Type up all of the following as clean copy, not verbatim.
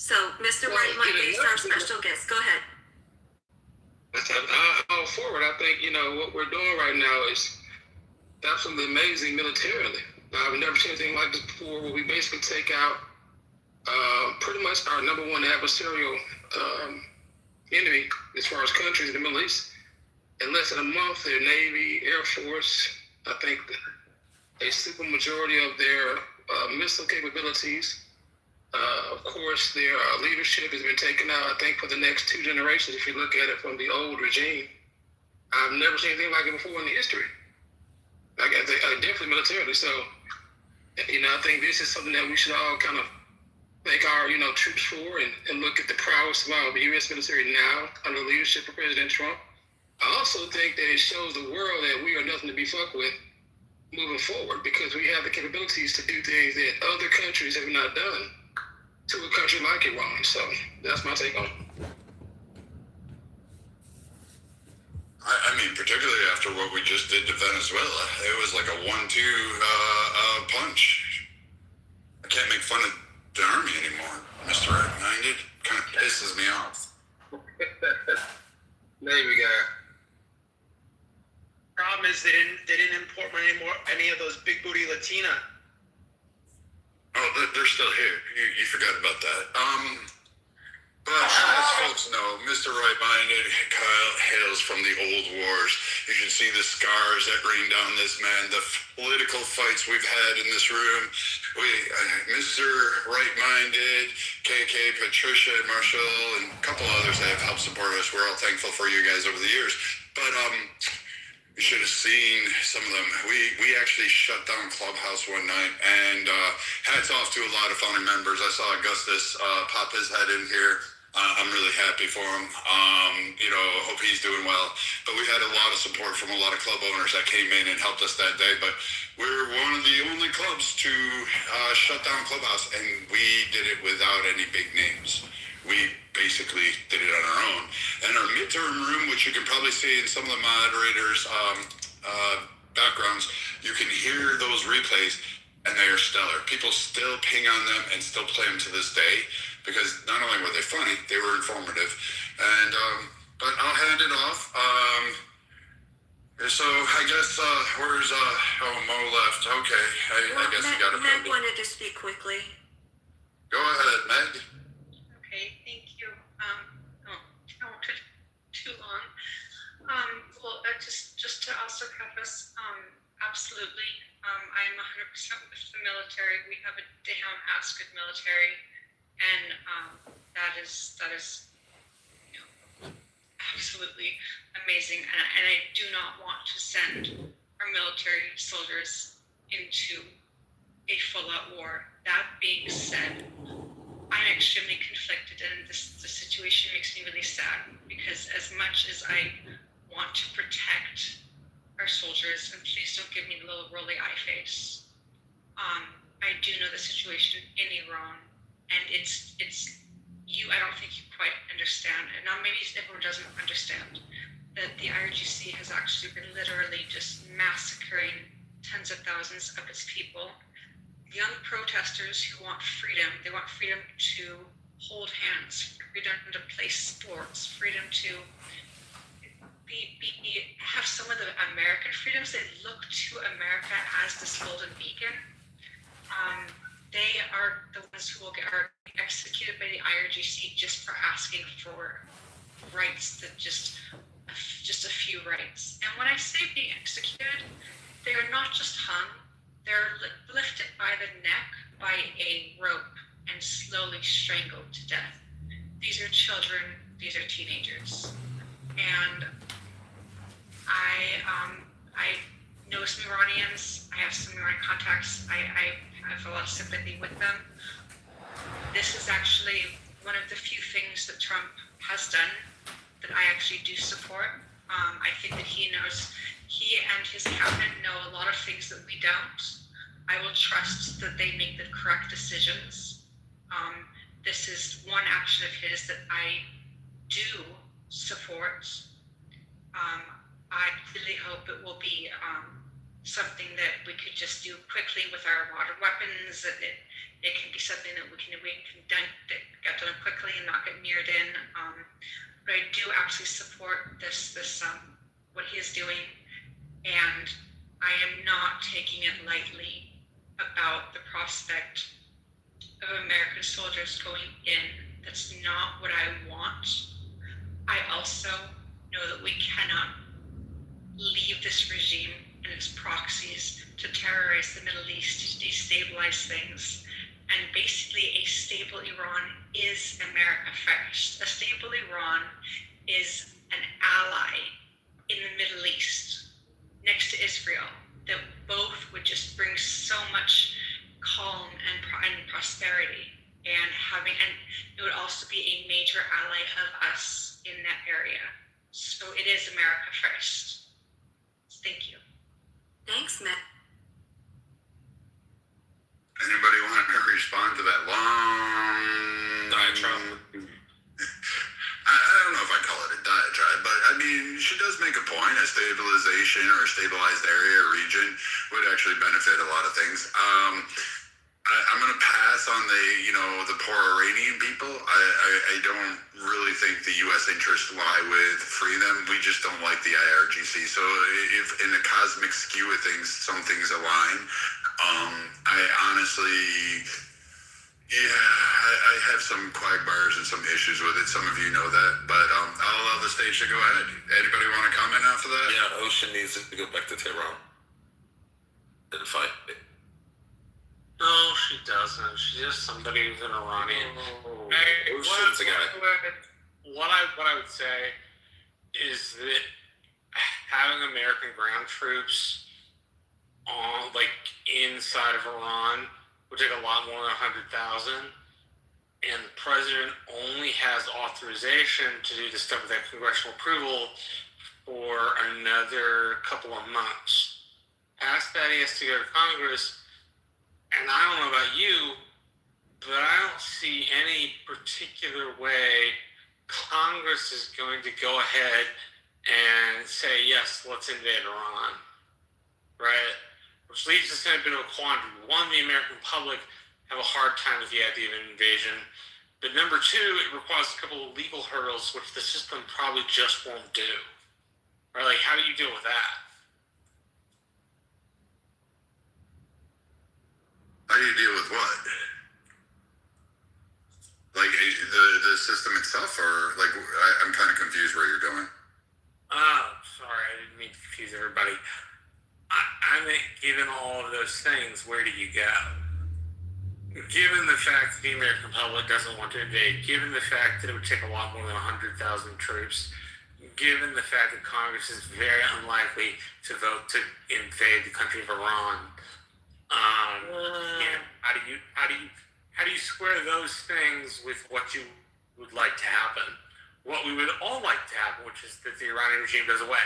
So, Mr. White, Monday, our special guest, go ahead. All forward, I think, what we're doing right now is absolutely amazing militarily. I've never seen anything like this before, where we basically take out pretty much our number one adversarial enemy as far as countries in the Middle East. In less than a month, their Navy, Air Force, I think a super majority of their missile capabilities. Of course, their leadership has been taken out, I think, for the next 2 generations, if you look at it from the old regime. I've never seen anything like it before in the history. Definitely militarily. So, I think this is something that we should all kind of thank our, troops for and look at the prowess of our U.S. military now under the leadership of President Trump. I also think that it shows the world that we are nothing to be fucked with moving forward, because we have the capabilities to do things that other countries have not done to a country like Iran. So that's my take on it. I mean, particularly after what we just did to Venezuela, it was like a 1-2 punch. I can't make fun of the army anymore, Mr. Right-Minded. Kind of pisses me off. Navy guy. Problem is they didn't import any of those big booty Latina. Oh, they're still here. You forgot about that. But as folks know, Mr. Right-Minded Kyle hails from the old wars. You can see the scars that rain down this man, the political fights we've had in this room. Mr. Right-Minded, KK, Patricia, Marshall, and a couple others that have helped support us. We're all thankful for you guys over the years. But you should have seen some of them. We actually shut down Clubhouse one night, and hats off to a lot of founding members. I saw Augustus pop his head in here. I'm really happy for him. Hope he's doing well. But we had a lot of support from a lot of club owners that came in and helped us that day. But we're one of the only clubs to shut down Clubhouse, and we did it without any big names. We basically did it on our own. And our midterm room, which you can probably see in some of the moderators' backgrounds, you can hear those replays, and they are stellar. People still ping on them and still play them to this day, because not only were they funny, they were informative. And but I'll hand it off. So I guess where's Mo left? Okay, I guess we got to. Meg wanted to speak quickly. Go ahead, Meg. Okay, thank you. I won't take too long. Just to also preface, absolutely, I am 100% with the military. We have a down-ass good military, and that is absolutely amazing. And I do not want to send our military soldiers into a full-out war. That being said, I'm extremely conflicted, and the situation makes me really sad, because as much as I want to protect our soldiers, and please don't give me the little rolly eye face, I do know the situation in Iran, and it's you. I don't think you quite understand, and now maybe everyone doesn't understand that the IRGC has actually been literally just massacring tens of thousands of its people. Young protesters who want freedom. They want freedom to hold hands, freedom to play sports, freedom to have some of the American freedoms. They look to America as this golden beacon. They are the ones who are executed by the IRGC just for asking for rights, that just a few rights. And when I say being executed, they are not just hung. They're lifted by the neck by a rope and slowly strangled to death. These are children, these are teenagers. And I know some Iranians, I have some Iranian contacts, I have a lot of sympathy with them. This is actually one of the few things that Trump has done that I actually do support. I think that he and his cabinet know a lot of things that we don't. I will trust that they make the correct decisions. This is one action of his that I do support. I really hope it will be something that we could just do quickly with our modern weapons. That it can be something that we can get done do absolutely support this what he is doing, and I am not taking it lightly about the prospect of American soldiers going in. That's not what I want. I also know that we cannot leave this regime and its proxies to terrorize the Middle East, to destabilize things. And basically, a stable Iran is America first. A stable Iran is an ally in the Middle East next to Israel that both would just bring so much calm and prosperity, and it would also be a major ally of us in that area. So it is America first. Thank you. Thanks, Matt. Anybody want to respond to that long diatribe? I don't know if I call it a diatribe, but I mean, she does make a point. A stabilization or a stabilized area or region would actually benefit a lot of things. I'm going to pass on the poor Iranian people. I don't really think the U.S. interests lie with freeing them. We just don't like the IRGC. So if in the cosmic skew of things, some things align. I honestly, I have some quagmires and some issues with it. Some of you know that, but I'll allow the stage to go ahead. Anybody want to comment after that? Yeah, Ocean needs to go back to Tehran and fight. No, she doesn't. She's just somebody who's an Iranian. Ocean's a guy. What I would say is that having American ground troops on inside of Iran would take a lot more than 100,000, and the president only has authorization to do this stuff with that congressional approval for another couple of months. Past that, he has to go to Congress. And I don't know about you, but I don't see any particular way Congress is going to go ahead and say, yes, let's invade Iran, right? Which leaves us in a bit of a quandary. One, the American public have a hard time with the idea of an invasion. But number two, it requires a couple of legal hurdles, which the system probably just won't do. Right? Like, how do you deal with that? How do you deal with what? Like the system itself, or like I'm kind of confused where you're going. Oh, sorry, I didn't mean to confuse everybody. I mean, given all of those things, where do you go? Given the fact that the American public doesn't want to invade, given the fact that it would take a lot more than 100,000 troops, given the fact that Congress is very unlikely to vote to invade the country of Iran, how do you square those things with what you would like to happen? What we would all like to happen, which is that the Iranian regime goes away,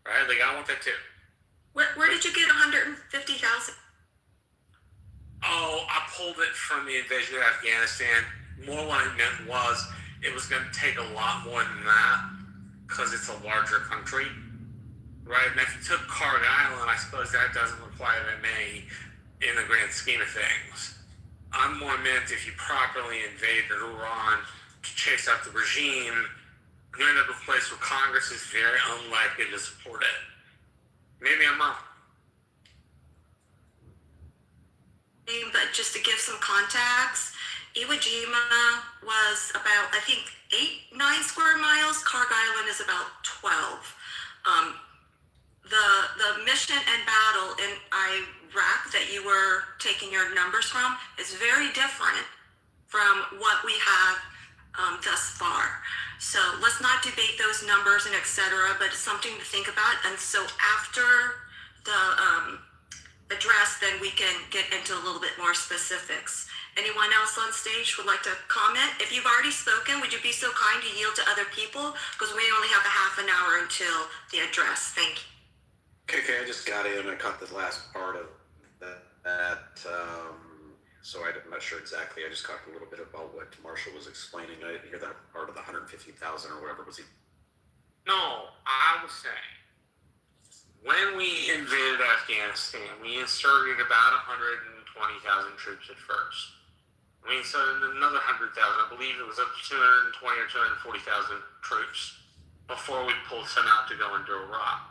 right? Like, I want that too. Where did you get 150,000? Oh, I pulled it from the invasion of Afghanistan. More what I meant was it was going to take a lot more than that because it's a larger country, right? And if you took Kharg Island, I suppose that doesn't require that many in the grand scheme of things. I'm more meant if you properly invaded Iran to chase out the regime, you end up in a place where Congress is very unlikely to support it. Maybe I'm wrong. But just to give some context, Iwo Jima was about, I think, 8-9 square miles. Kharg Island is about 12. The mission and battle in Iraq that you were taking your numbers from is very different from what we have thus far. So let's not debate those numbers and etc., but it's something to think about. And so after the address, then we can get into a little bit more specifics. Anyone else on stage would like to comment? If you've already spoken, would you be so kind to yield to other people? Because we only have a half an hour until the address. Thank you. Okay, I just got in. I caught the last part of that. So I'm not sure exactly. I just caught a little bit about what Marshall was explaining. I didn't hear that part of the 150,000 or whatever was he. No, I was saying, when we invaded Afghanistan, we inserted about 120,000 troops at first. We inserted another 100,000. I believe it was up to 220 or 240,000 troops. before we pulled some out to go into Iraq.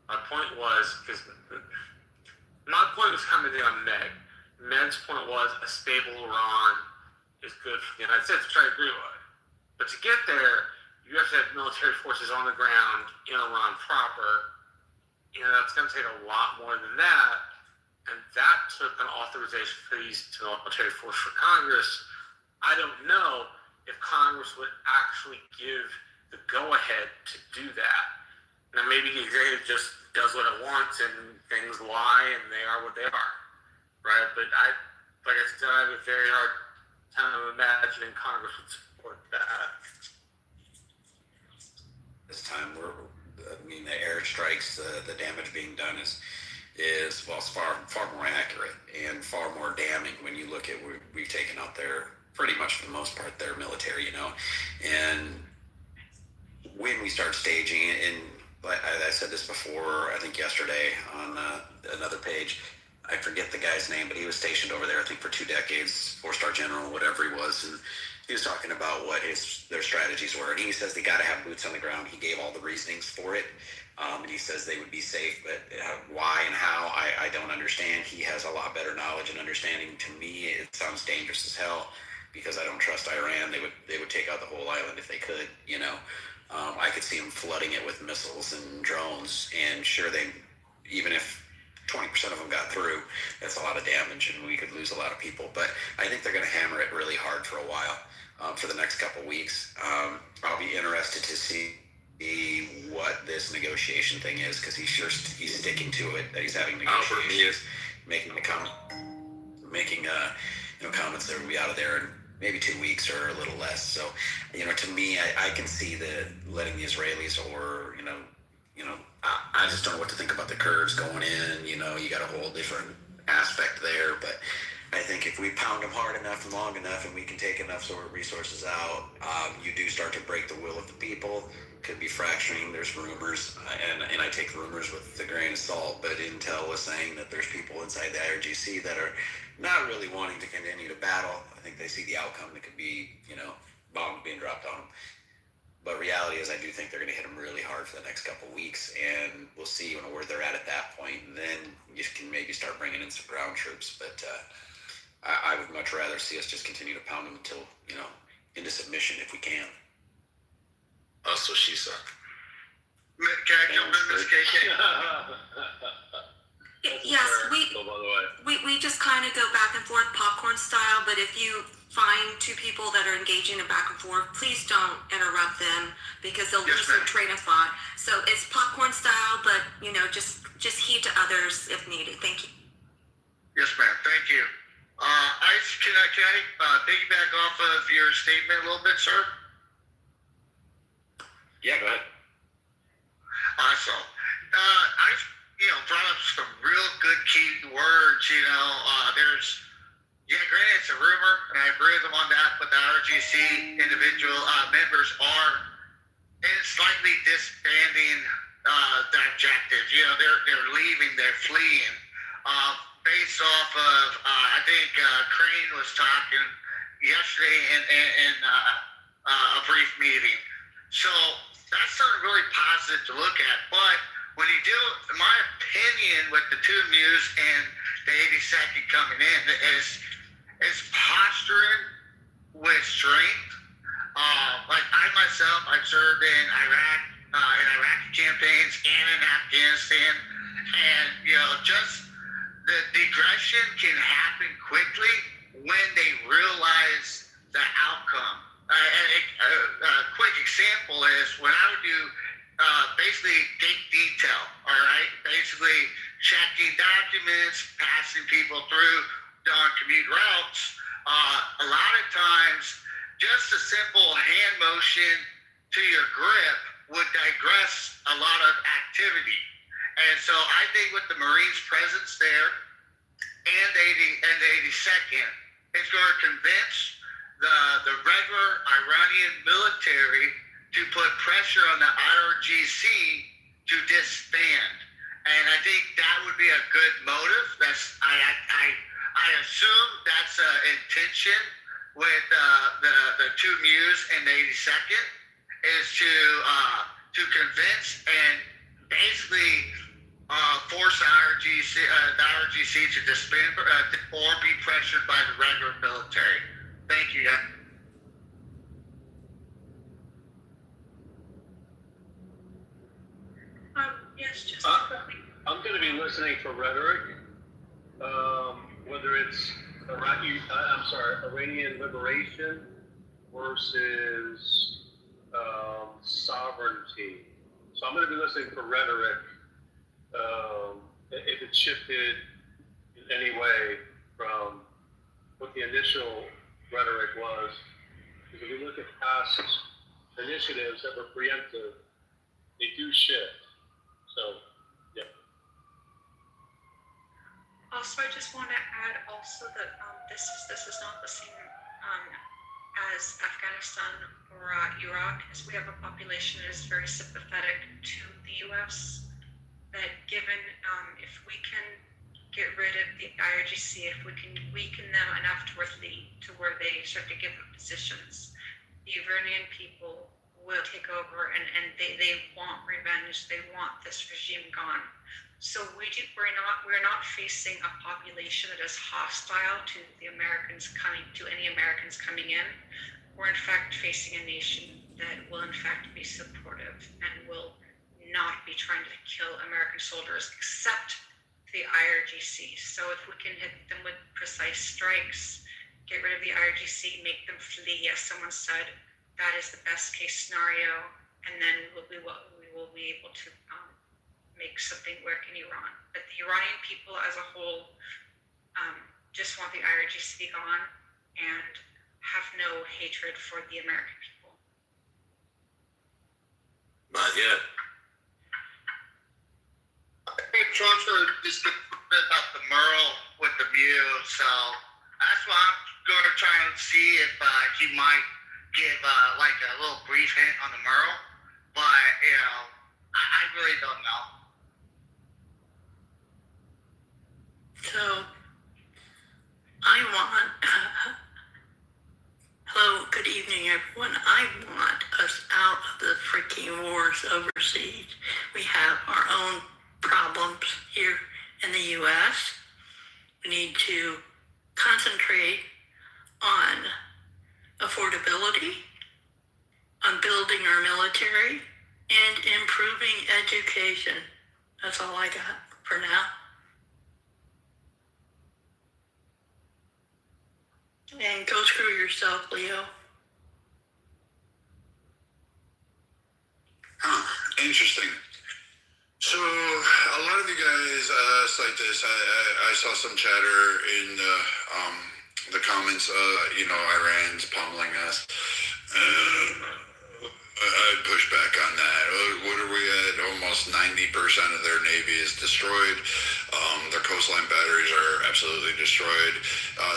My point was, because my point was kind of on Meg. Meg's point was a stable Iran is good for the United States, which I agree with. But to get there, you have to have military forces on the ground in Iran proper. That's going to take a lot more than that. And that took an authorization for these military force for Congress. I don't know if Congress would actually give the go-ahead to do that. Now, maybe the executive just does what it wants and things lie and they are what they are, right? But like I said, I have a very hard time imagining Congress would support that. This time, the airstrikes, the damage being done is well, it's far more accurate and far more damning when you look at we've taken out their, pretty much for the most part, their military, and when we start staging it, and I said this before, I think yesterday on another page, I forget the guy's name, but he was stationed over there, I think, for 2 decades, 4-star general, whatever he was, and he was talking about what their strategies were, and he says they got to have boots on the ground. He gave all the reasonings for it, and he says they would be safe, but why and how, I don't understand. He has a lot better knowledge and understanding. To me, it sounds dangerous as hell, because I don't trust Iran. They would take out the whole island if they could, I could see them flooding it with missiles and drones, and sure, even if 20% of them got through, that's a lot of damage, and we could lose a lot of people. But I think they're going to hammer it really hard for a while, for the next couple weeks. I'll be interested to see what this negotiation thing is, because he's sticking to it, that he's having negotiations, making comments that will be out of there in maybe 2 weeks or a little less. So, to me, I can see letting the Israelis, or I just don't know what to think about the Kurds going in. You got a whole different aspect there, but I think if we pound them hard enough and long enough, and we can take enough sort of resources out, you do start to break the will of the people. Could be fracturing. There's rumors, and I take rumors with a grain of salt, but intel was saying that there's people inside the IRGC that are not really wanting to continue to battle. I think they see the outcome that could be, bombs being dropped on them. But reality is, I do think they're going to hit them really hard for the next couple of weeks, and we'll see where they're at that point. And then you can maybe start bringing in some ground troops. But I would much rather see us just continue to pound them until, into submission if we can. That's what she said. Can I jump in this, KK? Yes, Oh, by the way. we just kind of go back and forth popcorn style, but if you find 2 people that are engaging in back and forth, please don't interrupt them, because they'll lose their train of thought. So it's popcorn style, but just heed to others if needed. Thank you. Yes, ma'am. Thank you. Ice, can I piggyback off of your statement a little bit, sir? Yeah, go ahead. Awesome. I brought up some real good key words. Granted, it's a rumor, and I agree with them on that, but the RGC individual members are slightly disbanding the objectives. They're leaving, they're fleeing. Based off of, I think Crane was talking yesterday in a brief meeting. So that's something really positive to look at. But when you do, in my opinion, with the 2 Mews and the 82nd coming in, is posturing with strength. Like I myself, I've served in Iraq, in Iraqi campaigns, and in Afghanistan, and just the aggression can happen quickly when they realize the outcome. A quick example is when I would do basically gate detail, all right? Basically checking documents, passing people through on commute routes. A lot of times, just a simple hand motion to your grip would digress a lot of activity. And so I think with the Marines' presence there and the 82nd, it's going to convince the regular Iranian military to put pressure on the IRGC to disband. And I think that would be a good motive. I assume that's an intention with the 2 Mews and the 82nd, is to to convince and basically force the IRGC to disband or be pressured by the regular military. Thank you, guys. Yes, just I'm going to be listening for rhetoric, whether it's Iranian liberation versus sovereignty. So I'm going to be listening for rhetoric. If it shifted in any way from what the initial rhetoric was, because if you look at past initiatives that were preemptive, they do shift. So, yeah. Also, I just want to add also that this is not the same as Afghanistan or Iraq, as we have a population that is very sympathetic to the U.S. That given if we can get rid of the IRGC, if we can weaken them enough to where they start to give up positions, the Iranian people will take over, and they want revenge. They want this regime gone. So we're not facing a population that is hostile to the Americans any Americans coming in. We're in fact facing a nation that will in fact be supportive and will not be trying to kill American soldiers except the IRGC. So if we can hit them with precise strikes, get rid of the IRGC, make them flee, as someone said, that is the best case scenario, and then we will be able to make something work in Iran. But the Iranian people as a whole just want the IRGC gone and have no hatred for the American people. Not yet. I think Trump's just a bit about the Merle with the Mew, so that's why I'm going to try and see if he might give like a little brief hint on the Merle, but I really don't know. So, I want, hello, good evening everyone. I want us out of the freaking wars overseas. We have our own problems here in the U.S. We need to concentrate on affordability, on building our military, and improving education. That's all I got for now. And go screw yourself, Leo. Interesting. So a lot of you guys cite this. I saw some chatter in the comments. Iran's pummeling us. I'd push back on that. What are we at? Almost 90% of their navy is destroyed. Their coastline batteries are absolutely destroyed.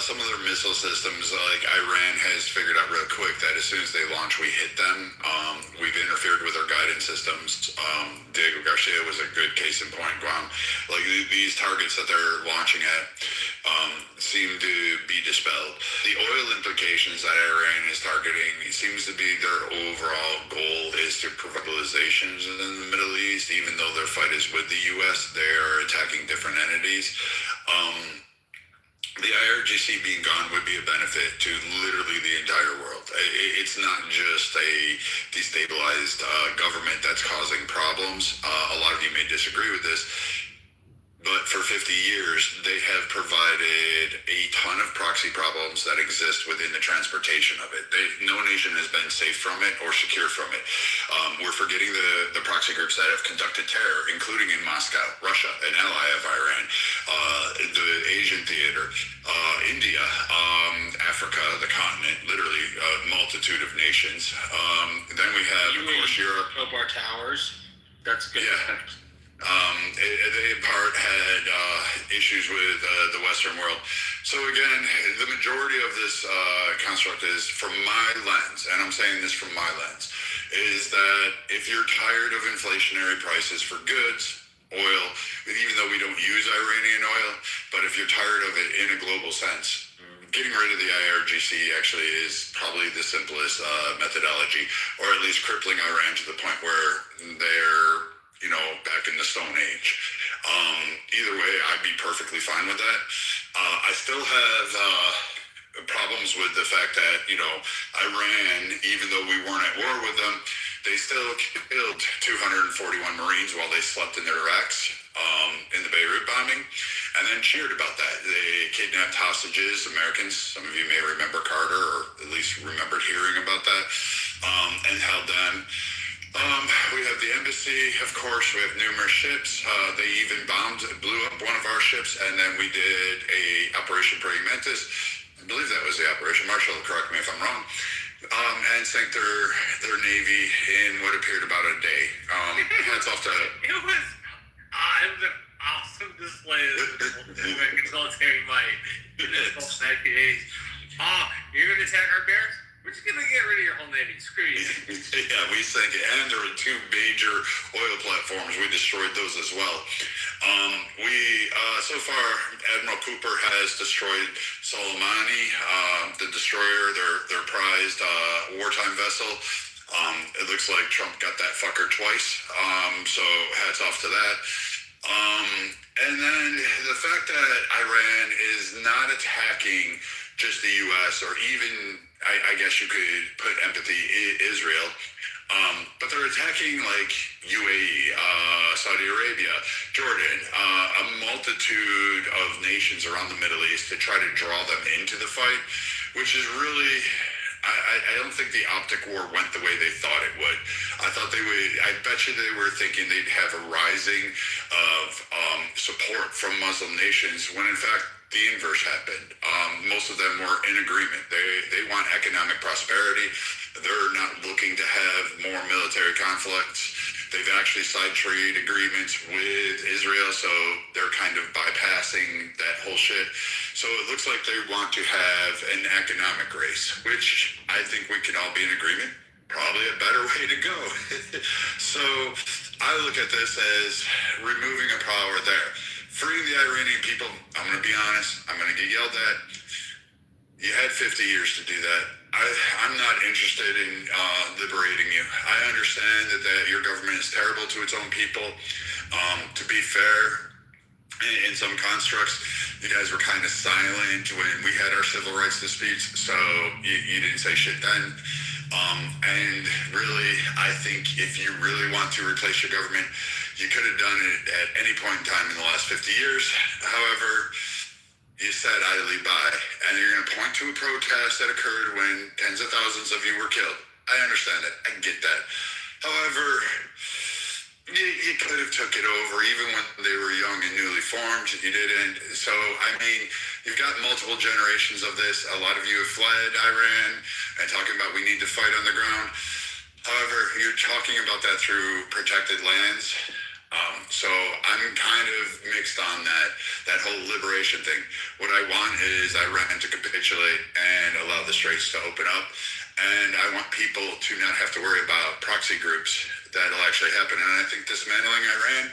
Some of their missile systems, like Iran has figured out real quick that as soon as they launch, we hit them. We've interfered with their guidance systems. Diego Garcia was a good case in point. Guam, like these targets that they're launching at seem to be dispelled. The oil implications that Iran is targeting, it seems to be their overall goal is to provide civilizations in the Middle East. Even though their fight is with the U.S., they are attacking different entities. The IRGC being gone would be a benefit to literally the entire world. It's not just a destabilized government that's causing problems. A lot of you may disagree with this, but for 50 years, they have provided a ton of proxy problems that exist within the transportation of it. No nation has been safe from it or secure from it. We're forgetting the proxy groups that have conducted terror, including in Moscow, Russia, an ally of Iran, the Asian theater, India, Africa, the continent, literally a multitude of nations. Then we have, of course, Europe. Up our towers. That's good. Yeah. They in part had issues with the Western world. So again, the majority of this construct is from my lens, and I'm saying this from my lens, is that if you're tired of inflationary prices for goods, oil, even though we don't use Iranian oil, but if you're tired of it in a global sense, getting rid of the IRGC actually is probably the simplest methodology, or at least crippling Iran to the point where they're, back in the Stone Age. Either way, I'd be perfectly fine with that. I still have problems with the fact that, Iran, even though we weren't at war with them, they still killed 241 Marines while they slept in their racks in the Beirut bombing, and then cheered about that. They kidnapped hostages, Americans. Some of you may remember Carter, or at least remembered hearing about that, and held them. We have the embassy, of course. We have numerous ships. They even blew up one of our ships, and then we did a Operation Praying Mantis. I believe that was the operation. Marshall, correct me if I'm wrong. And sank their navy in what appeared about a day. Hats off to It was an awesome display of military might in this whole 90 days. You're going to attack our bears? We're just going to get rid of your whole navy. Screw you. Yeah, we sank it. And there were 2 major oil platforms. We destroyed those as well. So far, Admiral Cooper has destroyed Soleimani, the destroyer, their prized wartime vessel. It looks like Trump got that fucker twice. So hats off to that. And then the fact that Iran is not attacking just the U.S. or even, I guess you could put empathy, Israel. But they're attacking like UAE, Saudi Arabia, Jordan, a multitude of nations around the Middle East to try to draw them into the fight, which is really, I don't think the optic war went the way they thought it would. I thought they would, I bet you they were thinking they'd have a rising of support from Muslim nations when in fact the inverse happened. Most of them were in agreement. They want economic prosperity. They're not looking to have more military conflicts. They've actually signed trade agreements with Israel, so they're kind of bypassing that whole shit. So it looks like they want to have an economic race, which I think we can all be in agreement. Probably a better way to go. So I look at this as removing a power there. Freeing the Iranian people, I'm going to be honest, I'm going to get yelled at. You had 50 years to do that. I'm not interested in liberating you. I understand that your government is terrible to its own people. To be fair, in some constructs, you guys were kind of silent when we had our civil rights disputes, so you didn't say shit then. And really, I think if you really want to replace your government, you could have done it at any point in time in the last 50 years. However, you said idly by, and you're going to point to a protest that occurred when tens of thousands of you were killed. I understand it. I get that. However, you could have took it over even when they were young and newly formed. You didn't. So, I mean, you've got multiple generations of this. A lot of you have fled Iran and talking about we need to fight on the ground. However, you're talking about that through protected lands. So I'm kind of mixed on that whole liberation thing. What I want is Iran to capitulate and allow the straits to open up. And I want people to not have to worry about proxy groups. That'll actually happen. And I think dismantling Iran,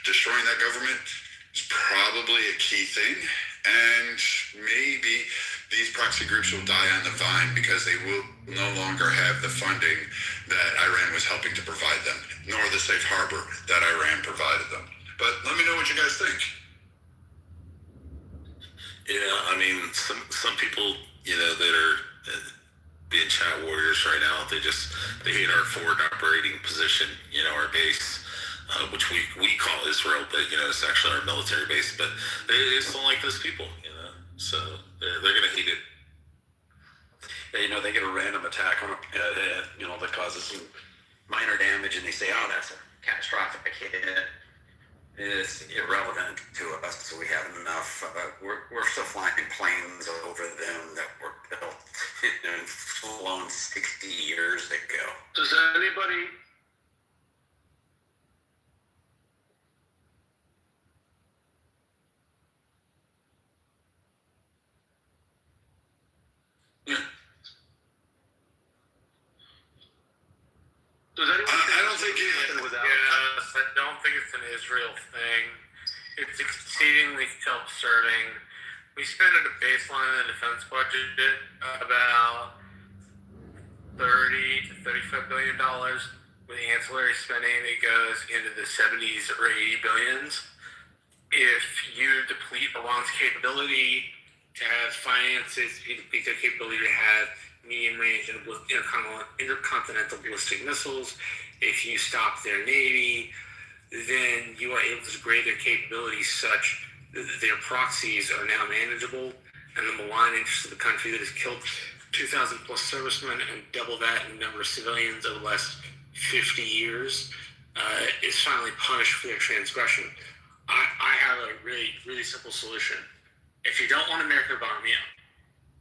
destroying that government is probably a key thing. And maybe these proxy groups will die on the vine because they will no longer have the funding that Iran was helping to provide them, nor the safe harbor that Iran provided them. But let me know what you guys think. Yeah, I mean, some people, that are being chat warriors right now, they hate our forward operating position, our base, which we call Israel, but it's actually our military base. But they just don't like those people, so they're gonna hate it. Yeah, they get a random attack on that causes some minor damage, and they say, "Oh, that's a catastrophic hit." It's irrelevant to us. So we have enough. We're still flying planes over them that were built and flown 60 years ago. Does anybody? I don't think it was out. Yes, I don't think it's an Israel thing. It's exceedingly self-serving. we spend at a baseline in the defense budget about $30 to $35 billion. With ancillary spending, it goes into the 70s or 80 billions. If you deplete Iran's capability to have finances, if you deplete their capability to have medium-range and intercontinental ballistic missiles, if you stop their navy, then you are able to degrade their capabilities such that their proxies are now manageable, and the malign interest of the country that has killed 2,000 plus servicemen and double that in number of civilians over the last 50 years is finally punished for their transgression. I have a really, really simple solution. If you don't want America to bomb you,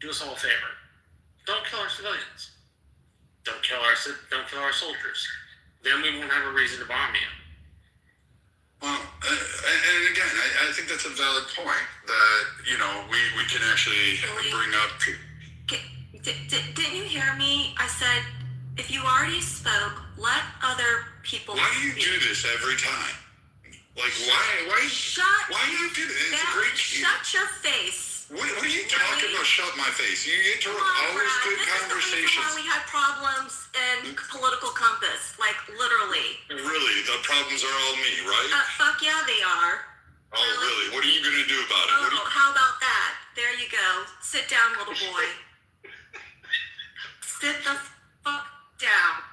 do us all a favor. Don't kill our civilians. Don't kill our soldiers. Then we won't have a reason to bomb you. Well, and again, I think that's a valid point that, we can actually bring up. Didn't you hear me? I said, if you already spoke, let other people Why do you speak. do this every time? Like, why do you do this? It's a great. Shut your face. What are you talking about? Shut my face. You interrupt always good conversations. This is the reason why we had problems in political compass. Like, literally. Really? The problems are all me, right? Fuck yeah, they are. Oh, really? What are you going to do about it? Oh, how about that? There you go. Sit down, little boy. Sit the fuck down.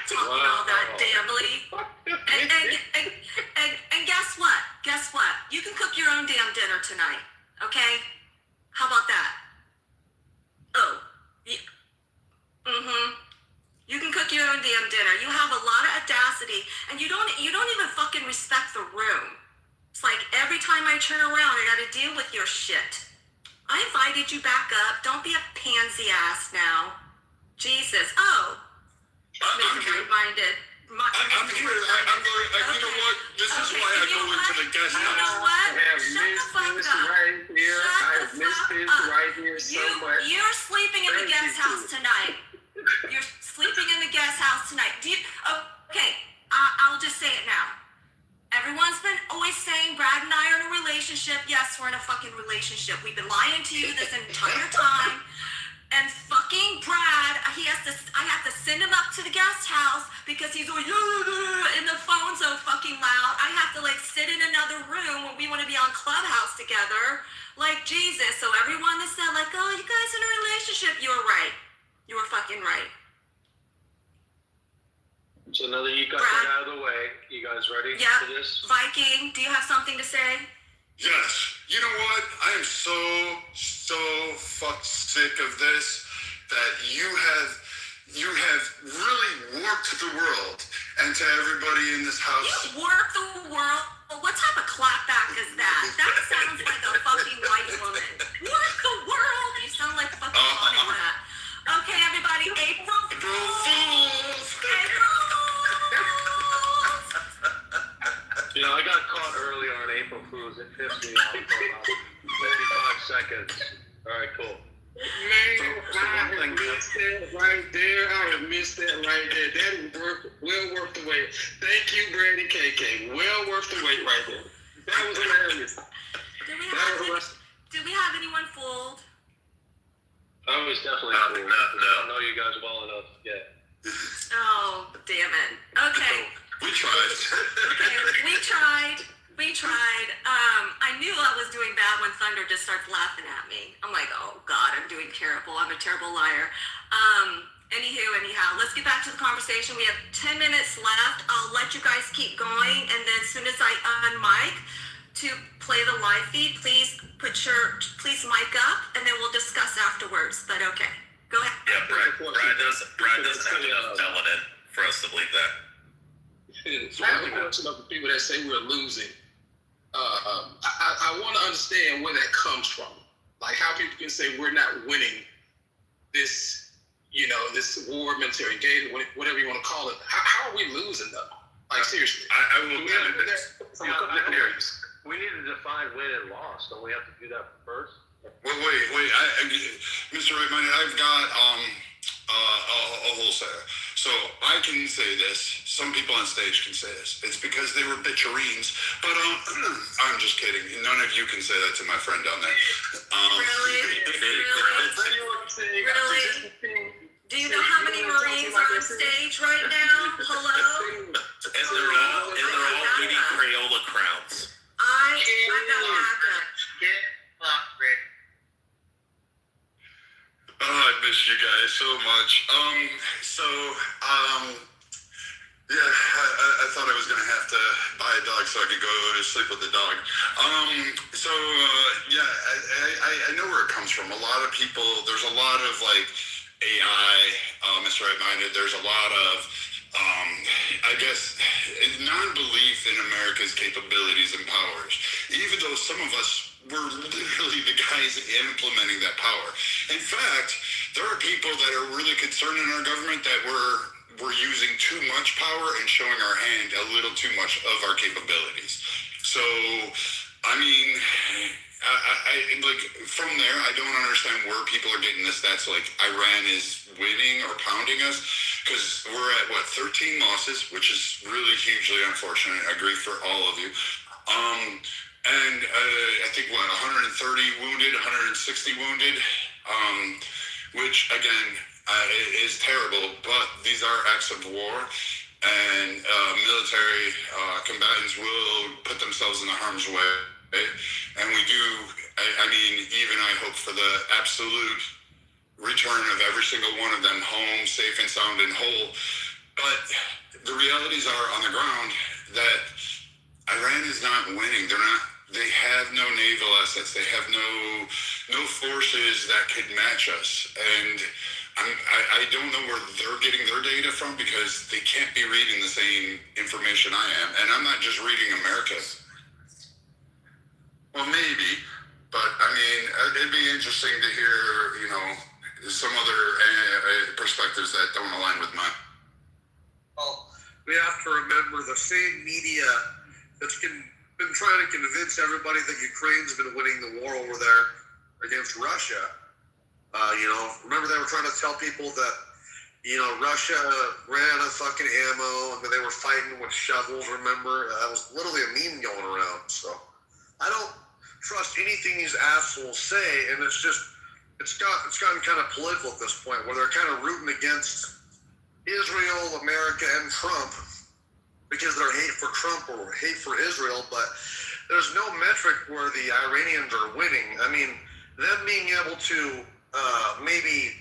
Talking all that damnly. And guess what? Guess what? You can cook your own damn dinner tonight. Okay? How about that? Oh. You can cook your own damn dinner. You have a lot of audacity, and you don't even fucking respect the room. It's like every time I turn around, I gotta deal with your shit. I invited you back up. Don't be a pansy ass now. Jesus. Oh. I'm here. Reminded. I'm here. I'm going. You know what? This is why I go into the guest You know house. what? I have Shut the missed fuck this up. right here. Shut I the have missed fuck this up. right here so much. You're sleeping in the Thank guest you, house too. tonight. You're sleeping in the guest house tonight. Okay, I'll just say it now. Everyone's been always saying Brad and I are in a relationship. Yes, we're in a fucking relationship. We've been lying to you this entire time. And fucking Brad, I have to send him up to the guest house because he's going, and the phone's so fucking loud. I have to sit in another room when we want to be on Clubhouse together. Like, Jesus. So everyone that said oh, you guys in a relationship, you were right. You were fucking right. So now that you got Brad? that out of the way, you guys ready Yeah. for this? Viking, do you have something to say? Yes. You know what? I am so fucked sick of this that you have really warped the world, and to everybody in this house. You work the world? What type of clapback is that? That sounds like a fucking white woman. Work the world? You sound like fucking Monica. Okay, everybody, April Fools! April Fools! I got caught earlier on April Fools. It pissed me off for about 35 seconds. All right, cool. Man, I have missed that right there. I have missed that right there. That is well worth the wait. Thank you, Brady KK. Well worth the wait right there. That was hilarious. Did we have anyone fooled? I was definitely cool. No. I know you guys well enough. Yeah. Oh, damn it. Okay. We tried. Okay, we tried. I knew I was doing bad when Thunder just starts laughing at me. I'm like, oh God, I'm doing terrible. I'm a terrible liar. Anyhow, let's get back to the conversation. We have 10 minutes left. I'll let you guys keep going, and then as soon as I unmic to play the live feed, please mic up, and then we'll discuss afterwards. But okay, go ahead. Yeah, Brad doesn't have enough melanin for us to believe that. I have a question of the people that say we're losing. I want to understand where that comes from. Like how people can say we're not winning this, this war, military engagement, whatever you want to call it. How are we losing though? Like seriously. I will We have from a couple different areas. We need to define win and loss. Don't we have to do that first? Wait. Mr. Redmond, I've got a whole set. So I can say this. Some people on stage can say this. It's because they were bitchereens. But I'm just kidding. None of you can say that to my friend down there. Really? Do you know how many Marines are on stage right now? Hello? And they're all eating Crayola crowns. I got backup. Get fucked, Rick. Oh, I miss you guys so much. Yeah, I thought I was gonna have to buy a dog so I could go to sleep with the dog. Yeah, I know where it comes from. A lot of people, there's a lot of like AI, Mr. Right-Minded. There's a lot of, I guess, non-belief in America's capabilities and powers. Even though some of us were literally the guys implementing that power. In fact, there are people that are really concerned in our government that we're using too much power and showing our hand a little too much of our capabilities. So, I mean, I like from there, I don't understand where people are getting the stats like Iran is winning or pounding us, because we're at what, 13 losses, which is really hugely unfortunate. I agree for all of you. And I think what, 130 wounded, 160 wounded, which again is terrible. But these are acts of war, and military combatants will put themselves in the harm's way. And we do. I mean, even I hope for the absolute return of every single one of them home, safe and sound and whole. But the realities are on the ground that Iran is not winning. They have no naval assets. They have no forces that could match us. And I don't know where they're getting their data from, because they can't be reading the same information I am. And I'm not just reading America's. Well, maybe, but I mean, it'd be interesting to hear, some other perspectives that don't align with mine. Well, we have to remember the same media that's been trying to convince everybody that Ukraine's been winning the war over there against Russia. Remember they were trying to tell people that, Russia ran out of fucking ammo and that they were fighting with shovels, remember? That was literally a meme going around. So I don't trust anything these assholes say, and it's gotten kind of political at this point, where they're kind of rooting against Israel, America, and Trump because they're hate for Trump or hate for Israel, but there's no metric where the Iranians are winning. I mean, them being able to maybe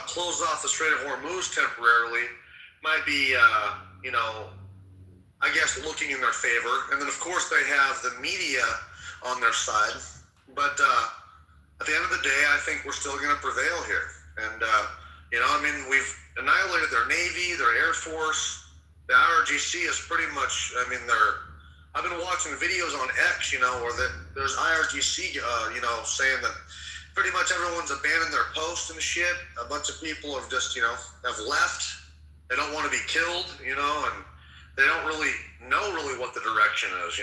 close off the Strait of Hormuz temporarily might be, I guess, looking in their favor. And then, of course, they have the media on their side. But at the end of the day, I think we're still going to prevail here. And, we've annihilated their Navy, their Air Force. The IRGC is pretty much, I've been watching videos on X, where there's IRGC, saying that pretty much everyone's abandoned their post and shit. A bunch of people have just, have left. They don't want to be killed, and they don't really know what the direction is,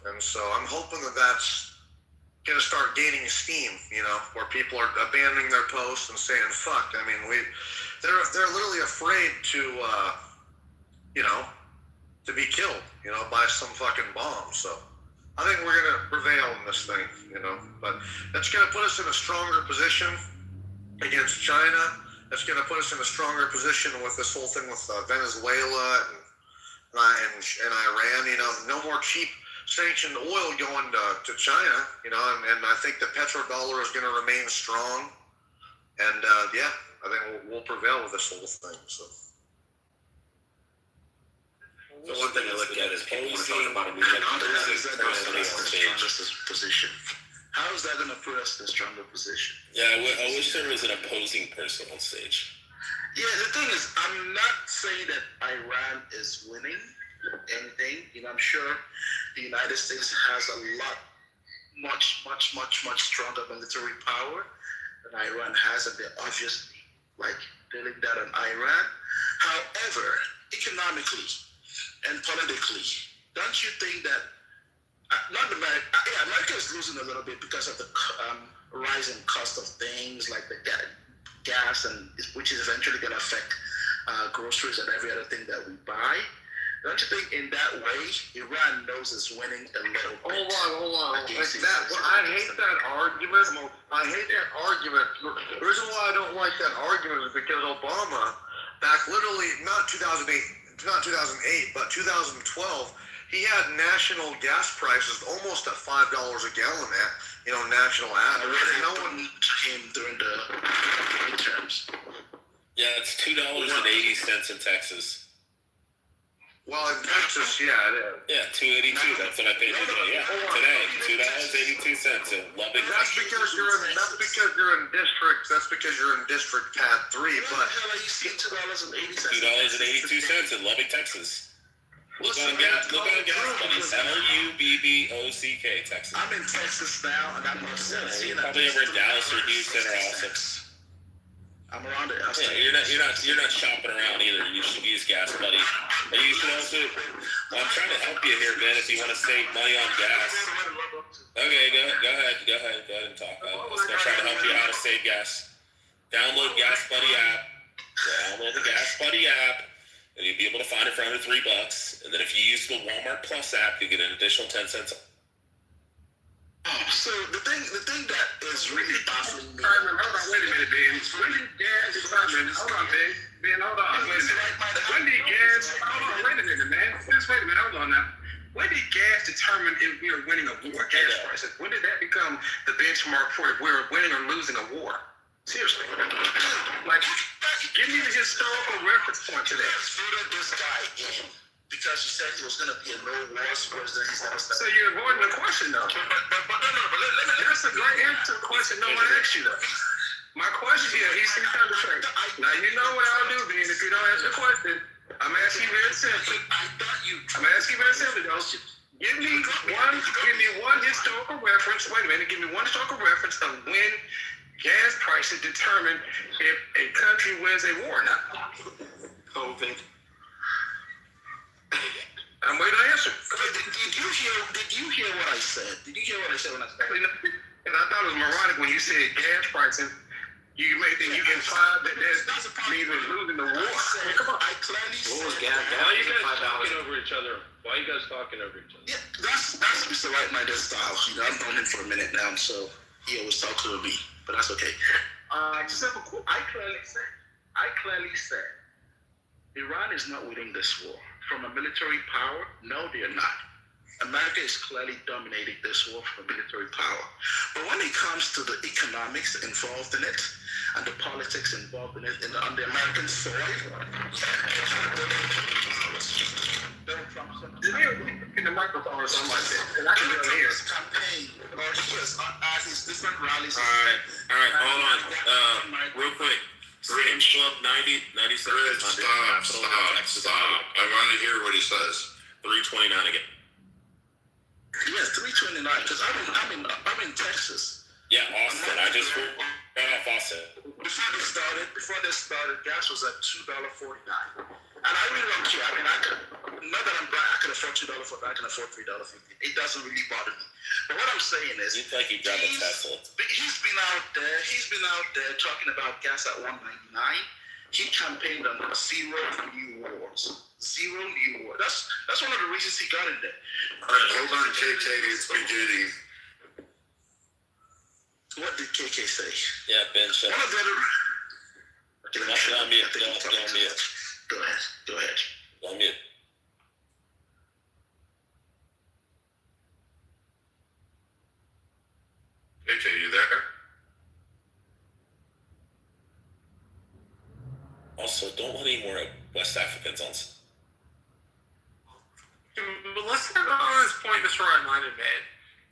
And so I'm hoping that that's going to start gaining steam, where people are abandoning their posts and saying, fuck. I mean, they're literally afraid to be killed, by some fucking bomb. So I think we're going to prevail in this thing, but it's going to put us in a stronger position against China. It's going to put us in a stronger position with this whole thing with Venezuela and Iran. No more cheap sanctioned oil going to China, and I think the petrodollar is going to remain strong. And I think we'll prevail with this whole thing. So. The one thing I look at is people want to talk about it. How is that going to put us in a stronger position? How is that going to put us in a stronger position? Yeah, I wish there was an opposing person on stage. Yeah, the thing is, I'm not saying that Iran is winning anything. I'm sure the United States has a lot, much stronger military power than Iran has, and they're obviously building that on Iran. However, economically and politically, don't you think that America is losing a little bit because of the rising cost of things like the gas, and which is eventually going to affect groceries and every other thing that we buy. Don't you think in that way, Iran knows it's winning a little bit? Hold on. I hate that argument. I hate that argument. The reason why I don't like that argument is because Obama, back literally not 2008, but 2012, he had national gas prices almost at $5 a gallon at national average. No one to him during the midterms. Yeah, it's $2.80 in Texas. Well, in Texas, yeah, it is. Yeah, $2.82. That's what I paid today. Yeah, today, $2.82 in Lubbock. That's because you're in district. That's because you're in district pad 3. But $2.80. $2.82 in Lubbock, Texas. Look on gas buddies. LUBBOCK, Texas. I'm in Texas now, and I'm not You're probably over in Dallas or Houston or Austin. I'm around it. Yeah, you're not shopping around either. You should use Gas Buddy. And you should also. I'm trying to help you here, Ben. If you want to save money on gas. Okay, go ahead and talk. Let's go try to help you how to save gas. Download Gas Buddy app. Download the Gas Buddy app, and you'll be able to find it for under $3. And then if you use the Walmart Plus app, you get an additional 10 cents. So the thing that is really baffling me. Hold on, wait a minute, Ben. When did gas determine? Hold on, Ben. Hold on, wait a minute. When did gas? Hold on, wait a minute, man. Just wait a minute. Hold on now. When did gas determine if we are winning a war? Gas prices. When did that become the benchmark for if we are winning or losing a war? Seriously. Like, give me the historical reference point to that. Voted this guy in because you said he was going to be a no wars president. So you're avoiding the question, though. But no. That's a great answer to the question no one asked you, though. My question here, he's trying to say. Now, you know what I'll do, Ben, if you don't answer the question. I'm asking you very simply. Though. Give me one historical reference. Wait a minute. Give me one historical reference of when gas prices determine if a country wins a war or not. COVID. I'm waiting to answer. Did you hear what I said? Did you hear what I said when I said? And I thought it was moronic when you said gas pricing. You may think you can find that that's means we're losing the war. Come on. I clearly What was said. gas? Why are you guys talking over each other? Yeah, that's Mr. Right-minded style. I've known him for a minute now, so he always talks over me. But that's okay. I clearly said, Iran is not winning this war. From a military power, no, they are not. America is clearly dominating this war from military power. But when it comes to the economics involved in it and the politics involved in it on the American soil, In the microphone or something like that. And I can really hear. campaign or his different rallies. All right, hold on. Real quick. Streams Club 97. Stop. I want to hear what he says. 329 again. Yes, 329. Because I'm in Texas. Yeah, Austin. I just got off Austin. Before they started, gas was at $2.49. And I really don't care. I mean, not that I'm bright, I can afford $2.49, I can afford $3.50. It doesn't really bother me. But what I'm saying is, You think you drive a Tesla? He's been out there talking about gas at $1.99. He campaigned on zero new wars. That's one of the reasons he got in there. All right, hold on, KK. It's beginning. What did KK say? Yeah, Ben, shut One up. of the other. Don't on mute. Don't on mute. Go ahead. On mute. KK, you there? Also, don't let any more West Africans on. But let's start on this point Mr. Reminded made.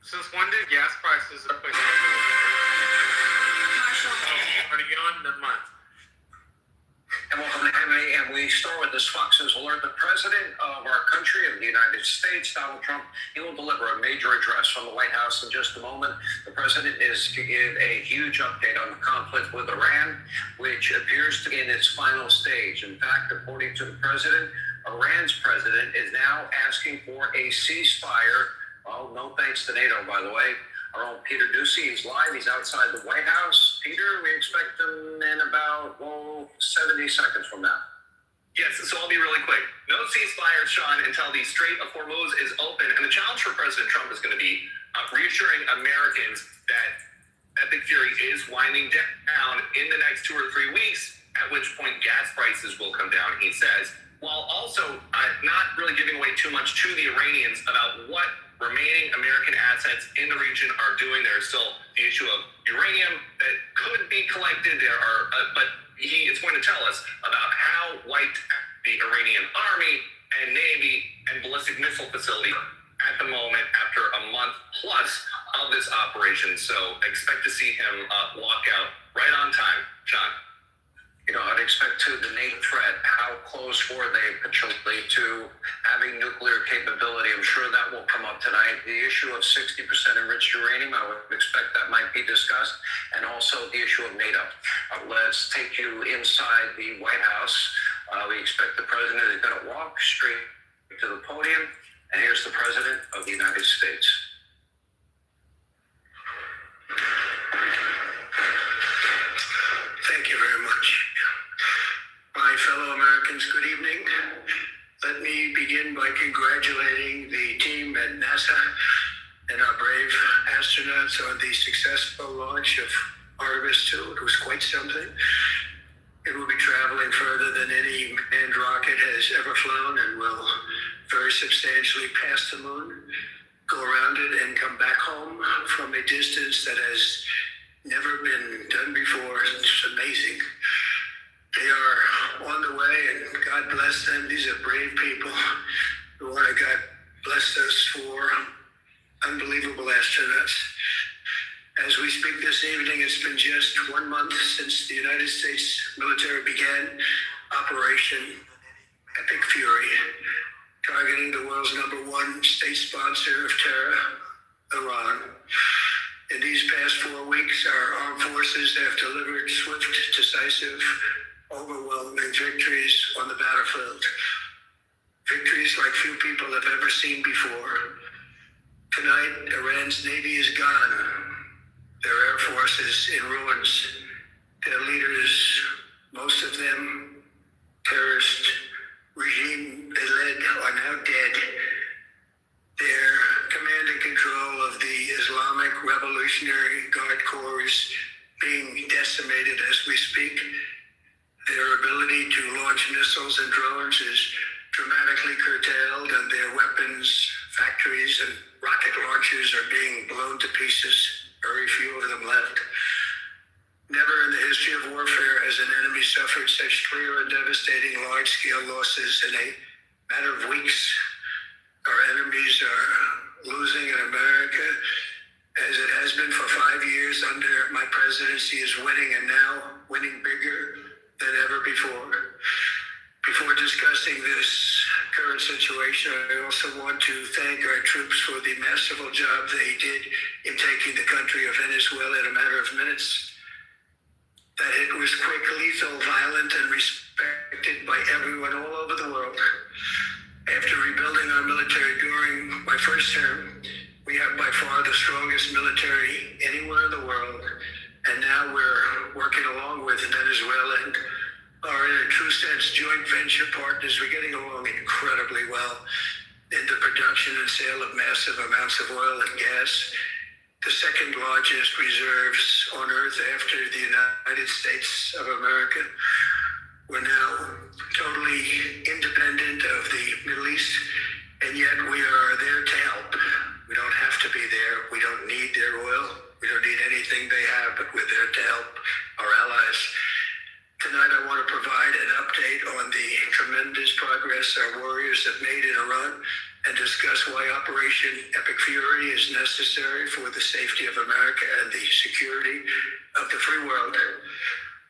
Since when did gas prices up again? Already gone? Never mind. And we start with this Fox's alert. The president of our country, of the United States, Donald Trump, he will deliver a major address from the White House in just a moment. The president is to give a huge update on the conflict with Iran, which appears to be in its final stage. In fact, according to the president, Iran's president is now asking for a ceasefire. Well, no thanks to NATO, by the way. Our own Peter Ducey, he's live. He's outside the White House. Peter, we expect him in about, 70 seconds from now. Yes, so I'll be really quick. No ceasefire, Sean, until the Strait of Hormuz is open. And the challenge for President Trump is going to be reassuring Americans that Epic Fury is winding down in the next 2 or 3 weeks, at which point gas prices will come down, he says, while also not really giving away too much to the Iranians about what remaining American assets in the region are doing. There's still the issue of uranium that could be collected. There are, but he is going to tell us about how wiped the Iranian army and navy and ballistic missile facility at the moment after a month plus of this operation. So expect to see him walk out right on time. Sean. You know, I'd expect to the NATO threat. How close were they potentially to having nuclear capability? I'm sure that will come up tonight. The issue of 60% enriched uranium, I would expect that might be discussed, and also the issue of NATO. Let's take you inside the White House. We expect the president is going to walk straight to the podium, and here's the president of the United States. Thank you very much. My fellow Americans, good evening. Let me begin by congratulating the team at NASA and our brave astronauts on the successful launch of Artemis 2. It was quite something. It will be traveling further than any manned rocket has ever flown and will very substantially pass the moon, go around it, and come back home from a distance that has never been done before. It's amazing. They are on the way, and God bless them. These are brave people who want to God bless us for unbelievable astronauts. As we speak this evening, it's been just 1 month since the United States military began Operation Epic Fury, targeting the world's #1 state sponsor of terror, Iran. In these past 4 weeks, our armed forces have delivered swift, decisive, overwhelming victories on the battlefield. Victories like few people have ever seen before. Tonight, Iran's navy is gone. Their air force is in ruins. Their leaders, most of them terrorist regime they led, are now dead. Their command and control of the Islamic Revolutionary Guard Corps is being decimated as we speak. Their ability to launch missiles and drones is dramatically curtailed, and their weapons, factories, and rocket launchers are being blown to pieces. Very few of them left. Never in the history of warfare has an enemy suffered such clear and devastating large-scale losses in a matter of weeks. Our enemies are losing in America, as it has been for 5 years under my presidency, is winning, and now winning bigger than ever before. Before discussing this current situation, I also want to thank our troops for the masterful job they did in taking the country of Venezuela in a matter of minutes. That hit was quick, lethal, violent, and respected by everyone all over the world. After rebuilding our military during my first term, we have by far the strongest military anywhere in the world. And now we're working along with Venezuela and are in a true sense joint venture partners. We're getting along incredibly well in the production and sale of massive amounts of oil and gas, the second largest reserves on earth after the United States of America. We're now totally independent of the Middle East, and yet we are there to help. We don't have to be there. We don't need their oil. We don't need anything they have, but we're there to help our allies. Tonight, I want to provide an update on the tremendous progress our warriors have made in Iran and discuss why Operation Epic Fury is necessary for the safety of America and the security of the free world.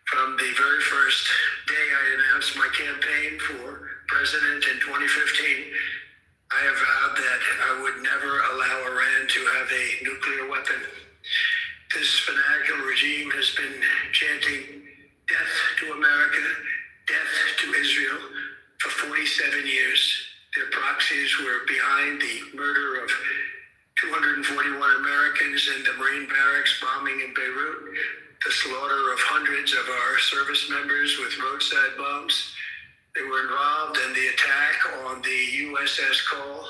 From the very first day I announced my campaign for president in 2015, I have vowed that I would never allow Iran to have a nuclear weapon. This fanatical regime has been chanting death to America, death to Israel for 47 years. Their proxies were behind the murder of 241 Americans in the Marine barracks bombing in Beirut, the slaughter of hundreds of our service members with roadside bombs, They were involved in the attack on the USS Cole,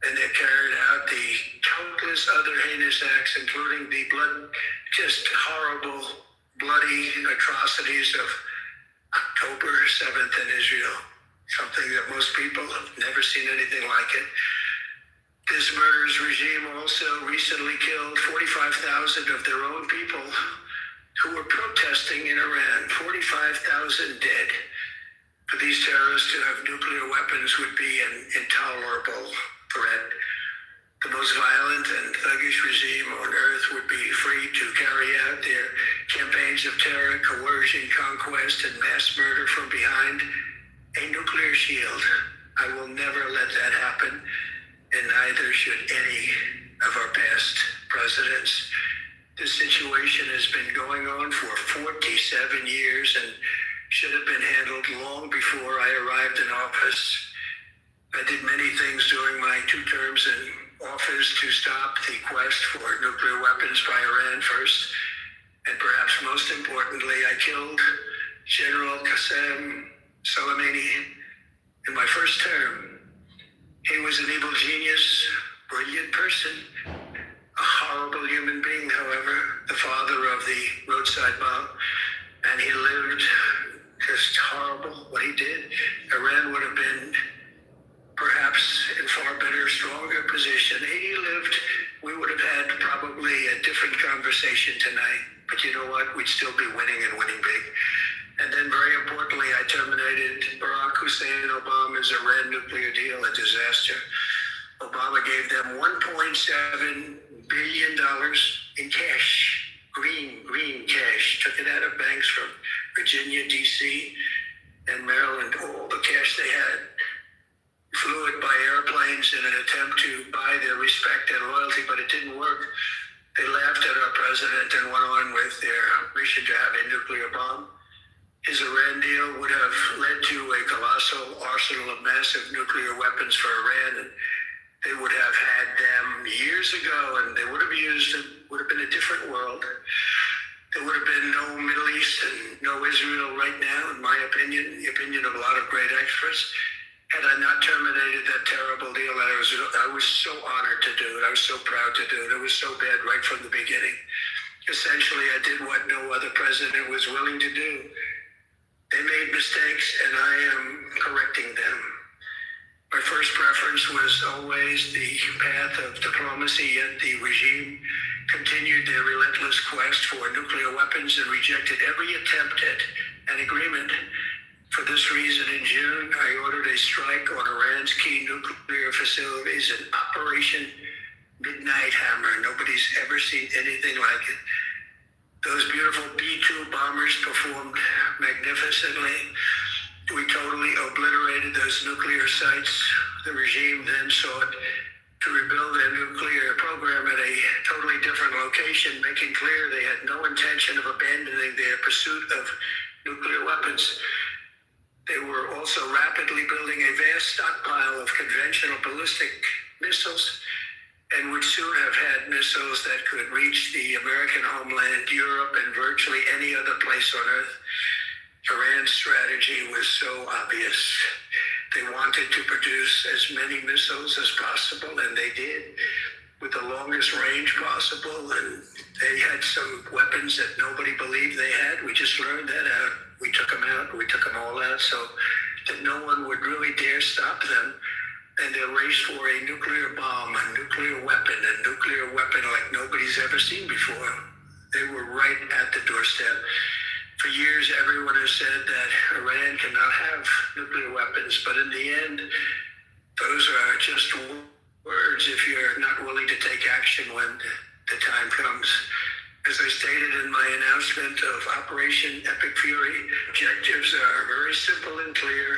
and they carried out the countless other heinous acts, including the just horrible, bloody atrocities of October 7th in Israel, something that most people have never seen anything like it. This murderous regime also recently killed 45,000 of their own people who were protesting in Iran. 45,000 dead. For these terrorists to have nuclear weapons would be an intolerable threat. The most violent and thuggish regime on earth would be free to carry out their campaigns of terror, coercion, conquest, and mass murder from behind a nuclear shield. I will never let that happen, and neither should any of our past presidents. This situation has been going on for 47 years and should have been handled long before I arrived in office. I did many things during my 2 terms in office to stop the quest for nuclear weapons by Iran first, and perhaps most importantly, I killed General Qasem Soleimani in my first term. He was an evil genius, brilliant person, a horrible human being, however, the father of the roadside bomb, and he lived just horrible what he did. Iran would have been perhaps in far better, stronger position. Had he lived, we would have had probably a different conversation tonight. But you know what? We'd still be winning and winning big. And then very importantly, I terminated Barack Hussein Obama's Iran nuclear deal, a disaster. Obama gave them $1.7 billion in cash, green cash, took it out of banks from Virginia, D.C., and Maryland, all the cash they had, flew it by airplanes in an attempt to buy their respect and loyalty, but it didn't work. They laughed at our president and went on with their mission to have a nuclear bomb. His Iran deal would have led to a colossal arsenal of massive nuclear weapons for Iran, and they would have had them years ago, and they would have used it, would have been a different world. There would have been no Middle East and no Israel right now, in my opinion, the opinion of a lot of great experts, had I not terminated that terrible deal that I was so honored to do it. I was so proud to do it. It was so bad right from the beginning. Essentially, I did what no other president was willing to do. They made mistakes, and I am correcting them. My first preference was always the path of diplomacy, yet the regime continued their relentless quest for nuclear weapons and rejected every attempt at an agreement. For this reason, in June, I ordered a strike on Iran's key nuclear facilities, an Operation Midnight Hammer. Nobody's ever seen anything like it. Those beautiful B-2 bombers performed magnificently. We totally obliterated those nuclear sites. The regime then sought to rebuild their nuclear program at a totally different location, making clear they had no intention of abandoning their pursuit of nuclear weapons. They were also rapidly building a vast stockpile of conventional ballistic missiles and would soon have had missiles that could reach the American homeland, Europe, and virtually any other place on Earth. Iran's strategy was so obvious. They wanted to produce as many missiles as possible, and they did, with the longest range possible, and they had some weapons that nobody believed they had. We just learned that out. We took them out. We took them all out so that no one would really dare stop them. And they raced for a nuclear bomb, a nuclear weapon like nobody's ever seen before. They were right at the doorstep. For years, everyone has said that Iran cannot have nuclear weapons, but in the end, those are just words if you're not willing to take action when the time comes. As I stated in my announcement of Operation Epic Fury, objectives are very simple and clear.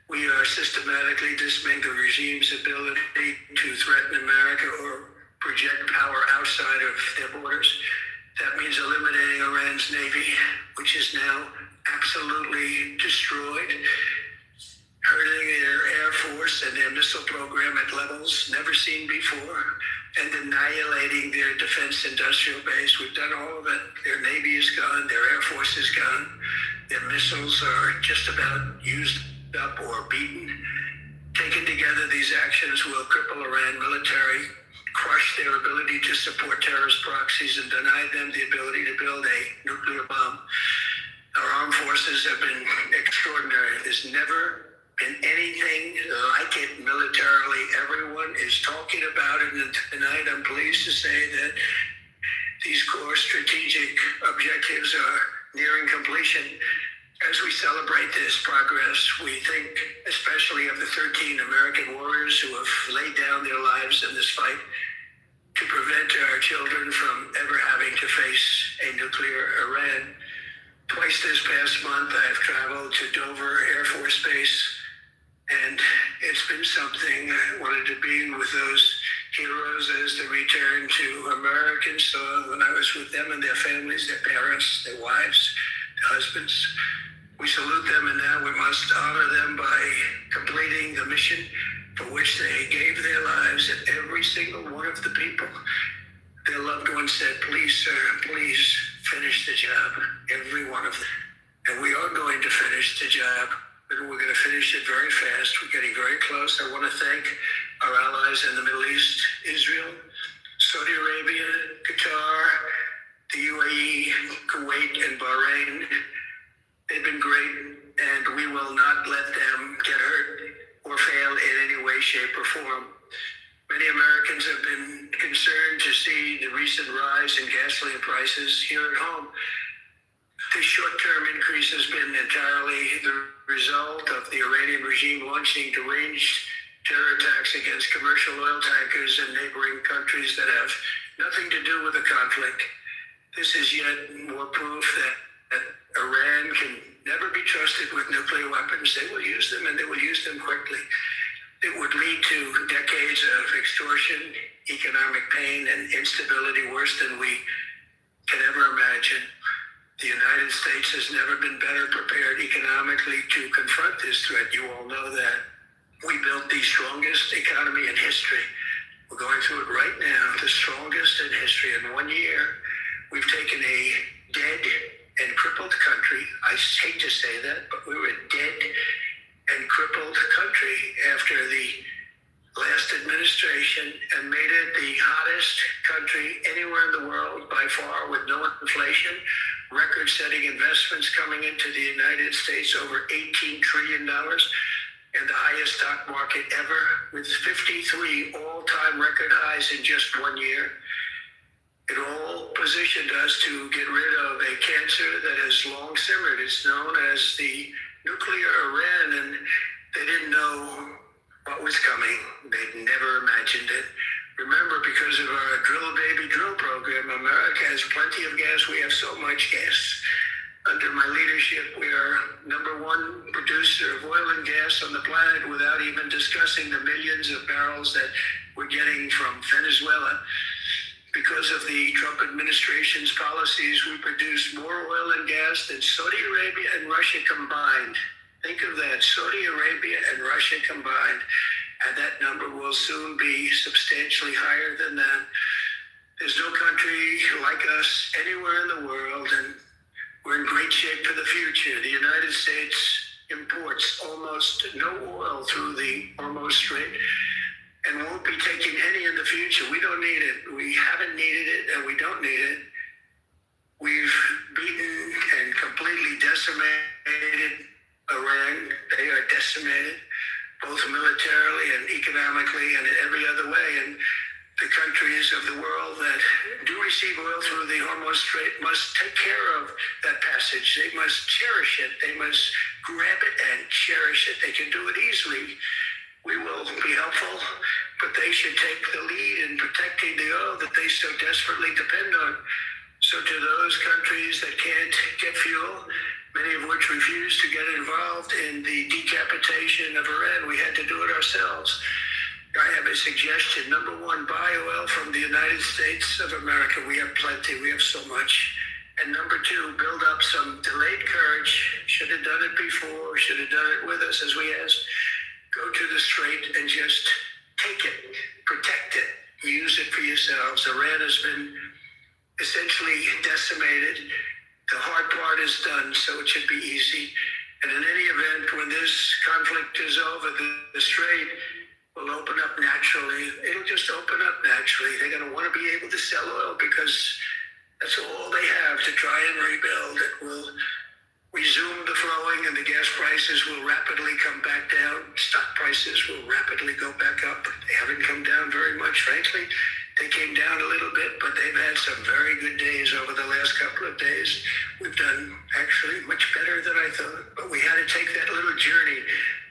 We are systematically dismantling the regime's ability to threaten America or project power outside of their borders. That means eliminating Iran's Navy, which is now absolutely destroyed, hurting their Air Force and their missile program at levels never seen before, and annihilating their defense industrial base. We've done all of it. Their Navy is gone, their Air Force is gone, Their missiles are just about used up or beaten. Taken together, these actions will cripple Iran military, crush their ability to support terrorist proxies, and deny them the ability to build a nuclear bomb. Our armed forces have been extraordinary. There's never been anything like it militarily. Everyone is talking about it, and tonight I'm pleased to say that these core strategic objectives are nearing completion. As we celebrate this progress, we think especially of the 13 American warriors who have laid down their lives in this fight to prevent our children from ever having to face a nuclear Iran. Twice this past month, I've traveled to Dover Air Force Base, and it's been something. I wanted to be with those heroes as they return to American soil. When I was with them and their families, their parents, their wives, their husbands, we salute them, and now we must honor them by completing the mission for which they gave their lives. And every single one of the people, their loved ones said, "Please, sir, please finish the job." Every one of them. And we are going to finish the job, but we're going to finish it very fast. We're getting very close. I want to thank our allies in the Middle East, Israel, Saudi Arabia, Qatar, the UAE, Kuwait, and Bahrain. They've been great, and we will not let them get hurt or fail in any way, shape, or form. Many Americans have been concerned to see the recent rise in gasoline prices here at home. This short-term increase has been entirely the result of the Iranian regime launching deranged terror attacks against commercial oil tankers in neighboring countries that have nothing to do with the conflict. This is yet more proof that Iran can never be trusted with nuclear weapons. They will use them, and they will use them quickly. It would lead to decades of extortion, economic pain, and instability worse than we can ever imagine. The United States has never been better prepared economically to confront this threat. You all know that. We built the strongest economy in history. We're going through it right now, the strongest in history. In 1 year, we've taken a dead and crippled country. I hate to say that, but we were a dead and crippled country after the last administration and made it the hottest country anywhere in the world by far, with no inflation, record-setting investments coming into the United States, over $18 trillion, and the highest stock market ever, with 53 all-time record highs in just 1 year. It all positioned us to get rid of a cancer that has long simmered. It's known as the nuclear Iran, and they didn't know what was coming. They'd never imagined it. Remember, because of our Drill Baby Drill program, America has plenty of gas. We have so much gas. Under my leadership, we are #1 producer of oil and gas on the planet, without even discussing the millions of barrels that we're getting from Venezuela. Because of the Trump administration's policies, we produce more oil and gas than Saudi Arabia and Russia combined. Think of that, Saudi Arabia and Russia combined. And that number will soon be substantially higher than that. There's no country like us anywhere in the world, and we're in great shape for the future. The United States imports almost no oil through the Hormuz Strait, and won't be taking any in the future. We don't need it. We haven't needed it, and we don't need it. We've beaten and completely decimated Iran. They are decimated, both militarily and economically and in every other way. And the countries of the world that do receive oil through the Hormuz Strait must take care of that passage. They must cherish it. They must grab it and cherish it. They can do it easily. We will be helpful, but they should take the lead in protecting the oil that they so desperately depend on. So to those countries that can't get fuel, many of which refuse to get involved in the decapitation of Iran, we had to do it ourselves. I have a suggestion. #1, buy oil from the United States of America. We have plenty. We have so much. And #2, build up some delayed courage. Should have done it before. Should have done it with us, as we asked. Go to the strait and just take it, protect it, use it for yourselves. Iran has been essentially decimated. The hard part is done, so it should be easy. And in any event, when this conflict is over, the strait will open up naturally. It'll just open up naturally. They're going to want to be able to sell oil because that's all they have to try and rebuild. It will resume the flowing and the gas prices will rapidly come back down. Stock prices will rapidly go back up. They haven't come down very much, frankly. They came down a little bit, but they've had some very good days over the last couple of days. We've done actually much better than I thought, but we had to take that little journey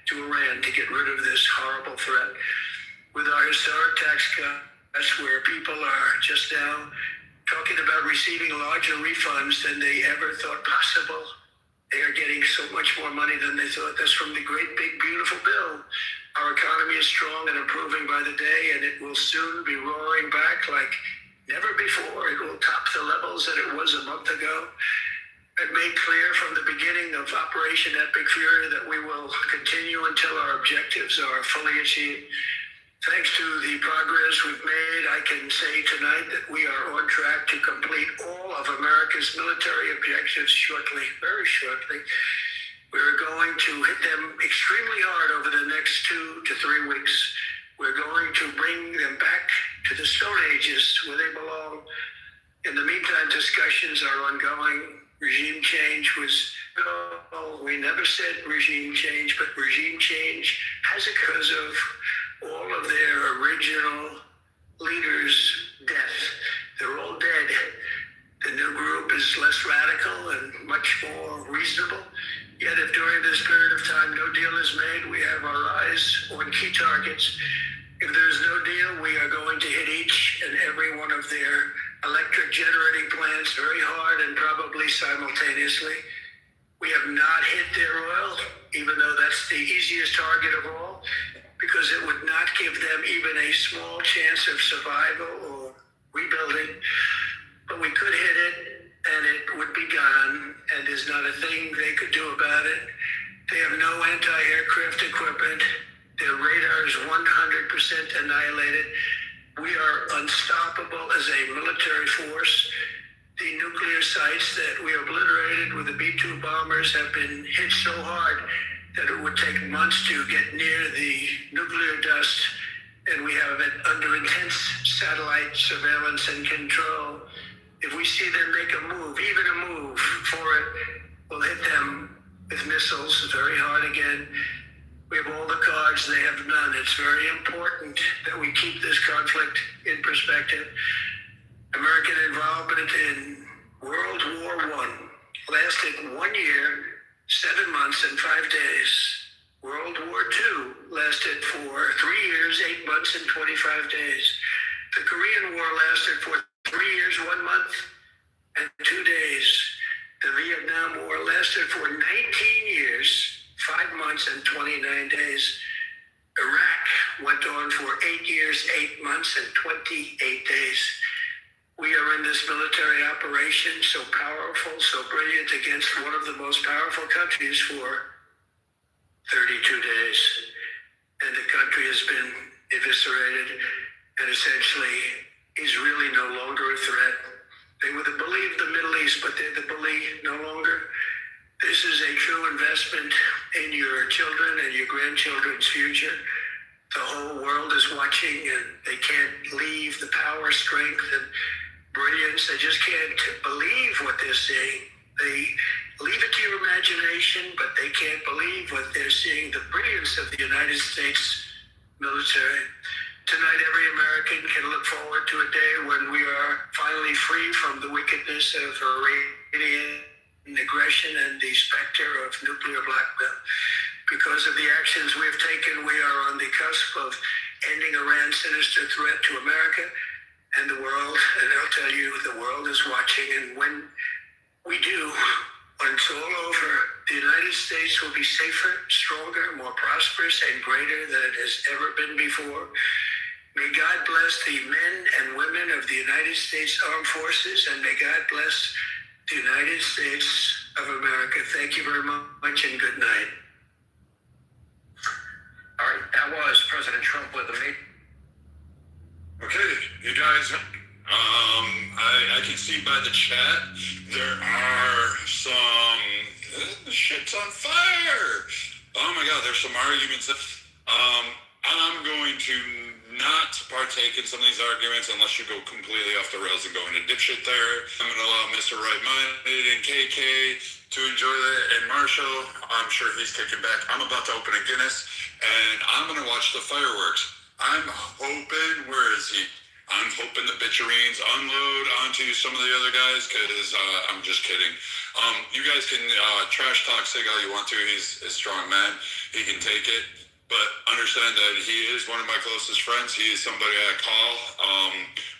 to Iran to get rid of this horrible threat. With our historic tax cuts, where people are just now talking about receiving larger refunds than they ever thought possible. They are getting so much more money than they thought. That's from the great big beautiful bill. Our economy is strong and improving by the day, and it will soon be roaring back like never before. It will top the levels that it was a month ago. I made clear from the beginning of Operation Epic Fury that we will continue until our objectives are fully achieved. Thanks to the progress we've made, I can say tonight that we are on track to complete all of America's military objectives shortly, very shortly. We're going to hit them extremely hard over the next 2 to 3 weeks. We're going to bring them back to the Stone Ages where they belong. In the meantime, discussions are ongoing. Regime change was, we never said regime change, but regime change has because of all of their original leaders' death. They're all dead. The new group is less radical and much more reasonable. Yet if during this period of time no deal is made, we have our eyes on key targets. If there's no deal, we are going to hit each and every one of their electric generating plants very hard and probably simultaneously. We have not hit their oil, even though that's the easiest target of all, because it would not give them even a small chance of survival or rebuilding. But we could hit it, and it would be gone, and there's not a thing they could do about it. They have no anti-aircraft equipment. Their radar is 100% annihilated. We are unstoppable as a military force. The nuclear sites that we obliterated with the B-2 bombers have been hit so hard that it would take months to get near the nuclear dust, and we have it under intense satellite surveillance and control. If we see them make a move, even a move for it, we'll hit them with missiles very hard again. We have all the cards, they have none. It's very important that we keep this conflict in perspective. American involvement in World War I lasted 1 year, 7 months, and 5 days. World War II lasted for 3 years, 8 months, and 25 days. The Korean War lasted for 3 years, 1 month, and 2 days. The Vietnam War lasted for 19 years, 5 months, and 29 days. Iraq went on for 8 years, 8 months, and 28 days. We are in this military operation so powerful, so brilliant against one of the most powerful countries for 32 days. And the country has been eviscerated and essentially is really no longer a threat. They were the bully of the Middle East, but they're the bully no longer. This is a true investment in your children and your grandchildren's future. The whole world is watching, and they can't leave the power, strength, and brilliance. They just can't believe what they're seeing. They leave it to your imagination, but they can't believe what they're seeing, the brilliance of the United States military. Tonight, every American can look forward to a day when we are finally free from the wickedness of Iranian aggression and the specter of nuclear blackmail. Because of the actions we've taken, we are on the cusp of ending Iran's sinister threat to America and the world. And I'll tell you, the world is watching. And when we do, when it's all over, the United States will be safer, stronger, more prosperous, and greater than it has ever been before. May God bless the men and women of the United States Armed Forces, and may God bless the United States of America. Thank you very much, and good night. All right, that was President Trump with the meeting. Okay, you guys, I can see by the chat there are some shit's on fire. Oh my God, there's some arguments. I'm going to not partake in some of these arguments unless you go completely off the rails and go into dipshit there. I'm going to allow Mr. Right-Minded and KK to enjoy that. And Marshall, I'm sure he's kicking back. I'm about to open a Guinness and I'm going to watch the fireworks. I'm hoping, where is he? I'm hoping the bitcherines unload onto some of the other guys because I'm just kidding. You guys can trash talk Sig all you want to. He's a strong man. He can take it. But understand that he is one of my closest friends. He is somebody I call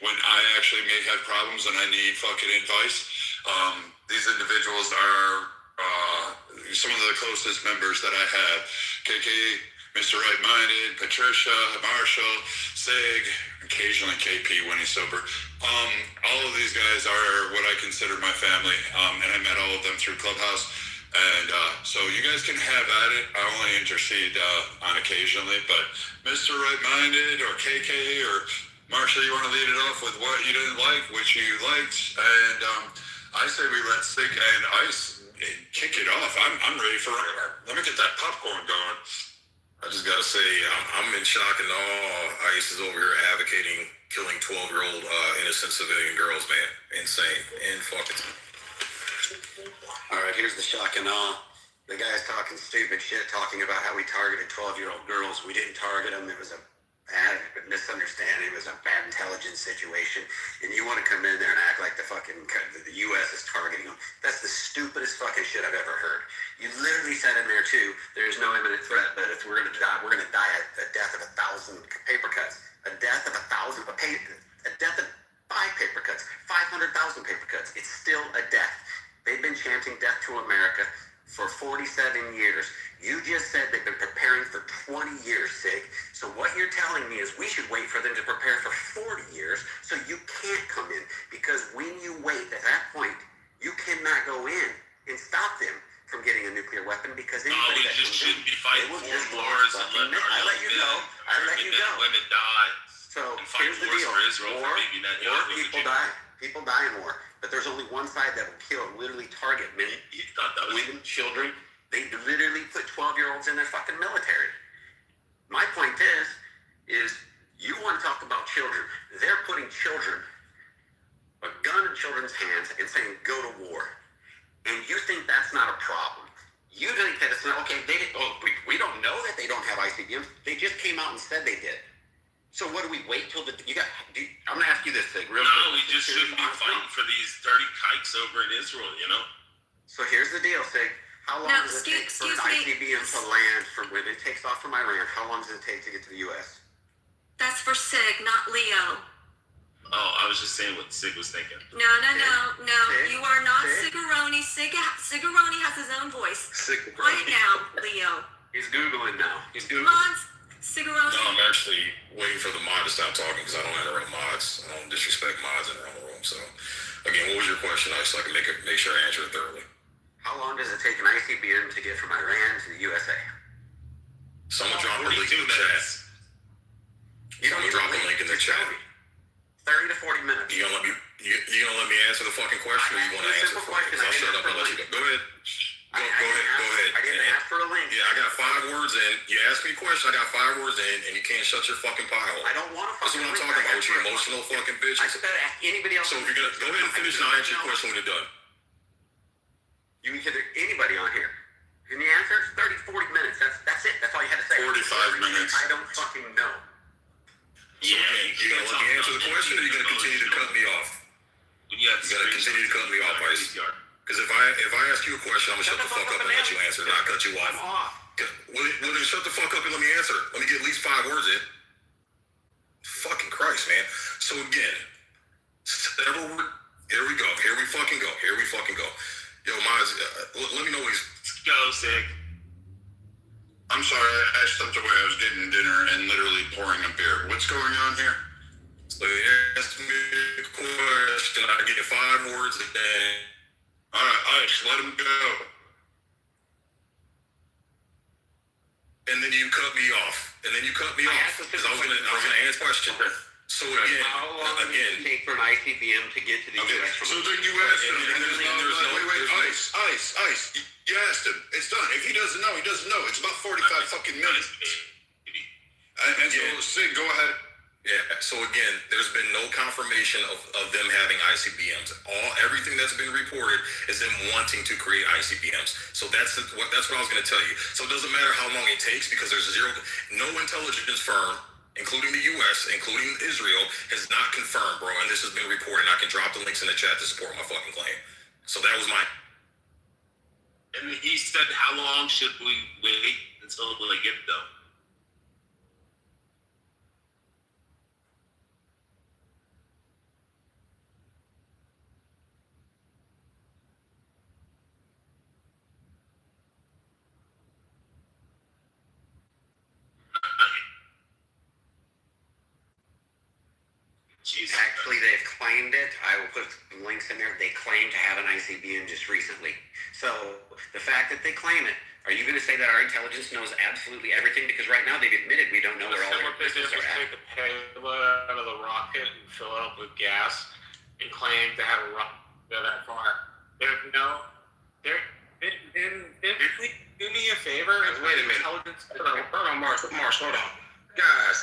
when I actually may have problems and I need fucking advice. These individuals are some of the closest members that I have. KK, Mr. Right-Minded, Patricia, Marshall, Sig, occasionally KP when he's sober. All of these guys are what I consider my family, and I met all of them through Clubhouse. And so you guys can have at it. I only intercede on occasionally, but Mr. Right-Minded or KK or Marshall, you want to lead it off with what you didn't like, which you liked, and I say we let Sig and Ice kick it off. I'm ready for it. Let me get that popcorn going. I just gotta say, I'm in shock and awe. Ice is over here advocating killing 12-year-old innocent civilian girls, man. Insane. And fucking. All right, here's the shock and awe. The guy's talking stupid shit, talking about how we targeted 12-year-old girls. We didn't target them. It was a bad misunderstanding. It was a bad intelligence situation. And you want to come in there and act like the U.S. is targeting them. That's the stupidest fucking shit I've ever heard. You literally said in there, too, there's no imminent threat, but if we're going to die, we're going to die at the death of 1,000 paper cuts. A death of 5 paper cuts, 500,000 paper cuts. It's still a death. They've been chanting death to America for 47 years. You just said they've been preparing for 20 years, Sig. So what you're telling me is we should wait for them to prepare for 40 years so you can't come in. Because when you wait at that point, you cannot go in and stop them from getting a nuclear weapon because anybody that just comes shouldn't in, be fighting they will foreign just wars and letting I let you go. I let you go. Women die. So and fight here's the wars deal. for Israel, War, for maybe Netanyahu, war, people die. People die in war. But there's only one side that will kill, literally target men, women, children. They literally put 12-year-olds in their fucking military. My point is you want to talk about children. They're putting children, a gun in children's hands and saying, go to war. And you think that's not a problem. You think that it's not, okay, we don't know that they don't have ICBMs. They just came out and said they did. So what do we wait till I'm going to ask you this thing real quick. No, we just shouldn't be fighting for these dirty kikes over in Israel, you know? So here's the deal, Sig. How long does it take for an ICBM to land when it takes off from Iran? How long does it take to get to the U.S.? That's for Sig, not Leo. Oh, I was just saying what Sig was thinking. No. Sig? You are not Sig? Sigaroni. Sigaroni has his own voice. Quiet now, Leo. He's Googling now. Come on, Sigaroni. No, I'm actually waiting for the mod to stop talking because I don't interrupt mods. I don't disrespect mods in the room. So, again, what was your question? So I can make sure I answer it thoroughly. How long does it take an ICBM to get from Iran to the USA? Someone drop a link in the chat. Someone drop a link in the chat. 30 to 40 minutes. You gonna let me answer the fucking question, or you want to answer the question? I'll shut up and let you go. Go ahead. Go ahead. I didn't ask for a link. Yeah, I got 5 words in. You asked me a question, I got 5 words in, and you can't shut your fucking pile. I don't want to fucking That's what I'm talking about with you emotional fucking bitch. I said ask anybody else. So if you're gonna go ahead and finish and I'll answer your question when you're done. You can hit anybody on here. And the answer is 30 to 40 minutes. That's it. That's all you had to say. 45 minutes. I don't fucking know. So you gonna let me answer the question, or you gonna continue to cut me off? You gotta continue to cut me off, Ice. Because if I ask you a question, I'm gonna shut the fuck up and let you answer, and I'll cut you off. Well, then shut the fuck up and let me answer. Let me get at least 5 words in. Fucking Christ, man. So again, here we go. Here we fucking go. Yo, Miles, let me know what he's... Go, Sig. I'm sorry, I stepped away. I was getting dinner and literally pouring a beer. What's going on here? So he asked me a question. I get 5 words a day. All right, Ice, let him go. And then you cut me off. Because I was gonna answer the question. So again, How long does it take for an ICBM to get to the Okay, U.S. so then you asked him. there's no- Ice. You asked him. It's done. If he doesn't know, he doesn't know. It's about 45 fucking minutes. And so, Sid, go ahead. Yeah. So again, there's been no confirmation of them having ICBMs. Everything that's been reported is them wanting to create ICBMs. So that's what I was going to tell you. So it doesn't matter how long it takes because there's no intelligence firm, including the U.S., including Israel, has not confirmed, bro. And this has been reported. I can drop the links in the chat to support my fucking claim. So that was my. And he said, how long should we wait until they get them? Actually, they've claimed it. I will put links in there. They claim to have an ICBM just recently. So the fact that they claim it, are you going to say that our intelligence knows absolutely everything? Because right now they've admitted we don't know where all their businesses are at. Take the payload out of the rocket and fill it up with gas and claim to have a rocket go that far. There's no. Please do me a favor. Wait a minute. Hold on, Marshall, hold on. Guys,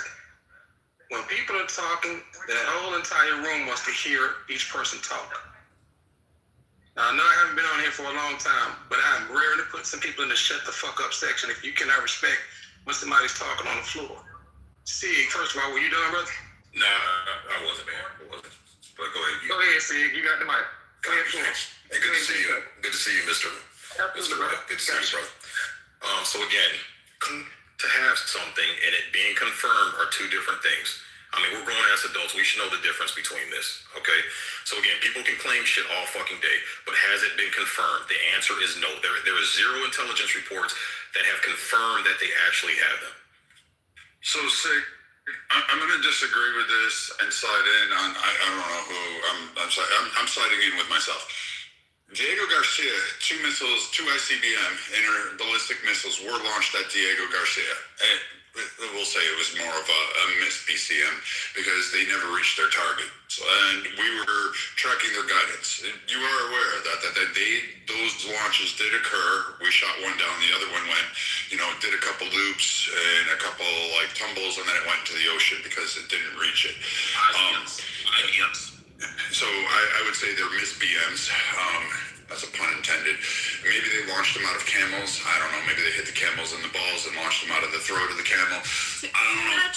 when people are talking, the whole entire room wants to hear each person talk. Now, I know I haven't been on here for a long time, but I'm rarely put some people in the shut the fuck up section if you cannot respect when somebody's talking on the floor. Sig, first of all, were you done, brother? Nah, I wasn't, man. I wasn't. But go ahead. Go ahead, Sig. You got the mic. Go ahead, finish. Hey, good to see you. Good to see you, Mr. Brother. Good to see you, brother. So again, to have something and it being confirmed are two different things. I mean, we're grown ass adults. We should know the difference between this, okay? So again, people can claim shit all fucking day, but has it been confirmed? The answer is no. There is zero intelligence reports that have confirmed that they actually have them. So, Sig, I'm going to disagree with this and slide in on, I don't know who, I'm sliding in with myself. Diego Garcia, two ICBM, ballistic missiles were launched at Diego Garcia. And we'll say it was more of a missed BCM because they never reached their target. So, and we were tracking their guidance. You are aware that those launches did occur. We shot one down, the other one went, did a couple loops and a couple like tumbles, and then it went to the ocean because it didn't reach it. IBMs. So I would say they're missed BMs. That's a pun intended. Maybe they launched them out of camels. I don't know. Maybe they hit the camels in the balls and launched them out of the throat of the camel. I don't know.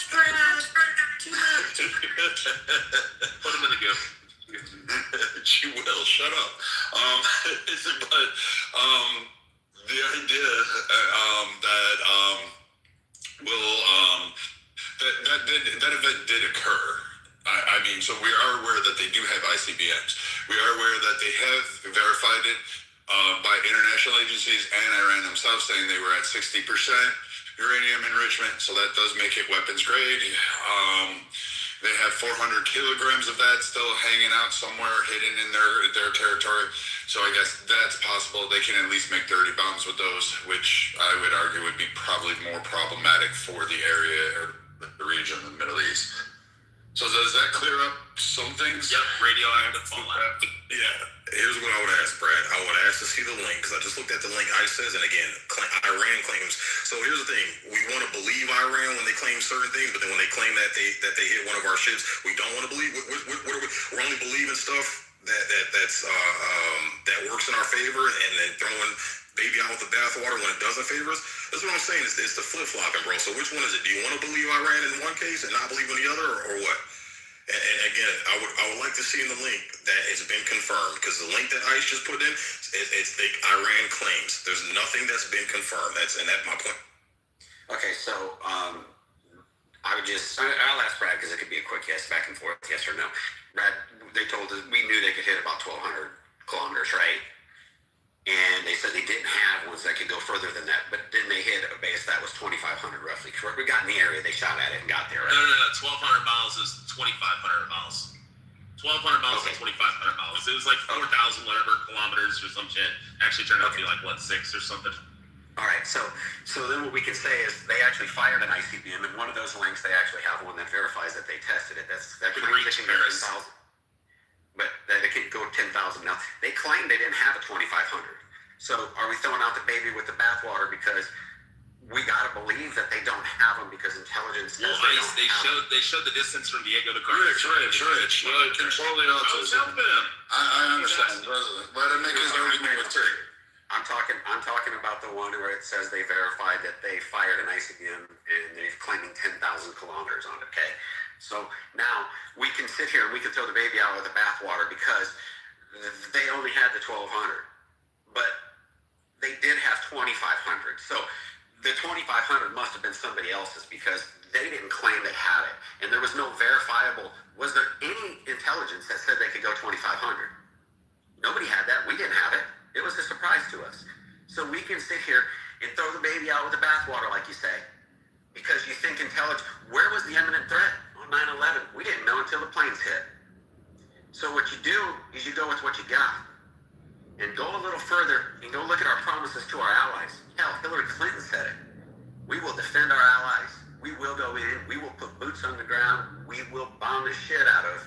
Too much. Put them in the gift. She will. Shut up. But the idea that event did occur. I mean, so we are aware that they do have ICBMs. We are aware that they have verified it by international agencies and Iran themselves, saying they were at 60% uranium enrichment. So that does make it weapons grade. They have 400 kilograms of that still hanging out somewhere hidden in their territory. So I guess that's possible. They can at least make 30 bombs with those, which I would argue would be probably more problematic for the area or the region of the Middle East. So does that clear up some things? Yep, radioactive fallout. Yeah, here's what I would ask, Brad. I would ask to see the link, because I just looked at the link ICE says, and again, Iran claims. So here's the thing. We want to believe Iran when they claim certain things, but then when they claim that they hit one of our ships, we don't want to believe. What are we? We're only believing stuff that works in our favor, and then throwing baby out with the bathwater when it doesn't favor us. That's what I'm saying. It's the flip-flopping, bro. So which one is it? Do you want to believe Iran in one case and not believe in the other, or what? And again, I would like to see in the link that it's been confirmed, because the link that ICE just put in, it's the Iran claims. There's nothing that's been confirmed. That's my point. Okay, so I'll ask Brad, because it could be a quick yes, back and forth, yes or no. Brad, they told us, we knew they could hit about 1,200 kilometers, right? And they said they didn't have ones that could go further than that, but then they hit a base that was 2,500 roughly. Correct? We got in the area, they shot at it and got there, right? No. 1,200 miles is 2,500 miles. 1,200 miles is 2,500 miles. It was like 4,000 whatever kilometers or some shit. Actually turned out to be like, 6 or something. All right, so then what we can say is they actually fired an ICBM, and one of those links they actually have one that verifies that they tested it. That claims they can go 10,000, but they can go 10,000. Now they claim they didn't have a 2,500. So are we throwing out the baby with the bathwater because we gotta believe that they don't have them because intelligence says they showed the distance from Diego to Carlos. Rich. Control the autism. I understand. Let him make his argument with Terry. I'm talking about the one where it says they verified that they fired an ICBM and they're claiming 10,000 kilometers on it. Okay, so now we can sit here and we can throw the baby out with the bathwater because they only had the 1,200, but they did have 2,500. So the 2,500 must have been somebody else's because they didn't claim they had it, and there was no verifiable. Was there any intelligence that said they could go 2,500? Nobody had that. We didn't have it. It was a surprise to us. So we can sit here and throw the baby out with the bathwater, like you say, because you think intelligence. Where was the imminent threat on 9/11? We didn't know until the planes hit. So what you do is you go with what you got, and go a little further and go look at our promises to our allies. Hell, Hillary Clinton said it. We will defend our allies. We will go in. We will put boots on the ground. We will bomb the shit out of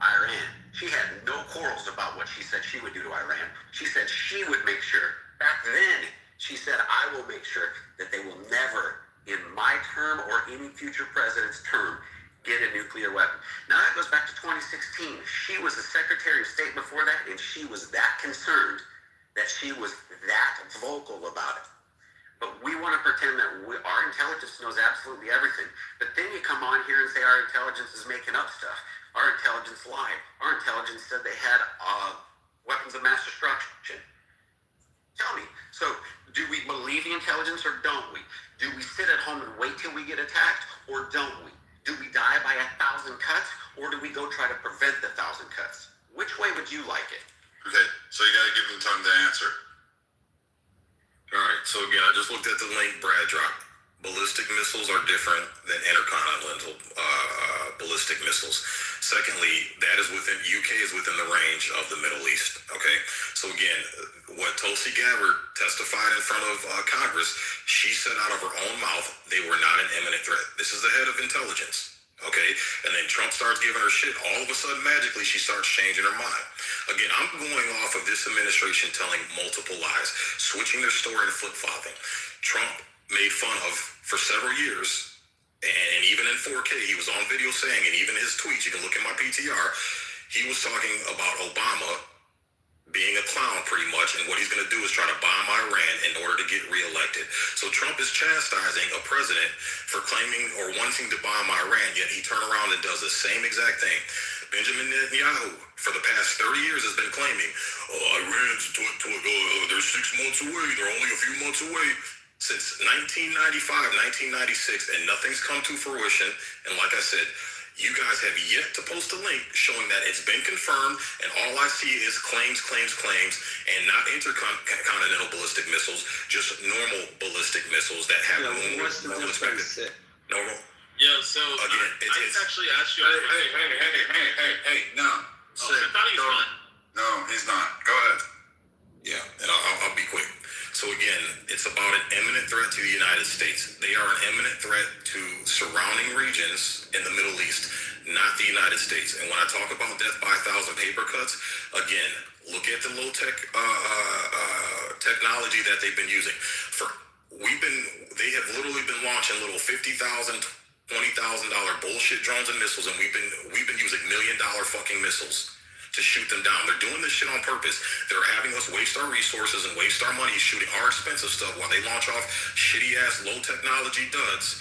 Iran. She had no quarrels about what she said she would do to Iran. She said she would make sure. Back then, she said, I will make sure that they will never, in my term or any future president's term, get a nuclear weapon. Now, that goes back to 2016. She was the Secretary of State before that, and she was that concerned that she was that vocal about it. But we want to pretend that our intelligence knows absolutely everything. But then you come on here and say our intelligence is making up stuff. Our intelligence lied. Our intelligence said they had weapons of mass destruction. Tell me, so do we believe the intelligence or don't we? Do we sit at home and wait till we get attacked or don't we? Do we die by 1,000 cuts or do we go try to prevent the 1,000 cuts? Which way would you like it? Okay, so you got to give them time to answer. All right, so again, I just looked at the link Brad dropped. Ballistic missiles are different than intercontinental ballistic missiles. Secondly, that is within, UK is within the range of the Middle East. Okay, so again, what Tulsi Gabbard testified in front of Congress, she said out of her own mouth they were not an imminent threat. This is the head of intelligence. Okay, and then Trump starts giving her shit. All of a sudden, magically, she starts changing her mind. Again, I'm going off of this administration telling multiple lies, switching their story and flip-flopping. Trump made fun of, for several years, and even in 4K, he was on video saying, and even his tweets, you can look at my PTR, he was talking about Obama being a clown pretty much, and what he's going to do is try to bomb Iran in order to get reelected. So Trump is chastising a president for claiming or wanting to bomb Iran, yet he turned around and does the same exact thing. Benjamin Netanyahu, for the past 30 years, has been claiming, Iran's, they're 6 months away, they're only a few months away. Since 1995, 1996, and nothing's come to fruition. And like I said, you guys have yet to post a link showing that it's been confirmed, and all I see is claims, and not intercontinental ballistic missiles, just normal ballistic missils that have normal expected. Normal. Yeah, so again, I actually asked you. Hey, no. Oh, I thought he was done. No, he's not. Go ahead. Yeah, and I'll be quick. So again, it's about an imminent threat to the United States. They are an imminent threat to surrounding regions in the Middle East, not the United States. And when I talk about death by 1,000 paper cuts, again, look at the low-tech technology that they've been using. They have literally been launching little $50,000, $20,000 bullshit drones and missiles, and we've been using $1 million fucking missiles to shoot them down. They're doing this shit on purpose. They're having us waste our resources and waste our money shooting our expensive stuff while they launch off shitty ass low technology duds.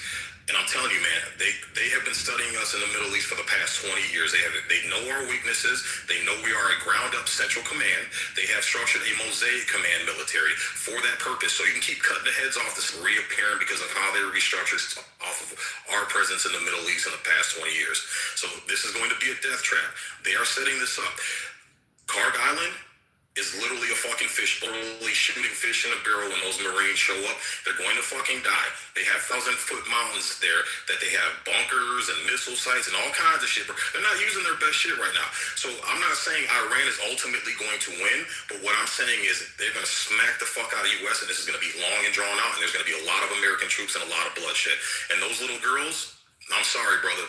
And I'm telling you, man, they have been studying us in the Middle East for the past 20 years. They know our weaknesses. They know we are a ground up central command. They have structured a mosaic command military for that purpose. So you can keep cutting the heads off that's reappearing because of how they restructured off of our presence in the Middle East in the past 20 years. So this is going to be a death trap. They are setting this up. Karg Island, is literally a fucking fish, literally shooting fish in a barrel when those Marines show up. They're going to fucking die. They have 1,000-foot mountains there that they have bunkers and missile sites and all kinds of shit. They're not using their best shit right now. So I'm not saying Iran is ultimately going to win, but what I'm saying is they're going to smack the fuck out of the U.S. and this is going to be long and drawn out, and there's going to be a lot of American troops and a lot of bloodshed. And those little girls, I'm sorry, brother,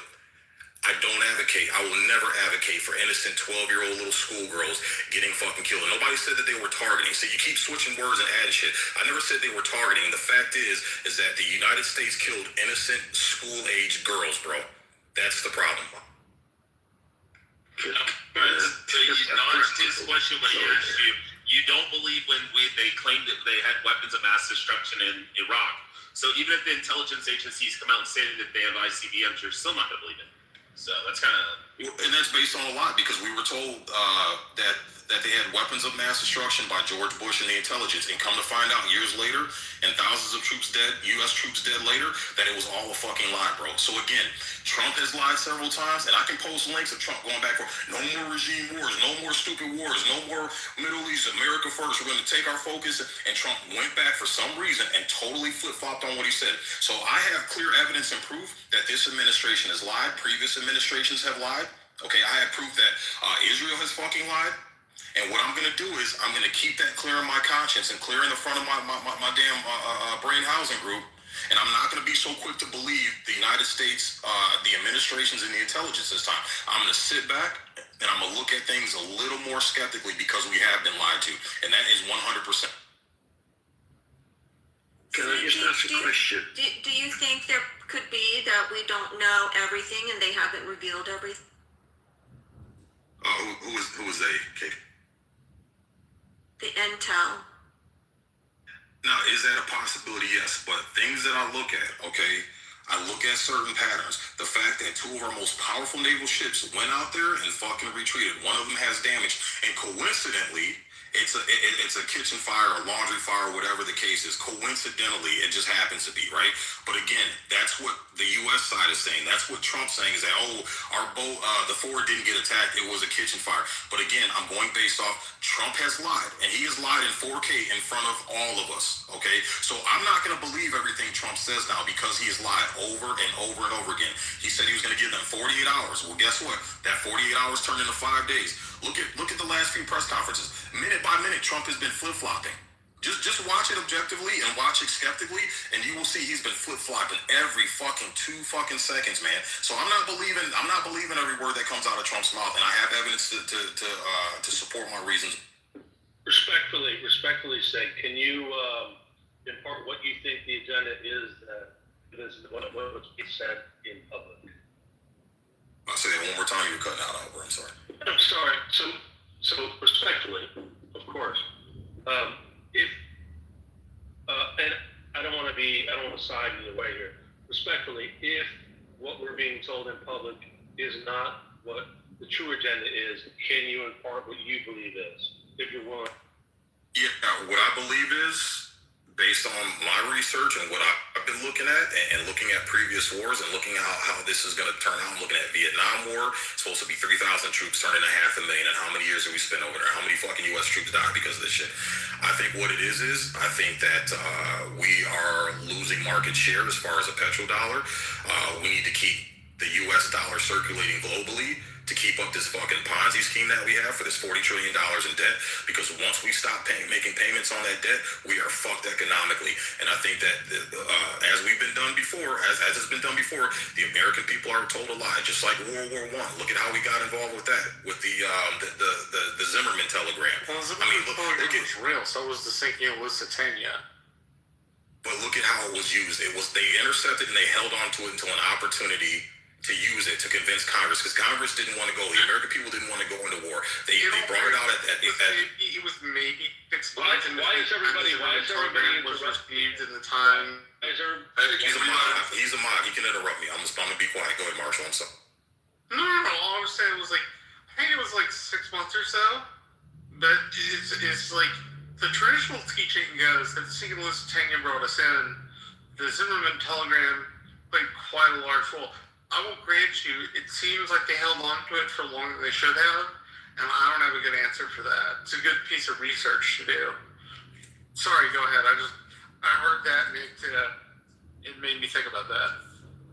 I don't advocate. I will never advocate for innocent 12-year-old little schoolgirls getting fucking killed. And nobody said that they were targeting. So you keep switching words and adding shit. I never said they were targeting. The fact is that the United States killed innocent school-age girls, bro. That's the problem. So you dodged his question when he asked you. You don't believe when they claimed that they had weapons of mass destruction in Iraq. So even if the intelligence agencies come out and say that they have ICBMs, you're still not going to believe it. So that's kind of, and that's based on a lot because we were told that they had weapons of mass destruction by George Bush and the intelligence, and come to find out years later, and thousands of troops dead, U.S. troops dead later, that it was all a fucking lie, bro. So again, Trump has lied several times, and I can post links of Trump going back for no more regime wars, no more stupid wars, no more Middle East, America first. We're going to take our focus, and Trump went back for some reason and totally flip-flopped on what he said. So I have clear evidence and proof that this administration has lied. Previous administrations have lied. Okay, I have proof that Israel has fucking lied. And what I'm going to do is I'm going to keep that clear in my conscience and clear in the front of my damn brain housing group. And I'm not going to be so quick to believe the United States, the administrations and the intelligence this time. I'm going to sit back and I'm going to look at things a little more skeptically because we have been lied to. And that is 100%. Can I just ask a question? Do you think there could be that we don't know everything and they haven't revealed everything? Who is they, Kate? The intel. Now, is that a possibility? Yes. But things that I look at, okay, I look at certain patterns. The fact that two of our most powerful naval ships went out there and fucking retreated. One of them has damage. And coincidentally, it's a kitchen fire, a laundry fire, whatever the case is. Coincidentally, it just happens to be, right? But again, that's what the U.S. side is saying. That's what Trump's saying is that, our boat, the Ford didn't get attacked. It was a kitchen fire. But again, I'm going based off Trump has lied. And he has lied in 4K in front of all of us, okay? So I'm not going to believe everything Trump says now because he has lied over and over and over again. He said he was going to give them 48 hours. Well, guess what? That 48 hours turned into 5 days. Look at the last few press conferences. Minute by minute, Trump has been flip-flopping. Just watch it objectively and watch it skeptically, and you will see he's been flip-flopping every fucking 2 fucking seconds, man. So I'm not believing every word that comes out of Trump's mouth, and I have evidence to support my reasons. Respectfully say, can you impart what you think the agenda is that is what's being said in public? I'll say that one more time. You're cutting out, Albert. I'm sorry. I'm sorry. So respectfully, of course. And I don't want to side either way here. Respectfully, if what we're being told in public is not what the true agenda is, can you impart what you believe is, if you're willing? Yeah, what I believe is, based on my research and what I've been looking at and looking at previous wars and looking at how this is going to turn out, I'm looking at Vietnam War, it's supposed to be 3,000 troops turning to 500,000, and how many years do we spend over there? How many fucking U.S. troops died because of this shit? I think what it is I think that we are losing market share as far as a petrodollar. We need to keep the U.S. dollar circulating globally to keep up this fucking Ponzi scheme that we have for this $40 trillion in debt, because once we stop making payments on that debt, we are fucked economically. And I think that as we've been done before, as it's been done before, the American people are told a lie, just like World War I. Look at how we got involved with that, with the Zimmerman telegram. Well, Zimmerman telegram was real, so was the sinking of Lusitania. But look at how it was used. They intercepted and they held on to it until an opportunity to use it to convince Congress, because Congress didn't want to go. The American people didn't want to go into war. They brought it out at it was maybe 6 months. Why is everybody was received in the time? He's a mod. He's a mod. He can interrupt me. I'm gonna be quiet. Go ahead, Marshall. I'm sorry. No. All I was saying was I think it was 6 months or so. But it's like the traditional teaching goes that the sinking of Lusitania brought us in. The Zimmerman telegram played quite a large role. I will grant you, it seems like they held on to it for longer than they should have, And I don't have a good answer for that. It's a good piece of research to do. Sorry, go ahead. I heard that and it made me think about that.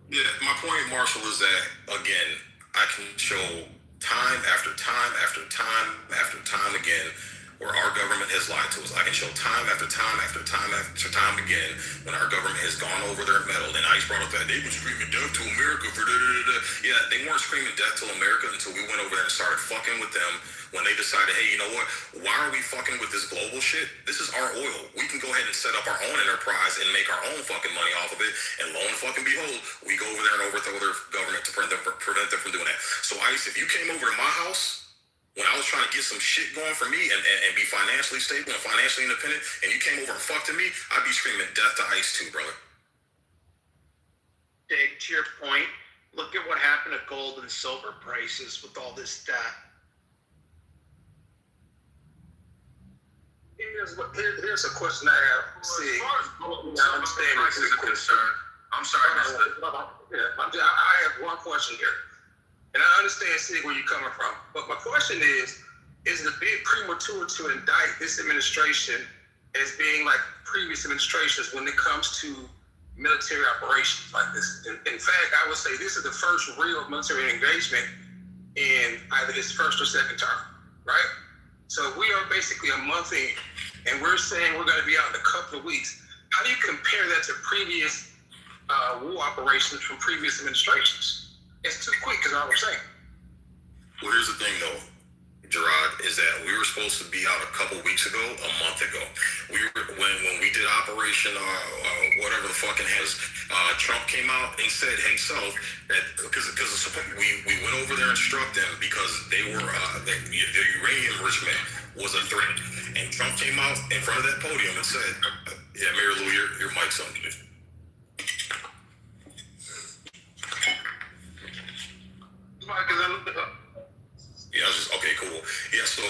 Yeah, my point, Marshall, is that again, I can show time after time after time after time again where our government has lied to us. I can show time after time after time after time again when our government has gone over their meddled. And ICE brought up that they were screaming death to America for da-da-da-da. Yeah, they weren't screaming death to America until we went over there and started fucking with them when they decided, hey, you know what? Why are we fucking with this global shit? This is our oil. We can go ahead and set up our own enterprise and make our own fucking money off of it. And lo and fucking behold, we go over there and overthrow their government to prevent them from doing that. So ICE, if you came over to my house when I was trying to get some shit going for me and be financially stable and financially independent, and you came over and fucked me, I'd be screaming death to ICE too, brother. Dave, to your point, look at what happened to gold and silver prices with all this debt. Here's a question I have. See, I understand this is a concern. I'm sorry, I have one question here. And I understand, see, where you're coming from. But my question is it a bit premature to indict this administration as being like previous administrations when it comes to military operations like this? In fact, I would say this is the first real military engagement in either his first or second term, right? So we are basically a month in, and we're saying we're going to be out in a couple of weeks. How do you compare that to previous war operations from previous administrations? It's too quick, is all I'm saying. Well, here's the thing, though, Gerard, is that we were supposed to be out a couple weeks ago, a month ago. When we did Operation whatever the fucking has, Trump came out and said himself that because we went over there and struck them because they were the uranium enrichment was a threat, and Trump came out in front of that podium and said, "Yeah, Mary Lou, your mic's on." Yeah, okay, cool. Yeah, so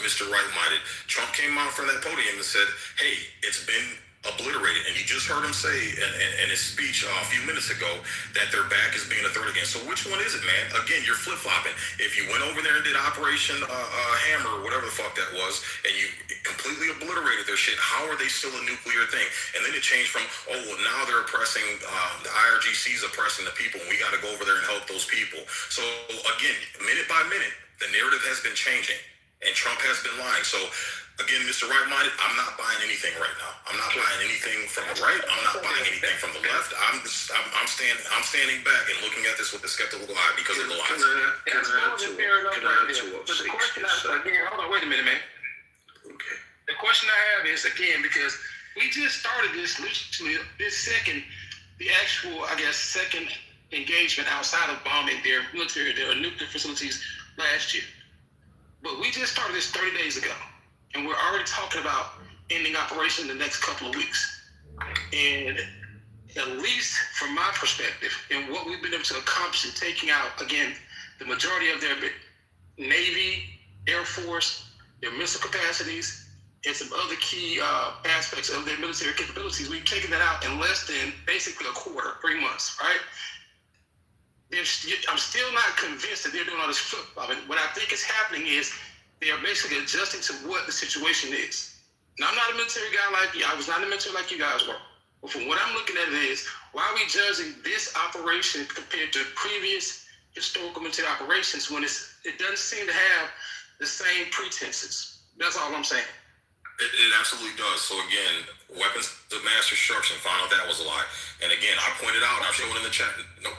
Mr. Right-Minded, Trump came out from that podium and said, hey, it's been obliterated. And you just heard him say in his speech a few minutes ago that their back is being a threat again. So which one is it, man? Again, you're flip-flopping. If you went over there and did Operation Hammer or whatever the fuck that was, and you completely obliterated their shit, how are they still a nuclear thing? And then it changed from, oh, well, now they're oppressing, the IRGC's oppressing the people, and we got to go over there and help those people. So again, minute by minute, the narrative has been changing, and Trump has been lying. So again, Mr. Right-Minded, I'm not buying anything right now. I'm not buying anything from the right. I'm not buying anything from the left. I'm standing back and looking at this with a skeptical eye because of the lies. Wait a minute, man. Okay. The question I have is, again, because we just started this literally the actual, I guess, second engagement outside of bombing their military, their nuclear facilities last year. But we just started this 30 days ago. And we're already talking about ending operation in the next couple of weeks. And at least from my perspective, and what we've been able to accomplish in taking out, again, the majority of their Navy, Air Force, their missile capacities, and some other key aspects of their military capabilities, we've taken that out in less than basically a quarter, 3 months, right? I'm still not convinced that they're doing all this flip-flopping. What I think is happening is they are basically adjusting to what the situation is. Now, I'm not a military guy like you. I was not in the military like you guys were. But from what I'm looking at it is, why are we judging this operation compared to previous historical military operations when it doesn't seem to have the same pretenses? That's all I'm saying. It absolutely does. So again, weapons of mass destruction, found out that was a lie. And again, I pointed out, I showed it in the chat. No.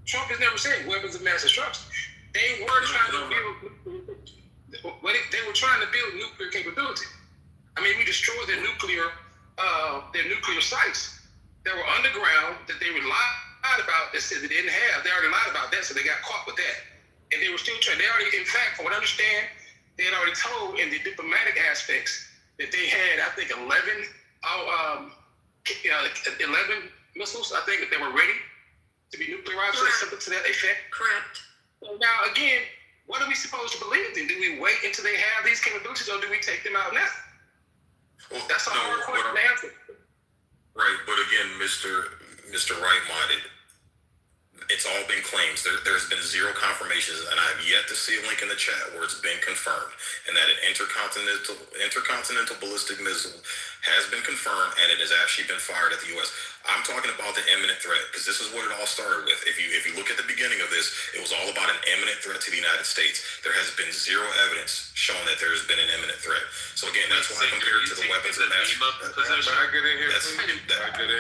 Trump has never said weapons of mass destruction. They were trying to build nuclear capability. I mean, we destroyed their nuclear sites that were underground that they lied about that said they didn't have. They already lied about that, so they got caught with that. And they were still trying. They already, in fact, from what I understand, they had already told in the diplomatic aspects that they had, I think, 11 missiles. I think that they were ready to be nuclearized, something to that effect. Correct. So now, again, what are we supposed to believe then? Do we wait until they have these capabilities, or do we take them out now? Well, that's a hard question to answer. Right, but again, Mr. Right-Minded, It's all been claims. There's been zero confirmations, and I've yet to see a link in the chat where it's been confirmed, and that an intercontinental ballistic missile has been confirmed, and it has actually been fired at the U.S. I'm talking about the imminent threat, because this is what it all started with. If you look at the beginning of this, it was all about an imminent threat to the United States. There has been zero evidence showing that there has been an imminent threat. So again, that's why I compare it to the weapons of mass. Can I get in here, please?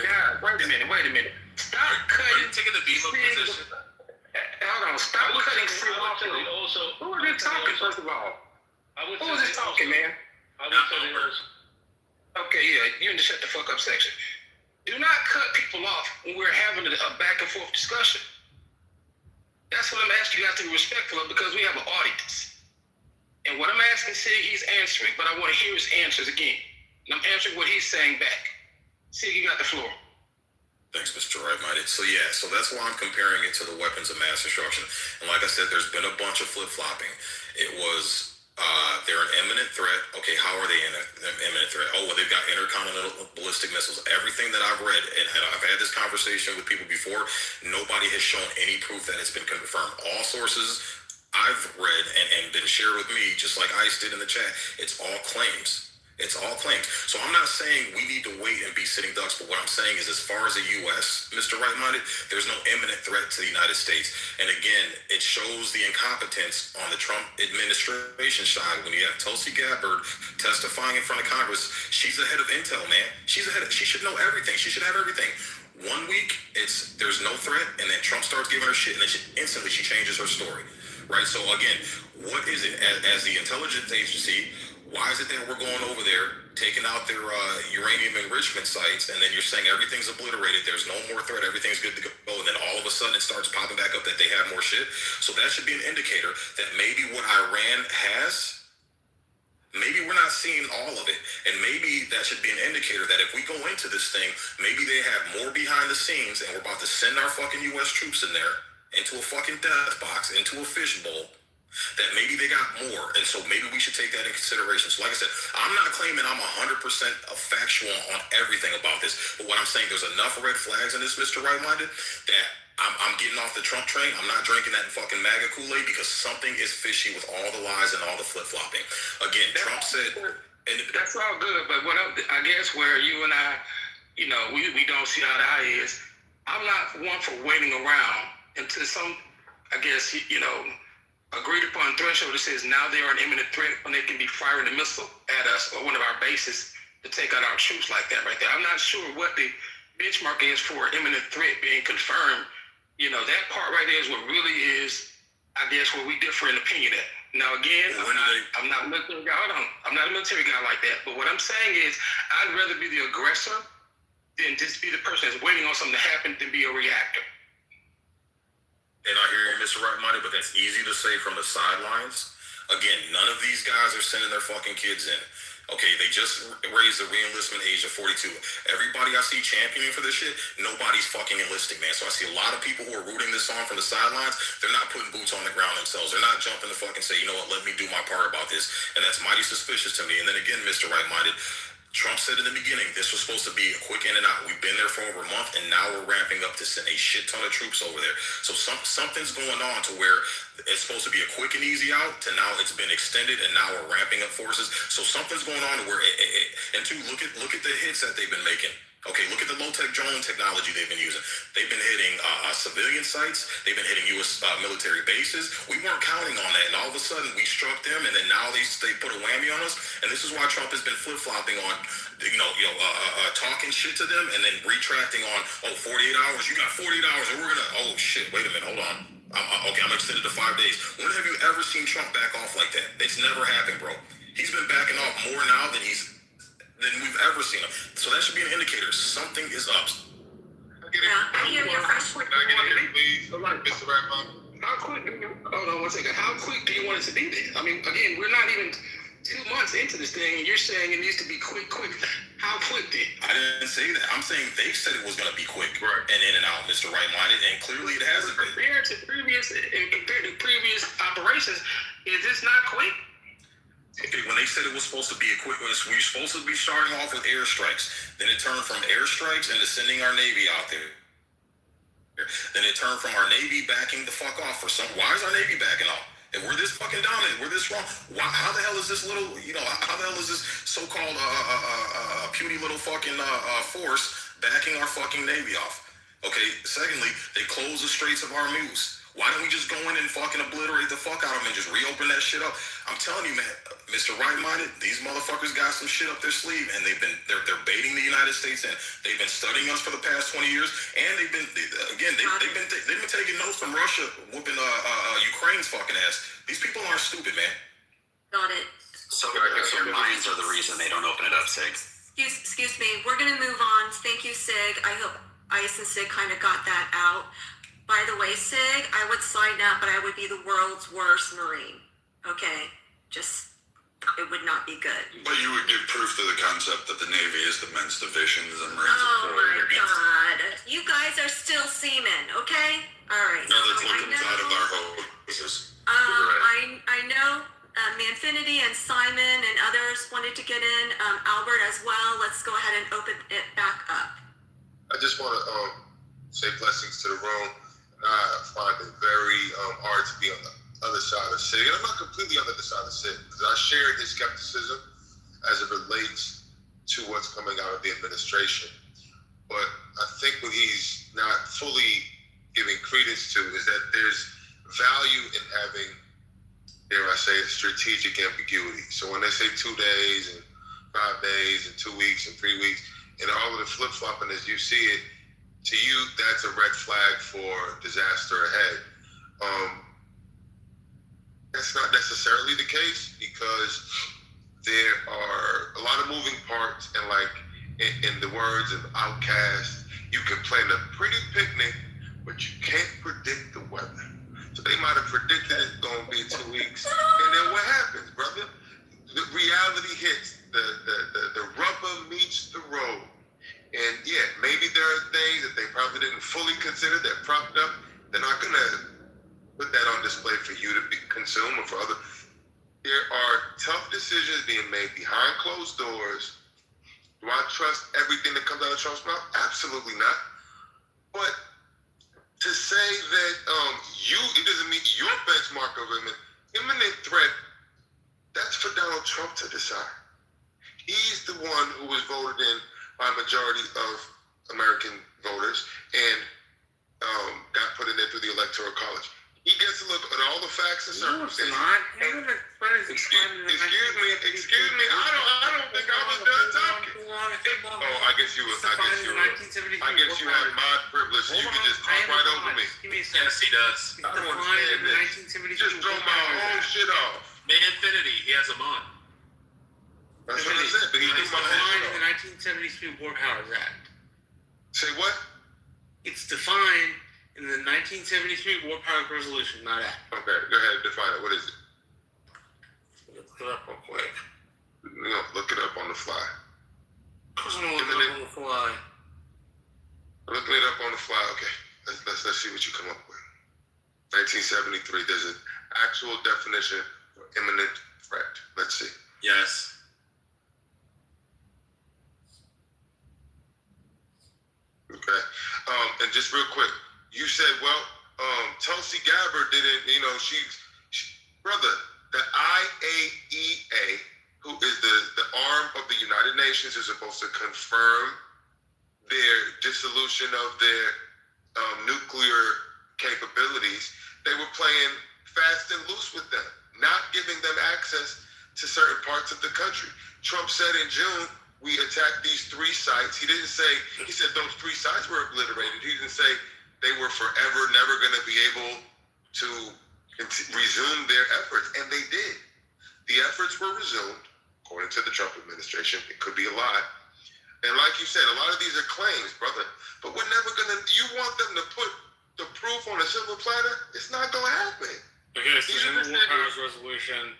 Yeah, wait a minute. Stop cutting. Taking the beam up position. Hold on. Stop cutting. Who are they talking, first of all? Who is this talking, man? Okay, yeah, you need to shut the fuck up section. Do not cut people off when we're having a back and forth discussion. That's what I'm asking you guys to be respectful of, because we have an audience. And what I'm asking Sig, he's answering, but I want to hear his answers again. And I'm answering what he's saying back. Sig, you got the floor. Thanks, Mr. Right-Minded. So that's why I'm comparing it to the weapons of mass destruction. And like I said, there's been a bunch of flip-flopping. It was, they're an imminent threat. Okay, how are they an imminent threat? Oh, well, they've got intercontinental ballistic missiles. Everything that I've read, and I've had this conversation with people before, nobody has shown any proof that it's been confirmed. All sources I've read and been shared with me, just like Ice did in the chat, it's all claims. It's all claims. So I'm not saying we need to wait and be sitting ducks, but what I'm saying is, as far as the U.S., Mr. Right-Minded, there's no imminent threat to the United States. And again, it shows the incompetence on the Trump administration side when you have Tulsi Gabbard testifying in front of Congress. She's the head of intel, man. She should know everything. She should have everything. 1 week, there's no threat, and then Trump starts giving her shit, and then instantly she changes her story. Right? So again, what is it as the intelligence agency? Why is it that we're going over there, taking out their uranium enrichment sites, and then you're saying everything's obliterated, there's no more threat, everything's good to go, and then all of a sudden it starts popping back up that they have more shit? So that should be an indicator that maybe what Iran has, maybe we're not seeing all of it. And maybe that should be an indicator that if we go into this thing, maybe they have more behind the scenes, and we're about to send our fucking U.S. troops in there, into a fucking death box, into a fishbowl, that maybe they got more, and so maybe we should take that in consideration. So like I said, I'm not claiming I'm 100% factual on everything about this, but what I'm saying, there's enough red flags in this, Mr. Right-Minded, that I'm getting off the Trump train. I'm not drinking that fucking MAGA Kool-Aid, because something is fishy with all the lies and all the flip-flopping. Again, Trump said... And that's all good, but what I guess where you and I, we don't see eye to eye is, I'm not one for waiting around until some, I guess, agreed upon threshold that says now they are an imminent threat when they can be firing a missile at us or one of our bases to take out our troops like that right there. I'm not sure what the benchmark is for imminent threat being confirmed. That part right there is what really is, I guess, where we differ in opinion at. Now again, I'm not a military guy. Hold on. I'm not a military guy like that. But what I'm saying is, I'd rather be the aggressor than just be the person that's waiting on something to happen than be a reactor. And I hear you, Mr. Right-Minded, but that's easy to say from the sidelines. Again, none of these guys are sending their fucking kids in. Okay, they just raised the re-enlistment age of 42. Everybody I see championing for this shit, nobody's fucking enlisting, man. So I see a lot of people who are rooting this on from the sidelines. They're not putting boots on the ground themselves. They're not jumping to fucking say, you know what, let me do my part about this. And that's mighty suspicious to me. And then again, Mr. Right-Minded, Trump said in the beginning, this was supposed to be a quick in and out. We've been there for over a month, and now we're ramping up to send a shit ton of troops over there. So something's going on to where it's supposed to be a quick and easy out, to now it's been extended, and now we're ramping up forces. So something's going on to where, and two, look at the hits that they've been making. Okay, look at the low-tech drone technology they've been using. They've been hitting civilian sites. They've been hitting U.S. Military bases. We weren't counting on that, and all of a sudden we struck them, and then now they put a whammy on us. And this is why Trump has been flip-flopping on, talking shit to them, and then retracting on, 48 hours. You got 48 hours, and we're gonna. Oh shit! Wait a minute. Hold on. I'm extended to 5 days. When have you ever seen Trump back off like that? It's never happened, bro. He's been backing off more now than we've ever seen him. So that should be an indicator. Something is up. I hear your fresh point. Mr. Right-Minded. Hold on 1 second. How quick do you want it to be then? I mean, again, we're not even 2 months into this thing, and you're saying it needs to be quick. How quick then? I didn't say that. I'm saying they said it was going to be quick and in and out, Mr. Right-Minded, and clearly it hasn't been. Compared to previous operations, is this not quick? Okay, when they said it was supposed to be a quick, we were supposed to be starting off with airstrikes. Then it turned from airstrikes into sending our Navy out there. Then it turn from our Navy backing the fuck off for some. Why is our Navy backing off? If we're this fucking dominant, we're this wrong. How the hell is this little, how the hell is this so-called puny little fucking force backing our fucking Navy off? Okay, secondly, they close the Straits of Hormuz. Why don't we just go in and fucking obliterate the fuck out of them and just reopen that shit up? I'm telling you, man, Mr. Right-Minded, these motherfuckers got some shit up their sleeve, and they're baiting the United States in. They've been studying us for the past 20 years, and they've been taking notes from Russia whooping Ukraine's fucking ass. These people aren't stupid, man. Got it. So their minds are the reason they don't open it up, Sig. Excuse me. We're going to move on. Thank you, Sig. I hope Ice and Sig kind of got that out. By the way, Sig, I would sign up, but I would be the world's worst Marine. Okay? It would not be good. But you would give proof to the concept that the Navy is the men's division, the Marines Oh my God. You guys are still seamen, okay? All right. No, that's looking out of our hoses. I know Manfinity and Simon and others wanted to get in. Albert as well. Let's go ahead and open it back up. I just want to say blessings to the room. I find it very hard to be on the other side of Sig. And I'm not completely on the other side of Sig because I share his skepticism as it relates to what's coming out of the administration. But I think what he's not fully giving credence to is that there's value in having, dare I say, strategic ambiguity. So when they say 2 days and 5 days and 2 weeks and 3 weeks and all of the flip-flopping as you see it, to you, that's a red flag for disaster ahead. That's not necessarily the case because there are a lot of moving parts, and like in the words of Outkast, you can plan a pretty picnic, but you can't predict the weather. So they might have predicted it's going to be 2 weeks, and then what happens, brother? The reality hits. The rubber meets the road. And yeah, maybe there are things that they probably didn't fully consider that propped up. They're not going to put that on display for you to consume or for others. There are tough decisions being made behind closed doors. Do I trust everything that comes out of Trump's mouth? Absolutely not. But to say that it doesn't meet your benchmark of imminent threat, that's for Donald Trump to decide. He's the one who was voted in by a majority of American voters and got put in there through the Electoral College. He gets to look at all the facts and circumstances. Excuse me. I don't think I was done talking. I guess you had my privilege. So you can just talk right over me. Yes, he does. I don't understand this. Just throw my own shit off. Manfinity, he has them on. That's what I said. But he threw my own shit off. The 1973 War Powers Act. Say what? It's defined in the 1973 War Powers Resolution, not Act. Okay, go ahead and define it. What is it? Look it up real quick. No, look it up on the fly. Of course I'm going to look it up on the fly. Looking it up on the fly. Okay, let's see what you come up with. 1973. There's an actual definition for imminent threat. Let's see. Yes. Okay. And just real quick, you said, well, Tulsi Gabbard didn't, she brother, the IAEA, who is the arm of the United Nations, is supposed to confirm their dissolution of their nuclear capabilities. They were playing fast and loose with them, not giving them access to certain parts of the country. Trump said in June, we attacked these 3 sites. He said those 3 sites were obliterated. He didn't say they were forever never going to be able to resume their efforts. And they did. The efforts were resumed, according to the Trump administration. It could be a lie. And like you said, a lot of these are claims, brother. But we're never going to, you want them to put the proof on a silver platter? It's not going to happen. Okay, so in the War Powers Resolution,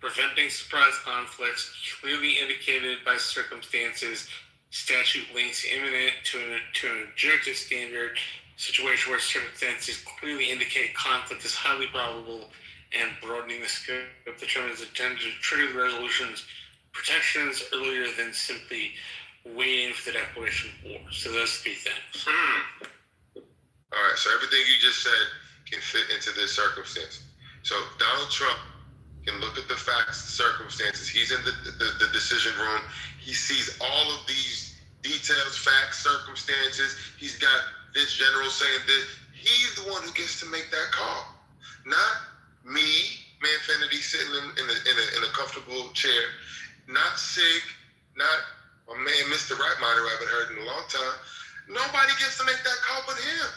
preventing surprise conflicts clearly indicated by circumstances, statute links imminent to an objective standard, situation where circumstances clearly indicate conflict is highly probable, and broadening the scope of the term is intended to trigger the resolution's protections earlier than simply waiting for the declaration of war. So those 3 things. All right, So everything you just said can fit into this circumstance. So Donald Trump can look at the facts, circumstances. He's in the decision room. He sees all of these details, facts, circumstances. He's got this general saying this. He's the one who gets to make that call, not me, Manfinity, sitting in a comfortable chair, not Sig, not my man, Mr. Rightminder, who I haven't heard in a long time. Nobody gets to make that call but him.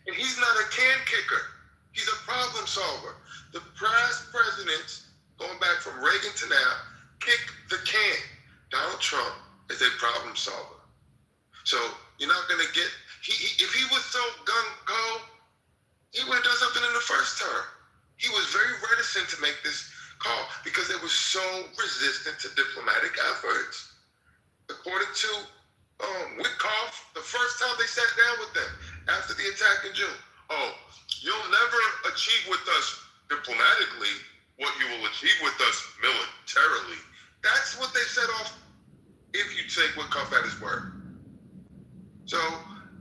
And he's not a can kicker. He's a problem solver. The past presidents, going back from Reagan to now, kicked the can. Donald Trump is a problem solver. So you're not going to get, if he was so gung-ho, he would have done something in the first term. He was very reticent to make this call because they were so resistant to diplomatic efforts. According to Witkoff, the first time they sat down with them after the attack in June, you'll never achieve with us diplomatically what you will achieve with us militarily. That's what they set off if you take Witkoff at his word. So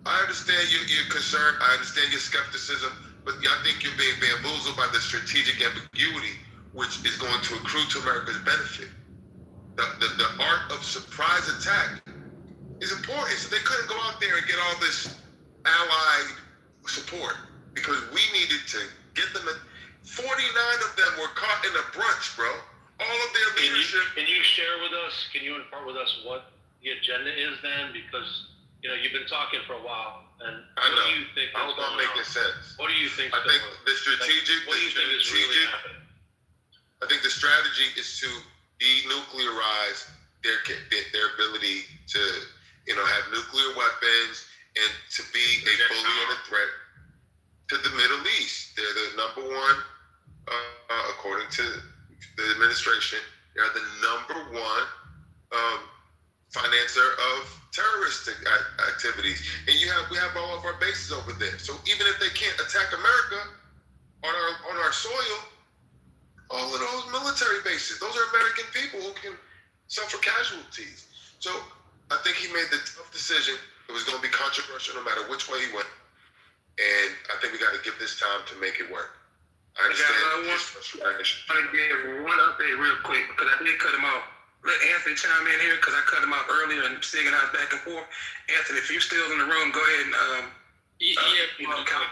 I understand your concern. I understand your skepticism, but I think you're being bamboozled by the strategic ambiguity, which is going to accrue to America's benefit. The art of surprise attack is important. So they couldn't go out there and get all this allied support because we needed to get them. 49 of them were caught in a brunch, bro. All of their leadership. Can you share with us? Can you impart with us what the agenda is then? Because you've been talking for a while, and I know. What do you think? I hope I'm making sense. What do you think? I think the strategic. What do you think is really happening? I think the strategy is to denuclearize their ability to, have nuclear weapons and to be a bully and a threat to the Middle East. They're the number one, according to the administration, they're the number one financer of terroristic activities. And we have all of our bases over there. So even if they can't attack America on our soil, all of those military bases, those are American people who can suffer casualties. So I think he made the tough decision. It was going to be controversial no matter which way he went. And I think we got to give this time to make it work. I understand his frustration. I want to give one update real quick because I did cut him off. Let Anthony chime in here because I cut him off earlier and Sig and I was back and forth. Anthony, if you're still in the room, go ahead and I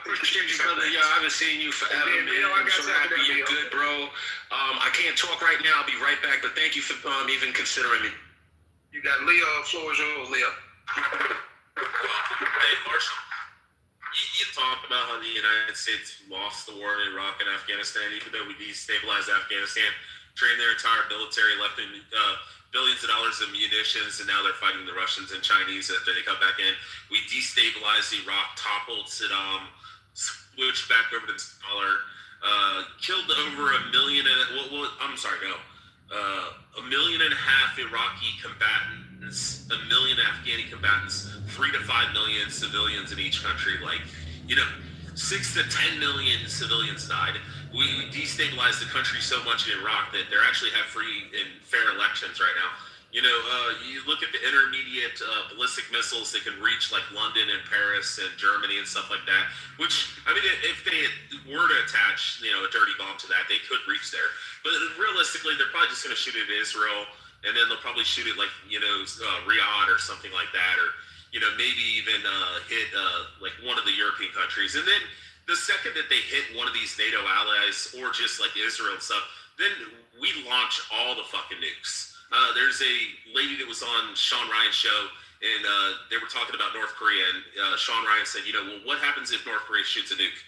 appreciate you, brother. Yeah, I haven't seen you forever, man. I'm so happy you're good, bro. I can't talk right now. I'll be right back, but thank you for even considering me. You got Leo. Floor is yours, Leo. Hey, Marshall. You talked about how the United States lost the war in Iraq and Afghanistan, even though we destabilized Afghanistan, trained their entire military, left in billions of dollars of munitions, and now they're fighting the Russians and Chinese after they come back in. We destabilized Iraq, toppled Saddam, switched back over to the dollar, killed over 1 million and 1.5 million Iraqi combatants, 1 million Afghani combatants, 3 to 5 million civilians in each country. 6 to 10 million civilians died. We destabilized the country so much in Iraq that they actually have free and fair elections right now. You look at the intermediate ballistic missiles that can reach London and Paris and Germany and stuff like that, which, if they were to attach, a dirty bomb to that, they could reach there. But realistically, they're probably just going to shoot it at Israel, and then they'll probably shoot it Riyadh or something like that, or, maybe even hit one of the European countries. And then the second that they hit one of these NATO allies or just Israel and stuff, then we launch all the fucking nukes. There's a lady that was on Sean Ryan's show, and they were talking about North Korea, and Sean Ryan said, what happens if North Korea shoots a nuke?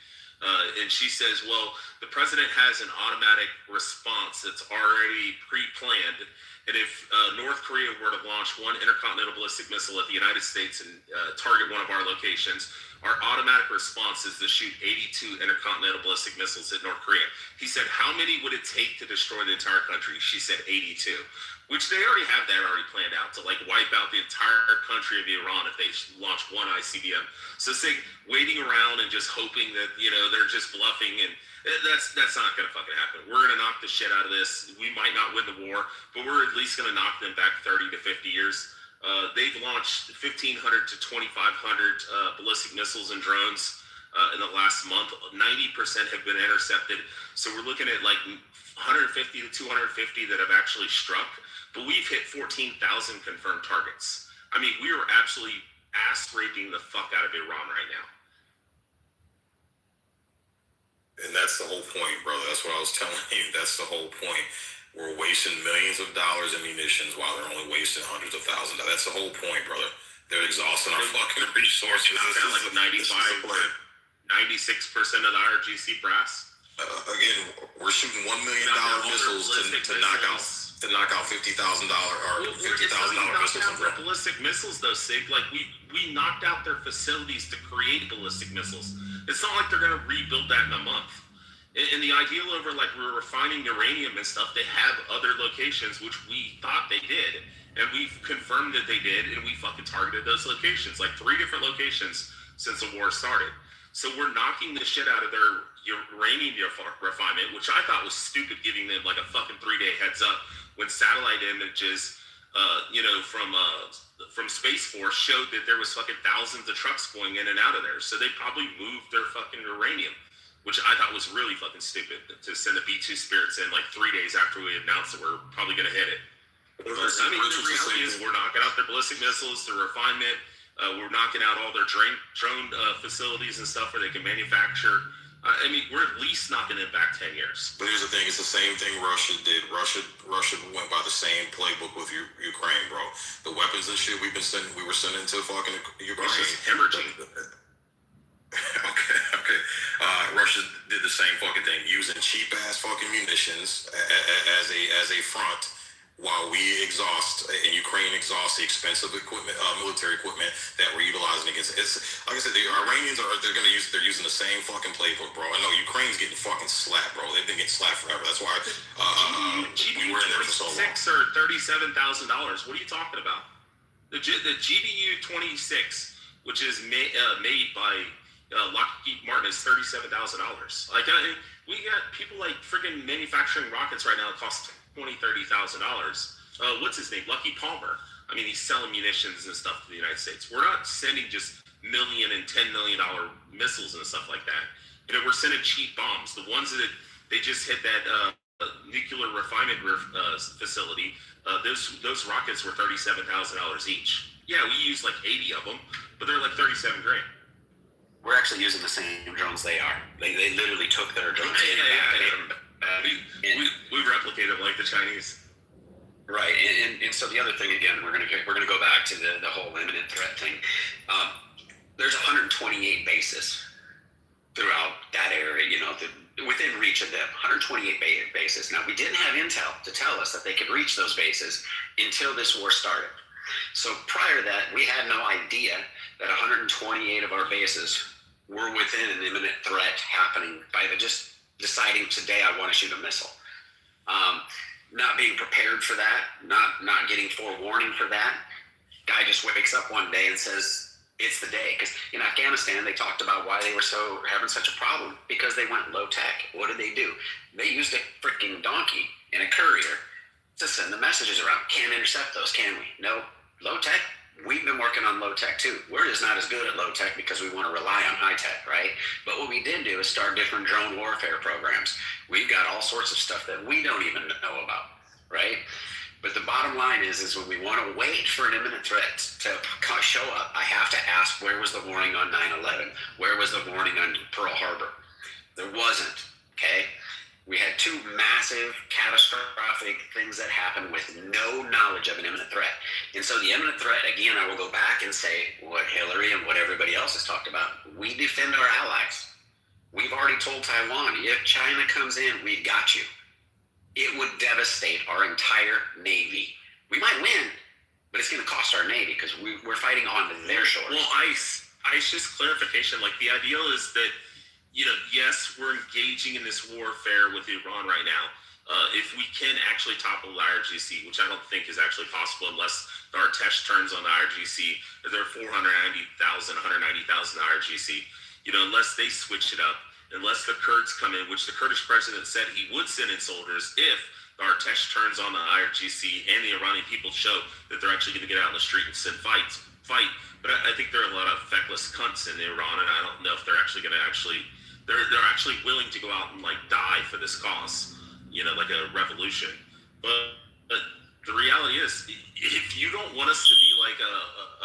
And she says, well, the president has an automatic response that's already pre-planned. And if North Korea were to launch one intercontinental ballistic missile at the United States and target one of our locations, our automatic response is to shoot 82 intercontinental ballistic missiles at North Korea. He said, how many would it take to destroy the entire country? She said 82, which they already have that already planned out to wipe out the entire country of Iran if they launch one ICBM. So it's waiting around and just hoping that, they're just bluffing, and that's not going to fucking happen. We're going to knock the shit out of this. We might not win the war, but we're at least going to knock them back 30 to 50 years. They've launched 1,500 to 2,500 ballistic missiles and drones. in the last month. 90% have been intercepted. So we're looking at like 150 to 250 that have actually struck. But we've hit 14,000 confirmed targets. I mean, we are absolutely ass raping the fuck out of Iran right now. And that's the whole point, brother. That's what I was telling you. That's the whole point. We're wasting millions of dollars in munitions while they're only wasting hundreds of thousands. That's the whole point, brother. They're exhausting our fucking resources. This is like 95, 96% of the IRGC brass. Again, we're shooting $1 million missiles to knock out $50,000 or $50,000 missiles. Their ballistic missiles, though, Sig. Like we knocked out their facilities to create ballistic missiles. It's not like they're going to rebuild that in a month. And the ideal over, like, we're refining uranium and stuff, they have other locations, which we thought they did. And we've confirmed that they did, and we fucking targeted those locations, like 3 different locations since the war started. So we're knocking the shit out of their uranium refinement, which I thought was stupid, giving them like a fucking 3-day heads up when satellite images, from Space Force showed that there was fucking thousands of trucks going in and out of there. So they probably moved their fucking uranium, which I thought was really fucking stupid to send the B-2 Spirits in like 3 days after we announced that we're probably going to hit it. But, I mean, the reality is we're knocking out their ballistic missiles, their refinement. We're knocking out all their drone facilities and stuff where they can manufacture. I mean, we're at least knocking it back 10 years. But here's the thing: it's the same thing Russia did. Russia went by the same playbook with Ukraine, bro. The weapons and shit we were sending to fucking Ukraine. It's just hemorrhaging. Okay. Russia did the same fucking thing, using cheap ass fucking munitions as a front, while we exhaust and Ukraine exhausts the expensive equipment, military equipment that we're utilizing against. It's like I said, the Iranians they're using the same fucking playbook, bro. I know Ukraine's getting fucking slapped, bro. They've been getting slapped forever. That's why we were in there for so long. $26,000 or $37,000. What are you talking about? The GBU 26, which is made by Lockheed Martin, is $37,000. Like we got people like freaking manufacturing rockets right now that cost $20,000-$30,000. What's his name? Lucky Palmer. I mean, he's selling munitions and stuff to the United States. We're not sending just $1 million and $10 million missiles and stuff like that. You know, we're sending cheap bombs. The ones that they just hit that nuclear refinement facility. Those rockets were $37,000 each. Yeah, we used like 80 of them, but they're like $37,000. We're actually using the same drones they are. They literally took their drones. We replicate them like the Chinese. Right, and so the other thing, again, we're gonna go back to the whole imminent threat thing. There's 128 bases throughout that area, you know, within reach of them. 128 bases. Now, we didn't have intel to tell us that they could reach those bases until this war started. So prior to that, we had no idea that 128 of our bases were within an imminent threat happening by just deciding today I want to shoot a missile. Not being prepared for that, not getting forewarning for that. Guy just wakes up one day and says, it's the day. Because in Afghanistan, they talked about why they were having such a problem, because they went low tech. What did they do? They used a freaking donkey and a courier to send the messages around. Can't intercept those, can we? No. Low tech? We've been working on low tech too. We're just not as good at low tech because we want to rely on high tech, right? But what we did do is start different drone warfare programs. We've got all sorts of stuff that we don't even know about, right? But the bottom line is when we want to wait for an imminent threat to show up, I have to ask, where was the warning on 9/11? Where was the warning on Pearl Harbor? There wasn't, okay? We had 2 massive, catastrophic things that happened with no knowledge of an imminent threat. And so the imminent threat, again, I will go back and say what Hillary and what everybody else has talked about. We defend our allies. We've already told Taiwan, if China comes in, we've got you. It would devastate our entire Navy. We might win, but it's going to cost our Navy because we're fighting on their shores. Well, ICE, just clarification, like the ideal is that, you know, yes, we're engaging in this warfare with Iran right now. If we can actually topple the IRGC, which I don't think is actually possible unless our test turns on the IRGC, there are 190,000 IRGC, you know, unless they switch it up, unless the Kurds come in, which the Kurdish president said he would send in soldiers if our test turns on the IRGC and the Iranian people show that they're actually going to get out in the street and fight. But I think there are a lot of feckless cunts in Iran, and I don't know if they're actually actually going to they're actually willing to go out and like die for this cause, like a revolution. But the reality is, if you don't want us to be like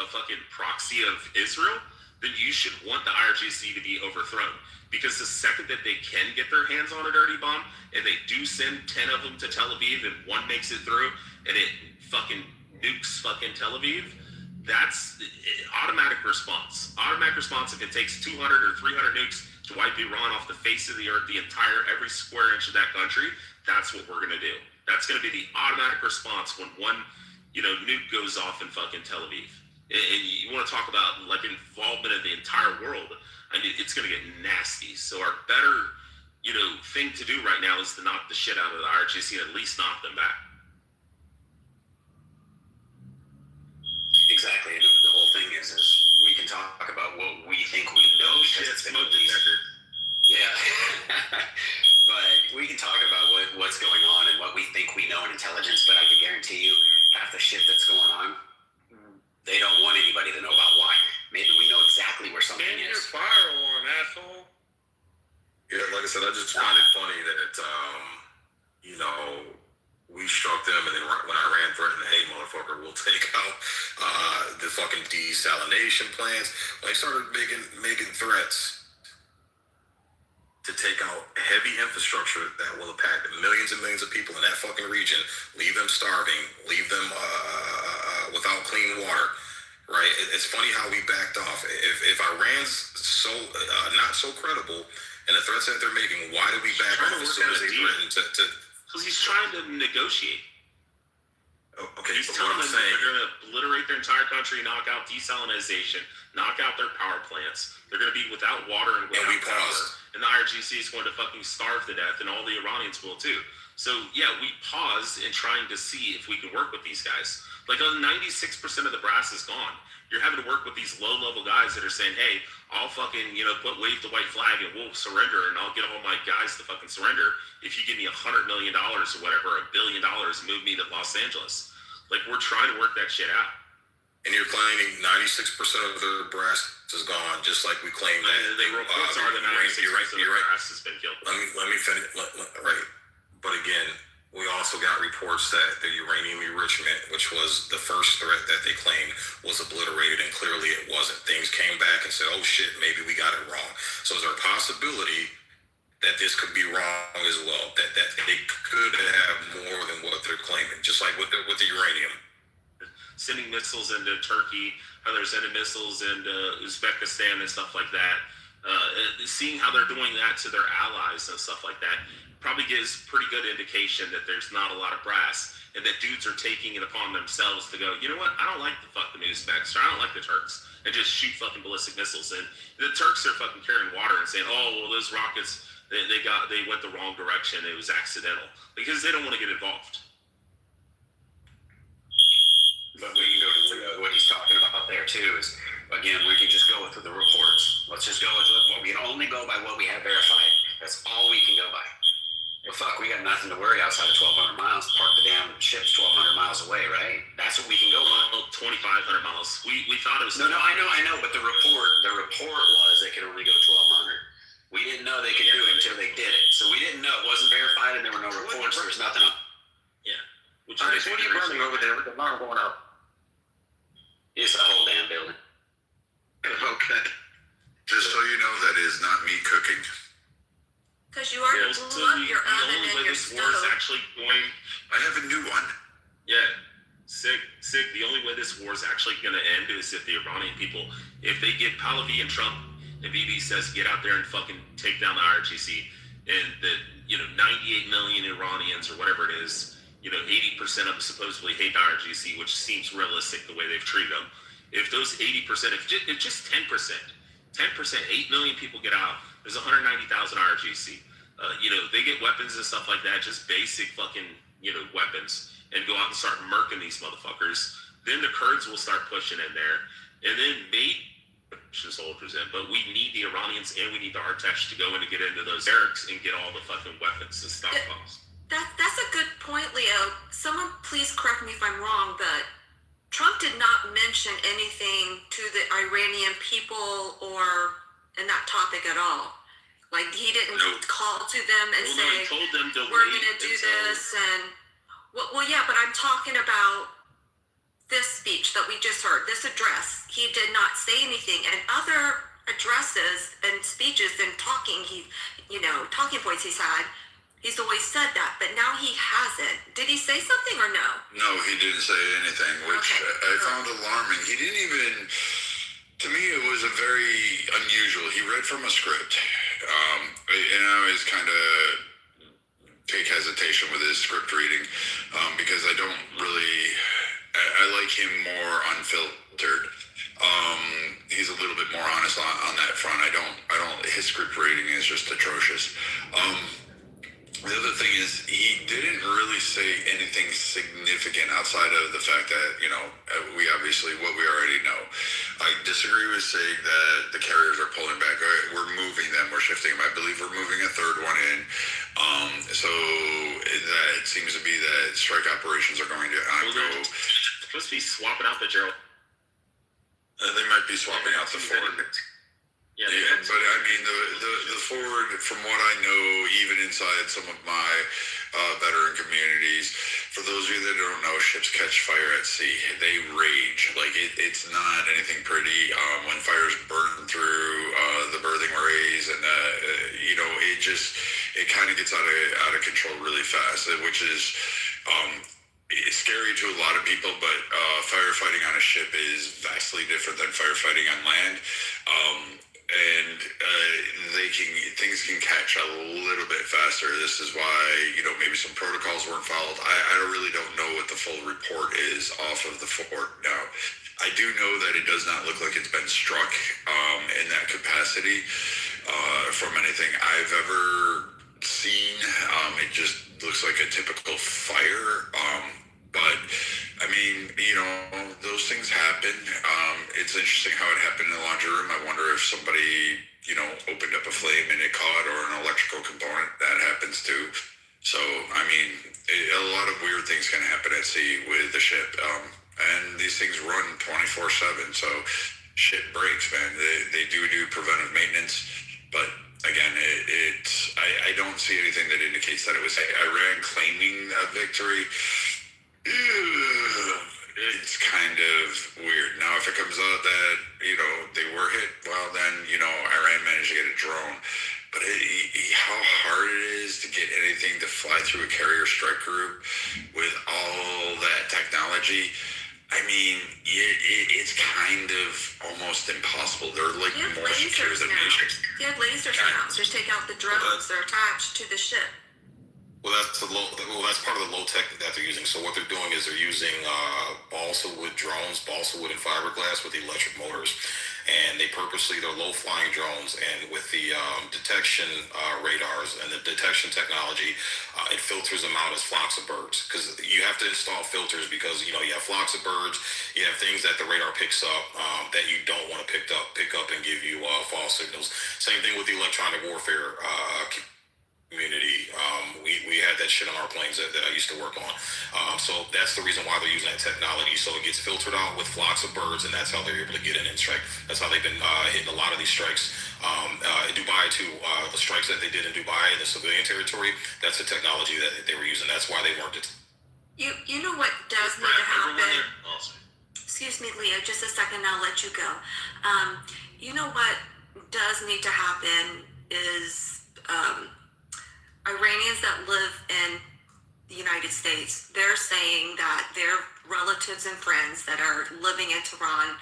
a fucking proxy of Israel, then you should want the IRGC to be overthrown. Because the second that they can get their hands on a dirty bomb, and they do send 10 of them to Tel Aviv, and one makes it through, and it fucking nukes fucking Tel Aviv, that's automatic response. Automatic response if it takes 200 or 300 nukes to wipe Iran off the face of the earth, every square inch of that country, that's what we're going to do. That's going to be the automatic response when one, nuke goes off in fucking Tel Aviv. And you want to talk about like involvement of the entire world. I mean, it's going to get nasty. So our better, thing to do right now is to knock the shit out of the IRGC and at least knock them back. Exactly. And the whole thing is we can talk about what we think we know. Shit, smoke detector. Yeah. But we can talk about what's going on and what we think we know in intelligence, but I can guarantee you half the shit that's going on, they don't want anybody to know about why. Maybe we know exactly where something is. Fire alarm, asshole. Yeah, like I said, I just find it funny that we struck them, and then when Iran threatened, hey, motherfucker, we'll take out the fucking desalination plants. When they started making threats to take out heavy infrastructure that will impact millions and millions of people in that fucking region, leave them starving, leave them without clean water, right? It's funny how we backed off. If Iran's so not so credible and the threats that they're making, why did we back off as soon as they threatened to? Because he's trying to negotiate. Okay, he's but telling what I'm them saying, they're going to obliterate their entire country, knock out desalination, knock out their power plants. They're going to be without water and without power. And the IRGC is going to fucking starve to death, and all the Iranians will too. So yeah, we paused in trying to see if we can work with these guys. Like 96% of the brass is gone. You're having to work with these low-level guys that are saying, hey, I'll fucking, wave the white flag and we'll surrender, and I'll get all my guys to fucking surrender if you give me $100 million or whatever, $1 billion, and move me to Los Angeles. Like, we're trying to work that shit out. and you're claiming 96% of the brass is gone, just like we claim that. The reports are that 96% of the brass has been killed. Let me finish. Right, but again, we also got reports that the uranium enrichment, which was the first threat that they claimed, was obliterated, and clearly it wasn't. Things came back and said, oh shit, maybe we got it wrong. So is there a possibility that this could be wrong as well, that they could have more than what they're claiming, just like with the uranium? Sending missiles into Turkey, how they're sending missiles into Uzbekistan and stuff like that. Seeing how they're doing that to their allies and stuff like that probably gives pretty good indication that there's not a lot of brass, and that dudes are taking it upon themselves to go, you know what, I don't like the fucking Uzbeks, or I don't like the Turks, and just shoot fucking ballistic missiles. And the Turks are fucking carrying water and saying, oh, well, those rockets, they went the wrong direction, it was accidental, because they don't want to get involved. But we can go to what he's talking about there too is, again, we can just go with the reports. Let's just go with what we can only go by what we have verified. That's all we can go by. Well, fuck, we got nothing to worry outside of 1,200 miles. Park the damn ships 1,200 miles away, right? That's what we can go by. Well, 2,500 miles. We thought it was... No, I know, but the report was they could only go 1,200. We didn't know they could do it until they did it. So we didn't know. It wasn't verified, and there were no reports. There was nothing up. Yeah. What are you burning over there with the alarm going up? It's a whole damn building. Okay. Just so you know, that is not me cooking. Because you already blew up your oven and your stove. Actually going... I have a new one. Yeah. Sig, the only way this war is actually going to end is if the Iranian people, if they get Pahlavi and Trump, and Bibi says, get out there and fucking take down the IRGC, and the, 98 million Iranians or whatever it is, 80% of them supposedly hate the IRGC, which seems realistic the way they've treated them. If those 80%, if just 10%, 8 million people get out, there's 190,000 IRGC. They get weapons and stuff like that, just basic fucking, weapons, and go out and start murking these motherfuckers. Then the Kurds will start pushing in there, and then maybe soldiers in. But we need the Iranians and we need the Artesh to go in and get into those barracks and get all the fucking weapons and stockpiles. That's a good point, Leo. Someone please correct me if I'm wrong, but Trump did not mention anything to the Iranian people or in that topic at all. Like he didn't call to them and Well, say, no, he told them to we're wait going to do until- this. And well, yeah, but I'm talking about this speech that we just heard, this address. He did not say anything. And other addresses and speeches and talking points he's had, he's always said that, but now he hasn't. Did he say something or no? No, he didn't say anything, which I found alarming. He didn't even, to me, it was a very unusual. He read from a script. And I always kind of take hesitation with his script reading because I don't really, I like him more unfiltered. He's a little bit more honest on that front. His script reading is just atrocious. The other thing is he didn't really say anything significant outside of the fact that, we obviously, what we already know. I disagree with saying that the carriers are pulling back. All right, we're moving them, we're shifting them. I believe we're moving a third one in. So that seems to be that strike operations are going to go. Supposed to be swapping out the Gerald. They might be swapping out the Ford. Yeah, but I mean, the Ford, from what I know, even inside some of my veteran communities, for those of you that don't know, ships catch fire at sea. They rage. Like, it's not anything pretty. When fires burn through the berthing rays, and it kind of gets out of control really fast, which is it's scary to a lot of people, but firefighting on a ship is vastly different than firefighting on land. And things can catch a little bit faster. This is why, maybe some protocols weren't followed. I really don't know what the full report is off of the fort now. I do know that it does not look like it's been struck in that capacity from anything I've ever seen. It just looks like a typical fire. But I mean, those things happen. It's interesting how it happened in the laundry room. I wonder if somebody, opened up a flame and it caught, or an electrical component. That happens too. So, I mean, a lot of weird things can happen at sea with the ship. And these things run 24/7. So shit breaks, man. They do preventive maintenance. But again, I don't see anything that indicates that it was Iran claiming a victory. It's kind of weird. Now, if it comes out that, they were hit, well, then, Iran managed to get a drone. But how hard it is to get anything to fly through a carrier strike group with all that technology, I mean, it's kind of almost impossible. They're like more secure than nations. They have lasers now. Just take out the drones. They're attached to the ship. Well, that's part of the low tech that they're using. So what they're doing is they're using balsa wood drones, balsa wood and fiberglass with electric motors, and they're low flying drones. And with the detection radars and the detection technology, it filters them out as flocks of birds. Because you have to install filters because you have flocks of birds, you have things that the radar picks up that you don't want to pick up and give you false signals. Same thing with the electronic warfare community. We had that shit on our planes that I used to work on. So that's the reason why they're using that technology. So it gets filtered out with flocks of birds, and that's how they're able to get in and strike. That's how they've been hitting a lot of these strikes. In Dubai too, the strikes that they did in Dubai in the civilian territory, that's the technology that they were using. That's why they weren't. You know what does need to happen? Excuse me, Leah, just a second, I'll let you go. You know what does need to happen is Iranians that live in the United States, they're saying that their relatives and friends that are living in Tehran,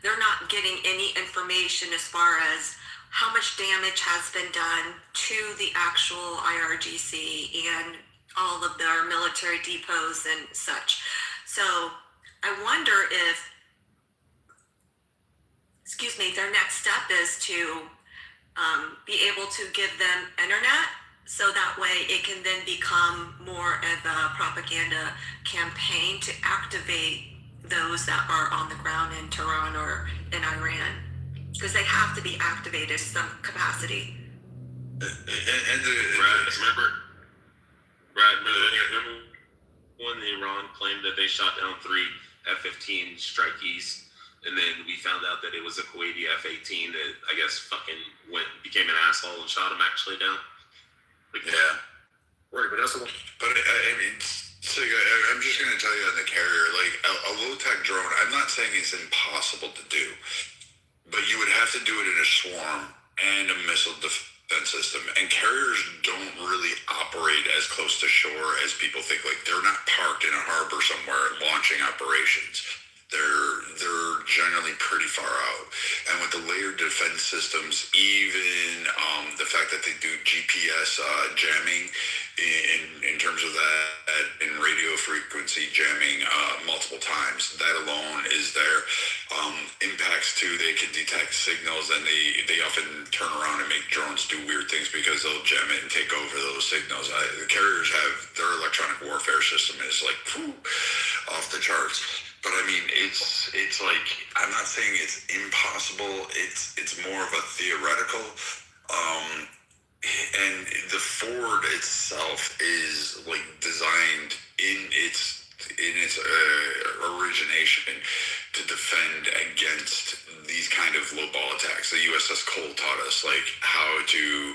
they're not getting any information as far as how much damage has been done to the actual IRGC and all of their military depots and such. So I wonder if, their next step is to be able to give them internet, so that way it can then become more of a propaganda campaign to activate those that are on the ground in Tehran or in Iran, because they have to be activated in some capacity. Brad, remember when Iran claimed that they shot down 3 F-15 strikees and then we found out that it was a Kuwaiti F-18 that I guess fucking became an asshole and shot him actually down. Like, Yeah. Right, but that's I mean, so I'm just going to tell you on the carrier, like a low-tech drone, I'm not saying it's impossible to do, but you would have to do it in a swarm and a missile defense system. And carriers don't really operate as close to shore as people think. Like, they're not parked in a harbor somewhere launching operations. They're generally pretty far out. And with the layered defense systems, even the fact that they do GPS jamming in terms of that, in radio frequency jamming multiple times, that alone is there. Impacts too, they can detect signals, and they often turn around and make drones do weird things because they'll jam it and take over those signals. The carriers have their electronic warfare system is like off the charts. But I mean, it's like, I'm not saying it's impossible. It's more of a theoretical. And the Ford itself is like designed in its origination to defend against these kind of low ball attacks. The USS Cole taught us like how to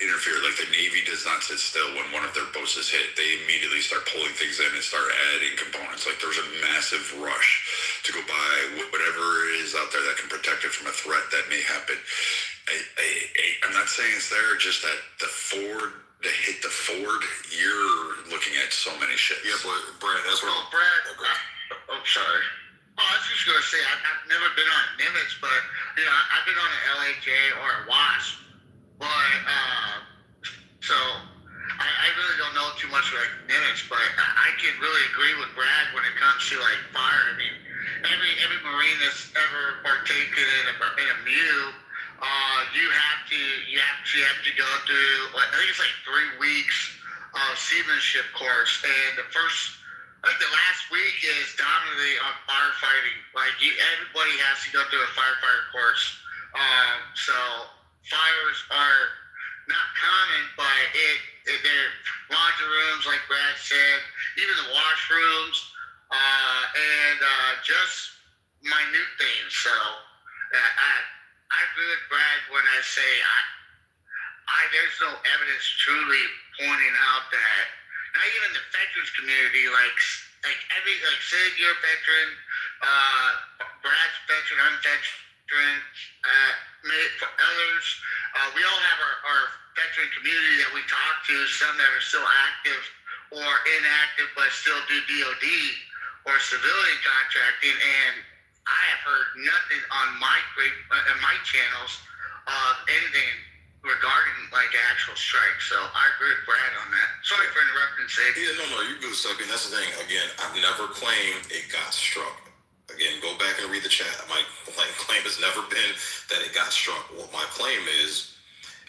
interfere. Like, the Navy does not sit still when one of their boats is hit. They immediately start pulling things in and start adding components. Like, there's a massive rush to go buy whatever is out there that can protect it from a threat that may happen. I'm not saying it's there, just that to hit the Ford, you're looking at so many ships. Yeah, but Brad, that's what. Oh, Brad. Okay. Sorry. Oh, I was just gonna say I've never been on a Nimitz, but I've been on an LHA or a WASP. But so I really don't know too much like Nimitz, but I can really agree with Brad when it comes to like fire. I mean, every Marine that's ever partaken in a MEU. You have to go through, I think it's like 3 weeks of seamanship course, and the last week is dominantly on firefighting. Like, everybody has to go through a firefighter course. So fires are not common, but they're laundry rooms, like Brad said, even the washrooms, and just minute things. So I agree with Brad when I say there's no evidence truly pointing out that, not even the veterans community, like Sid, you're a veteran, Brad's veteran, I'm veteran, for others, we all have our veteran community that we talk to, some that are still active or inactive but still do DOD or civilian contracting, and I have heard nothing on my channels of anything regarding like actual strikes. So I agree with Brad on that. Sorry for interrupting, Sid. Yeah, no, you're good, Stucky. That's the thing. Again, I've never claimed it got struck. Again, go back and read the chat. My claim has never been that it got struck. What my claim is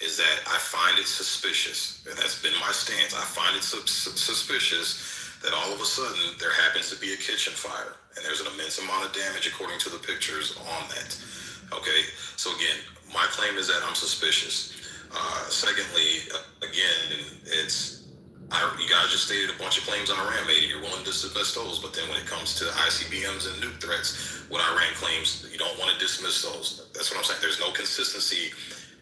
that I find it suspicious, and that's been my stance. I find it suspicious that all of a sudden there happens to be a kitchen fire, and there's an immense amount of damage according to the pictures on that. Okay, so again, my claim is that I'm suspicious. Secondly, again, you guys just stated a bunch of claims on Iran made, and you're willing to dismiss those, but then when it comes to ICBMs and nuke threats, what Iran claims, you don't want to dismiss those. That's what I'm saying. There's no consistency.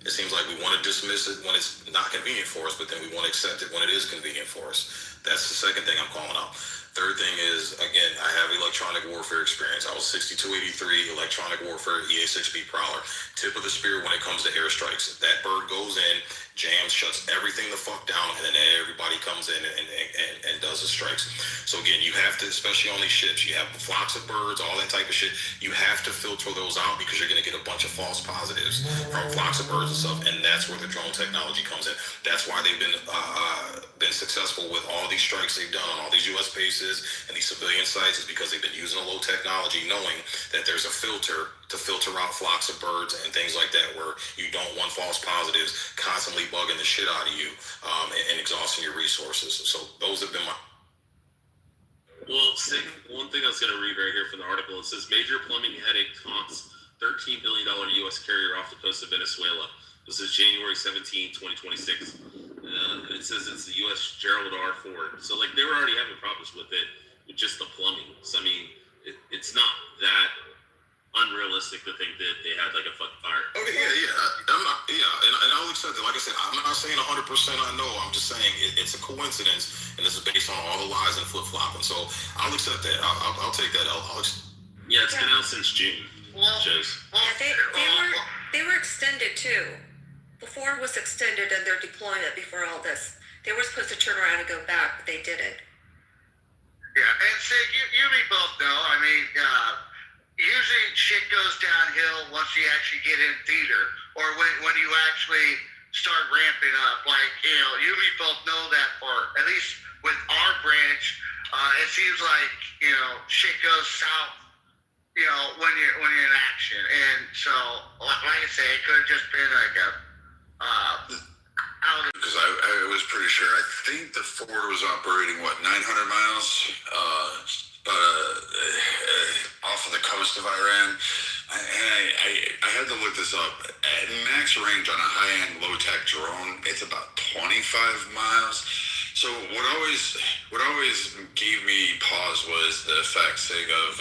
It seems like we want to dismiss it when it's not convenient for us, but then we want to accept it when it is convenient for us. That's the second thing I'm calling out. Third thing is, again, I have electronic warfare experience. I was 6283 electronic warfare EA-6B Prowler. Tip of the spear when it comes to airstrikes. If that bird goes in, jams, shuts everything the fuck down, and then everybody comes in and does the strikes. So again, you have to, especially on these ships, you have flocks of birds, all that type of shit. You have to filter those out because you're going to get a bunch of false positives from flocks of birds and stuff, and that's where the drone technology comes in. That's why they've been successful with all these strikes they've done on all these U.S. bases and these civilian sites, is because they've been using a low technology, knowing that there's a filter to filter out flocks of birds and things like that, where you don't want false positives constantly bugging the shit out of you and exhausting your resources. So those have been my... Well, one thing I was going to read right here from the article, it says major plumbing headache taunts $13 billion U.S. carrier off the coast of Venezuela. This is January 17, 2026. It says it's the U.S. Gerald R. Ford. So, like, they were already having problems with it, with just the plumbing. So, I mean, it's not that unrealistic to think that they had like a fucking fire. Okay, I'm not, and I'll accept it. Like I said, I'm not saying 100% I know. I'm just saying it's a coincidence, and this is based on all the lies and flip flopping. So I'll accept that. I'll take that. Yeah, it's been out since June. Shows. Yeah, they were extended too. The Ford was extended in their deployment before all this. They were supposed to turn around and go back, but they didn't. Yeah, and Sig, you and me both know. I mean, usually shit goes downhill once you actually get in theater, or when you actually start ramping up. Like, you and me both know that for, at least with our branch, it seems like, shit goes south, when you're in action. And so, like I say, it could have just been like a, because I was pretty sure, I think the Ford was operating, 900 miles off of the coast of Iran. I had to look this up. At max range on a high-end low-tech drone, it's about 25 miles. So what always gave me pause was the fact, Sig, of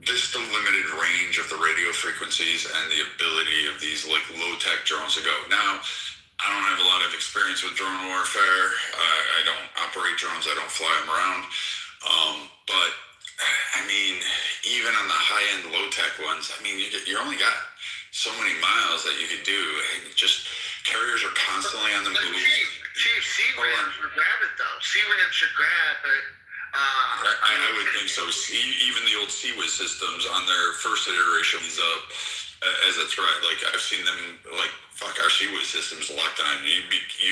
just the limited range of the radio frequencies and the ability of these like low-tech drones to go. Now, I don't have a lot of experience with drone warfare. I don't operate drones. I don't fly them around. But I mean, even on the high-end low-tech ones, I mean, you only got so many miles that you could do. And just carriers are constantly on the move. Chief, C-Rams should grab it though. C-Rams should grab it. I would think so. Even the old CWIS systems on their first iterations as a threat, like I've seen them, like, fuck, our CWIS systems locked on. You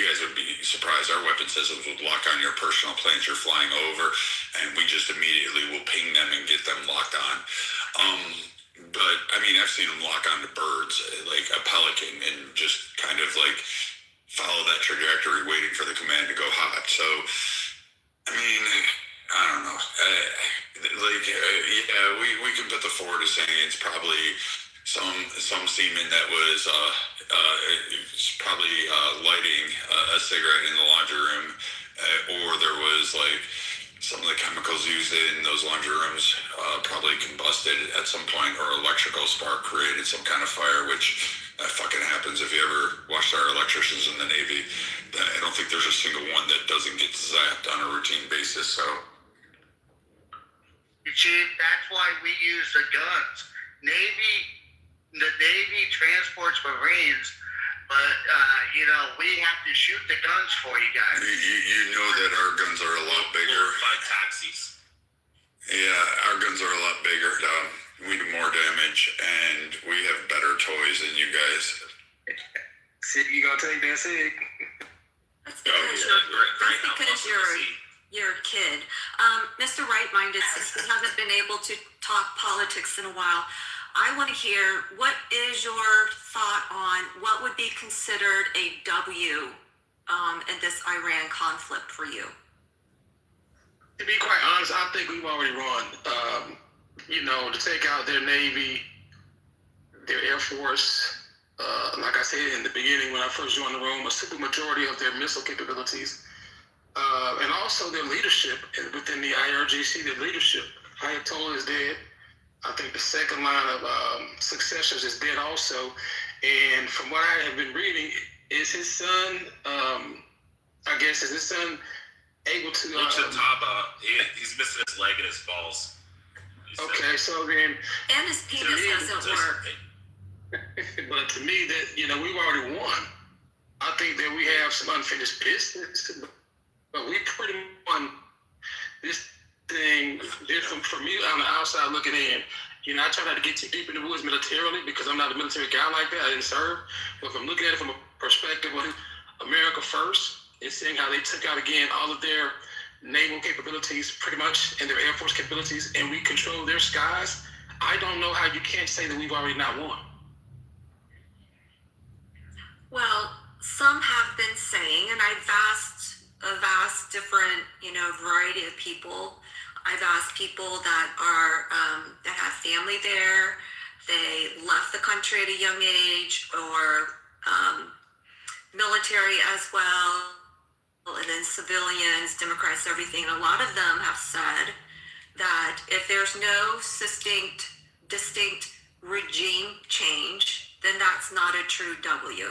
guys would be surprised. Our weapon systems would lock on your personal planes you're flying over, and we just immediately will ping them and get them locked on. But I mean, I've seen them lock onto birds, like a pelican, and just kind of like follow that trajectory, waiting for the command to go hot. So, I mean, I don't know. We can put the Ford as saying it's probably some seaman that was probably lighting a cigarette in the laundry room, or there was like some of the chemicals used in those laundry rooms probably combusted at some point, or electrical spark created some kind of fire, which that fucking happens. If you ever watched our electricians in the Navy, I don't think there's a single one that doesn't get zapped on a routine basis. So, Chief, that's why we use the guns. The Navy transports Marines, but we have to shoot the guns for you guys. You know that our guns are a lot bigger. By taxis. Yeah, our guns are a lot bigger. We do more damage, and we have better toys than you guys. Sig, you gonna take that, Sig? That's because you're a kid. Mr. Right-Minded, since we haven't been able to talk politics in a while, I want to hear, what is your thought on what would be considered a W in this Iran conflict for you? To be quite honest, I think we've already won. To take out their Navy, their Air Force, like I said in the beginning when I first joined the room, a super majority of their missile capabilities, and also their leadership within the IRGC, their leadership. Ayatollah is dead. I think the second line of successors is dead also. And from what I have been reading, is his son, is his son able to... he's missing his leg and his balls. Okay, so then... And his penis doesn't work. But to me, that, we've already won. I think that we have some unfinished business, but we pretty much won this thing. From me on the outside looking in, I try not to get too deep in the woods militarily because I'm not a military guy like that. I didn't serve. But if I'm looking at it from a perspective of America first, and seeing how they took out again all of their naval capabilities, pretty much, and their Air Force capabilities, and we control their skies, I don't know how you can't say that we've already not won. Well, some have been saying, and I've asked different, variety of people. I've asked people that are that have family there. They left the country at a young age, or military as well, and then civilians, Democrats, everything. And a lot of them have said that if there's no succinct distinct regime change, then that's not a true W.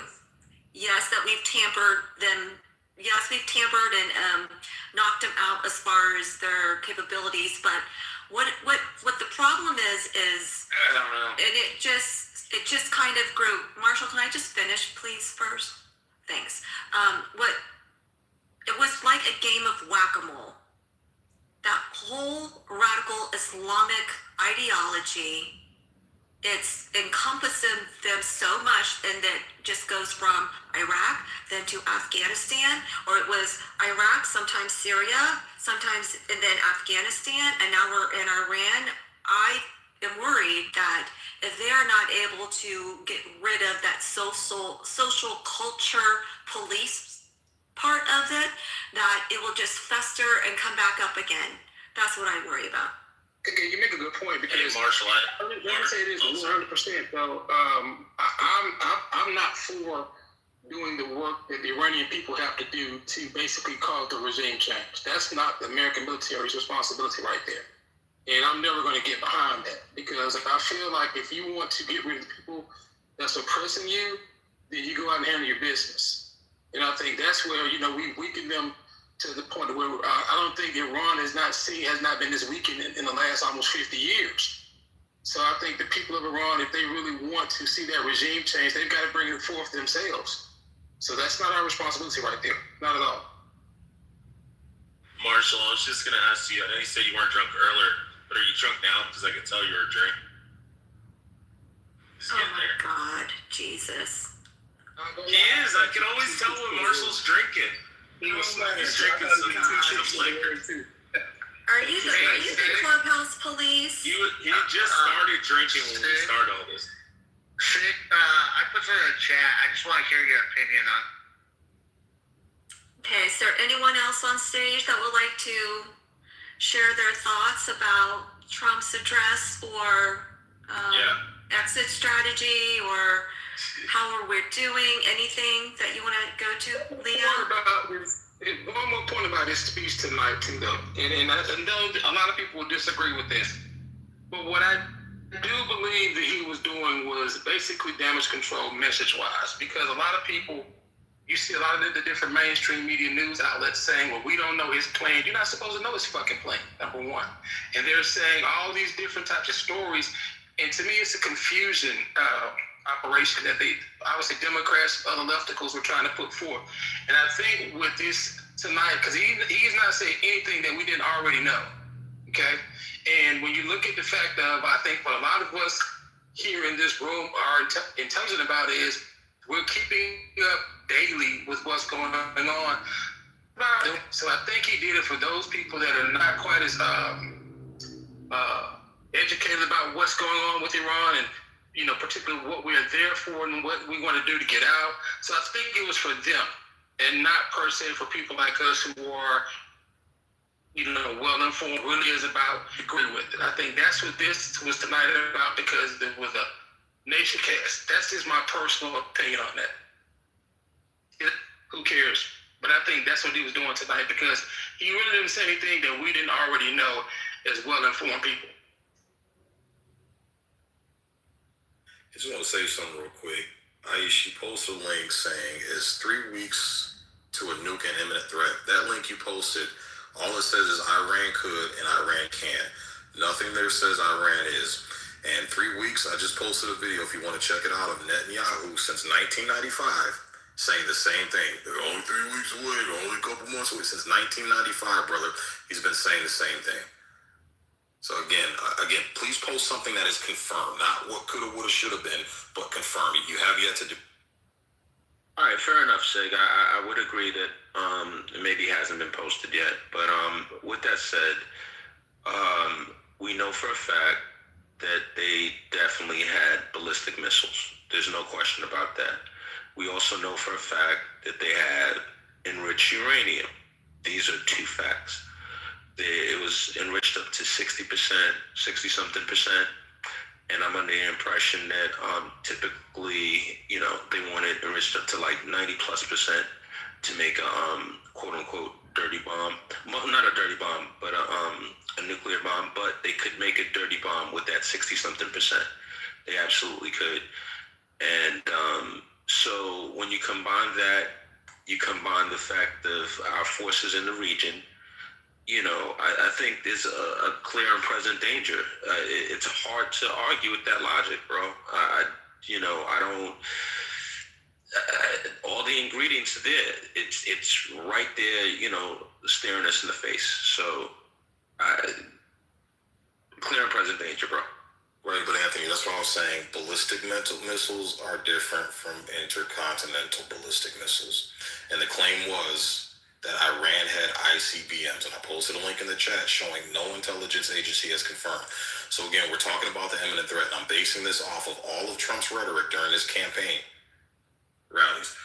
Yes, that we've tampered them. Yes, we've tampered and knocked them out as far as their capabilities. But what the problem is I don't know. and it just kind of grew. Marshall, can I just finish, please, first? Thanks. What it was like a game of whack-a-mole. That whole radical Islamic ideology, it's encompassing them so much, and that just goes from Iraq then to Afghanistan, or it was Iraq, sometimes Syria, sometimes, and then Afghanistan, and now we're in Iran. I am worried that if they are not able to get rid of that social culture police part of it, that it will just fester and come back up again. That's what I worry about. Okay, you make a good point because Hey, Marshall, let me say this 100% though. I'm not for doing the work that the Iranian people have to do to basically cause the regime change. That's not the American military's responsibility right there. And I'm never going to get behind that because I feel like if you want to get rid of the people that's oppressing you, then you go out and handle your business. And I think that's where, we weaken them to the point where I don't think Iran has not been this weakened in the last almost 50 years. So I think the people of Iran, if they really want to see that regime change, they've got to bring it forth themselves. So that's not our responsibility right there. Not at all. Marshall, I was just going to ask you, I know you said you weren't drunk earlier, but are you drunk now? Because I can tell you were drinking. Oh my God, Jesus. He is. I can always tell when Marshall's drinking. He's drinking some liquor. Are you the clubhouse police? He just started drinking when we started all this. Sig, I put it in the chat. I just want to hear your opinion on. Okay, is there anyone else on stage that would like to share their thoughts about Trump's address or exit strategy, or how are we doing? Anything that you want to go to, Leah? One more point about this speech tonight, too, though. And I know a lot of people will disagree with this. But what I do believe that he was doing was basically damage control message-wise, because a lot of people, you see a lot of the different mainstream media news outlets saying, well, we don't know his plane. You're not supposed to know his fucking plane, number one. And they're saying all these different types of stories. And to me, it's a confusion operation that they, obviously Democrats, other lefticals were trying to put forth. And I think with this tonight, because he's not saying anything that we didn't already know, okay? And when you look at the fact of, I think what a lot of us here in this room are intelligent about is we're keeping up daily with what's going on. So I think he did it for those people that are not quite as educated about what's going on with Iran and, particularly what we're there for and what we want to do to get out. So I think it was for them and not per se for people like us who are, well-informed, really is about, agree with it. I think that's what this was tonight about, because there was a nation cast. That's just my personal opinion on that. Who cares? But I think that's what he was doing tonight, because he really didn't say anything that we didn't already know as well-informed people. I just want to say something real quick. She posted a link saying it's 3 weeks to a nuke and imminent threat. That link you posted, all it says is Iran could and Iran can. Nothing there says Iran is. And 3 weeks, I just posted a video if you want to check it out of Netanyahu since 1995 saying the same thing. They're only 3 weeks away, they're only a couple months away. Since 1995, brother, he's been saying the same thing. So again, please post something that is confirmed, not what coulda, woulda, shoulda been, but confirmed. You have yet to do. All right, fair enough, Sig. I would agree that it maybe hasn't been posted yet. But with that said, we know for a fact that they definitely had ballistic missiles. There's no question about that. We also know for a fact that they had enriched uranium. These are two facts. It was enriched up to 60%, 60-something percent. And I'm under the impression that typically, they want it enriched up to like 90+% to make a quote-unquote dirty bomb. Well, not a dirty bomb, but a nuclear bomb. But they could make a dirty bomb with that 60-something%. They absolutely could. And so when you combine that, you combine the fact of our forces in the region, you know, I think there's a clear and present danger. It's hard to argue with that logic, bro. I don't. All the ingredients are there. It's right there, you know, staring us in the face. So, clear and present danger, bro. Right, but Anthony, that's what I was saying. Ballistic missiles are different from intercontinental ballistic missiles. And the claim was that Iran had ICBMs, and I posted a link in the chat showing no intelligence agency has confirmed. So again, we're talking about the imminent threat, and I'm basing this off of all of Trump's rhetoric during his campaign rallies.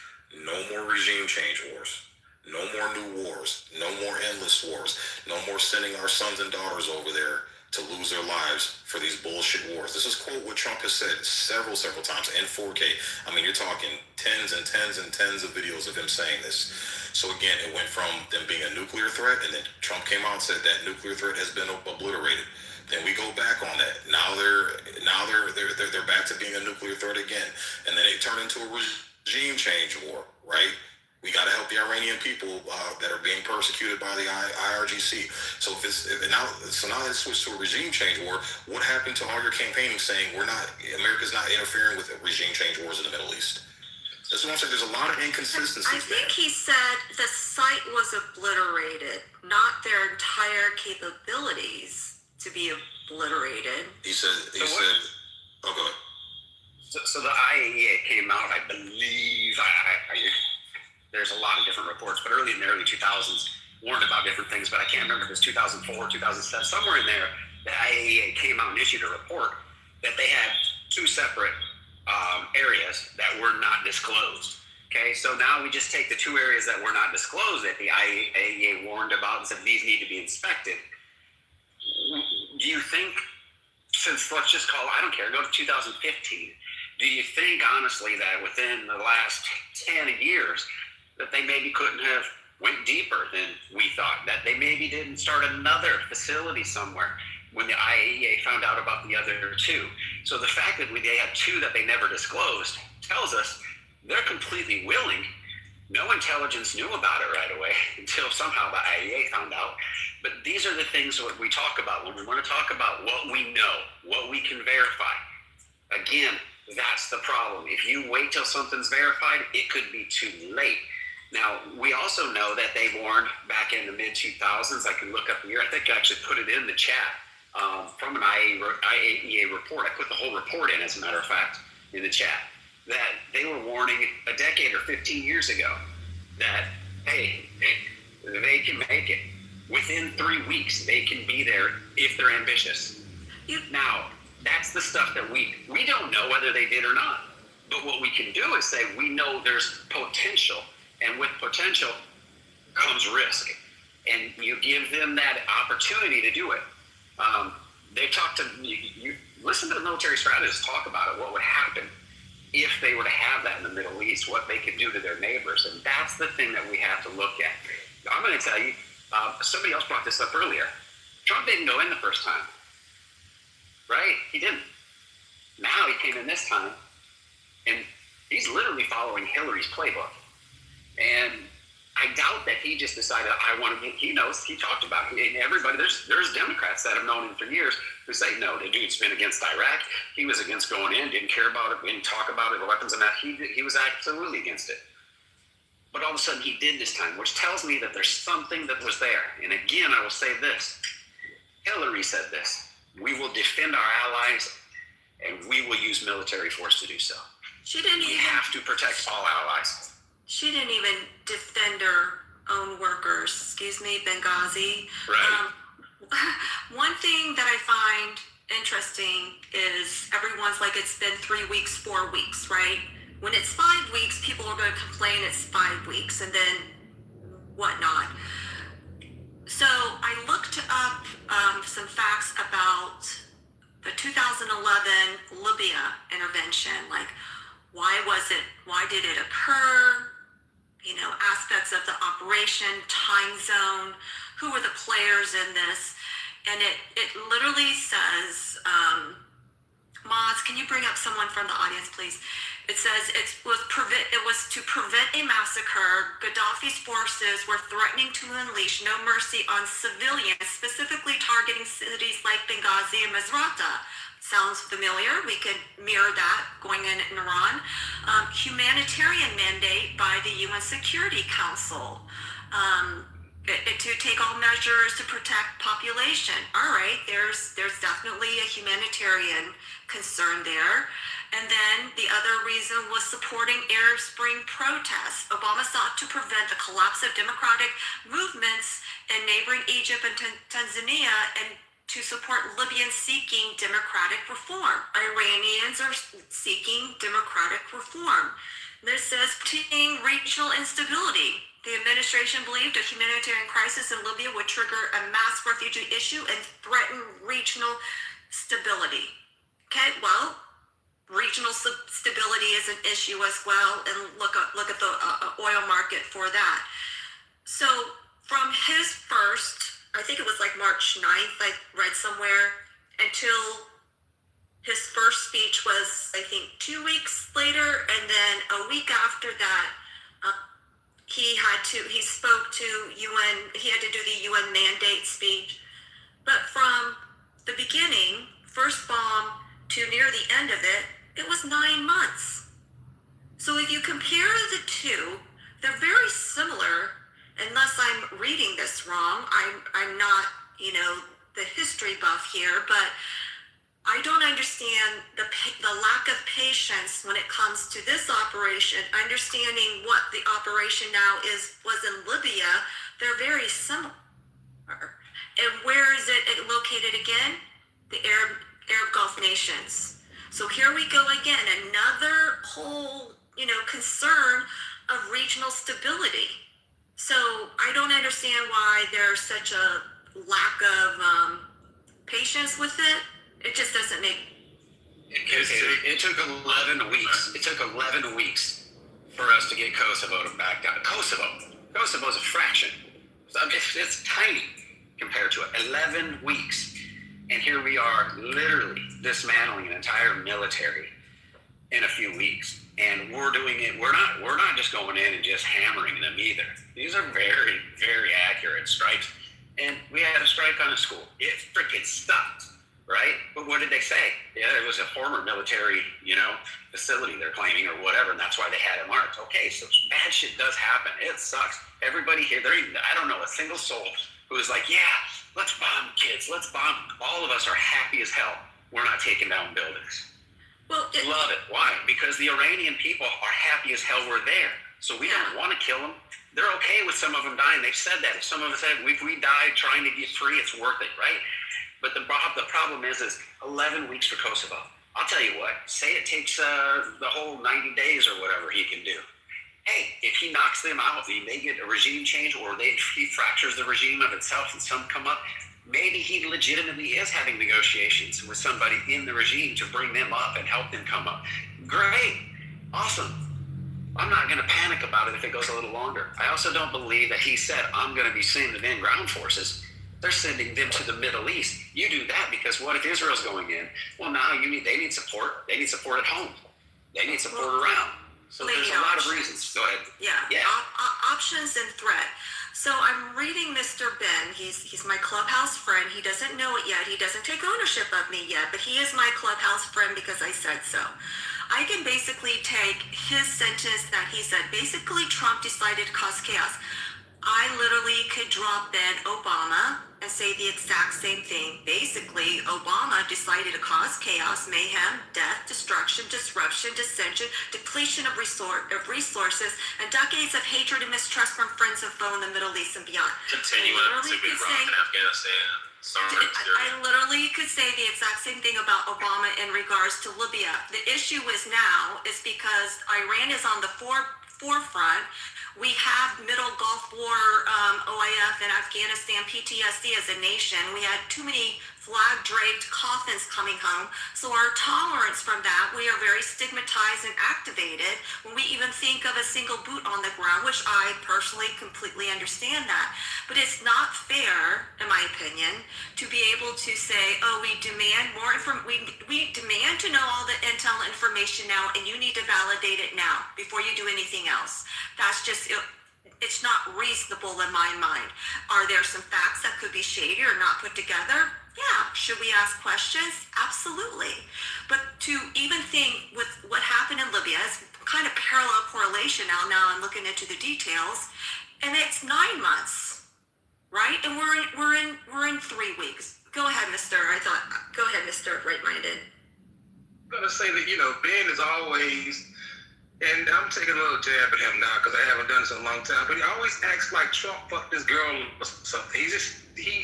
No more regime change wars. No more new wars. No more endless wars. No more sending our sons and daughters over there to lose their lives for these bullshit wars. This is quote what Trump has said several times in 4K. I mean, you're talking tens and tens of videos of him saying this. So again, it went from them being a nuclear threat, and then Trump came out and said that nuclear threat has been obliterated. Then we go back on that. Now they're back to being a nuclear threat again, and then it turned into a regime change war, right? We got to help the Iranian people that are being persecuted by the IRGC. So now they switched to a regime change war. What happened to all your campaigning saying America's not interfering with regime change wars in the Middle East? That's what I'm saying. There's a lot of inconsistencies. I think he said the site was obliterated, not their entire capabilities to be obliterated. He said. Oh, go ahead. So the IAEA came out, I believe. There's a lot of different reports, but in the early 2000s, warned about different things, but I can't remember if it was 2004, 2007, somewhere in there, the IAEA came out and issued a report that they had two separate areas that were not disclosed. Okay, so now we just take the two areas that were not disclosed that the IAEA warned about and said these need to be inspected. Do you think, since let's just call, I don't care, go to 2015, do you think honestly that within the last 10 years, that they maybe couldn't have went deeper than we thought, that they maybe didn't start another facility somewhere when the IAEA found out about the other two? So the fact that they had two that they never disclosed tells us they're completely willing. No intelligence knew about it right away until somehow the IAEA found out. But these are the things that we talk about when we want to talk about what we know, what we can verify. Again, that's the problem. If you wait till something's verified, it could be too late. Now, we also know that they warned back in the mid-2000s. I can look up the year. I think I actually put it in the chat from an IAEA report. I put the whole report in, as a matter of fact, in the chat, that they were warning a decade or 15 years ago that, hey, they can make it. Within 3 weeks, they can be there if they're ambitious. Now, that's the stuff that we don't know whether they did or not. But what we can do is say we know there's potential. And with potential comes risk. And you give them that opportunity to do it. They talk to you listen to the military strategists talk about it, what would happen if they were to have that in the Middle East, what they could do to their neighbors. And that's the thing that we have to look at. I'm going to tell you, somebody else brought this up earlier. Trump didn't go in the first time. Right? He didn't. Now he came in this time, and he's literally following Hillary's playbook. And I doubt that he just decided, I want to get, he knows, he talked about it. And everybody, there's Democrats that have known him for years who say, no, the dude's been against Iraq. He was against going in, didn't care about it, didn't talk about it, the weapons and that. He was absolutely against it. But all of a sudden he did this time, which tells me that there's something that was there. And again, I will say this. Hillary said this. We will defend our allies, and we will use military force to do so. We have to protect all allies. She didn't even defend her own workers. Excuse me, Benghazi. Right. One thing that I find interesting is everyone's like, it's been 3 weeks, 4 weeks, right? When it's 5 weeks, people are going to complain it's 5 weeks and then whatnot. So I looked up some facts about the 2011 Libya intervention. Like, why did it occur? You know, aspects of the operation, time zone, who were the players in this. And it literally says, Moz, can you bring up someone from the audience, please? It says it was to prevent a massacre. Gaddafi's forces were threatening to unleash no mercy on civilians, specifically targeting cities like Benghazi and Misrata. Sounds familiar. We could mirror that going in Iran. Humanitarian mandate by the UN Security Council. To take all measures to protect population. All right, there's definitely a humanitarian concern there. And then the other reason was supporting Arab Spring protests. Obama sought to prevent the collapse of democratic movements in neighboring Egypt and Tanzania and to support Libyans seeking democratic reform. Iranians are seeking democratic reform. This says preventing regional instability. The administration believed a humanitarian crisis in Libya would trigger a mass refugee issue and threaten regional stability. Okay, well, regional stability is an issue as well, and look at the oil market for that. So from his first, I think it was like March 9th, I read somewhere, until his first speech was, I think, 2 weeks later, and then a week after that, he spoke to UN, he had to do the UN mandate speech. But from the beginning, first bomb to near the end of it, it was 9 months. So if you compare the two, they're very similar, unless I'm reading this wrong. I'm not, the history buff here, but I don't understand the lack of patience when it comes to this operation. Understanding what the operation now was in Libya, they're very similar. And where is it located again? The Arab Gulf nations. So here we go again, another whole, concern of regional stability. So I don't understand why there's such a lack of patience with it. It just doesn't make. It took 11 weeks. It took 11 weeks for us to get Kosovo to back down. Kosovo's a fraction. It's tiny compared to it. 11 weeks. And here we are literally dismantling an entire military in a few weeks. And we're doing it, we're not just going in and just hammering them either. These are very, very accurate strikes. And we had a strike on a school. It freaking stopped, right? But what did they say? Yeah, it was a former military, facility they're claiming or whatever, and that's why they had it marked. Okay, so bad shit does happen. It sucks. Everybody here, I don't know a single soul who is like, yeah, let's bomb kids, let's bomb. All of us are happy as hell. We're not taking down buildings. Well, love it. Why? Because the Iranian people are happy as hell we're there. So we don't want to kill them. They're okay with some of them dying. They've said that. If some of them said, if we died trying to get free, it's worth it, right? But the problem is 11 weeks for Kosovo. I'll tell you what, say it takes the whole 90 days or whatever he can do. Hey, if he knocks them out, they get a regime change, or he fractures the regime of itself and some come up, maybe he legitimately is having negotiations with somebody in the regime to bring them up and help them come up. Great. Awesome. I'm not going to panic about it if it goes a little longer. I also don't believe that he said, I'm going to be sending in ground forces. They're sending them to the Middle East. You do that because what if Israel's going in? Well, now they need support. They need support at home. They need support around. So there's a lot of reasons. Go ahead. Yeah. Options and threat. So I'm reading Mr. Ben. He's my clubhouse friend. He doesn't know it yet. He doesn't take ownership of me yet, but he is my clubhouse friend because I said so. I can basically take his sentence that he said, basically Trump decided to cause chaos. I literally could drop in Obama and say the exact same thing. Basically, Obama decided to cause chaos, mayhem, death, destruction, disruption, dissension, depletion of resources, and decades of hatred and mistrust from friends and foe in the Middle East and beyond. Continuing to be Iraq and Afghanistan. I literally could say the exact same thing about Obama in regards to Libya. The issue is now is because Iran is on the forefront. We have middle Gulf War, OIF and Afghanistan PTSD as a nation. We had too many flag-draped coffins coming home. So our tolerance from that, we are very stigmatized and activated when we even think of a single boot on the ground, which I personally completely understand that. But it's not fair, in my opinion, to be able to say, oh, we demand more we demand to know all the intel information now, and you need to validate it now before you do anything else. That's just it's not reasonable in my mind. Are there some facts that could be shady or not put together? Yeah. Should we ask questions? Absolutely. But to even think with what happened in Libya, it's kind of parallel correlation now. Now I'm looking into the details, and it's 9 months, right? And we're in 3 weeks. Go ahead, Mr. Right-minded. I'm gonna say that Ben is always. And I'm taking a little jab at him now because I haven't done this in a long time. But he always acts like Trump fucked this girl or something. He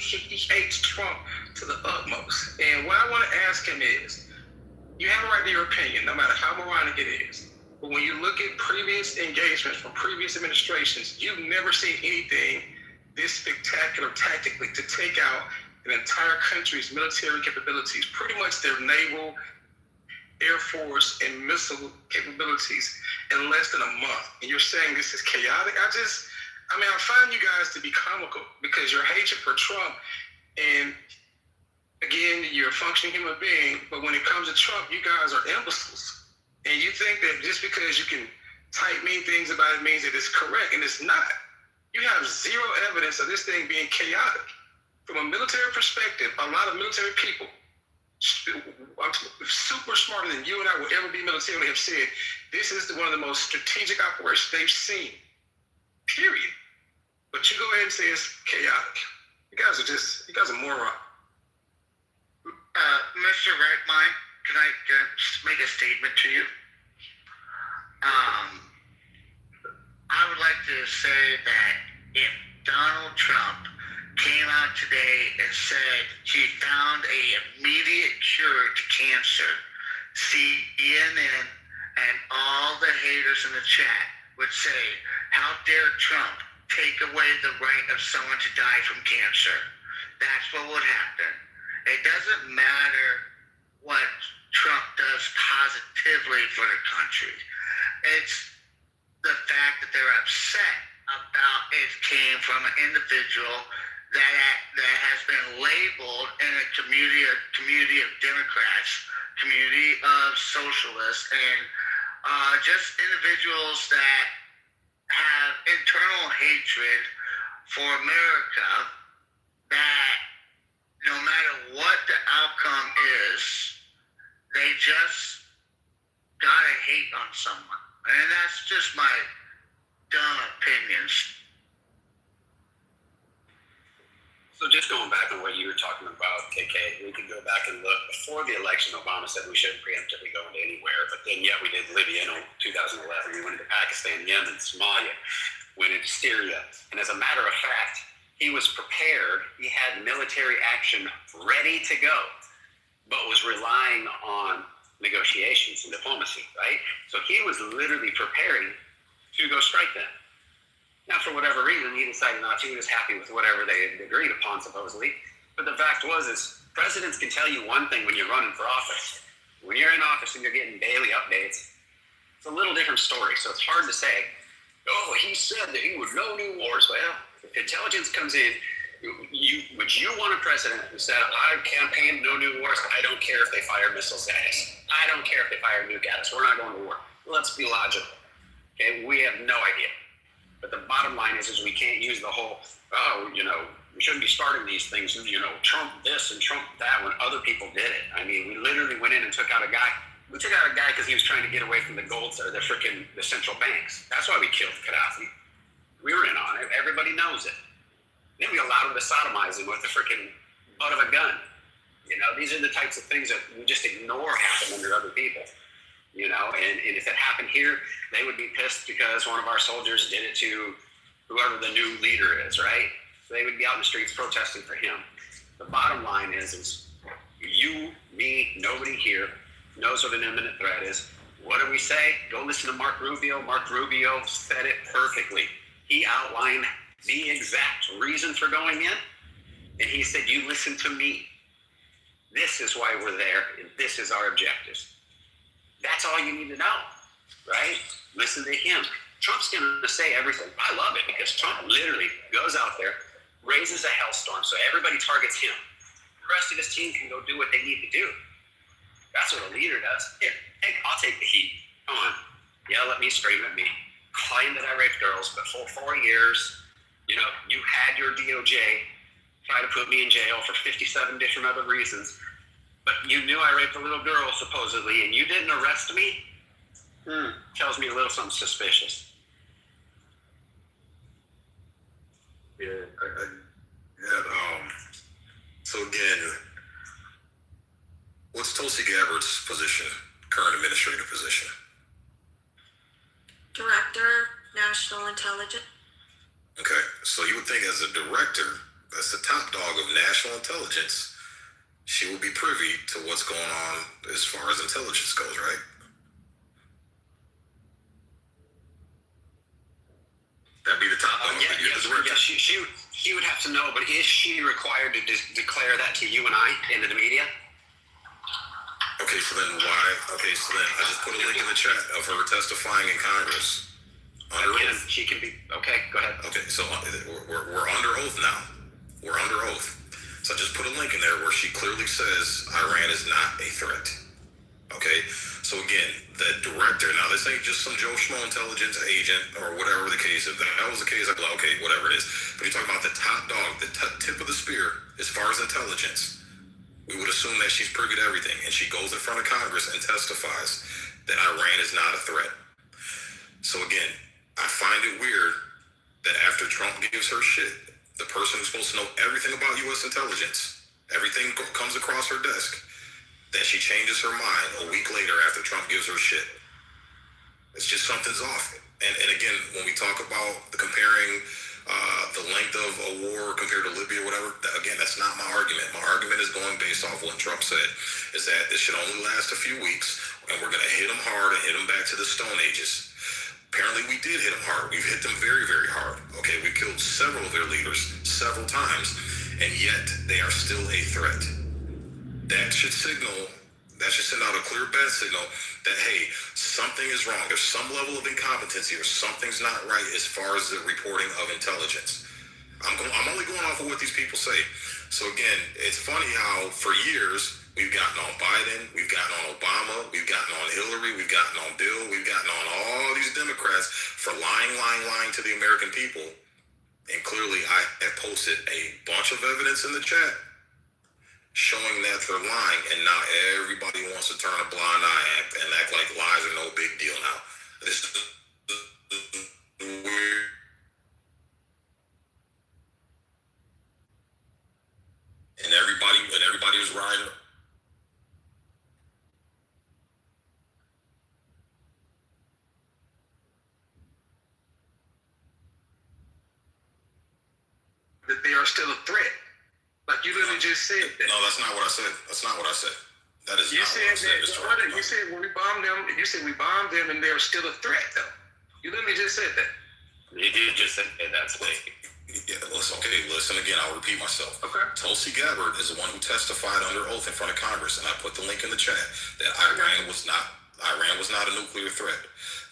hates Trump to the utmost. And what I want to ask him is, you have a right to your opinion, no matter how moronic it is. But when you look at previous engagements from previous administrations, you've never seen anything this spectacular tactically to take out an entire country's military capabilities, pretty much their naval, Air Force, and missile capabilities in less than a month. And you're saying this is chaotic? I find you guys to be comical because your hatred for Trump, and again, you're a functioning human being, but when it comes to Trump, you guys are imbeciles. And you think that just because you can type mean things about it means that it's correct, and it's not. You have zero evidence of this thing being chaotic. From a military perspective, a lot of military people, super smarter than you and I will ever be militarily, have said this is one of the most strategic operations they've seen, period. But you go ahead and say it's chaotic. You guys are morons. Mr. Redmine, can I just make a statement to you? I would like to say that if Donald Trump came out today and said he found a immediate cure to cancer, CNN and all the haters in the chat would say, how dare Trump take away the right of someone to die from cancer? That's what would happen. It doesn't matter what Trump does positively for the country. It's the fact that they're upset about it came from an individual that has been labeled in a community of Democrats, community of socialists, and just individuals that have internal hatred for America, that no matter what the outcome is, they just gotta hate on someone. And that's just my dumb opinions. So just going back on what you were talking about, KK, we could go back and look. Before the election, Obama said we shouldn't preemptively go into anywhere, but then yet we did Libya in 2011. We went into Pakistan, Yemen, Somalia, went into Syria. And as a matter of fact, he was prepared. He had military action ready to go, but was relying on negotiations and diplomacy, right? So he was literally preparing to go strike them. Now, for whatever reason, he decided not to. He was happy with whatever they had agreed upon, supposedly. But the fact is presidents can tell you one thing when you're running for office. When you're in office and you're getting daily updates, it's a little different story. So it's hard to say, oh, he said that he would no new wars. Well, if intelligence comes in, would you want a president who said, I campaigned no new wars? I don't care if they fire missiles at us. I don't care if they fire nuke at us. We're not going to war. Let's be logical. Okay, we have no idea. But the bottom line is we can't use the whole, we shouldn't be starting these things, Trump this and Trump that when other people did it. I mean, we literally went in and took out a guy. We took out a guy because he was trying to get away from the the central banks. That's why we killed Gaddafi. We were in on it. Everybody knows it. Then we allowed him to sodomize him with the freaking butt of a gun. These are the types of things that we just ignore happen under other people. And if it happened here, they would be pissed because one of our soldiers did it to whoever the new leader is, right? So they would be out in the streets protesting for him. The bottom line is you, me, nobody here knows what an imminent threat is. What do we say? Go listen to Mark Rubio. Mark Rubio said it perfectly. He outlined the exact reason for going in, and he said, you listen to me. This is why we're there, and this is our objectives. That's all you need to know, right? Listen to him. Trump's going to say everything. I love it because Trump literally goes out there, raises a hellstorm, so everybody targets him. The rest of his team can go do what they need to do. That's what a leader does. Here, I'll take the heat. Come on. Yell at me, scream at me. Claim that I raped girls, but for 4 years, you had your DOJ try to put me in jail for 57 different other reasons. But you knew I raped a little girl, supposedly, and you didn't arrest me? Tells me a little something suspicious. Yeah, so again, what's Tulsi Gabbard's position, current administrative position? Director, National Intelligence. Okay, so you would think as a director, that's the top dog of national intelligence, she will be privy to what's going on as far as intelligence goes, right? That'd be the top dog. She would have to know, but is she required to declare that to you and I and to the media? Okay, so then why? Okay, so then I just put a link in the chat of her testifying in Congress. Again, she can be, okay, go ahead. Okay, so we're under oath now. We're under oath. So I just put a link in there where she clearly says Iran is not a threat. Okay, so again, the director, now this ain't just some Joe Schmo intelligence agent or whatever the case is. If that was the case, I'd be like, okay, whatever it is. But you're talking about the top dog, the tip of the spear as far as intelligence. We would assume that she's privy to everything, and she goes in front of Congress and testifies that Iran is not a threat. So again, I find it weird that after Trump gives her shit, the person who's supposed to know everything about U.S. intelligence, everything comes across her desk, that she changes her mind a week later after Trump gives her shit. It's just something's off. And again, when we talk about comparing the length of a war compared to Libya or whatever, again, that's not my argument. My argument is going based off what Trump said, is that this should only last a few weeks, and we're going to hit them hard and hit them back to the Stone Ages. Apparently, we did hit them hard. We've hit them very, very hard. Okay, we killed several of their leaders several times, and yet they are still a threat. That should send out a clear bad signal that, hey, something is wrong. There's some level of incompetency or something's not right as far as the reporting of intelligence. I'm only going off of what these people say. So again, it's funny how for years we've gotten on Biden, we've gotten on Obama, we've gotten on Hillary, we've gotten on Bill, we've gotten on all these Democrats for lying to the American people. And clearly I have posted a bunch of evidence in the chat showing that they're lying, and now everybody wants to turn a blind eye and act like lies are no big deal now. This is weird. And everybody was riding. That they are still a threat. Like you literally just said that. No, that's not what I said. That's not what I said. That is you not said what I said, that. Mr. Brother, you said when we bombed them, you said we bombed them and they're still a threat though. You literally just said that. You did just say that's what. Yeah, listen again, I'll repeat myself. Okay. Tulsi Gabbard is the one who testified under oath in front of Congress, and I put the link in the chat that Iran was not a nuclear threat.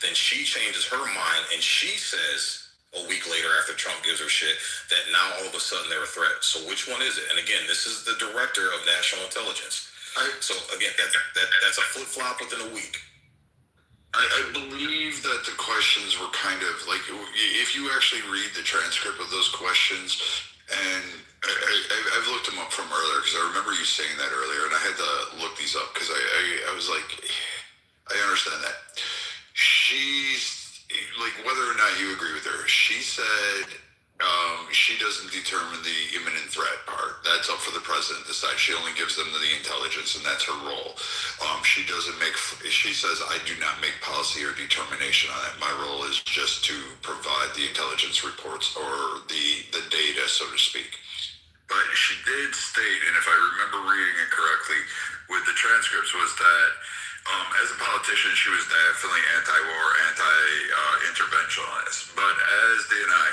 Then she changes her mind and she says a week later after Trump gives her shit that now all of a sudden they're a threat. So which one is it? And again, this is the director of national intelligence. So again, that's a flip-flop within a week. I believe that the questions were kind of like, if you actually read the transcript of those questions, and I've looked them up from earlier because I remember you saying that earlier, and I had to look these up because I was like, I understand that. She's like, whether or not you agree with her, she said she doesn't determine the imminent threat part. That's up for the president to decide. She only gives them the intelligence, and that's her role. She doesn't make. She says, "I do not make policy or determination on it. My role is just to provide the intelligence reports or the data, so to speak." But she did state, and if I remember reading it correctly, with the transcripts, was that As a politician, she was definitely anti-war, anti-interventionist. But as DNI,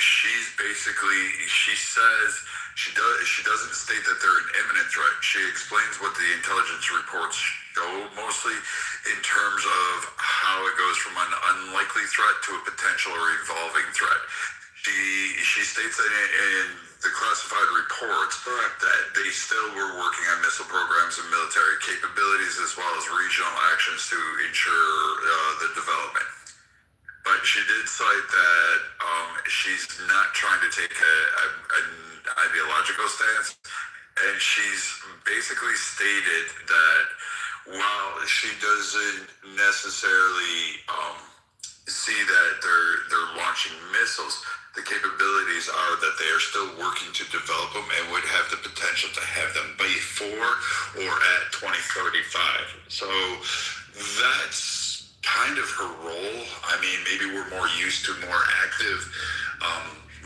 she says she doesn't state that they're an imminent threat. She explains what the intelligence reports show, mostly in terms of how it goes from an unlikely threat to a potential or evolving threat. She states that in the classified reports that they still were working on missile programs and military capabilities as well as regional actions to ensure the development. But she did cite that she's not trying to take an ideological stance, and she's basically stated that while she doesn't necessarily see that they're launching missiles, the capabilities are that they are still working to develop them and would have the potential to have them before or at 2035. So that's kind of her role. I mean, maybe we're more used to more active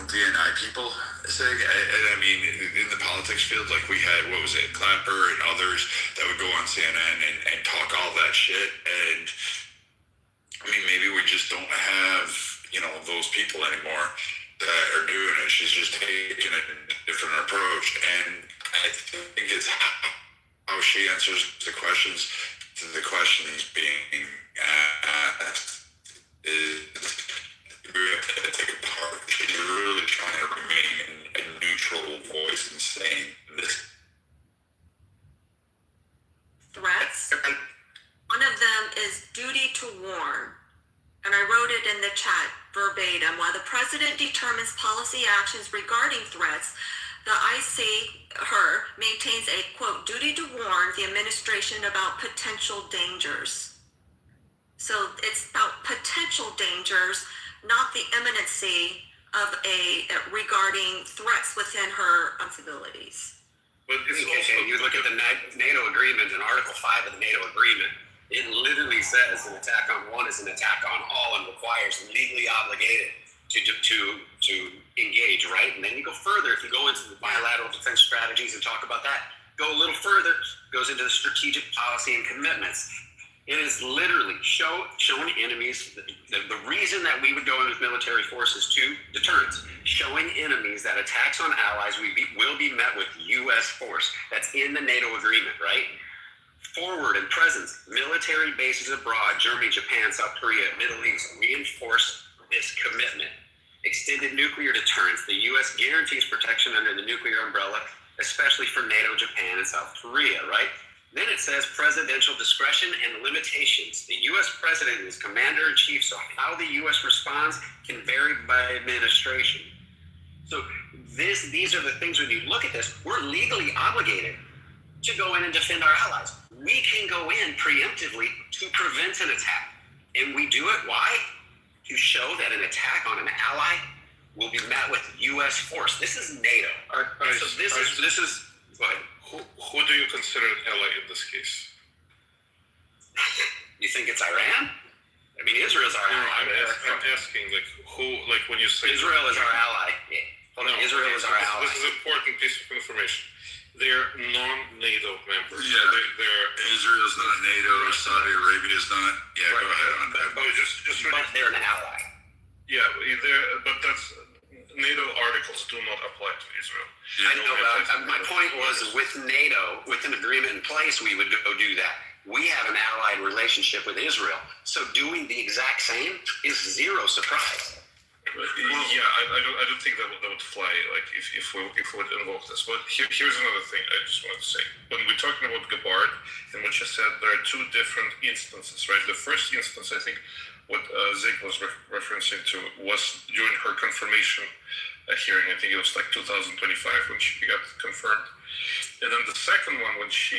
DNI people saying, and I mean, in the politics field, like we had, what was it, Clapper and others that would go on CNN and talk all that shit. And I mean, maybe we just don't have, those people anymore that are doing it. She's just taking a different approach. And I think it's how she answers the questions being asked is we have to take a part. She's really trying to remain a neutral voice and saying this. Threats. One of them is duty to warn. And I wrote it in the chat verbatim. While the president determines policy actions regarding threats, the IC, maintains a, quote, duty to warn the administration about potential dangers. So it's about potential dangers, not the imminency of regarding threats within her responsibilities. But you look at the NATO agreement in Article 5 of the NATO agreement, it literally says an attack on one is an attack on all and requires legally obligated to engage, right? And then you go further, if you go into the bilateral defense strategies and talk about that, go a little further, goes into the strategic policy and commitments. It is literally showing enemies, the reason that we would go in with military forces to deterrence, showing enemies that attacks on allies will be met with U.S. force. That's in the NATO agreement, right? Forward and presence, military bases abroad, Germany, Japan, South Korea, Middle East, reinforce this commitment. Extended nuclear deterrence, the U.S. guarantees protection under the nuclear umbrella, especially for NATO, Japan, and South Korea, right? Then it says presidential discretion and limitations. The U.S. president is commander-in-chief, so how the U.S. responds can vary by administration. So these are the things, when you look at this, we're legally obligated to go in and defend our allies. We can go in preemptively to prevent an attack. And we do it, why? To show that an attack on an ally will be met with U.S. force. This is NATO. This is go ahead. Who do you consider an ally in this case? You think it's Iran? I mean, Israel's our ally. I'm asking, when you say Israel is our ally. Israel is our ally. This is an important piece of information. They're non-NATO members. Yeah, Israel's not NATO, Saudi Arabia's not. Yeah, right. Go ahead on that. But they're an ally. Yeah, but that's NATO articles do not apply to Israel. Yeah, I know, but my point was with NATO, with an agreement in place, we would go do that. We have an allied relationship with Israel, so doing the exact same is zero surprise. I don't think that would fly. Like if we would invoke this. But here's another thing I just wanted to say. When we're talking about Gabbard and what you said, there are two different instances, right? The first instance, I think, what Zig was referencing to was during her confirmation hearing. I think it was like 2025 when she got confirmed. And then the second one, when she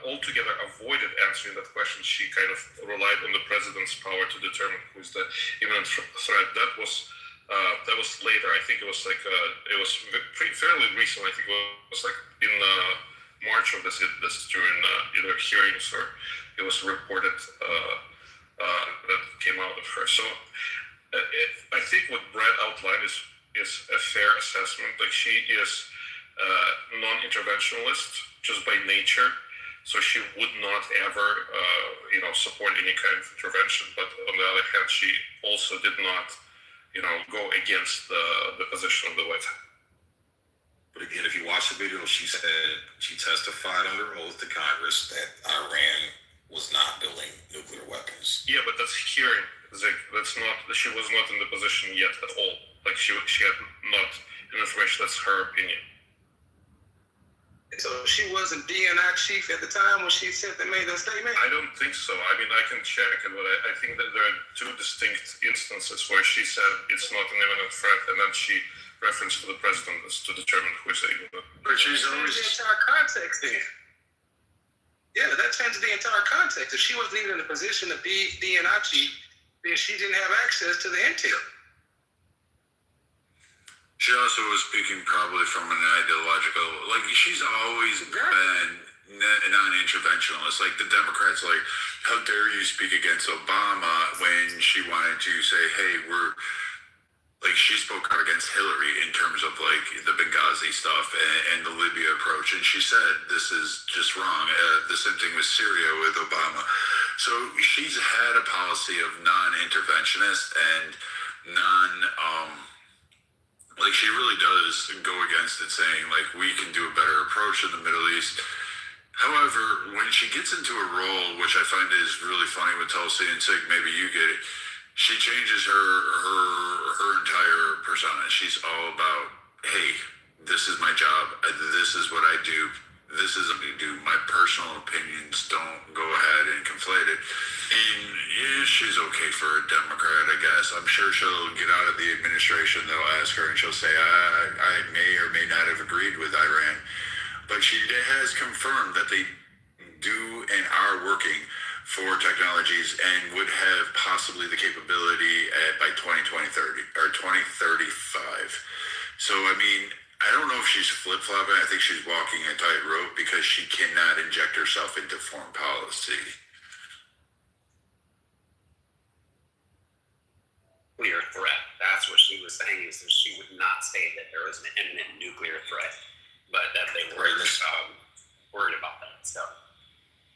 altogether avoided answering that question, she kind of relied on the president's power to determine who's the imminent threat. That was later. I think it was like it was fairly recent. I think it was like in March of this during either hearings or it was reported that came out of her. So I think what Brad outlined is a fair assessment. Like she is non-interventionalist just by nature. So she would not ever, support any kind of intervention. But on the other hand, she also did not, go against the position of the White House. But again, if you watch the video, she testified under oath to Congress that Iran was not building nuclear weapons. Yeah, but that's hearing. That's not. She was not in the position yet at all. Like she had not information. That's her opinion. So she wasn't DNI chief at the time when she made that statement? I don't think so. I mean, I can check it, but I think that there are two distinct instances where she said it's not an imminent threat, and then she referenced to the president as to determine who is able. But she's always the entire context then. Yeah, that changes the entire context. If she wasn't even in a position to be DNI chief, then she didn't have access to the intel. She also was speaking probably from an ideological, like she's always been non-interventionalist. Like the Democrats, like, how dare you speak against Obama when she wanted to say, hey, she spoke out against Hillary in terms of like the Benghazi stuff and the Libya approach. And she said, this is just wrong. The same thing with Syria with Obama. So she's had a policy of non-interventionist and she really does go against it, saying like we can do a better approach in the Middle East. However, when she gets into a role, which I find is really funny with Tulsi and Sig, maybe you get it, she changes her entire persona. She's all about, hey, this is my job. This is what I do. This is what I do. My personal opinions don't go ahead and conflate it. And yeah, she's okay for a Democrat, I guess. I'm sure she'll get out of the administration. They'll ask her and she'll say, I may or may not have agreed with Iran. But she has confirmed that they do and are working for technologies and would have possibly the capability by 2030 or 2035. So, I mean, I don't know if she's flip-flopping. I think she's walking a tightrope because she cannot inject herself into foreign policy. Nuclear threat. That's what she was saying, is that she would not say that there was an imminent nuclear threat, but that they were worried about that stuff.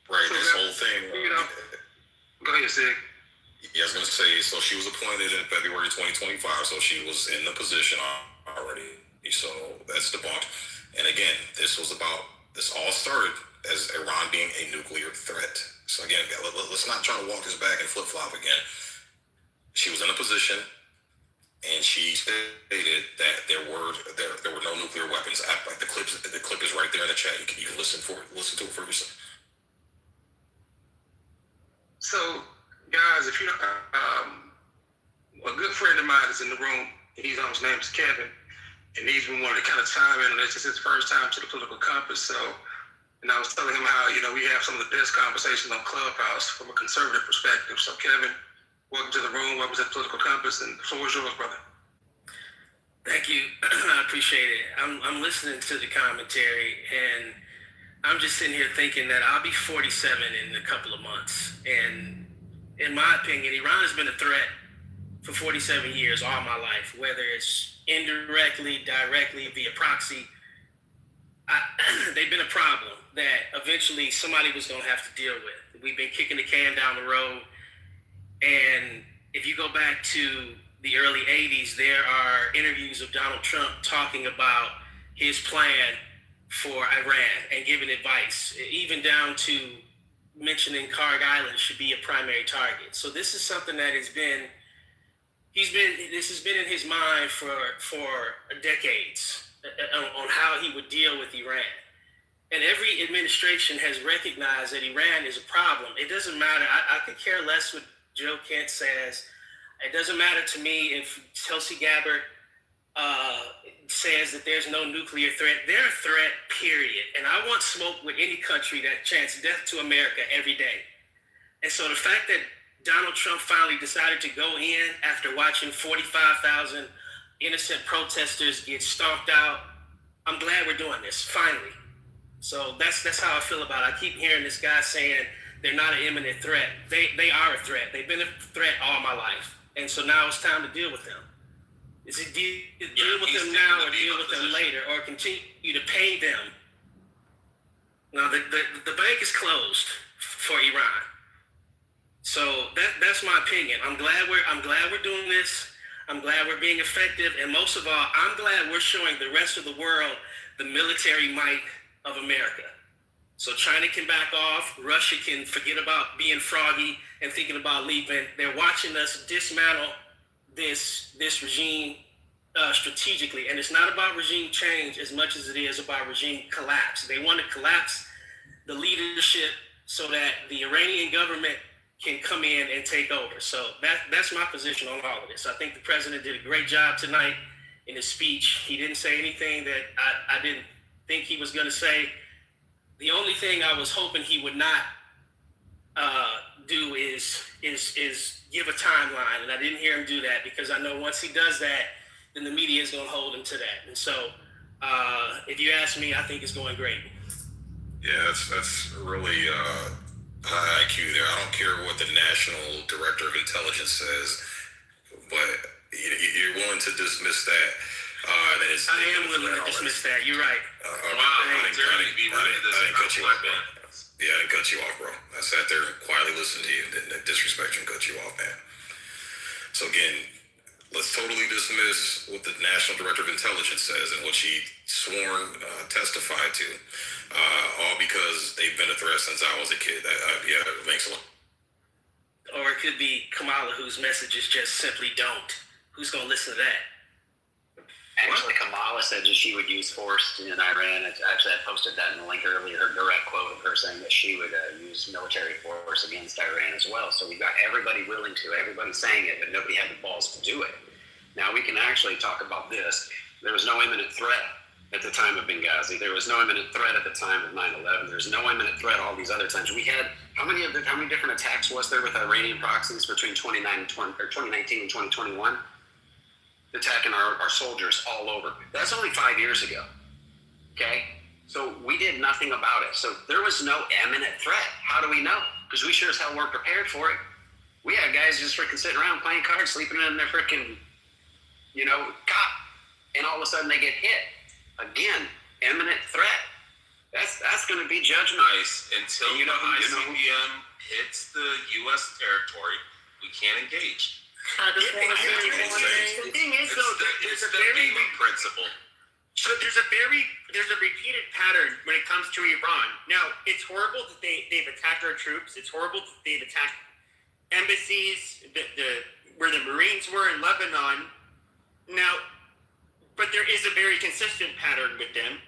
Right, this whole thing. Go ahead, Sig. Yeah, I was going to say, so she was appointed in February 2025, so she was in the position already. So that's debunked. And again, this all started as Iran being a nuclear threat. So again, let's not try to walk this back and flip-flop again. She was in a position, and she stated that there were no nuclear weapons. The clip is right there in the chat. You can listen to it for yourself. So, guys, if you a good friend of mine is in the room. His name is Kevin, and he's been wanting to kind of chime in on this. It's his first time to the political compass. So, and I was telling him how we have some of the best conversations on Clubhouse from a conservative perspective. So, Kevin, welcome to the room. Welcome to the political compass, and the floor is yours, brother. Thank you. I appreciate it. I'm listening to the commentary, and I'm just sitting here thinking that I'll be 47 in a couple of months. And in my opinion, Iran has been a threat for 47 years, all my life, whether it's indirectly, directly, via proxy. They've been a problem that eventually somebody was going to have to deal with. We've been kicking the can down the road. And if you go back to the early 80s, there are interviews of Donald Trump talking about his plan for Iran and giving advice, even down to mentioning Karg Island should be a primary target. So this is something that this has been in his mind for decades on how he would deal with Iran. And every administration has recognized that Iran is a problem. It doesn't matter. I could care less what Joe Kent says. It doesn't matter to me if Tulsi Gabbard says that there's no nuclear threat. They're a threat, period. And I want smoke with any country that chants death to America every day. And so the fact that Donald Trump finally decided to go in after watching 45,000 innocent protesters get stomped out, I'm glad we're doing this, finally. So that's how I feel about it. I keep hearing this guy saying they're not an imminent threat. They are a threat. They've been a threat all my life. And so now it's time to deal with them. Is it deal with them now or deal with them later, or continue to pay them No, the bank is closed for Iran. So that's my opinion. I'm glad we're doing this. I'm glad we're being effective, and most of all, I'm glad we're showing the rest of the world the military might of America. So China can back off. Russia can forget about being froggy and thinking about leaving. They're watching us dismantle this regime strategically, and it's not about regime change as much as it is about regime collapse. They want to collapse the leadership so that the Iranian government can come in and take over. So that's my position on all of this. I think the president did a great job tonight in his speech. He didn't say anything that I didn't think he was going to say. The only thing I was hoping he would not do is give a timeline, and I didn't hear him do that because I know once he does that, then the media is going to hold him to that. And so, if you ask me, I think it's going great. Yeah, that's really high IQ there. I don't care what the National Director of Intelligence says, but you're willing to dismiss that. I am willing to dismiss that. You're right. I didn't cut you off, man. Yeah, I didn't cut you off, bro. I sat there and quietly listened to you, didn't disrespect you and cut you off, man. So again, let's totally dismiss what the National Director of Intelligence says and what she sworn testified to, all because they've been a threat since I was a kid. Yeah, it makes a lot. Or it could be Kamala, whose message is just simply don't. Who's going to listen to that? Actually, Kamala said that she would use force in Iran. Actually, I posted that in the link earlier, her direct quote of her saying that she would use military force against Iran as well. So we've got everybody willing to, everybody saying it, but nobody had the balls to do it. Now we can actually talk about this. There was no imminent threat at the time of Benghazi. There was no imminent threat at the time of 9/11. There's no imminent threat all these other times. We had, how many different attacks was there with Iranian proxies between 2019 and 2021? Attacking our soldiers all over. That's only 5 years ago. Okay? So we did nothing about it. So there was no imminent threat. How do we know? Because we sure as hell weren't prepared for it. We had guys just freaking sitting around playing cards, sleeping in their freaking, cot, and all of a sudden they get hit. Again, imminent threat. That's going to be judgment. Nice. Until the ICBM hits the U.S. territory, we can't engage. I just want to say one thing. The thing is, though, there's a very principle. So there's a repeated pattern when it comes to Iran. Now, it's horrible that they've attacked our troops. It's horrible that they've attacked embassies, where the Marines were in Lebanon. Now, but there is a very consistent pattern with them.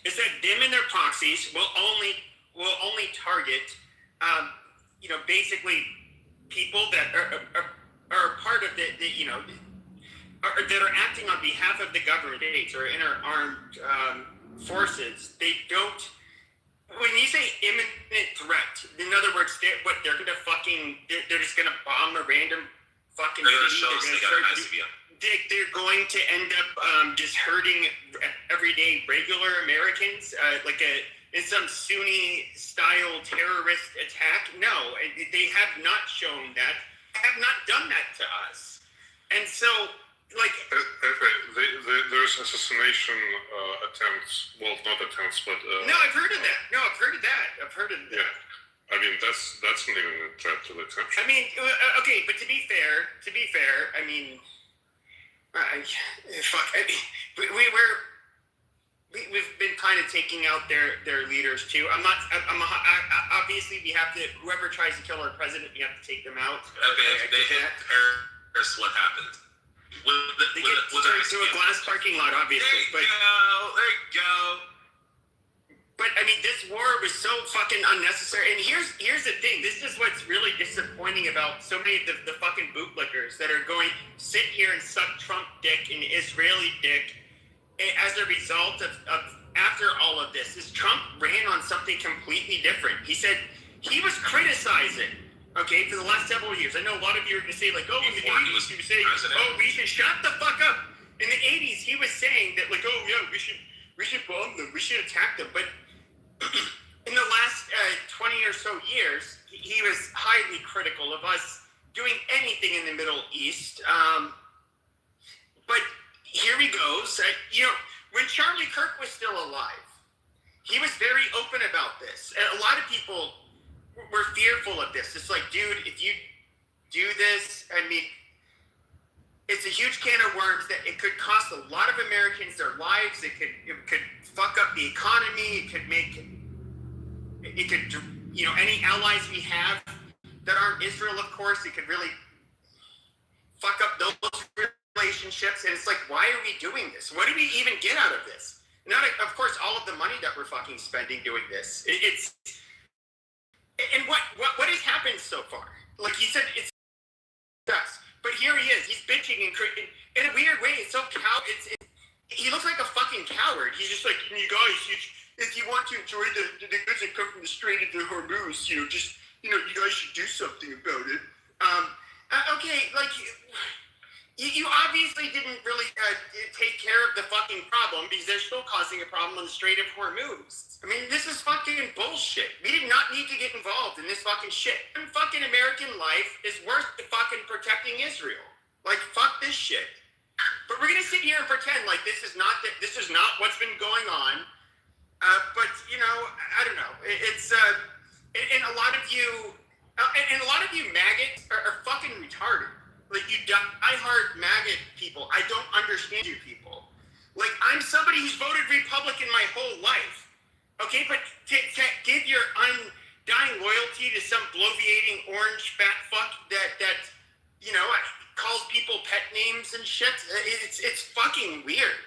Is that them and their proxies will only target, basically people that are part of that are acting on behalf of the government states or inner armed forces. They don't. When you say imminent threat, in other words, they're just gonna bomb a random fucking city. They're going to end up just hurting everyday regular Americans, in some Sunni-style terrorist attack. No, they have not shown that. Have not done that to us. And so, there's assassination attempts. Well, not attempts, but no, I've heard of that. Yeah, I mean that's not even a threat to the country. I mean, okay, but to be fair, I mean, we've been kind of taking out their leaders too. Obviously we have to, whoever tries to kill our president, we have to take them out. Okay, if they hit Paris, what happened? They get turned to a glass parking lot, obviously. There you go. But I mean, this war was so fucking unnecessary. And here's the thing. This is what's really disappointing about so many of the fucking bootlickers that are going sit here and suck Trump dick and Israeli dick as a result of after all of this. Is Trump ran on something completely different. He said he was criticizing, okay, for the last several years. I know a lot of you are going to say, like, in the 80s, he was saying, we should shut the fuck up. In the 80s, he was saying that, like, we should bomb them, we should attack them. But in the last 20 or so years, he was highly critical of us doing anything in the Middle East. But here he goes. When Charlie Kirk was still alive, he was very open about this. And a lot of people were fearful of this. It's like, dude, if you do this, I mean, it's a huge can of worms that it could cost a lot of Americans their lives. It could fuck up the economy. It could, you know, any allies we have that aren't Israel, of course, it could really fuck up those relationships. And it's like, why are we doing this? What do we even get out of this? Not, of course, all of the money that we're fucking spending doing this. And what has happened so far? Like you said, it's us. But here he is. He's bitching and in a weird way. It's so he looks like a fucking coward. He's just like, you guys, if you want to enjoy the goods that come from the Strait of the Hormuz, you guys should do something about it. Okay, like, you obviously didn't really take care of the fucking problem because they're still causing a problem on the Strait of Hormuz. I mean, this is fucking bullshit. We did not need to get involved in this fucking shit. And fucking American life is worth the fucking protecting Israel. Like, fuck this shit. But we're gonna sit here and pretend like this is not what's been going on. But you know, I don't know. It's and a lot of you maggots are fucking retarded. Like, you die-hard maggot people. I don't understand you people. Like, I'm somebody who's voted Republican my whole life. Okay, but to give your undying loyalty to some bloviating orange fat fuck that you know, calls people pet names and shit, it's fucking weird.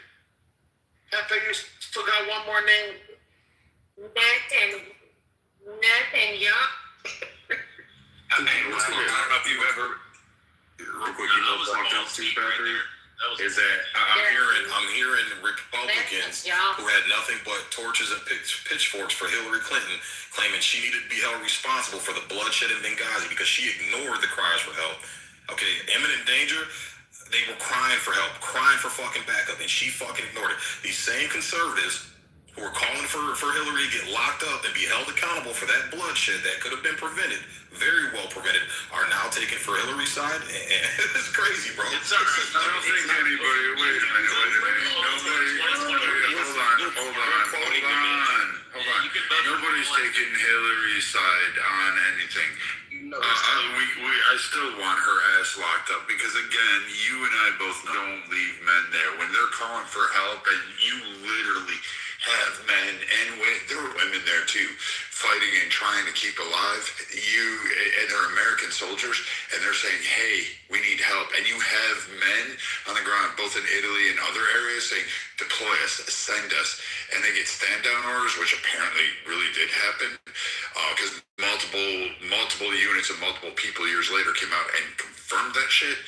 Pepe, you still got one more name? Nothing, y'all. I don't know if you've ever, real quick, you know what talked to Patrick? Is that I'm hearing Republicans who had nothing but torches and pitchforks for Hillary Clinton claiming she needed to be held responsible for the bloodshed in Benghazi because she ignored the cries for help. Okay, imminent danger, they were crying for help, crying for fucking backup, and she fucking ignored it. These same conservatives who are calling for Hillary to get locked up and be held accountable for that bloodshed that could have been prevented, very well prevented, are now taking for Hillary's side. It's crazy, bro. It's all right. I don't think anybody. Wait a minute. Hold on. Nobody's taking Hillary's side on anything. I still want her ass locked up because, again, you and I both know don't leave men there when they're calling for help, and you literally have men and there were women there too, fighting and trying to keep alive. And they're American soldiers, and they're saying, "Hey, we need help." And you have men on the ground, both in Italy and other areas, saying, "Deploy us, send us," and they get stand-down orders, which apparently really did happen, because multiple units of multiple people years later came out and confirmed that shit.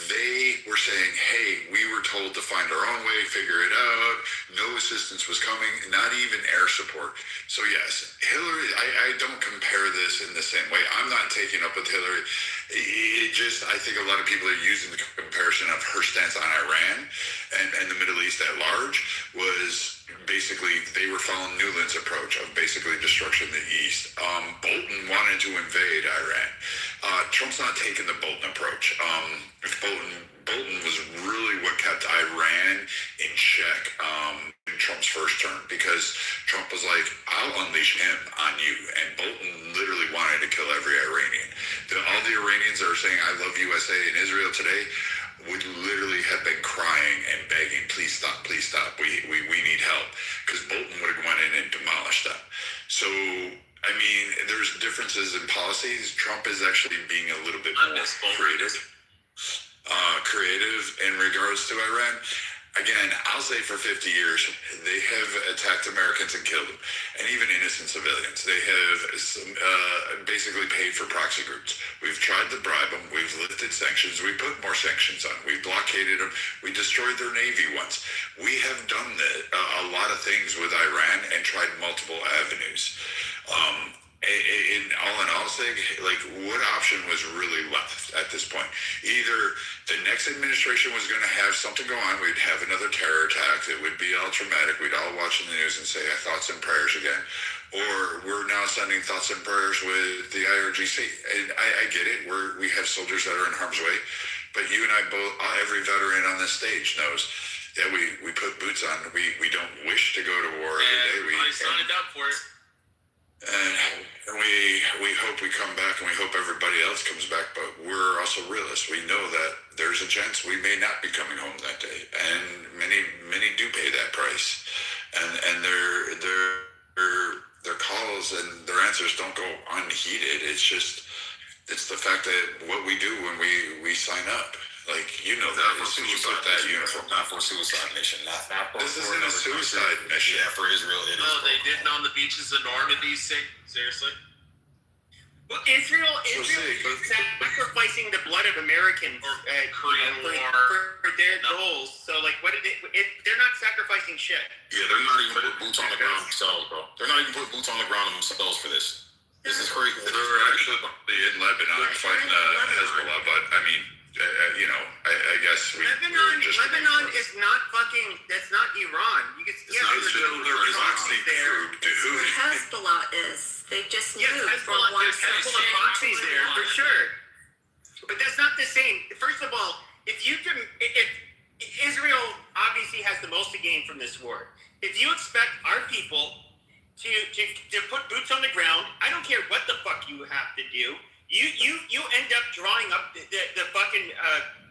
They were saying, "Hey, we were told to find our own way, figure it out. No assistance was coming, not even air support." So yes, Hillary, I don't compare this in the same way. I'm not taking up with Hillary. I think a lot of people are using the comparison of her stance on Iran and the Middle East at large was basically they were following Newland's approach of basically destruction in the East. Bolton wanted to invade Iran. Trump's not taking the Bolton approach. Bolton was really what kept Iran in check in Trump's first term, because Trump was like, "I'll unleash him on you," and Bolton literally wanted to kill every Iranian. All the Iranians that are saying "I love USA" in Israel today would literally have been crying and begging, "Please stop, please stop. We need help," because Bolton would have went in and demolished them. So I mean, there's differences in policies. Trump is actually being a little bit more creative in regards to Iran. Again, I'll say for 50 years, they have attacked Americans and killed them, and even innocent civilians. They have basically paid for proxy groups. We've tried to bribe them. We've lifted sanctions. We put more sanctions on. We blockaded them. We destroyed their navy once. We have done a lot of things with Iran and tried multiple avenues. In all sake, like, what option was really left at this point? Either the next administration was going to have something go on, we'd have another terror attack, it would be all traumatic, we'd all watch the news and say our thoughts and prayers again, or we're now sending thoughts and prayers with the IRGC. And I get it, we have soldiers that are in harm's way, but you and I both, every veteran on this stage knows yeah, we put boots on. We don't wish to go to war every day. I signed up for it. And we hope we come back, and we hope everybody else comes back, but we're also realists. We know that there's a chance we may not be coming home that day, and many do pay that price, and their calls and their answers don't go unheeded. It's the fact that what we do when we sign up. Like, you know, that as soon as you put that uniform, not for a suicide mission, not for this isn't a suicide mission. Yeah, for Israel, it is. No, they didn't on the beaches of Normandy. Seriously. Well, Israel is sacrificing the blood of Americans Korean for their goals. So, like, what did they're not sacrificing shit. Yeah, they're not even putting boots on the ground themselves, bro. They're not even putting boots on the ground themselves for this. This is crazy. They're actually in Lebanon fighting Hezbollah, but I mean, you know, I guess Lebanon is not fucking. That's not Iran. You can their proxy group, dude. Hezbollah is. They just moved from Hezbollah, one there's Hezbollah proxies there for sure. But that's not the same. First of all, if Israel obviously has the most to gain from this war, if you expect our people to put boots on the ground, I don't care what the fuck you have to do. You end up drawing up the fucking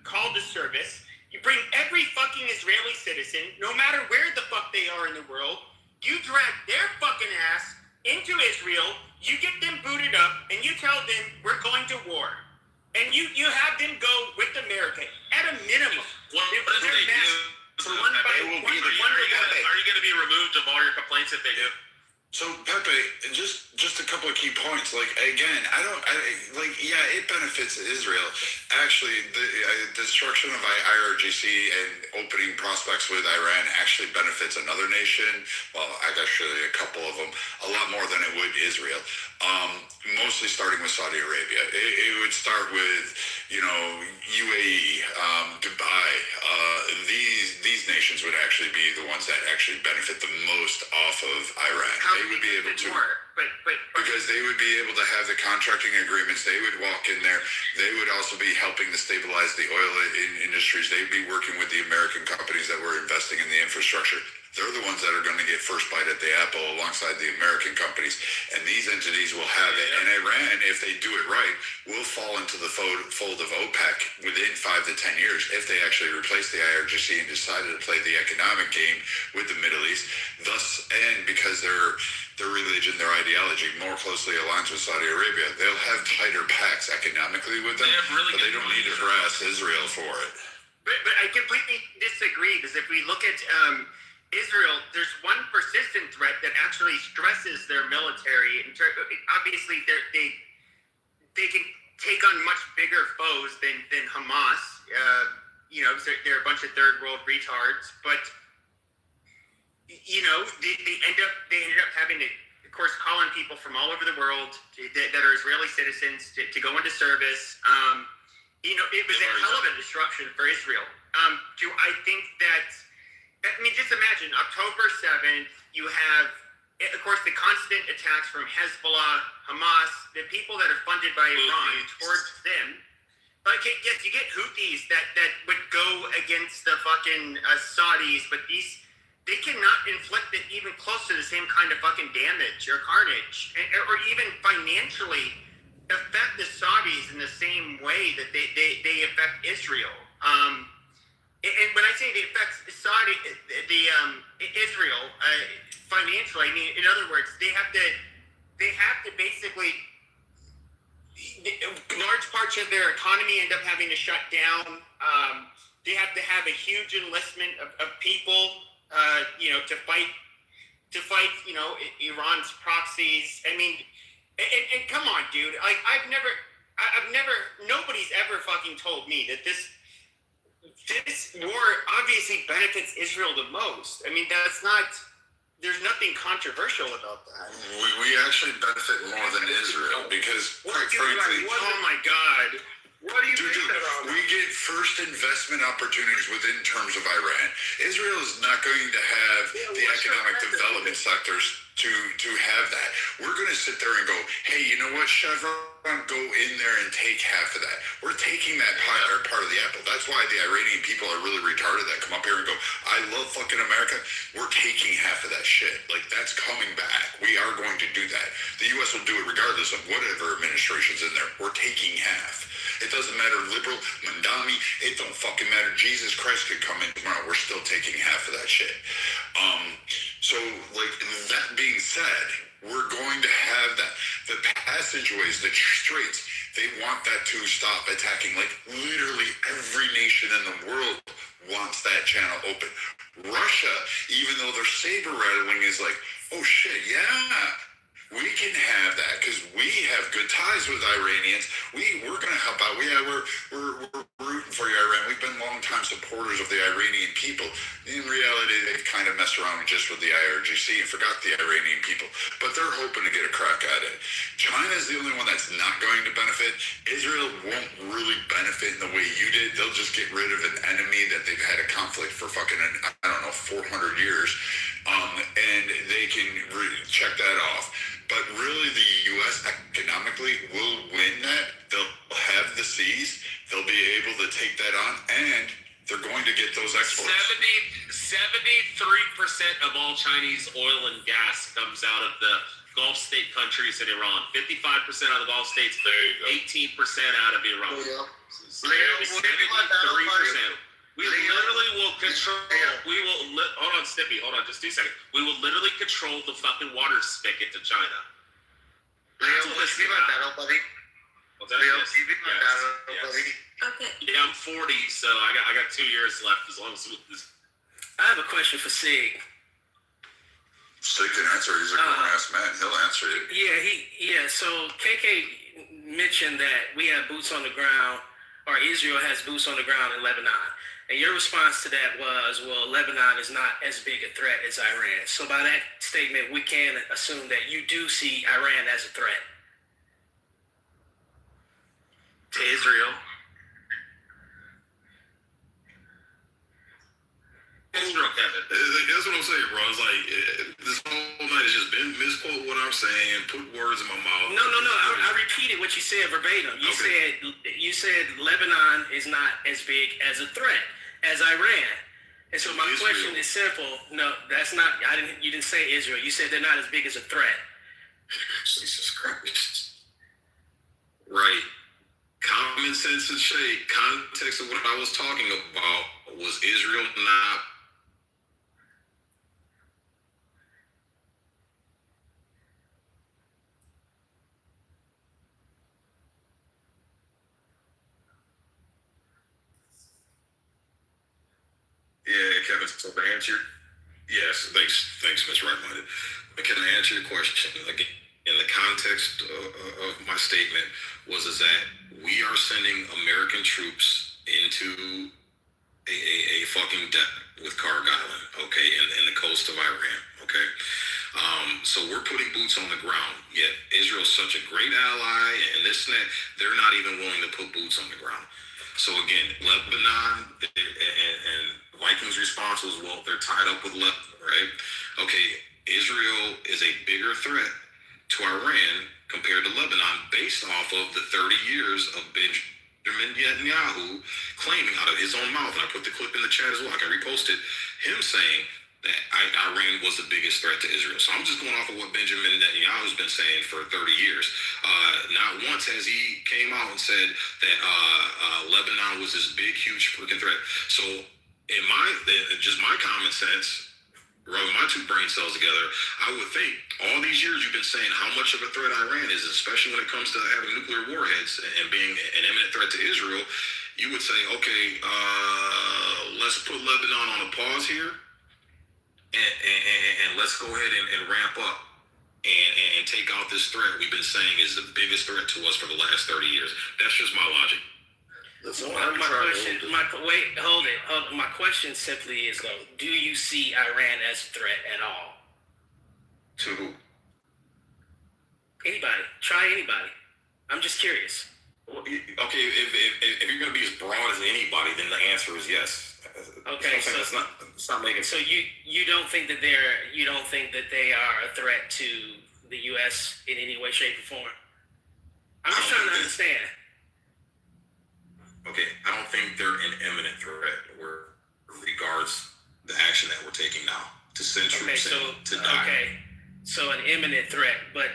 call to service. You bring every fucking Israeli citizen, no matter where the fuck they are in the world, you drag their fucking ass into Israel, you get them booted up, and you tell them we're going to war. And you have them go with America at a minimum. What if they do? Are you going to be removed of all your complaints if they do? So Pepe, just a couple of key points. Like, again, yeah, it benefits Israel. Actually, the destruction of IRGC and opening prospects with Iran actually benefits another nation. Well, actually a couple of them, a lot more than it would Israel. Mostly starting with Saudi Arabia. It would start with, you know, UAE, Dubai. These nations would actually be the ones that actually benefit the most off of Iran. They would be able to, because they would be able to have the contracting agreements. They would walk in there. They would also be helping to stabilize the oil industries. They'd be working with the American companies that were investing in the infrastructure. They're the ones that are going to get first bite at the apple alongside the American companies. And these entities will have it. And Iran, if they do it right, will fall into the fold of OPEC within 5 to 10 years if they actually replace the IRGC and decided to play the economic game with the Middle East. Thus, and because their religion, their ideology more closely aligns with Saudi Arabia, they'll have tighter pacts economically with them, but they don't need to harass Israel for it. But I completely disagree, because if we look at Israel, there's one persistent threat that actually stresses their military. Obviously, they can take on much bigger foes than Hamas. You know, they're a bunch of third world retards. But you know, they ended up having to, of course, call on people from all over the world that are Israeli citizens to go into service. You know, it was a hell of a disruption for Israel. Do I think that? I mean, just imagine October 7th, you have, of course, the constant attacks from Hezbollah, Hamas, the people that are funded by Iran towards them. Like, yes, you get Houthis that would go against the fucking Saudis, but they cannot inflict even close to the same kind of fucking damage or carnage, or even financially affect the Saudis in the same way that they affect Israel. And when I say they affect Israel financially, I mean, in other words, they have to basically, large parts of their economy end up having to shut down. They have to have a huge enlistment of people, you know, to fight, you know, Iran's proxies. I mean, and come on, dude. Like, nobody's ever fucking told me that this war obviously benefits Israel the most. I mean, there's nothing controversial about that. We actually benefit more than Israel because, quite frankly, oh my God. What do you we get first investment opportunities within terms of Iran. Israel is not going to have the economic development sectors to have that. We're going to sit there and go, hey, you know what, Chevron? don't go in there and take half of that. We're taking that part of the apple. That's why the Iranian people are really retarded that come up here and go, I love fucking America. We're taking half of that shit. Like, that's coming back. We are going to do that. The U.S. will do it regardless of whatever administration's in there. We're taking half. It doesn't matter, liberal, Mandami, it don't fucking matter. Jesus Christ could come in tomorrow. We're still taking half of that shit. So, like, that being said, we're going to have that. The passageways, the straits, they want that to stop attacking. Like, literally every nation in the world wants that channel open. Russia, even though their saber rattling is like, oh shit, yeah, we can have that because we have good ties with Iranians. We're going to help out. We're rooting for you, Iran. We've been longtime supporters of the Iranian people. In reality, they kind of messed around just with the IRGC and forgot the Iranian people. But they're hoping to get a crack at it. China's the only one that's not going to benefit. Israel won't really benefit in the way you did. They'll just get rid of an enemy that they've had a conflict for fucking, 400 years. And they can check that off. But really, the U.S. economically will win that. They'll have the seas. They'll be able to take that on, and they're going to get those exports. 73% of all Chinese oil and gas comes out of the Gulf state countries in Iran. 55% out of the Gulf states. 18% out of Iran. 73%. We literally will control. Hold on, Stippy. Hold on, just 2 seconds. We will literally control the fucking water spigot to China. What's that? Yes. Okay. Yeah, I'm 40, so I got 2 years left. As long as this. I have a question for Sig. Sig can answer. He's a grown-ass man. He'll answer it. Yeah. So KK mentioned that we have boots on the ground, or Israel has boots on the ground in Lebanon. And your response to that was, well, Lebanon is not as big a threat as Iran. So by that statement, we can assume that you do see Iran as a threat. To Israel. Israel, Kevin. That's what I'm saying, bro. It's like, this whole night has just been misquote what I'm saying, put words in my mouth. No. I repeated what you said verbatim. You said Lebanon is not as big as a threat as Iran. And so my question is simple. No, that's not. You didn't say Israel. You said they're not as big as a threat. Jesus Christ. Right. Common sense and shade. Context of what I was talking about was Israel not. Yeah, Kevin, so to answer, yes, thanks, Ms. Right-Minded. Can I answer your question? Again, in the context of my statement was that we are sending American troops into a fucking debt with Karg Island, okay, in the coast of Iran, okay? So we're putting boots on the ground, yet Israel's such a great ally and this and that, they're not even willing to put boots on the ground. So again, Lebanon and Vikings' response was, well, they're tied up with Lebanon, right? Okay, Israel is a bigger threat to Iran compared to Lebanon based off of the 30 years of Benjamin Netanyahu claiming out of his own mouth, and I put the clip in the chat as well, I can repost it, him saying that Iran was the biggest threat to Israel. So I'm just going off of what Benjamin Netanyahu's been saying for 30 years. Not once has he came out and said that Lebanon was this big, huge freaking threat. So in just my common sense, rubbing my two brain cells together, I would think all these years you've been saying how much of a threat Iran is, especially when it comes to having nuclear warheads and being an imminent threat to Israel, you would say, okay, let's put Lebanon on a pause here. And let's go ahead and ramp up and take out this threat we've been saying is the biggest threat to us for the last 30 years. That's just my logic. My question simply is, though, do you see Iran as a threat at all? To who? Anybody. Try anybody. I'm just curious. Well, okay, if you're going to be as broad as anybody, then the answer is yes. Okay, so it's not making. So you don't think that they are a threat to the U.S. in any way, shape, or form? I'm just trying to understand. Okay, I don't think they're an imminent threat where regards the action that we're taking now to send troops in to die. Okay, so an imminent threat, but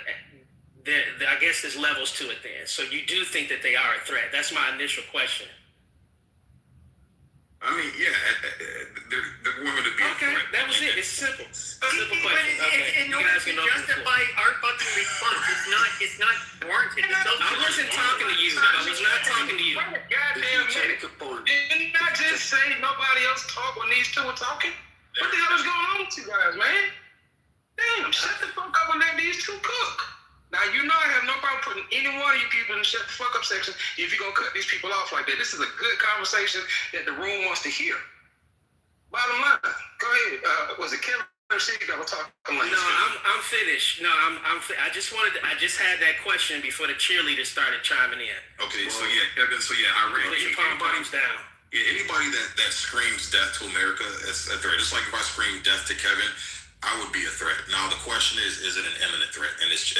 I guess there's levels to it then. So you do think that they are a threat? That's my initial question. I mean, yeah, they're going to be a threat. Okay, that was it. It's simple. Simple question. In order to justify our fucking response, it's not warranted. I wasn't talking to you. I was not talking to you. Goddamn minute. Didn't I just say nobody else talk when these two were talking? What the hell is going on with you guys, man? Damn, shut the fuck up and let these two cook. Now, you know I have no problem putting any one of you people in the shut the fuck up section if you're going to cut these people off like that. This is a good conversation that the room wants to hear. Bottom line, go ahead. Was it Kevin or Sig that was talking like No, I'm finished. No, I just had that question before the cheerleaders started chiming in. Okay, so yeah, Kevin, I ran. Put your palms down. Yeah, anybody that screams death to America is a threat. Just like if I scream death to Kevin, I would be a threat. Now the question is it an imminent threat? And it's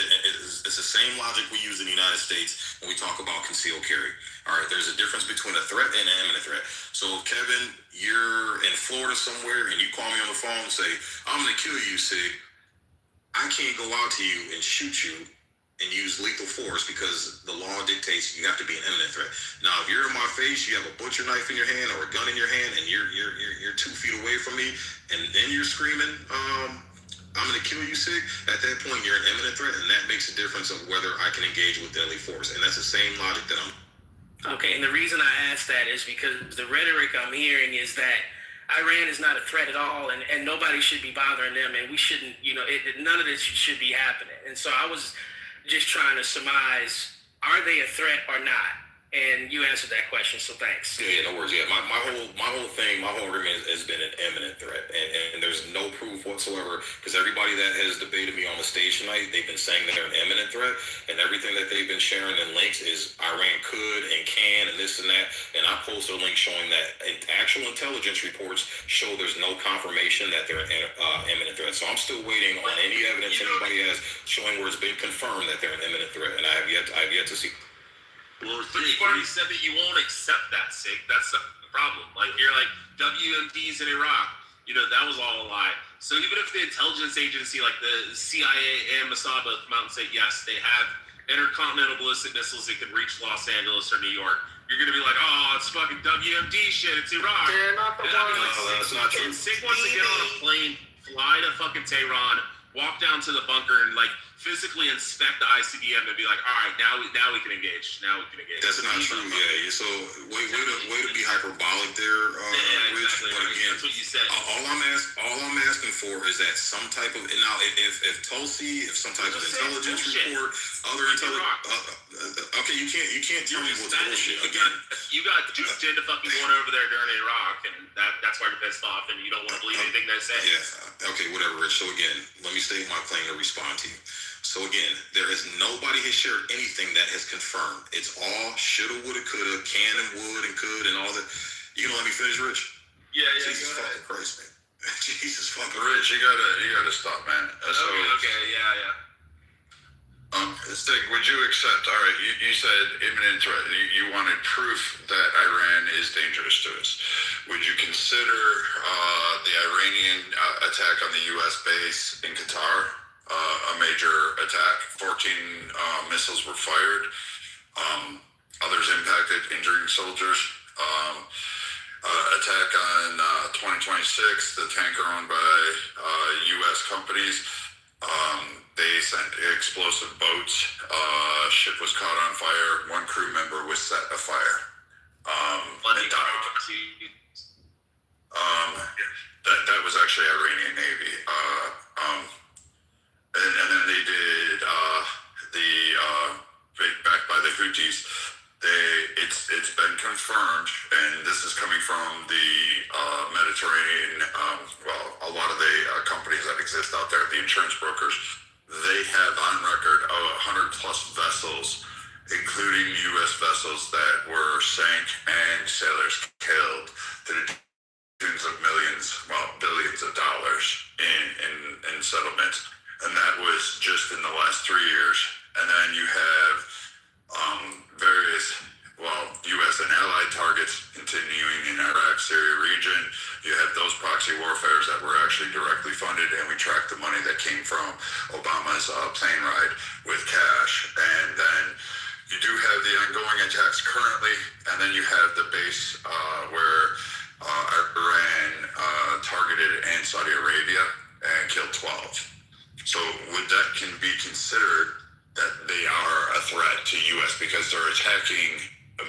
the same logic we use in the United States when we talk about concealed carry. All right, there's a difference between a threat and an imminent threat. So Kevin, you're in Florida somewhere and you call me on the phone and say, I'm gonna kill you, Sig. I can't go out to you and shoot you and use lethal force because the law dictates you have to be an imminent threat. Now, if you're in my face, you have a butcher knife in your hand or a gun in your hand, and you're 2 feet away from me, and then you're screaming, I'm gonna kill you, Sig. At that point, you're an imminent threat, and that makes a difference of whether I can engage with deadly force. And that's the same logic that I'm. Okay, and the reason I asked that is because the rhetoric I'm hearing is that Iran is not a threat at all, and nobody should be bothering them, and we shouldn't, none of this should be happening. And so I was just trying to surmise, are they a threat or not? And you answered that question, so thanks. Yeah, no worries. Yeah, my whole argument has been an imminent threat, and there's no proof whatsoever because everybody that has debated me on the stage tonight, they've been saying they're an imminent threat, and everything that they've been sharing in links is Iran could and can and this and that, and I posted a link showing that actual intelligence reports show there's no confirmation that they're an imminent threat. So I'm still waiting on any evidence anybody has showing where it's been confirmed that they're an imminent threat, and I have yet to see. Well, you already said that you won't accept that, Sig. That's the problem. Like, you're like, WMDs in Iraq, that was all a lie. So even if the intelligence agency, like the CIA and Mossad come out and say, yes, they have intercontinental ballistic missiles that can reach Los Angeles or New York, you're going to be like, oh, it's fucking WMD shit, it's Iraq. They're not the ones. No, that's not true. Sig wants to get on a plane, fly to fucking Tehran, walk down to the bunker and, physically inspect the ICBM and be like, all right, now we can engage. That's not true. Yeah. So way to be hyperbolic there, Rich. Exactly. But again, that's what you said. All I'm asking for is that some type of now, if Tulsi, if some type of intelligence report, other intelligence. Okay, you can't tell me what's bullshit. Again, you got duped into fucking going over there during Iraq, and that's why you're pissed off, and you don't want to believe anything they say. Yeah. Okay. Whatever, Rich. So again, let me state my claim to respond to you. So again, nobody has shared anything that has confirmed. It's all shoulda, woulda, coulda, can and would and could and all that. You gonna let me finish, Rich? Yeah. Jesus fucking Christ, man. Jesus fucking Rich, you gotta stop, man. Okay, yeah. Stig, would you accept? All right, you said imminent threat. You wanted proof that Iran is dangerous to us. Would you consider the Iranian attack on the U.S. base in Qatar a major attack? 14 missiles were fired. Others impacted, injuring soldiers. Attack on 2026, the tanker owned by U.S. companies. They sent explosive boats. Ship was caught on fire. One crew member was set afire. And died. That was actually Iranian Navy. And then they did backed by the Houthis. It's been confirmed, and this is coming from the Mediterranean. A lot of the companies that exist out there, the insurance brokers, they have on record 100 plus vessels, including U.S. vessels that were sank and sailors killed to the tunes of millions, billions of dollars in settlements. And that was just in the last 3 years. And then you have continuing in Iraq, Syria region. You had those proxy warfares that were actually directly funded, and we tracked the money that came from Obama's plane ride with cash. And then you do have the ongoing attacks currently, and then you have the base where Iran targeted in Saudi Arabia and killed 12. So would that can be considered that they are a threat to U.S. because they're attacking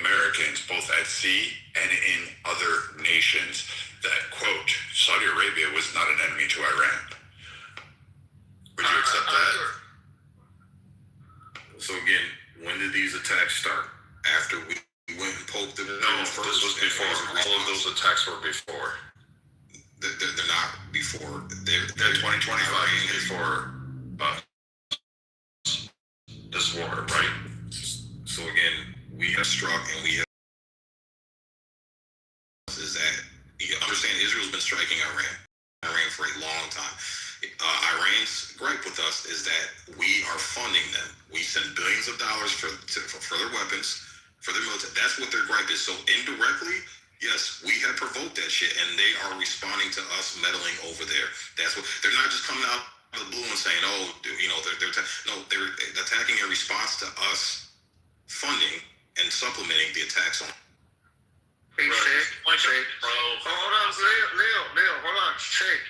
Americans both at sea and in other nations that, quote, Saudi Arabia was not an enemy to Iran? Would you accept that? So again, when did these attacks start? After we went and poked them? No, this was before. All of those attacks were before. They're not before. They're 2025 before this war, right? So again, we have struck and we have Is that you understand Israel's been striking Iran for a long time. Iran's gripe with us is that we are funding them. We send billions of dollars for their weapons, for their military. That's what their gripe is. So indirectly, yes, we have provoked that shit, and they are responding to us meddling over there. That's what they're not just coming out of the blue and saying, "Oh, you know, they're attacking in response to us funding and supplementing the attacks on." Hey, Shake, bro. Hold on, Leo, hold on, Shake.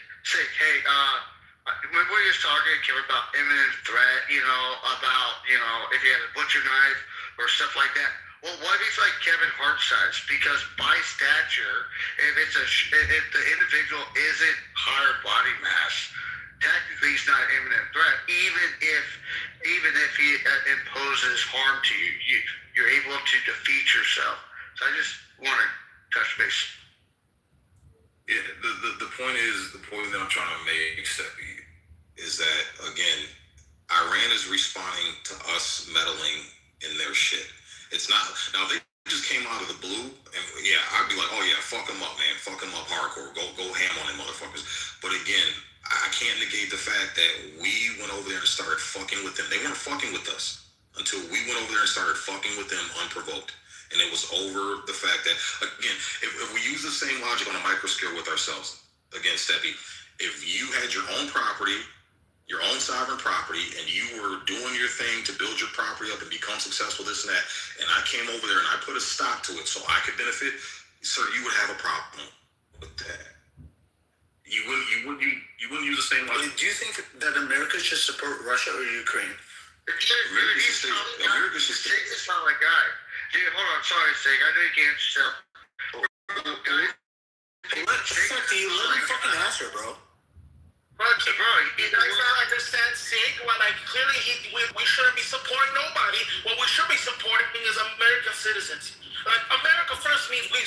Hey, we were just talking, Kim, about imminent threat, about, if you have a butcher knife or stuff like that. Well, what if he's like Kevin Hart size? Because by stature, if the individual isn't higher body mass, technically he's not an imminent threat. Even if he imposes harm to you, you're able to defeat yourself. So I just want to touch base. Yeah, the point that I'm trying to make, Steppy, is that, again, Iran is responding to us meddling in their shit. It's not, now they just came out of the blue, and yeah, I'd be like, oh yeah, fuck them up, man, fuck them up hardcore, go ham on them motherfuckers. But again, I can't negate the fact that we went over there and started fucking with them. They weren't fucking with us until we went over there and started fucking with them unprovoked. And it was over the fact that, again, if we use the same logic on a micro scale with ourselves, again, Steppy, if you had your own property, your own sovereign property, and you were doing your thing to build your property up and become successful, this and that, and I came over there and I put a stop to it so I could benefit, sir, you would have a problem with that. You wouldn't use the same logic. Do you think that America should support Russia or Ukraine? America should take this on like guy. Dude, hold on, sorry, Sig. I know you can't yourself. Let me fucking answer, bro. Bro, You guys don't understand Sig? Well, like clearly we shouldn't be supporting nobody. What we should be supporting is American citizens. Like America first means we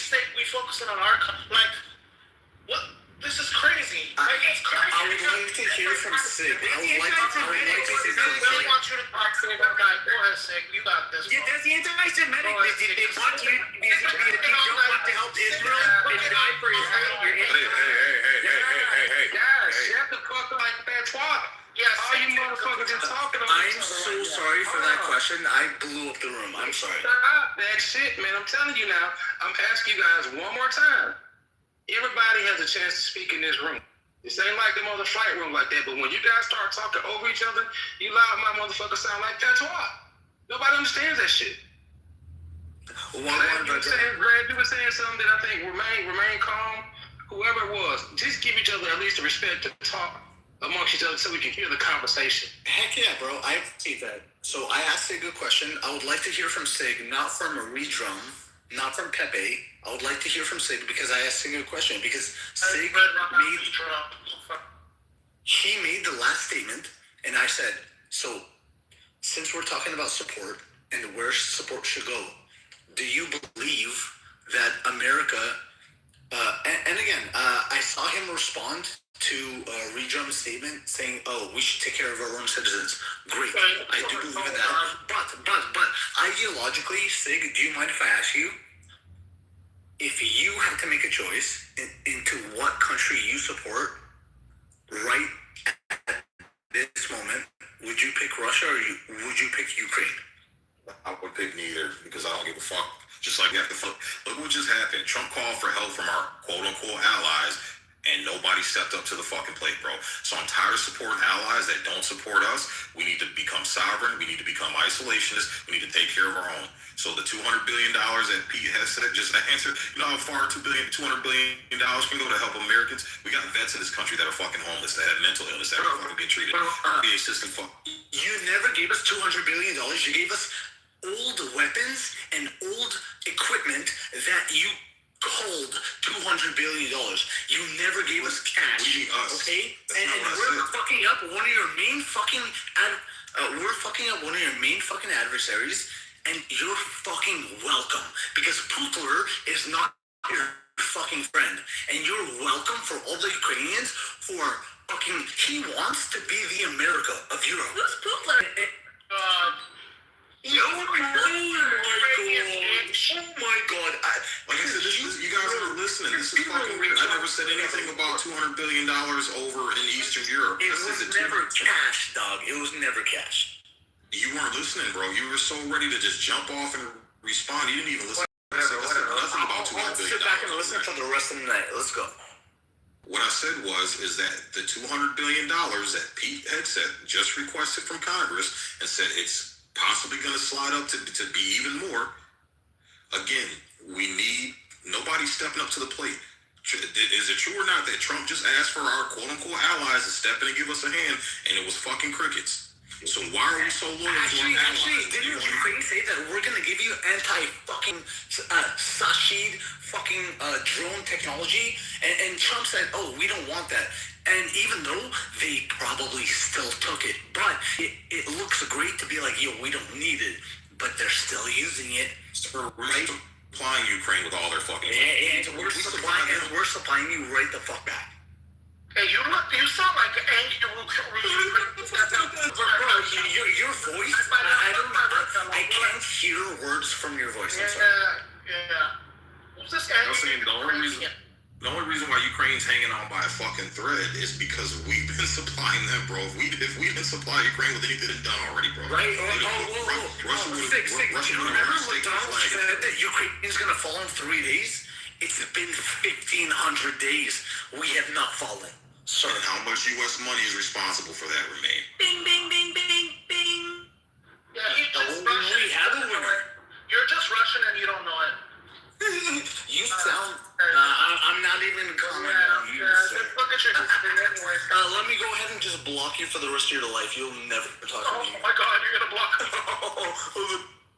focusing on our what? This is crazy. Like it's crazy. I would like to hear from Sig. I would like to hear They really want you to talk to that guy. Go ahead, Sig. You got this. Yeah, does the anti-Semitic, they want you, you don't want to help Israel and die for Israel? Hey. Guys, shut the fuck up like that twat. Yes. All you motherfuckers are talking about. I'm so sorry for that question. I blew up the room. I'm sorry. Stop that shit, man. I'm telling you now. I'm asking you guys one more time. Everybody has a chance to speak in this room. This ain't like them other fight room like that, but when you guys start talking over each other, you loud my motherfucker sound like that twat. Nobody understands that shit. You were saying something that I think remain calm. Whoever it was, just give each other at least the respect to talk amongst each other so we can hear the conversation. Heck yeah, bro. I see that. So I asked Sig a question. I would like to hear from Sig, not from a redrum, not from Pepe. I would like to hear from Sig because I asked Sig a question. Because Sig made the last statement, and I said, so since we're talking about support and where support should go, do you believe that America, and again, I saw him respond to Redrum's statement saying, oh, we should take care of our own citizens. Great. I do believe in that. But ideologically, Sig, do you mind if I ask you, if you had to make a choice into what country you support right at this moment, would you pick Russia or would you pick Ukraine? I would pick neither because I don't give a fuck. Just like we have to look what just happened. Trump called for help from our quote unquote allies, and nobody stepped up to the fucking plate, bro. So I'm tired of supporting allies that don't support us. We need to become sovereign. We need to become isolationists. We need to take care of our own. So the $200 billion that Pete has said, just answer, you know how far $200 billion can go to help Americans? We got vets in this country that are fucking homeless, that have mental illness, that are fucking being treated. Our VA system, You never gave us $200 billion. You gave us old weapons and old equipment that you called $200 billion. You never gave us cash. Okay? And we're fucking up one of your main fucking adversaries, and you're fucking welcome. Because Putler is not your fucking friend. And you're welcome for all the Ukrainians who are fucking, he wants to be the America of Europe. Who's Putler? Oh my god. Like I said, you guys are listening. This is fucking weird. I never said anything about $200 billion over in Eastern Europe. It was never cash, dog. It was never cash. You weren't listening, bro. You were so ready to just jump off and respond. You didn't even listen. I said nothing about $200 billion. Sit back and listen for the rest of the night. Let's go. What I said is that the $200 billion that Pete had said, just requested from Congress, and said it's possibly going to slide up to be even more. Again, we need nobody stepping up to the plate. Is it true or not that Trump just asked for our quote-unquote allies to step in and give us a hand, and it was fucking crickets? So why are we so loyal to our allies? Actually, didn't Ukraine say that we're going to give you anti-fucking Sashid fucking drone technology? And Trump said, oh, we don't want that. And even though they probably still took it, but it looks great to be like, yo, we don't need it, but they're still using it. So we're supplying Ukraine with all their fucking and we're supplying you right the fuck back. Hey, you sound like an angry Your voice, I can't hear words from your voice. I'm sorry. Yeah. Who's this angry? The only reason why Ukraine's hanging on by a fucking thread is because we've been supplying them, bro. If we didn't supply Ukraine with anything done already, bro. Right? Russia would have remember when Donald said that Ukraine's gonna fall in 3 days? It's been 1,500 days. We have not fallen. So how much U.S. money is responsible for that, Remain? Bing, bing, bing, bing, bing. Yeah, he's just Russian. We have a winner. You're just Russian and you don't know it. You sound. I'm not even commenting on you. Just look at your history anyway. Let me go ahead and just block you for the rest of your life. You'll never talk to me. Oh my god, you're gonna block me.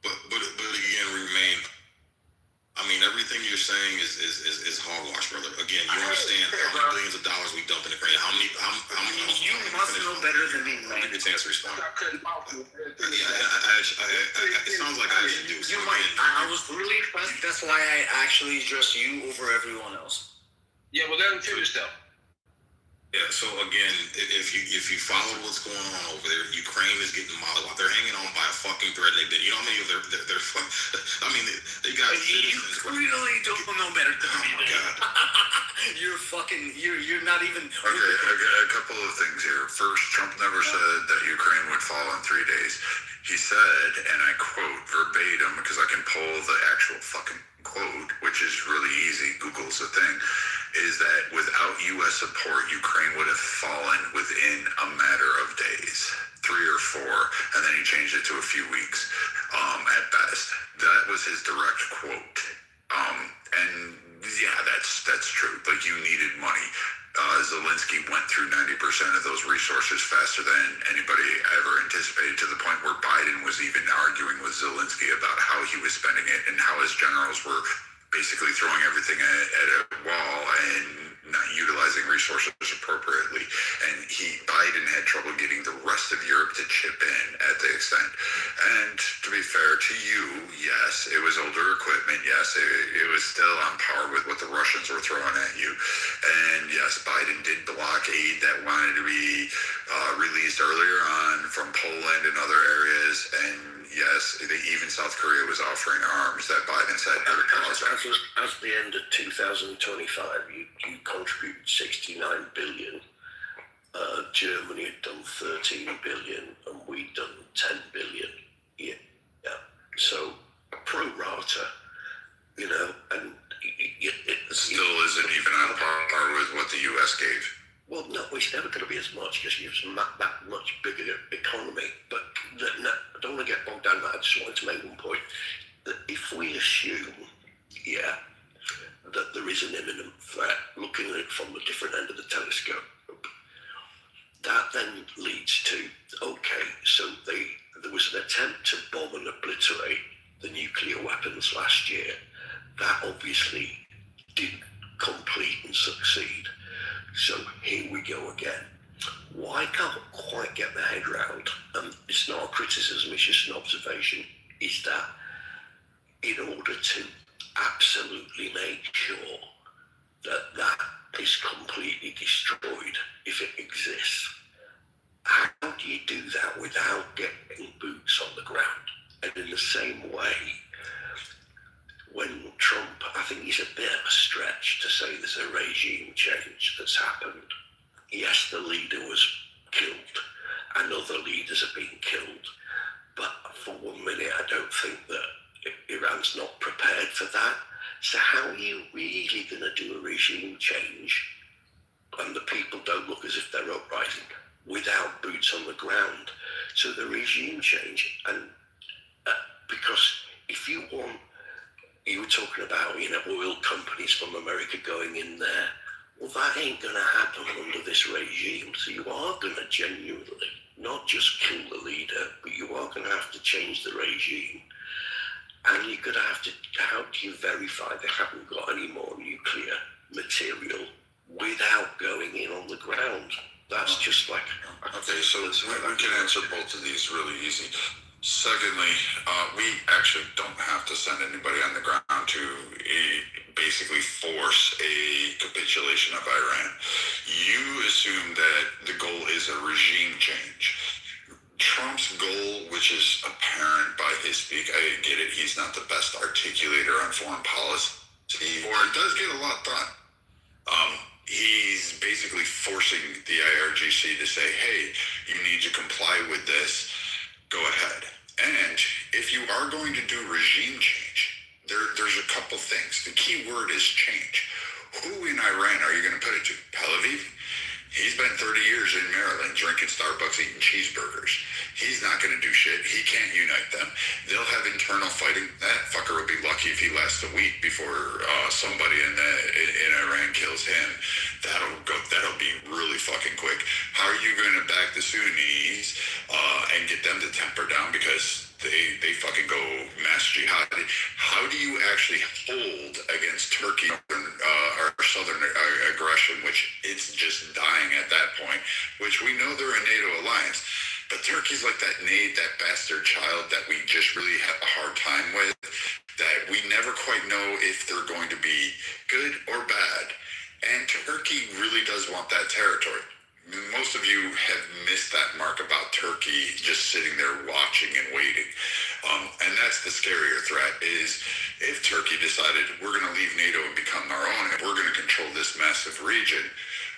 But again, Remain. I mean, everything you're saying is hogwash, brother. Again, you understand how many billions of dollars we dumped in Ukraine. How many? You must know better than me, man. Give me a chance to respond. It sounds like I should do something. You might. I was really impressed. That's why I actually addressed you over everyone else. Yeah, well, let him finish though. Yeah, so again, if you follow what's going on over there, Ukraine is getting mollywopped. They're hanging on by a fucking thread. You know how many of their I mean, they got citizens. You really don't know better than me. Oh my god. You're not even. Okay, a couple of things here. First, Trump never said that Ukraine would fall in 3 days. He said, and I quote verbatim because I can pull the actual fucking quote, which is really easy. Google's a thing. Is that without U.S. support, Ukraine would have fallen within a matter of days, 3 or 4, and then he changed it to a few weeks at best. That was his direct quote. And yeah, that's true. Like, you needed money. Zelensky went through 90% of those resources faster than anybody ever anticipated, to the point where Biden was even arguing with Zelensky about how he was spending it and how his generals were basically throwing everything at a wall and not utilizing resources appropriately. And Biden had trouble getting the rest of Europe to chip in at the extent. And to be fair to you, yes, it was older equipment. Yes, it was still on par with what the Russians were throwing at you. And yes, Biden did block aid that wanted to be released earlier on from Poland and other areas. And yes, even South Korea was offering arms that Biden said never caused. As the end of 2025, you contributed 69 billion. Germany had done 13 billion, and we'd done 10 billion. Yeah. So pro rata, you know, and It still isn't even on par with what the U.S. gave. well, no, it's never going to be as much because you've that much bigger economy. But no, I don't want to get bogged down in that. I just wanted to make one point that if we assume, yeah, that there is an imminent threat, looking at it from the different end of the telescope, that then leads to, okay, so there was an attempt to bomb and obliterate the nuclear weapons last year. That obviously didn't complete and succeed. So here we go again. What I can't quite get my head around, and it's not a criticism, it's just an observation, is that in order to absolutely make sure that that is completely destroyed, if it exists, how do you do that without getting boots on the ground? And in the same way, when Trump, I think he's a bit of a stretch to say there's a regime change that's happened. Yes, the leader was killed and other leaders have been killed. But for 1 minute, I don't think that Iran's not prepared for that. So how are you really going to do a regime change and the people don't look as if they're uprising without boots on the ground? So the regime change, and because if you want, you were talking about, you know, oil companies from America going in there. Well, that ain't going to happen under this regime. So you are going to genuinely not just kill the leader, but you are going to have to change the regime. And you're going to have to, how do you verify they haven't got any more nuclear material without going in on the ground? That's just like... Okay, so we can answer both of these really easy. Secondly, we actually don't have to send anybody on the ground to basically force a capitulation of Iran. You assume that the goal is a regime change. Trump's goal, which is apparent by his speak, I get it, he's not the best articulator on foreign policy, or he does get a lot done. He's basically forcing the IRGC to say, hey, you need to comply with this, go ahead. And if you are going to do regime change, there's a couple things. The key word is change. Who in Iran are you going to put it to? Tel Aviv? He's been 30 years in Maryland drinking Starbucks, eating cheeseburgers. He's not going to do shit. He can't unite them. They'll have internal fighting. That fucker will be lucky if he lasts a week before somebody in Iran kills him. That'll be really fucking quick. How are you going to back the Sunnis and get them to temper down because they fucking go mass jihad? How do you actually hold against Turkey or southern aggression, which it's just dying at that point, which we know they're a NATO alliance, but Turkey's like that bastard child that we just really have a hard time with, that we never quite know if they're going to be good or bad. And Turkey really does want that territory. Most of you have missed that mark about Turkey just sitting there watching and waiting. And that's the scarier threat, is if Turkey decided we're going to leave NATO and become our own and we're going to control this massive region,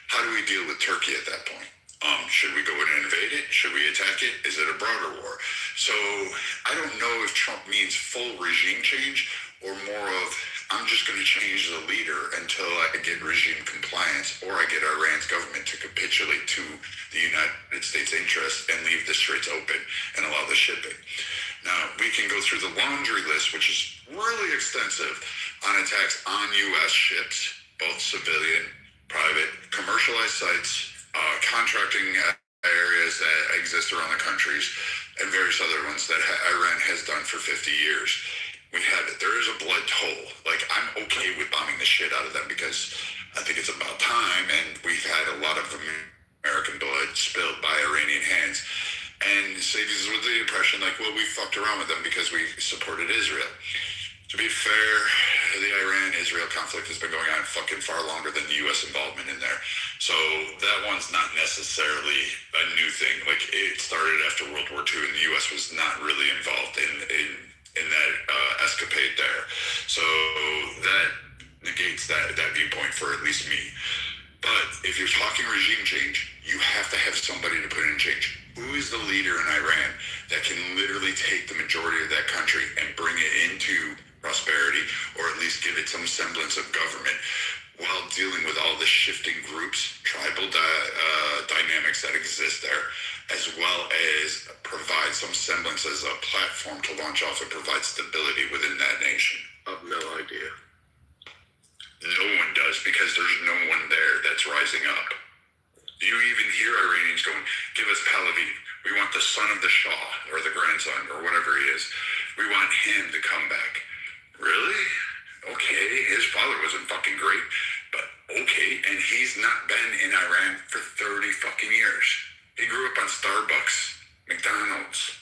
how do we deal with Turkey at that point? Should we go in and invade it? Should we attack it? Is it a broader war? So I don't know if Trump means full regime change or more of, I'm just going to change the leader until I get regime compliance or I get Iran's government to capitulate to the United States interests and leave the straits open and allow the shipping. Now, we can go through the laundry list, which is really extensive, on attacks on U.S. ships, both civilian, private, commercialized sites, contracting areas that exist around the countries, and various other ones that Iran has done for 50 years. We have it. There is a blood toll. Like, I'm okay with bombing the shit out of them because I think it's about time, and we've had a lot of American blood spilled by Iranian hands. And Sadie's with the impression, like, well, we fucked around with them because we supported Israel. To be fair, the Iran-Israel conflict has been going on fucking far longer than the U.S. involvement in there. So that one's not necessarily a new thing. Like, it started after World War II, and the U.S. was not really involved in that escapade there. So that negates that viewpoint for at least me. But if you're talking regime change, you have to have somebody to put in change. Who is the leader in Iran that can literally take the majority of that country and bring it into prosperity, or at least give it some semblance of government, while dealing with all the shifting groups, tribal dynamics that exist there, as well as provide some semblance as a platform to launch off and provide stability within that nation? I've no idea. No one does, because there's no one there that's rising up. Do you even hear Iranians going, give us Pahlavi. We want the son of the Shah, or the grandson, or whatever he is. We want him to come back. Really? Okay, his father wasn't fucking great, but okay, and he's not been in Iran for 30 fucking years. He grew up on Starbucks, McDonald's,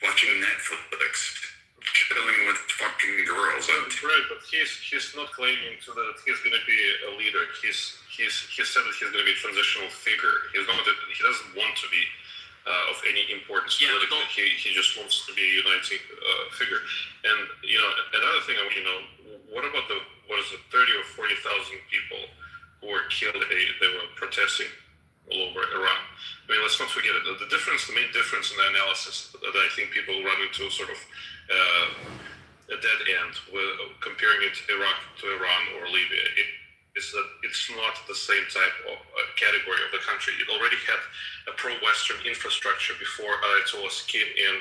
watching Netflix, chilling with fucking girls. Right, but he's not claiming that he's going to be a leader. He said that he's going to be a transitional figure. He doesn't want to be of any importance politically. He just wants to be a uniting figure. And another thing, what about the 30 or 40,000 people who were killed? They were protesting all over Iran. I mean, let's not forget it. The main difference in the analysis that I think people run into sort of a dead end with comparing it to Iraq to Iran or Libya. Is that it's not the same type of category of the country. It already had a pro-Western infrastructure before Ayatollahs came in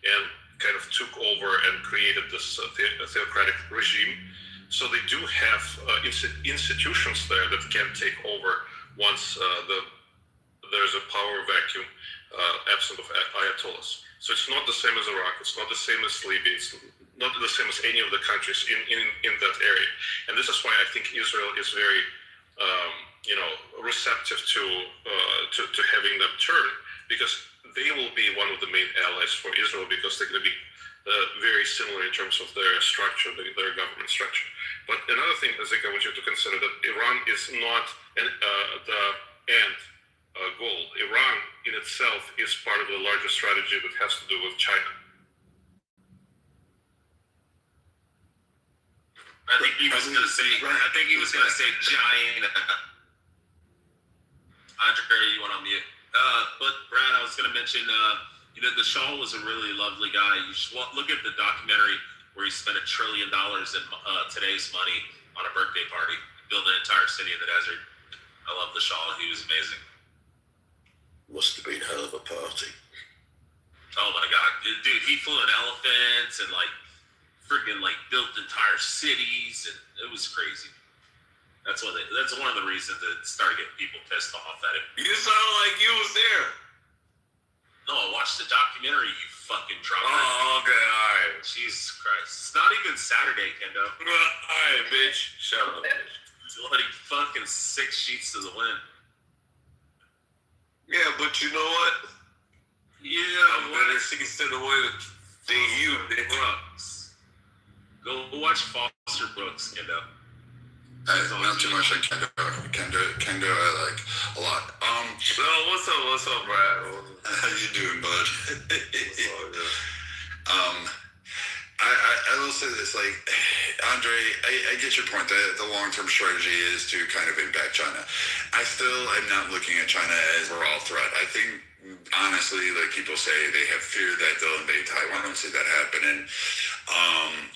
and kind of took over and created this theocratic regime. So they do have institutions there that can take over once there's a power vacuum absent of Ayatollahs. So it's not the same as Iraq. It's not the same as Libya. It's not the same as any of the countries in that area. And this is why I think Israel is very, receptive to having them turn, because they will be one of the main allies for Israel, because they're going to be very similar in terms of their structure, their government structure. But another thing, Zik, I want you to consider that Iran is not the end goal. Iran in itself is part of the larger strategy that has to do with China. I think he was going to say giant. Andre, you went on mute. But Brad, I was going to mention, the Shah was a really lovely guy. You should look at the documentary where he spent $1 trillion in today's money on a birthday party, build an entire city in the desert. I love the Shah. He was amazing. Must have been a hell of a party. Oh my God, dude! He flew in elephants and freaking built entire cities, and it was crazy. That's one of the reasons that started getting people pissed off at it. You sound like you was there. No, I watched the documentary. You fucking drunk. Oh, okay, all right. Jesus Christ! It's not even Saturday, Kendo. All right, bitch. Shut up, bitch. It's fucking 6 sheets to the wind. Yeah, but you know what? Yeah, I'm better 6 to the wind than you, bitch. Brooks. Go watch Foster Brooks, Kendo. Not too much like Kendo I like a lot. So what's up, Brad? How you doing, bud? I will say this, Andre, I get your point that the long-term strategy is to kind of impact China. I still am not looking at China as a overall threat. I think, honestly, people say they have fear that they'll invade Taiwan. I don't see that happening.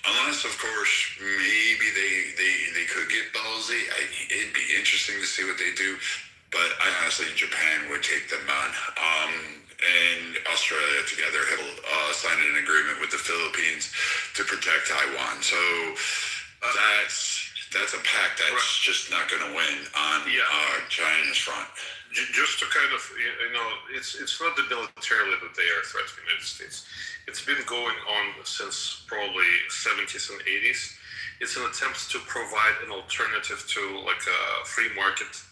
Unless, of course, maybe they could get ballsy. It'd be interesting to see what they do. But I honestly, Japan would take them on. And Australia together have signed an agreement with the Philippines to protect Taiwan. So that's a pact that's just not going to win on China's front. Just to kind of, it's not the militarily that they are a threat to the United States. It's been going on since probably 70s and 80s. It's an attempt to provide an alternative to a free market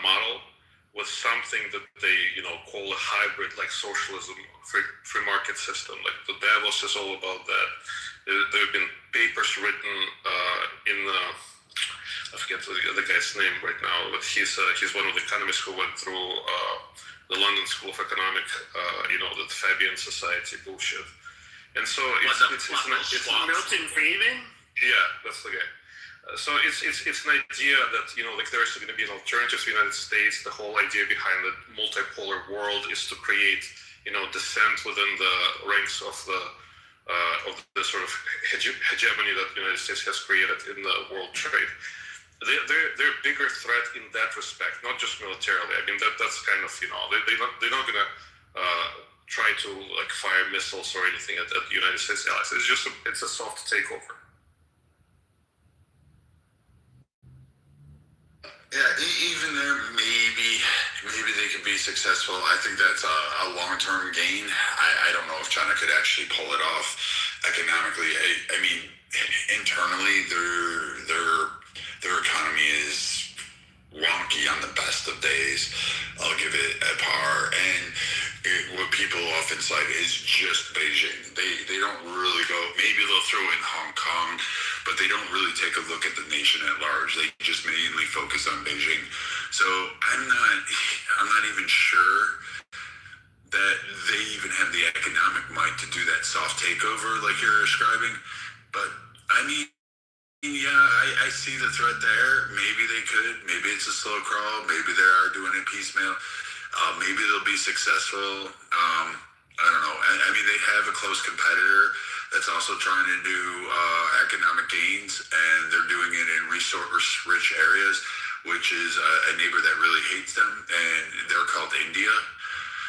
model with something that they, call a hybrid, socialism, free market system. The Davos is all about that. There have been papers written in I forget the guy's name right now, but he's one of the economists who went through the London School of Economics, the Fabian Society bullshit. And so it's Milton Friedman? Yeah, that's the guy. So it's an idea that there's going to be an alternative to the United States. The whole idea behind the multipolar world is to create dissent within the ranks of the of the sort of hegemony that the United States has created in the world trade. They're a bigger threat in that respect, not just militarily. I mean, that's kind of, they're not gonna try to like fire missiles or anything at the United States allies. It's a soft takeover. Yeah, even there, maybe they could be successful. I think that's a long-term gain. I don't know if China could actually pull it off economically. I mean, internally, their economy is wonky on the best of days. I'll give it a par. And what people often cite is just Beijing. They don't really go. Maybe they'll throw in Hong Kong, but they don't really take a look at the nation at large. They just mainly focus on Beijing. So I'm not even sure that they even have the economic might to do that soft takeover like you're describing. But I mean, yeah, I see the threat there. Maybe they could. Maybe it's a slow crawl. Maybe they are doing it piecemeal. Maybe they'll be successful. I don't know. I mean, they have a close competitor that's also trying to do economic gains, and they're doing it in resource-rich areas, which is a neighbor that really hates them, and they're called India.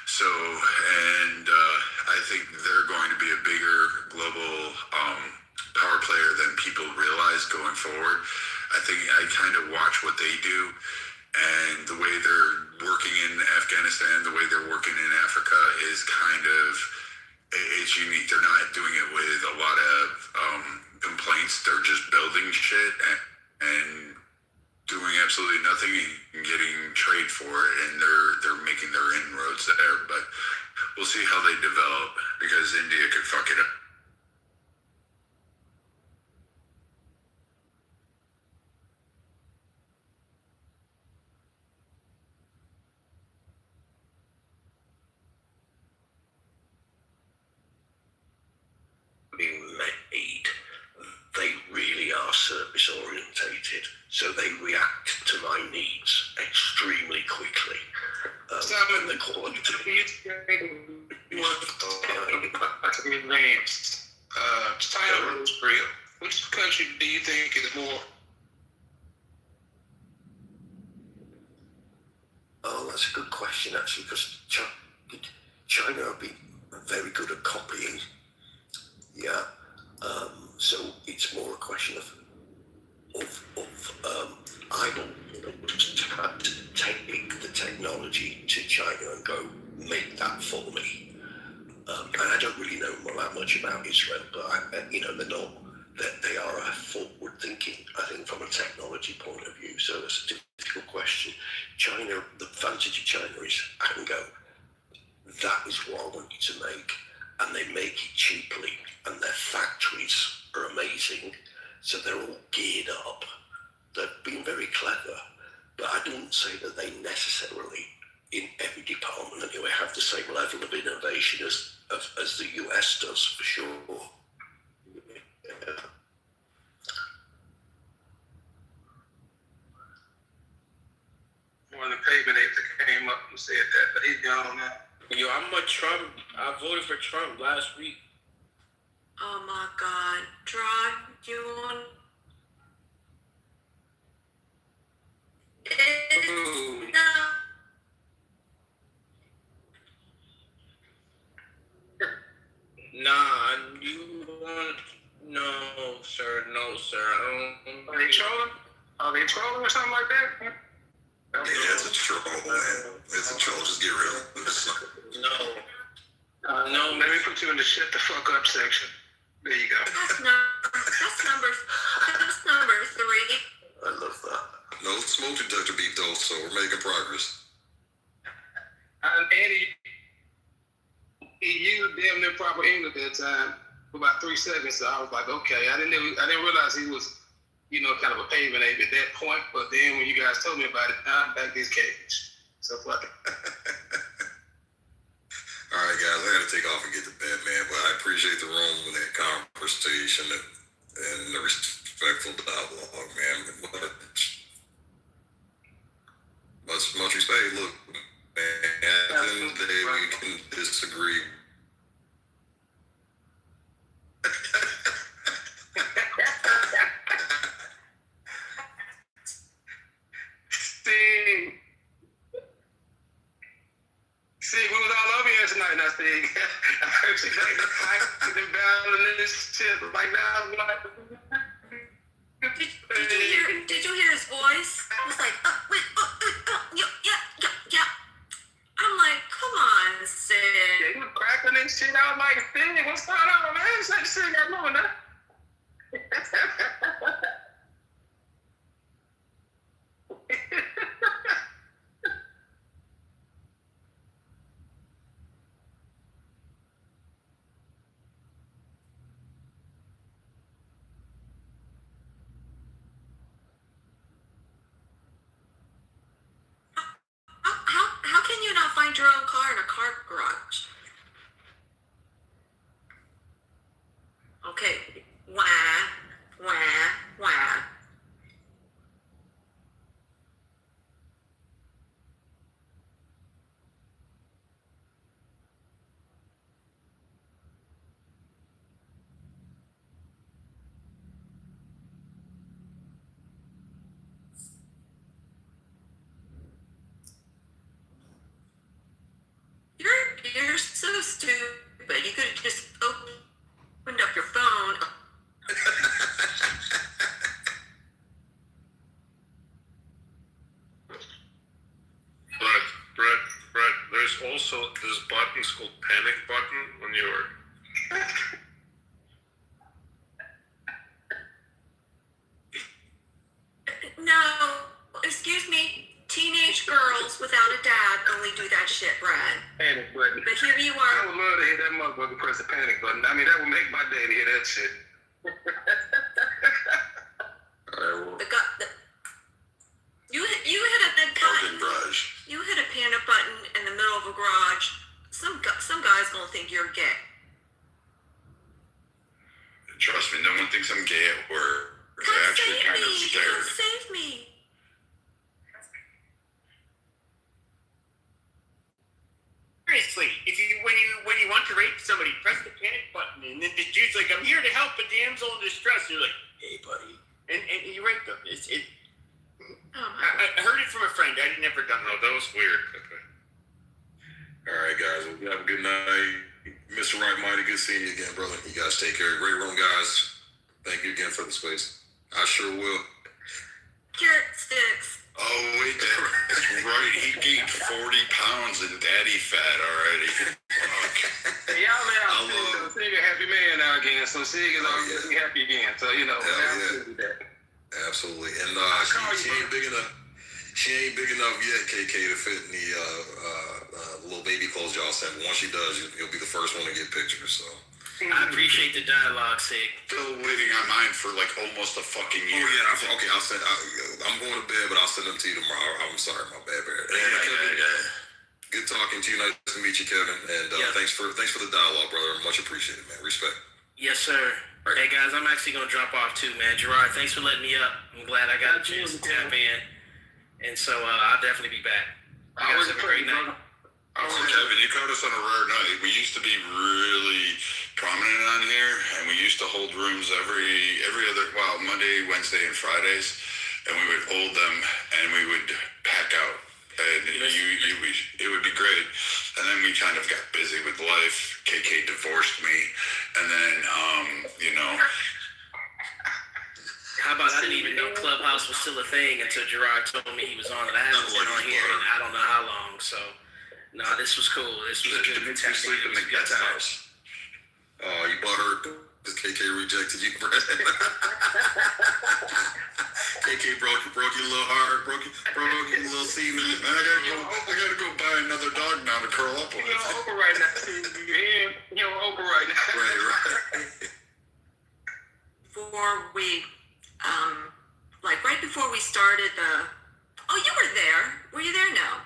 So, and I think they're going to be a bigger global power player than people realize going forward. I think I kind of watch what they do, and the way they're working in Afghanistan, the way they're working in Africa is kind of, it's unique. They're not doing it with a lot of complaints. They're just building shit and doing absolutely nothing and getting trade for it, and they're making their inroads there. But we'll see how they develop, because India could fuck it up. Being made, they really are service orientated, so they react to my needs extremely quickly. And the quality. China is real. Which country do you think is more? Oh, that's a good question, actually, because China have been very good at copying. Yeah. So it's more a question of I don't have to take the technology to China and go make that for me. And I don't really know that much about Israel, but they're not. They are a forward thinking, I think, from a technology point of view. So it's a difficult question. China, the advantage of China is I can go. That is what I want you to make, and they make it cheaply, and their factories are amazing, so they're all geared up. They've been very clever, but I don't say that they necessarily, in every department anyway, have the same level of innovation as the US does, for sure. Yeah. One of the pavement apes that came up and said that, but he's gone now. Yo, I'm a Trump. I voted for Trump last week. Oh my God, Draw, you want? Nah, you want? No, sir. No, sir. Are they trolling? Are they trolling or something like that? Yeah, it's a troll, man. It's a troll. Just get rid of it. No, let me put you in the shut the fuck up section. There you go. That's number 3. I love that. No smoke detector beat though, so we're making progress. And he used damn near proper English that time for about 3 seconds. So I was like, okay. I didn't realize he was, kind of a pavement ape at that point. But then when you guys told me about it, I'm back this cage. So fuck it. All right, guys, I got to take off and get to bed, man. But I appreciate the room and the conversation and the respectful dialogue, man. Much respect. Look, man, at the end of the day, we can disagree. see. I heard you like the fight and battling this shit. Like now, I'm like. Did you hear his voice? It was like, yeah. I'm like, come on, Sid. Yeah, he was cracking this shit out like, Sid, what's going on, man? It's like Sid got moving, huh? How can you not find your own car in a car garage? Okay, wah. You're so stupid. You could have just opened up your phone. Brett, there's also this button, it's called panic button on your... No, excuse me. Teenage girls without a dad only do that shit, Brad. Panic button. But here you are. I would love to hit that motherfucker press the panic button. I mean, that would make my day to hear that shit. You hit a button. You hit a panic button in the middle of a garage. Some guy's gonna think you're gay. Trust me, no one thinks I'm gay at work. They're actually kind of scared. Save me. Seriously, when you want to rape somebody, press the panic button, and then the dude's like, "I'm here to help a damsel in distress." You're like, "Hey, buddy," and you rape them. I heard it from a friend. I'd never done that. No, that was weird. Okay. All right, guys. Well, you have a good night. Mr. Right Minded, good seeing you again, brother. You guys take care. Great room, guys. Thank you again for the space. I sure will. Carrot sticks. Oh, wait, that's right. He gained 40 pounds in daddy fat already. Okay. Hey, y'all man, Sig a happy man now again. So Sig is always happy again. So, you know, do that. Absolutely. And she ain't big enough. She ain't big enough yet, KK, to fit in the little baby clothes y'all sent. But once she does, you'll be the first one to get pictures. So I appreciate the dialogue, Sig. Still waiting on mine for like almost a fucking year. Oh yeah, okay. I'll send. I'm going to bed, but I'll send them to you tomorrow. I'm sorry, my bad, Barrett. Good talking to you. Nice to meet you, Kevin. And thanks for the dialogue, brother. Much appreciated, man. Respect. Yes, sir. Right. Hey guys, I'm actually gonna drop off too, man. Gerard, thanks for letting me up. I'm glad I got a chance to tap in, and so I'll definitely be back. You guys have a great night. Oh, Kevin, you caught us on a rare night. We used to be really prominent on here, and we used to hold rooms every other, Monday, Wednesday, and Fridays, and we would hold them, and we would pack out, and it would be great. And then we kind of got busy with life. KK divorced me, and then, How about I didn't even know Clubhouse was still a thing until Gerard told me he was on it. I haven't been on here in I don't know how long, so... No, this was cool. This was good. Did you sleep in the guest house? Oh, you bought her because KK rejected you, Brett. KK broke your little heart, broke your little semen. Man, I gotta go buy another dog now to curl up with. You're on Oprah right now. You're on Oprah right now. Right. Before we, right before we started you were there. Were you there? No.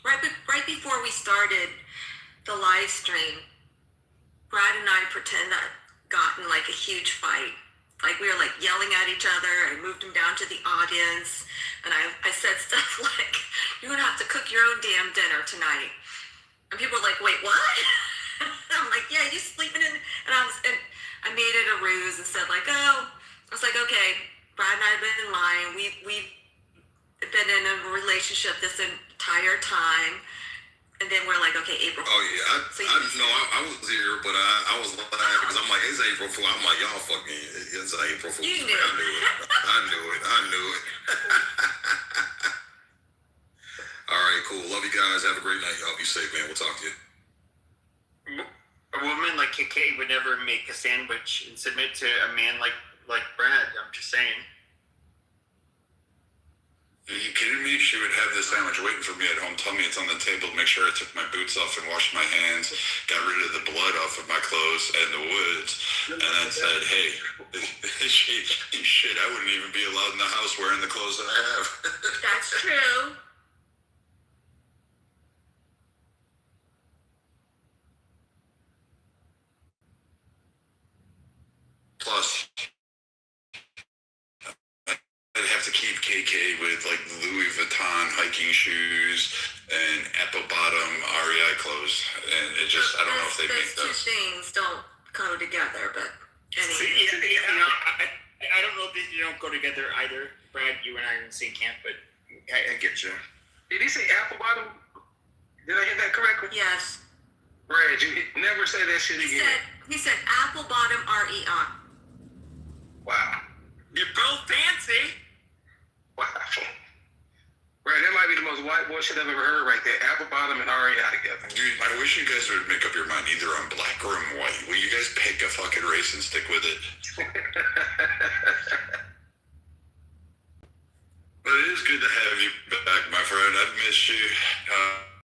Right before we started the live stream, Brad and I pretend that got in like a huge fight. Like we were like yelling at each other. I moved him down to the audience, and I said stuff like, "You're gonna have to cook your own damn dinner tonight." And people were like, "Wait, what?" I'm like, "Yeah, you sleeping in?" And I made it a ruse and said like, "Oh," I was like, "Okay, Brad and I have been lying. We've been in a relationship this entire time. And then we're like, okay, April Fool's. Oh yeah, I was here, but I was laughing because I'm like, it's April Fool. I'm like, y'all fucking, it's April Fool. You knew. I knew it. All right, cool. Love you guys. Have a great night. Y'all be safe, man. We'll talk to you. A woman like KK would never make a sandwich and submit to a man like Brad. I'm just saying. Are you kidding me? She would have this sandwich waiting for me at home, tell me it's on the table, make sure I took my boots off and washed my hands, got rid of the blood off of my clothes and the woods, and then said, hey, shit, I wouldn't even be allowed in the house wearing the clothes that I have. That's true. Plus, I'd have to keep KK with like Louis Vuitton hiking shoes and apple bottom REI clothes, and it just, I don't know if they make those. those. Two things don't go together, but anyway. I don't know if they don't go together either. Brad, you and I are in the same camp, but I get you. Did he say apple bottom? Did I get that correctly? Yes. Brad, you never say that shit again. He said apple bottom REI. Wow. You're both fancy. Wow. Brad, that might be the most white boy shit I've ever heard right there. Apple bottom and REI together. Dude, I wish you guys would make up your mind. Either I'm black or I'm white. Will you guys pick a fucking race and stick with it? But it is good to have you back, my friend. I've missed you.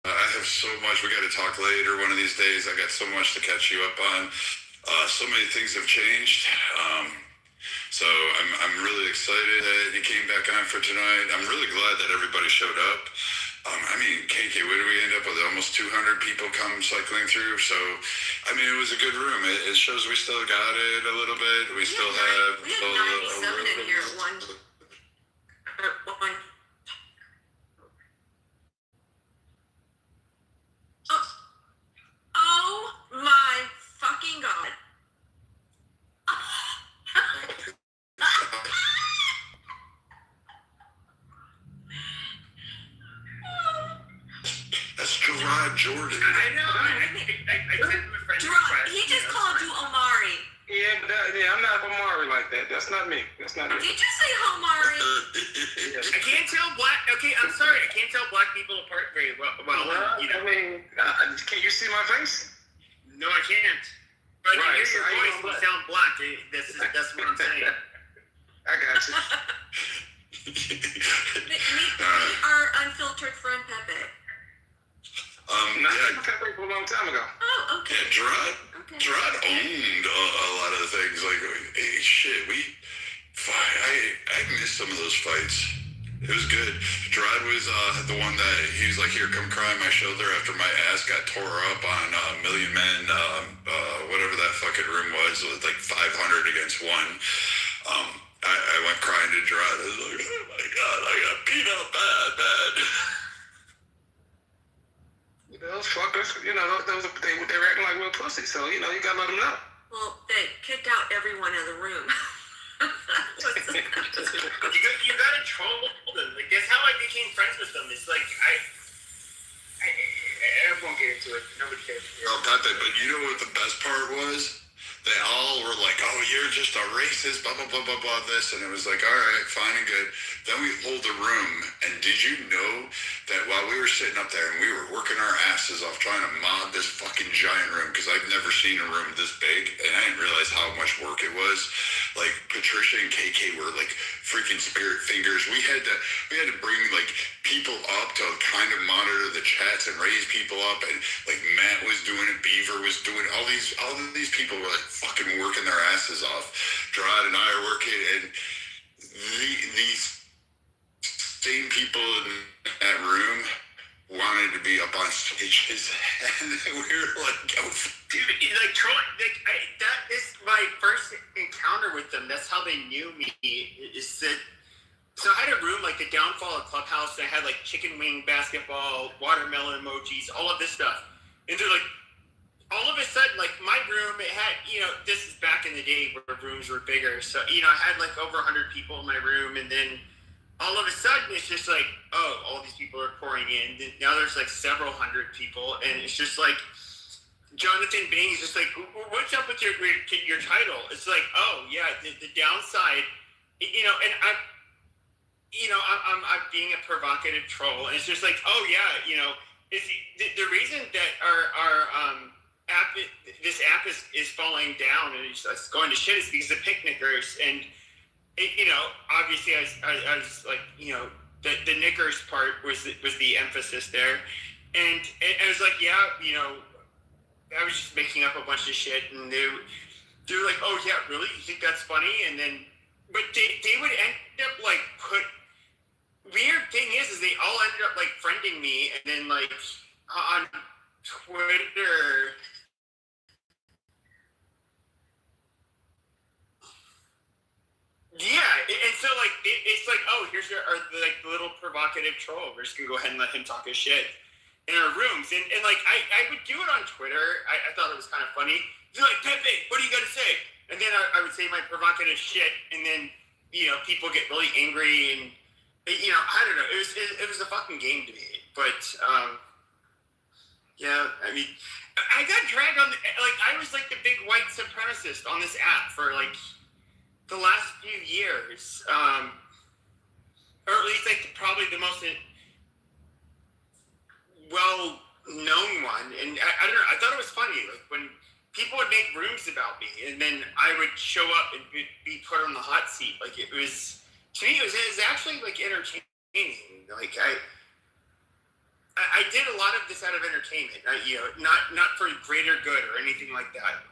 I have so much. We got to talk later one of these days. I got so much to catch you up on. So many things have changed. So I'm really excited that you came back on for tonight. I'm really glad that everybody showed up. I mean, KK, where did we end up with? Almost 200 people come cycling through. So, I mean, it was a good room. It shows we still got it a little bit. We still have... We had 97 in here at one. Oh my fucking God. That's Gerard Jordan. I know. I said to my friend. Gerard, he just called you Omari. Yeah, but I'm not Omari like that. That's not me. That's not me. Did you say Omari? I can't tell black. Okay, I'm sorry. I can't tell black people apart very well. I mean, can you see my face? No, I can't. But I can hear so your voice. You sound black. That's what I'm saying. I got you. Meet our unfiltered friend Pepe. Yeah. Pepe for a long time ago. Oh, okay. Yeah, Gerard owned a lot of the things. Like, hey, shit, I missed some of those fights. It was good. Gerard was the one that he was like, here, come cry on my shoulder after my ass got tore up on Million Men, whatever that fucking room was. It was like 500 against 1. I went crying to Gerard. I was like, oh my God, I got beat up bad. Those fuckers, they were acting like real pussy, so, you gotta let them know. Well, they kicked out everyone in the room. You gotta troll them. Like, that's how I became friends with them. It's like, I won't get into it. Nobody cares. Oh, Pepe, but you know what the best part was? They all were like, oh, you're just a racist, blah, blah, blah, blah, blah, this. And it was like, all right, fine and good. Then we hold the room. And did you know that while we were sitting up there and we were working our asses off trying to mod this fucking giant room, because I've never seen a room this big, and I didn't realize how much work it was. Like, Patricia and KK were like freaking spirit fingers. We had to bring like people up to kind of monitor the chats and raise people up. And like Matt was doing it, Beaver was doing it. All of these people were like fucking working their asses off. Gerard and I are working, and these same people in that room wanted to be up on stages, and we were like, oh, dude, like that is my first encounter with them. That's how they knew me. Is that so? I had a room like the downfall of Clubhouse. And I had like chicken wing, basketball, watermelon emojis, all of this stuff, and they're like, all of a sudden, like my room, it had, this is back in the day where rooms were bigger. So, I had like over 100 people in my room, and then all of a sudden it's just like, oh, all these people are pouring in. Now there's like several hundred people, and it's just like Jonathan Bing is just like, what's up with your title? It's like, oh yeah, the downside, and I'm being a provocative troll, and it's just like, oh yeah, it's the reason that our app, this app is falling down and it's going to shit is because of picnickers. And obviously I was like, the knickers part was the emphasis there, and I was like, yeah, I was just making up a bunch of shit, and they were like, oh yeah, really, you think that's funny? And then but they would end up like weird thing is they all ended up like friending me, and then like on Twitter. Yeah, and so like it's like, oh, here's the little provocative troll. We're just gonna go ahead and let him talk his shit in our rooms, and like I would do it on Twitter. I thought it was kind of funny. They're like, Pepe, what do you got to say? And then I would say my provocative shit, and then people get really angry, and I don't know. It was a fucking game to me, but yeah, I mean, I got dragged on I was like the big white supremacist on this app for like the last few years, or at least like probably the most well-known one. And I don't know, I thought it was funny, like when people would make rooms about me, and then I would show up and be put on the hot seat. Like it was, to me, it was actually like entertaining. Like I did a lot of this out of entertainment, not for greater good or anything like that.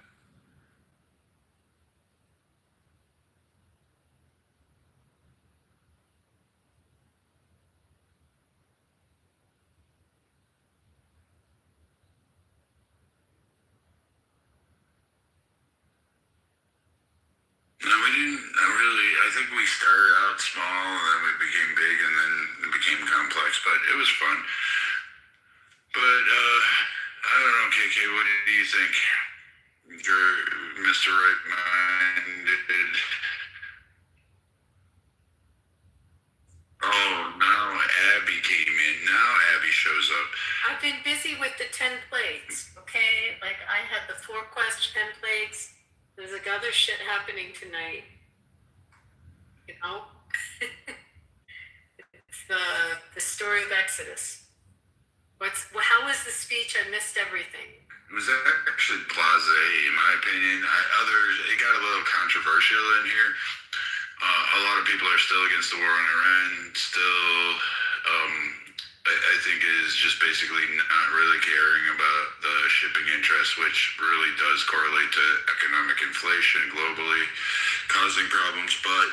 No, we didn't really. I think we started out small and then we became big and then it became complex, but it was fun. But I don't know, KK, what do you think? You're Mr. Right-Minded. Oh, now Abby came in. Now Abby shows up. I've been busy with the 10 plagues, okay? Like I had the 4 question 10 plagues. There's like other shit happening tonight. It's the story of Exodus. How was the speech? I missed everything. It was actually blasé, in my opinion. It got a little controversial in here. A lot of people are still against the war on Iran. Still, I think it is just basically not really caring about the shipping interests, which really does correlate to economic inflation globally, causing problems. But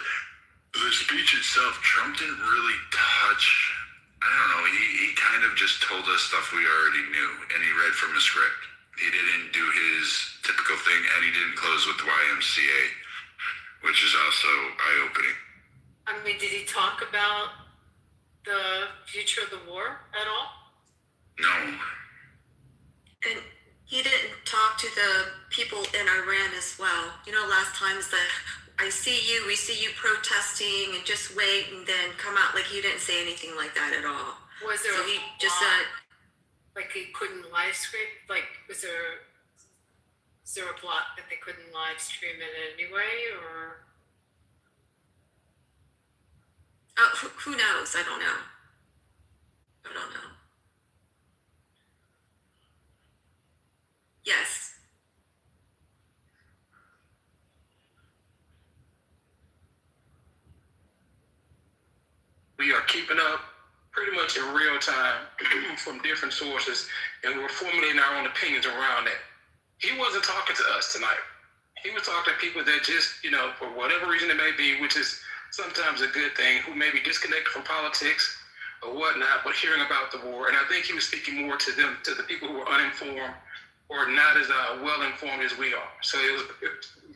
the speech itself, Trump didn't really touch. I don't know. He kind of just told us stuff we already knew, and he read from a script. He didn't do his typical thing, and he didn't close with the YMCA, which is also eye-opening. I mean, did he talk about the future of the war at all? No. And he didn't talk to the people in Iran as well. Last time is we see you protesting and just wait and then come out. Like he didn't say anything like that at all. Was there he just said, like he couldn't live stream? Like is there a plot that they couldn't live stream it anyway, or? Who knows? I don't know. Yes. We are keeping up pretty much in real time from different sources, and we're formulating our own opinions around it. He wasn't talking to us tonight. He was talking to people that just, for whatever reason it may be, which is sometimes a good thing, who may be disconnected from politics or whatnot, but hearing about the war. And I think he was speaking more to them, to the people who are uninformed or not as well informed as we are. So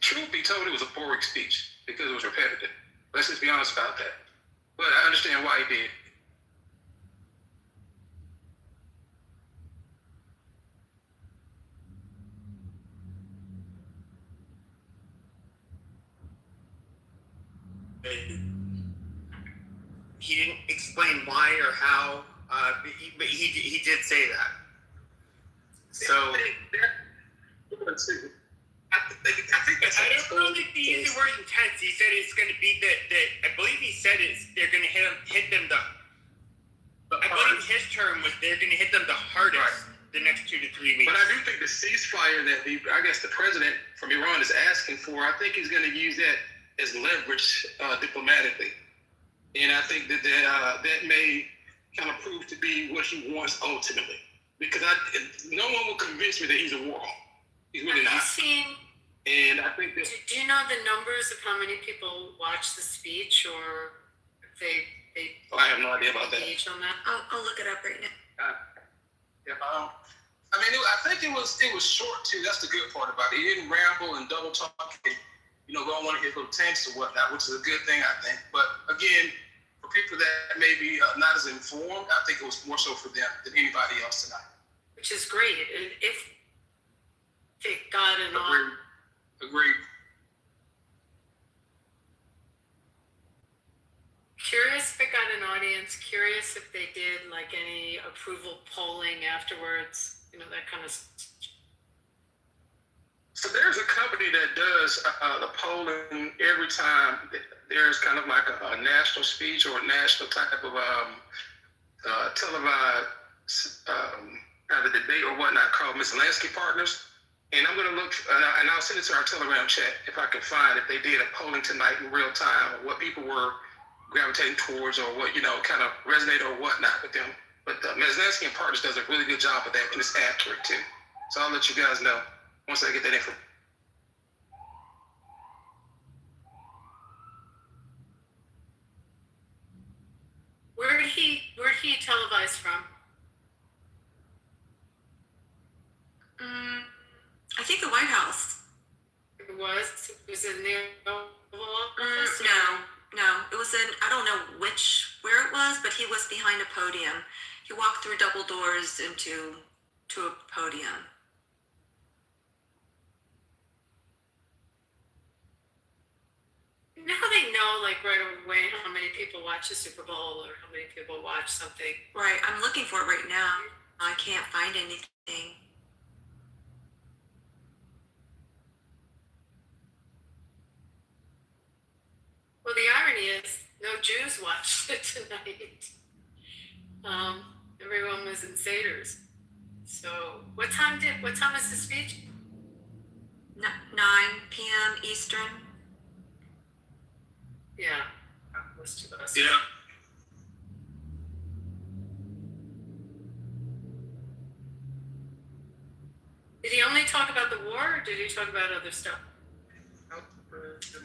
truth be told, it was a boring speech because it was repetitive. Let's just be honest about that. But I understand why he did. he didn't explain why or how, but he did say that. So I don't know that he used the word intense. He said it's going to be that I believe he said they're going to hit them I believe his term was they're going to hit them the hardest the next 2 to 3 weeks. But I do think the ceasefire that I guess the president from Iran is asking for, I think he's going to use that as leverage diplomatically. And I think that may kind of prove to be what he wants ultimately. Because no one will convince me that he's a war hawk. He's really not. And I think that... Do you know the numbers of how many people watch the speech, or if they I have no idea about that. On that? I'll look it up right now. I mean, I think it was short too. That's the good part about it. He didn't ramble and double talk and, go on one of his little tangents or whatnot, which is a good thing, I think. But again, for people that may be not as informed, I think it was more so for them than anybody else tonight. Which is great. If it got an Agreed. Curious if it got an audience. Curious if they did like any approval polling afterwards. That kind of. So there's a company that does the polling every time there's kind of like a national speech or a national type of televised either debate or whatnot called Miss Lansky Partners. And I'm going to look, and I'll send it to our Telegram chat if I can find if they did a polling tonight in real time or what people were gravitating towards or what, kind of resonated or whatnot with them. But Ms. Lansky and Partners does a really good job of that, and it's accurate too. So I'll let you guys know once I get that info. Where did he televise from? I think the White House. It was in the Oval Office? No. It was in, I don't know where it was, but he was behind a podium. He walked through double doors to a podium. You know how they know, like, right away how many people watch the Super Bowl or how many people watch something? Right, I'm looking for it right now. I can't find anything. Well, the irony is, no Jews watched it tonight. Everyone was in Seder's. So, what time was the speech? 9 p.m. Eastern. Yeah, most of us. Yeah. Did he only talk about the war, or did he talk about other stuff?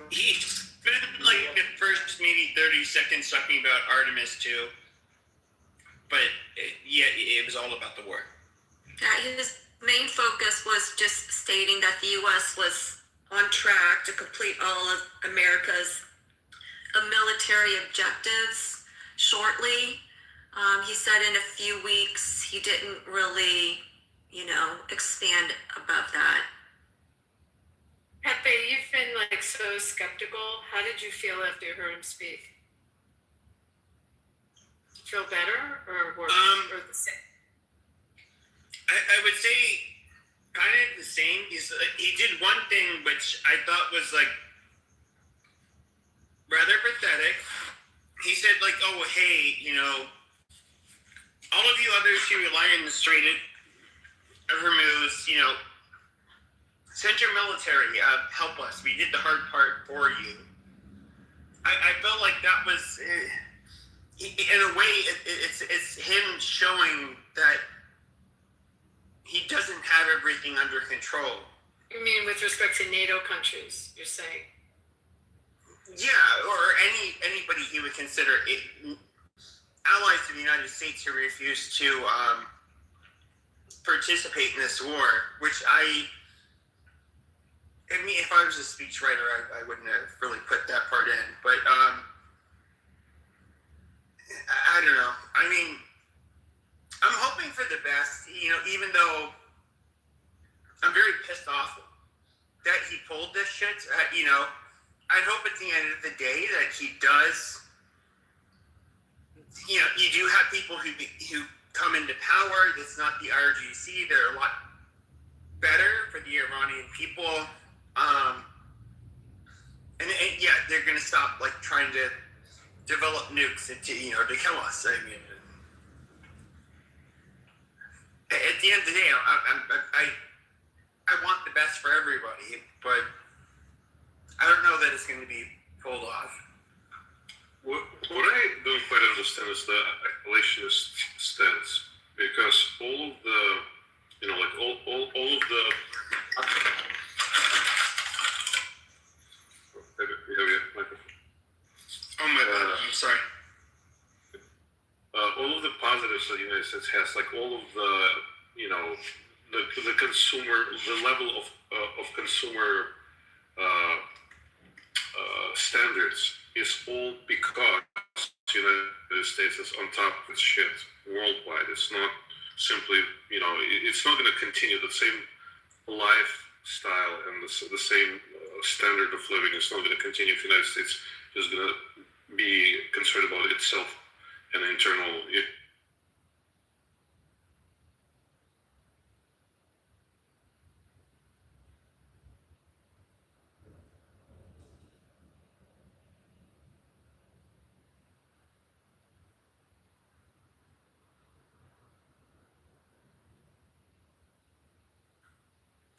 He spent like the first maybe 30 seconds talking about Artemis too. But it was all about the war. Yeah, his main focus was just stating that the U.S. was on track to complete all of America's military objectives shortly. He said in a few weeks he didn't really, expand above that. Pepe, you've been like so skeptical. How did you feel after you heard him speak? Feel better or worse? Or the same? I would say kind of the same. He did one thing which I thought was like rather pathetic. He said like, "Oh, hey, all of you others who rely on the Strait of Hormuz, send your military, help us. We did the hard part for you." I felt like that was, in a way, it's him showing that he doesn't have everything under control. You mean with respect to NATO countries, you're saying? Yeah, or anybody he would consider allies to the United States who refuse to participate in this war, which I mean, if I was a speechwriter, I wouldn't have really put that part in. But I don't know. I mean, I'm hoping for the best. Even though I'm very pissed off that he pulled this shit. I'd hope at the end of the day that he does you do have people who come into power. That's not the IRGC. They're a lot better for the Iranian people. And yeah, they're going to stop like trying to develop nukes to kill us. I mean, at the end of the day, I want the best for everybody, but I don't know that it's going to be pulled off. What I don't quite understand is the isolationist stance, because all of the, all of the. Oh my God, I'm sorry. All of the positives that the United States has, like all of the, the consumer, the level of consumer standards is all because the United States is on top of its shit worldwide. It's not simply, it's not going to continue the same lifestyle and the same standard of living. It's not going to continue if the United States is going to be concerned about itself and internal.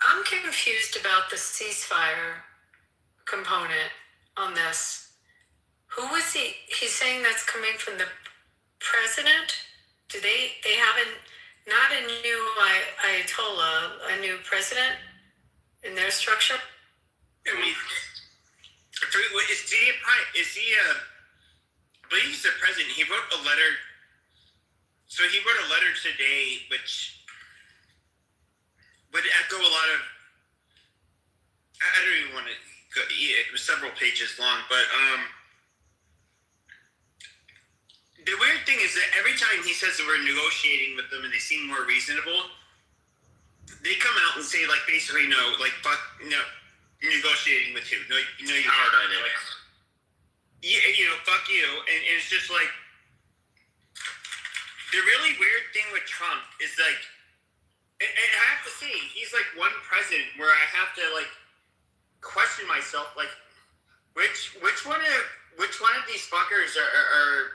I'm confused about the ceasefire component on this. Who was he? He's saying that's coming from the president? Do they haven't, not a new Ayatollah, a new president in their structure? I mean, I believe he's the president. He wrote a letter. So he wrote a letter today, which would echo a lot of, I don't even want to go, it was several pages long, but the weird thing is that every time he says that we're negotiating with them and they seem more reasonable, they come out and say like basically no, like fuck, no, you're negotiating with who? No, you power dynamics. Yeah, fuck you, and it's just like the really weird thing with Trump is like, and I have to say, he's like one president where I have to like question myself, like which one of these fuckers are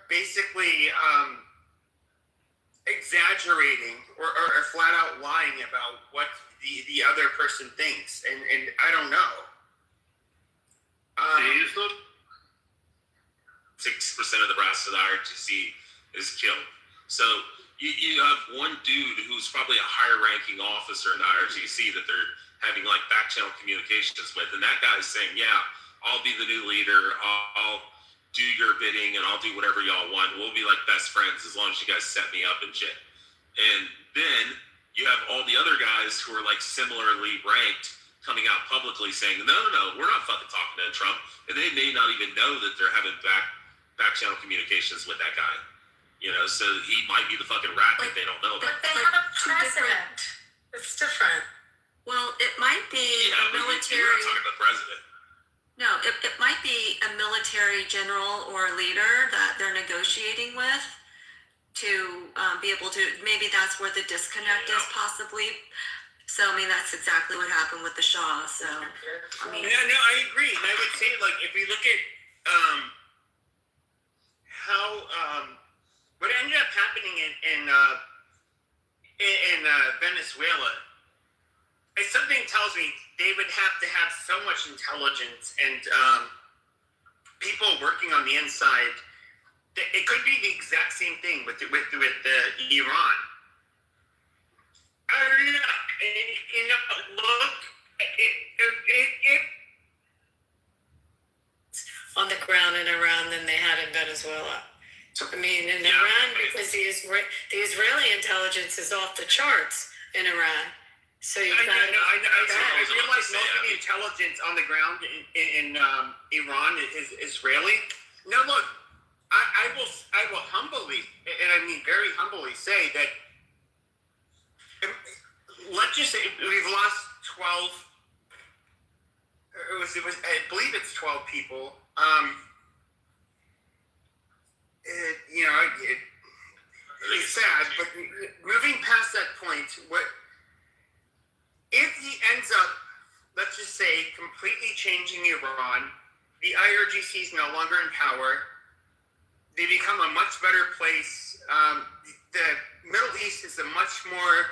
basically exaggerating or flat out lying about what the other person thinks, and I don't know. 6% of the brass of the IRGC is killed. So you have one dude who's probably a higher ranking officer in the IRGC that they're having like back channel communications with, and that guy's saying, yeah, I'll be the new leader, I'll do your bidding, and I'll do whatever y'all want. We'll be like best friends as long as you guys set me up and shit. And then you have all the other guys who are like similarly ranked coming out publicly saying, no, we're not fucking talking to Trump. And they may not even know that they're having back channel communications with that guy. So he might be the fucking rat that they don't know about. But they have a president. It's different. Well, it might be a military. We're not talking about the president. No, it might be a military general or leader that they're negotiating with to be able to. Maybe that's where the disconnect is, possibly. So I mean, that's exactly what happened with the Shah. So I mean, no, I agree, and I would say like if we look at how what ended up happening in Venezuela, something tells me they would have to have so much intelligence and people working on the inside. It could be the exact same thing with Iran. I don't know. Look, it on the ground in Iran than they had in Venezuela. I mean, in Iran, because the Israeli intelligence is off the charts in Iran. So you've got I realize most of the intelligence on the ground in Iran is Israeli. Now, look, I will humbly, and I mean very humbly, say that let's just say we've lost 12. It was I believe it's 12 people. it's sad, but moving past that point, what if he ends up, let's just say, completely changing Iran? The IRGC is no longer in power. They become a much better place. The Middle East is a much more,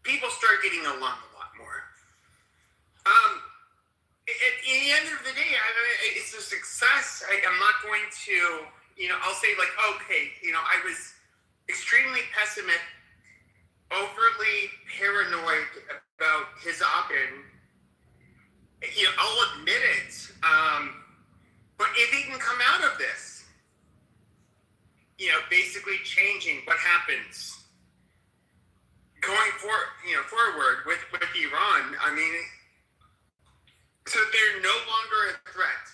people start getting along a lot more. At the end of the day, it's a success. I'm not going to, I'll say like, okay, I was extremely pessimistic, overly paranoid about his op-ed. I'll admit it. But if he can come out of this, basically changing what happens going forward with Iran, so they're no longer a threat.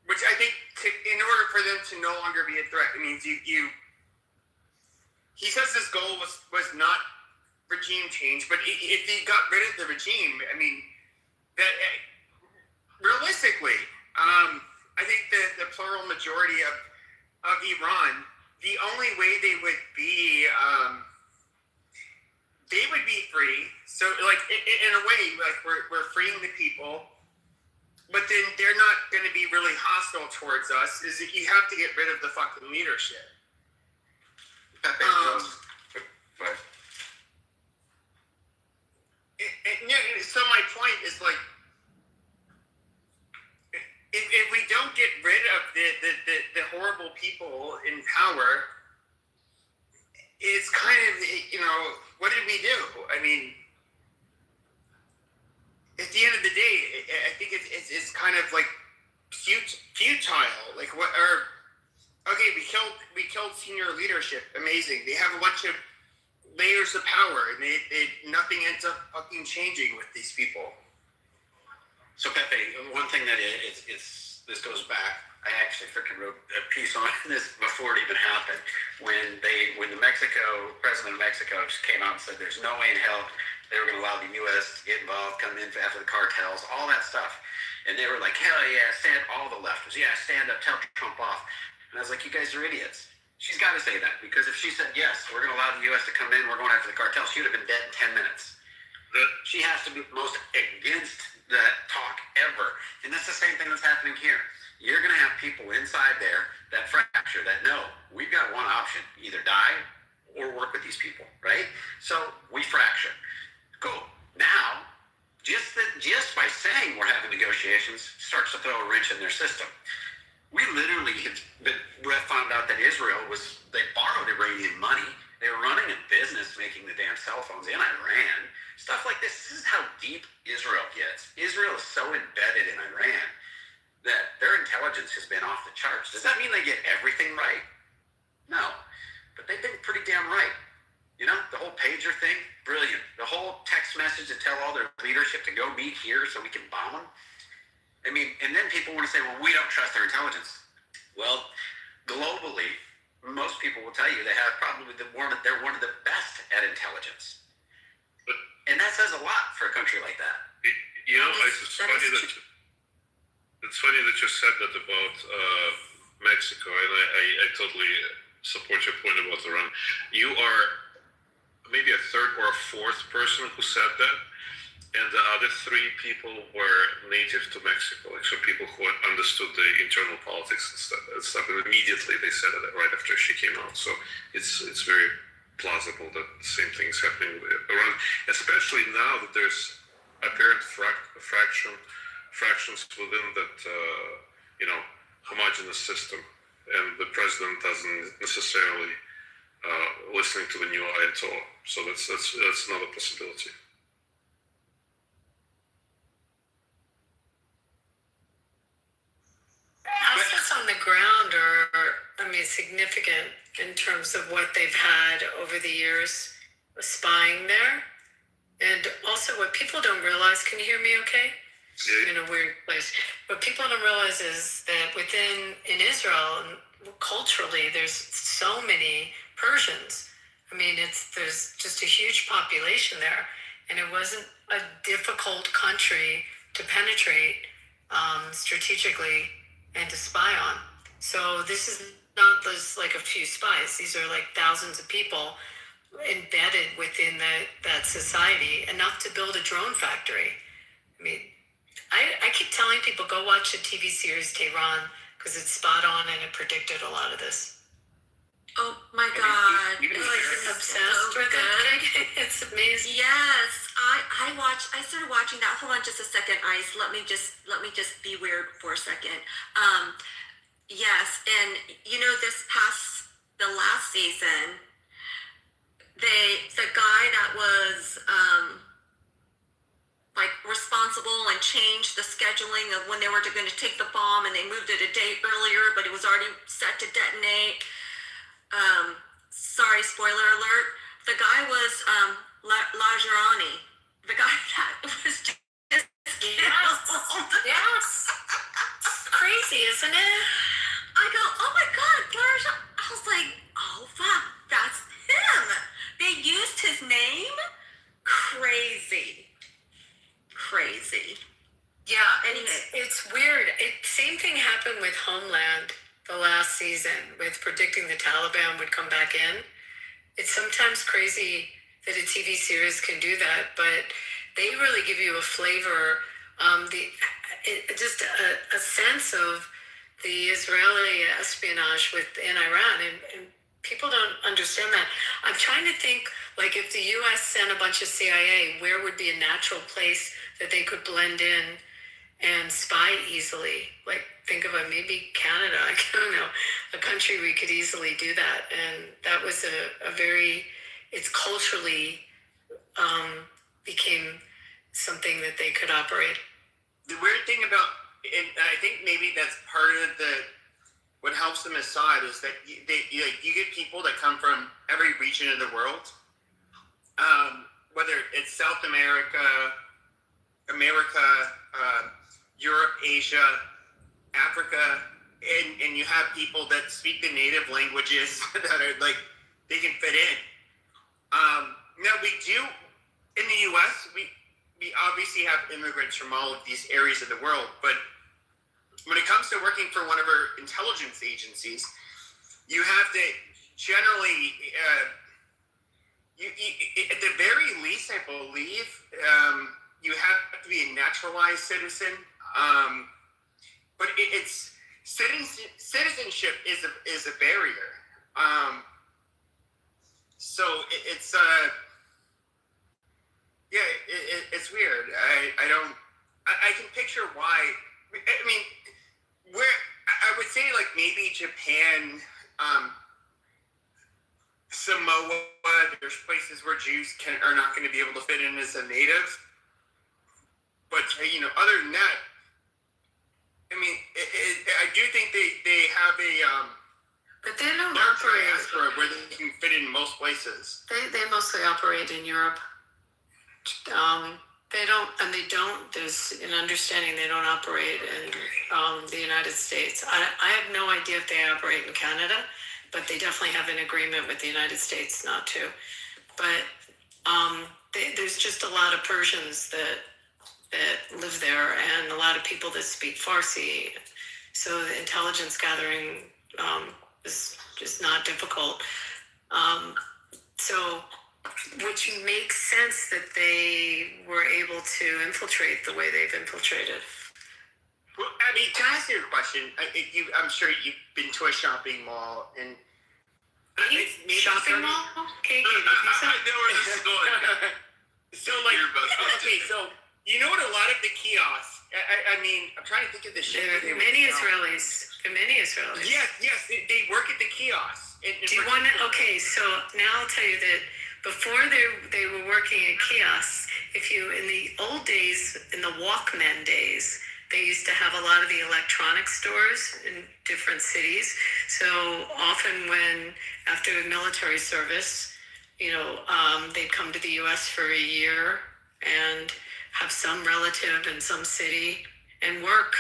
Which I think, in order for them to no longer be a threat, it means you. He says his goal was not regime change, but if he got rid of the regime, that realistically, I think the plural majority of Iran, the only way they would be free. So, like, in a way, like we're freeing the people, but then they're not going to be really hostile towards us. Is that you have to get rid of the fucking leadership. So my point is like, if we don't get rid of the horrible people in power, it's kind of, what did we do? At the end of the day, I think it's kind of like futile. Like what? Okay, we killed senior leadership. Amazing. They have a bunch of layers of power, and nothing ends up fucking changing with these people. So Pepe, one thing that is this goes back. I actually freaking wrote a piece on this before it even happened. When the president of Mexico just came out and said there's no way in hell they were going to allow the U.S. to get involved, come in after the cartels, all that stuff. And they were like, hell yeah, all the leftists, yeah, stand up, tell Trump off. And I was like, you guys are idiots. She's got to say that, because if she said, yes, we're going to allow the U.S. to come in, we're going after the cartels, she would have been dead in 10 minutes. She has to be the most against that talk ever. And that's the same thing that's happening here. You're going to have people inside there that fracture, that know we've got one option, either die or work with these people, right? So we fracture. Cool. Now, just by saying we're having negotiations starts to throw a wrench in their system. We literally found out that they borrowed Iranian money. They were running a business making the damn cell phones in Iran. Stuff like this. This is how deep Israel gets. Israel is so embedded in Iran that their intelligence has been off the charts. Does that mean they get everything right? No. But they've been pretty damn right. The whole pager thing, brilliant. The whole text message to tell all their leadership to go meet here so we can bomb them. And then people want to say, well, we don't trust their intelligence. Well, globally, most people will tell you they have probably they're one of the best at intelligence. And that says a lot for a country like that. It's funny that you said that about Mexico, and I totally support your point about Iran. You are maybe a third or a fourth person who said that, and the other three people were native to Mexico, like so people who understood the internal politics and stuff. And immediately they said it right after she came out. So it's very plausible that the same thing is happening with Iran, especially now that there's apparent fractions within that homogenous system, and the president doesn't necessarily listening to the new Ayatollah. So that's another possibility. Assets on the ground are, significant in terms of what they've had over the years, spying there. And also what people don't realize, can you hear me okay? In a weird place. What people don't realize is that in Israel, culturally, there's so many Persians. There's just a huge population there. And it wasn't a difficult country to penetrate strategically and to spy on. So this is not just like a few spies. These are like thousands of people embedded within that society, enough to build a drone factory. I mean, I keep telling people, go watch the TV series Tehran, because it's spot on and it predicted a lot of this. Oh my God. You're like obsessed with it? It's amazing. Yes. I started watching that. Hold on just a second, Ice. Let me just be weird for a second. Yes, and the last season, the guy that was like responsible and changed the scheduling of when they were going to take the bomb, and they moved it a day earlier, but it was already set to detonate. Sorry, spoiler alert. The guy was Lajarani. The guy that was just Yes. Crazy, isn't it? I go, oh my God, Lajarani. I was like, oh fuck, that's him. They used his name. Crazy. Yeah, and it's weird. Same thing happened with Homeland the last season, with predicting the Taliban would come back in. It's sometimes crazy that a TV series can do that, but they really give you a flavor, just a sense of the Israeli espionage in Iran, and people don't understand that. I'm trying to think, like, if the U.S. sent a bunch of CIA, where would be a natural place that they could blend in and spy easily? Like, think of maybe Canada. I don't know, a country we could easily do that. And that was a very, it's culturally became something that they could operate. The weird thing about, and I think maybe that's part of what helps them aside, is that you get people that come from every region of the world, whether it's South America, Europe, Asia, Africa, and you have people that speak the native languages that are like, they can fit in. Now we do, in the U.S., we obviously have immigrants from all of these areas of the world, but when it comes to working for one of our intelligence agencies, you have to generally, at the very least, I believe, you have to be a naturalized citizen. But it's citizenship is a barrier. So it's it's weird. I can picture why. I mean, where I would say, like, maybe Japan, Samoa, there's places where Jews are not going to be able to fit in as a native. But other than that, I mean, I do think they have a but they don't operate where they can fit in most places. They mostly operate in Europe. There's an understanding they don't operate in the United States. I have no idea if they operate in Canada, but they definitely have an agreement with the United States not to. But there's just a lot of Persians that live there, and a lot of people that speak Farsi. So the intelligence gathering is just not difficult. Which makes sense that they were able to infiltrate the way they've infiltrated. Well, I mean, to ask you a question, I'm sure you've been to a shopping mall, and shopping mall? Okay, I know where this is going. So, like, okay, so you know what? A lot of the kiosks. I mean, I'm trying to think of the shit. There are many Israelis. Yes, they work at the kiosks. Do you want to? Okay, so now I'll tell you that before they were working at kiosks, in the old days, in the Walkman days, they used to have a lot of the electronic stores in different cities. So often when, after military service, they'd come to the U.S. for a year and have some relative in some city and work,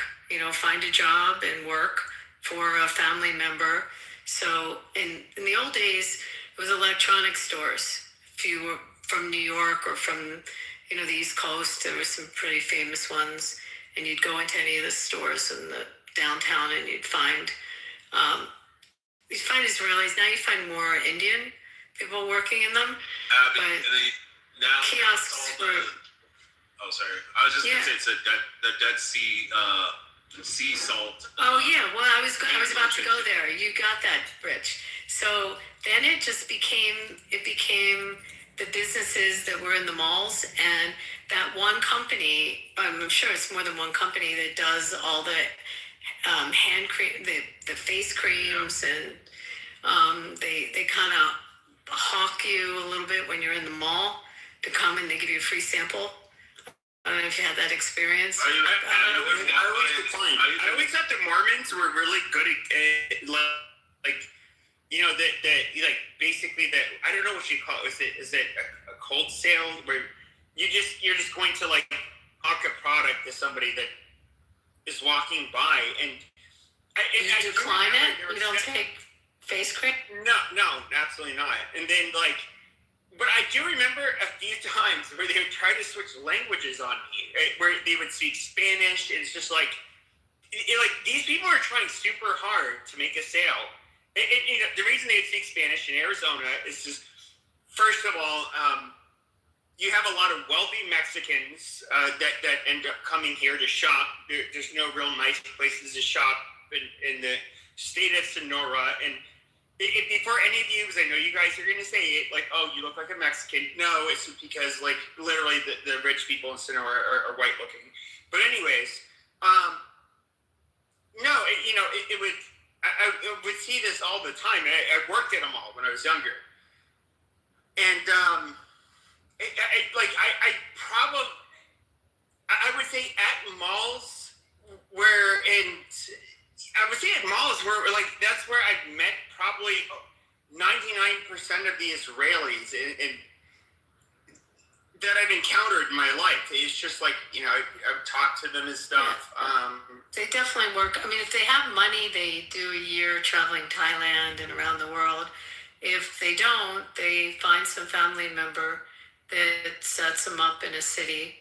find a job and work for a family member. So in the old days, it was electronic stores. If you were from New York or from, the East Coast, there were some pretty famous ones. And you'd go into any of the stores in the downtown and you'd find You find Israelis, now you find more Indian people working in them. But now kiosks all the, oh, sorry. I was just gonna say it's the Dead Sea sea salt. Oh yeah, well I was about to go there. You got that, Rich. So then it became the businesses that were in the malls, and that one company, I'm sure it's more than one company that does all the hand cream, the face creams, and they kind of hawk you a little bit when you're in the mall to come and they give you a free sample. I don't know if you had that experience. I always thought the Mormons were really good at like, you know, that like basically that, I don't know what you call it. Is it a cold sale where you're just going to like hawk a product to somebody that is walking by and you decline it? You don't take face cream? No, absolutely not. And then like, but I do remember a few times where they would try to switch languages on me, right? Where they would speak Spanish. It's just like these people are trying super hard to make a sale. And you know, the reason they speak Spanish in Arizona is just, first of all, you have a lot of wealthy Mexicans that end up coming here to shop. There's no real nice places to shop in the state of Sonora. And before any of you, because I know you guys are going to say it, like, oh, you look like a Mexican. No, it's because, like, literally the rich people in Sonora are white looking. But anyways, no, it would, I would see this all the time. I worked at a mall when I was younger. And, I would say at malls where that's where I've met probably 99% of the Israelis that I've encountered in my life. It's just like, you know, I've talked to them and stuff. They definitely work. I mean, if they have money, they do a year traveling Thailand and around the world. If they don't, they find some family member that sets them up in a city.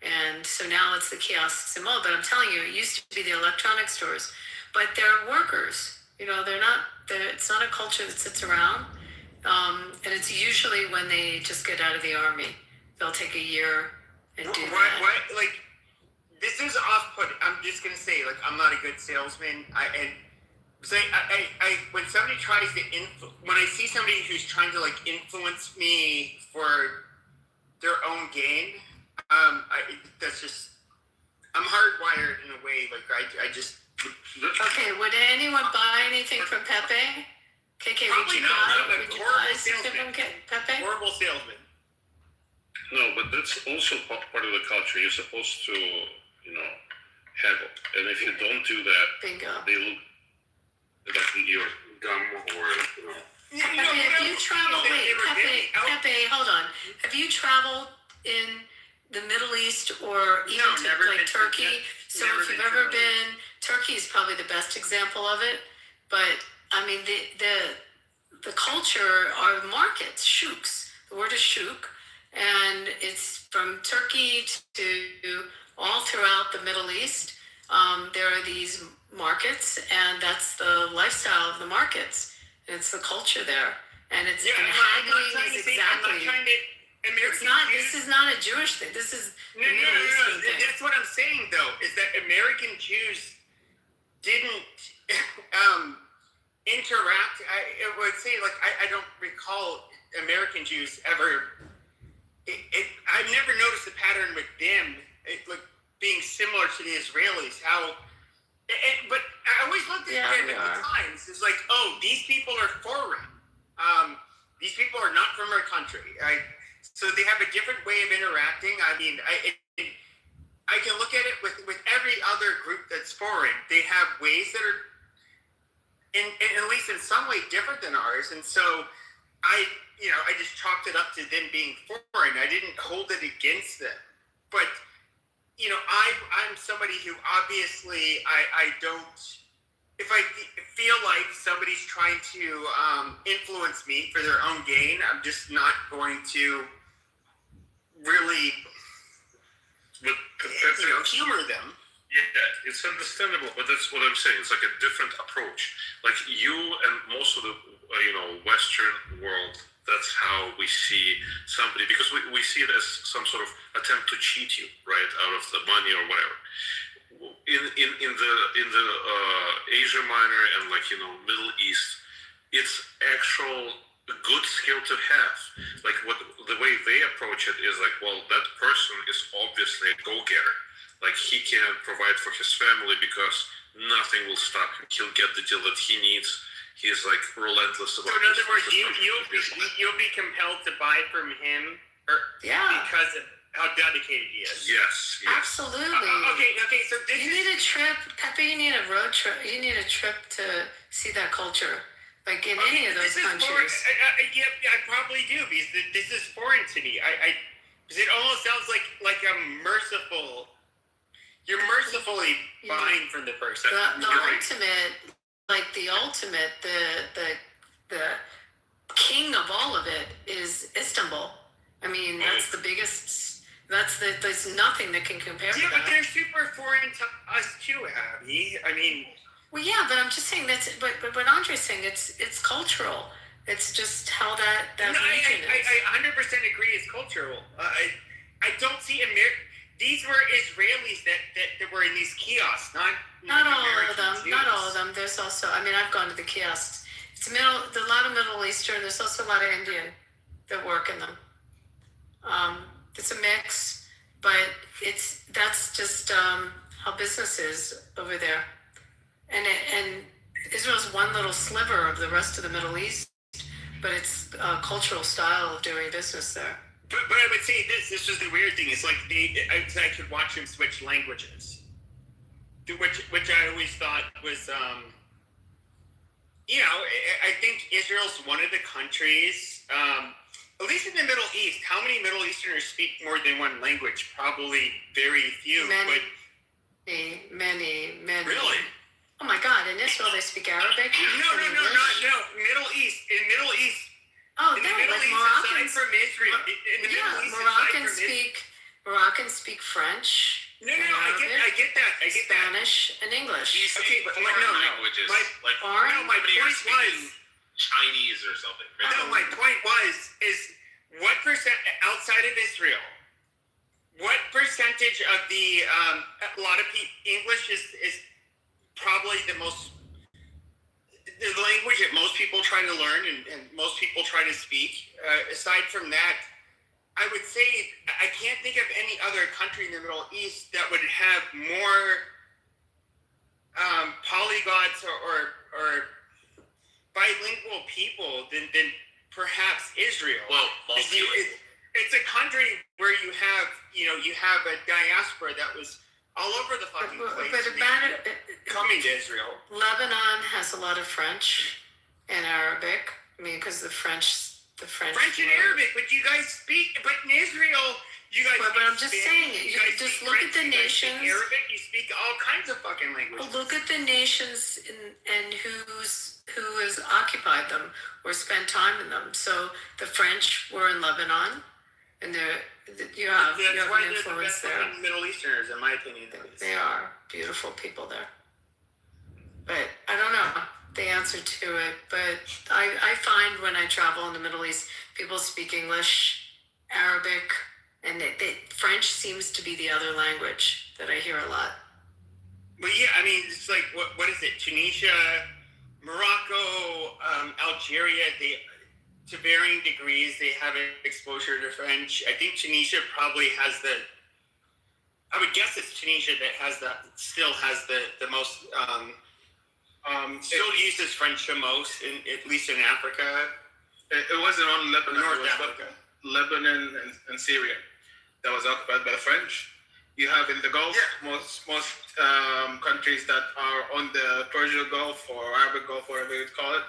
And so now it's the kiosks and all. But I'm telling you, it used to be the electronic stores. But they're workers. You know, it's not a culture that sits around. And it's usually when they just get out of the army. They'll take a year and do that. What? Like, this is off-putting. I'm just going to say, like, I'm not a good salesman. When somebody tries to when I see somebody who's trying to, like, influence me for their own gain, that's just, I'm hardwired in a way, like, I just... Okay, would anyone buy anything from Pepe? KK, would you buy something from Pepe? Horrible salesman. No, but that's also part of the culture. You're supposed to, you know, haggle. And if you don't do that, Bingo. They look like you're dumb or, you know. Have you traveled? Wait, Pepe, hold on. Have you traveled in the Middle East or even to like Turkey? So if you've ever been, Turkey is probably the best example of it. But I mean, the culture are markets, shouks. The word is shouk, and it's from Turkey to all throughout the Middle East. There are these markets, and that's the lifestyle of the markets. And it's the culture there, and it's haggling is exactly. It's not. This is not a Jewish thing. This is no. That's what I'm saying, though, is that American Jews didn't interact. I would say, like, I don't recall American Jews ever. I've never noticed a pattern with them, like being similar to the Israelis. But I always looked at them at the times. It's like, oh, these people are foreign. These people are not from our country. So they have a different way of interacting. I mean, I can look at it with every other group that's foreign. They have ways that are, at least in some way, different than ours. And so I just chalked it up to them being foreign. I didn't hold it against them. But, you know, I'm somebody who obviously I don't, if I feel like somebody's trying to influence me for their own gain, I'm just not going to really, humor them. Yeah, it's understandable, but that's what I'm saying. It's like a different approach. Like you and most of the Western world, that's how we see somebody, because we see it as some sort of attempt to cheat you, right, out of the money or whatever. In the Asia Minor and Middle East, it's actual good skill to have. Like the way they approach it is like, well, that person is obviously a go-getter. Like he can provide for his family because nothing will stop him. He'll get the deal that he needs. He's like relentless about. So in other words, you'll be compelled to buy from him, because of how dedicated he is. Yes. Absolutely. Okay. So you need a trip, Pepe. You need a road trip. You need a trip to see that culture, like in any of those countries. I probably do, because this is foreign to me. Because it almost sounds like a merciful. You're mercifully buying from the person. The ultimate, the king of all of it is Istanbul. I mean, that's the biggest. There's nothing that can compare to that. Yeah, but they're super foreign to us too, Abby. I mean. Well, yeah, but I'm just saying but what Andre's saying, it's cultural. It's just how that region is. I 100% agree. It's cultural. I don't see These were Israelis that were in these kiosks, not all of them. Jews. Not all of them. There's also, I've gone to the kiosks. It's a lot of Middle Eastern. There's also a lot of Indian that work in them. It's a mix, but that's just how business is over there. And Israel's one little sliver of the rest of the Middle East, but it's a cultural style of doing business there. But I would say this was the weird thing. It's like I could watch them switch languages, which I always thought was, I think Israel's one of the countries, at least in the Middle East. How many Middle Easterners speak more than one language? Probably very few. Many. Really? Oh my God! In Israel, they speak Arabic. No. Middle East. In Middle East. Oh, in no, the Middle like East, Moroccans. aside from Israel, in the Middle East, Moroccans speak French. No, I get that. I get Spanish and English. You speak foreign languages, my point was Chinese or something. Right? No, my point is what percent outside of Israel? What percentage of the a lot of English is probably the language that most people try to learn and most people try to speak. Aside from that, I would say I can't think of any other country in the Middle East that would have more polyglots or bilingual people than perhaps Israel. Well, it's a country where you have a diaspora that was all over the fucking place. Coming to Israel. Lebanon has a lot of French and Arabic. Because the French and Arabic, but you guys speak. But in Israel, you guys. But I'm just saying, you just look at the nations. You speak Arabic. You speak all kinds of fucking languages. Look at the nations and who has occupied them or spent time in them. So the French were in Lebanon, and you have an influence there. Middle Easterners, in my opinion. They are beautiful people there. But I don't know the answer to it. But I find when I travel in the Middle East, people speak English, Arabic, and French seems to be the other language that I hear a lot. Well, yeah, it's like, what is it? Tunisia, Morocco, Algeria, to varying degrees, they have an exposure to French. I think Tunisia probably has I would guess it's Tunisia that still has the most, still uses French the most, at least in Africa. It wasn't on Lebanon. North Africa. Lebanon and Syria that was occupied by the French. You have in the Gulf, most countries that are on the Persian Gulf or Arabic Gulf, whatever you call it.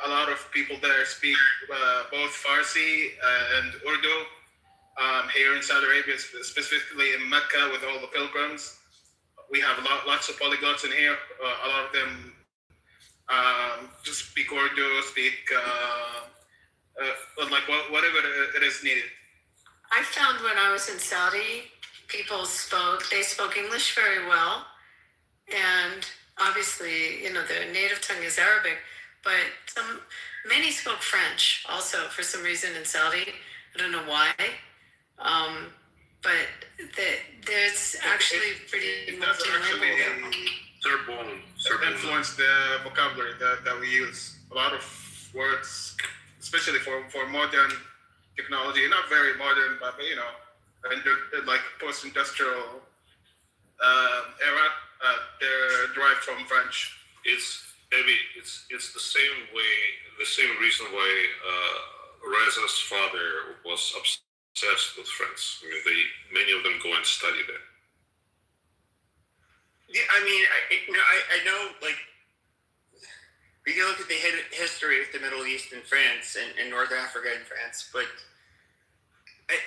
A lot of people there speak both Farsi and Urdu. Here in Saudi Arabia, specifically in Mecca, with all the pilgrims, we have lots of polyglots in here. A lot of them just speak Urdu, speak whatever it is needed. I found when I was in Saudi, they spoke English very well, and obviously, their native tongue is Arabic, but many spoke French also for some reason in Saudi. I don't know why. But there's actually pretty It does actually influence the vocabulary that we use. A lot of words, especially for modern technology, not very modern, but like post-industrial era, they're derived from French. It's the same way, the same reason why Reza's father was obsessed with France. I mean, many of them go and study there. Yeah, I mean, I know, like, we can look at the history of the Middle East and France and North Africa and France, but at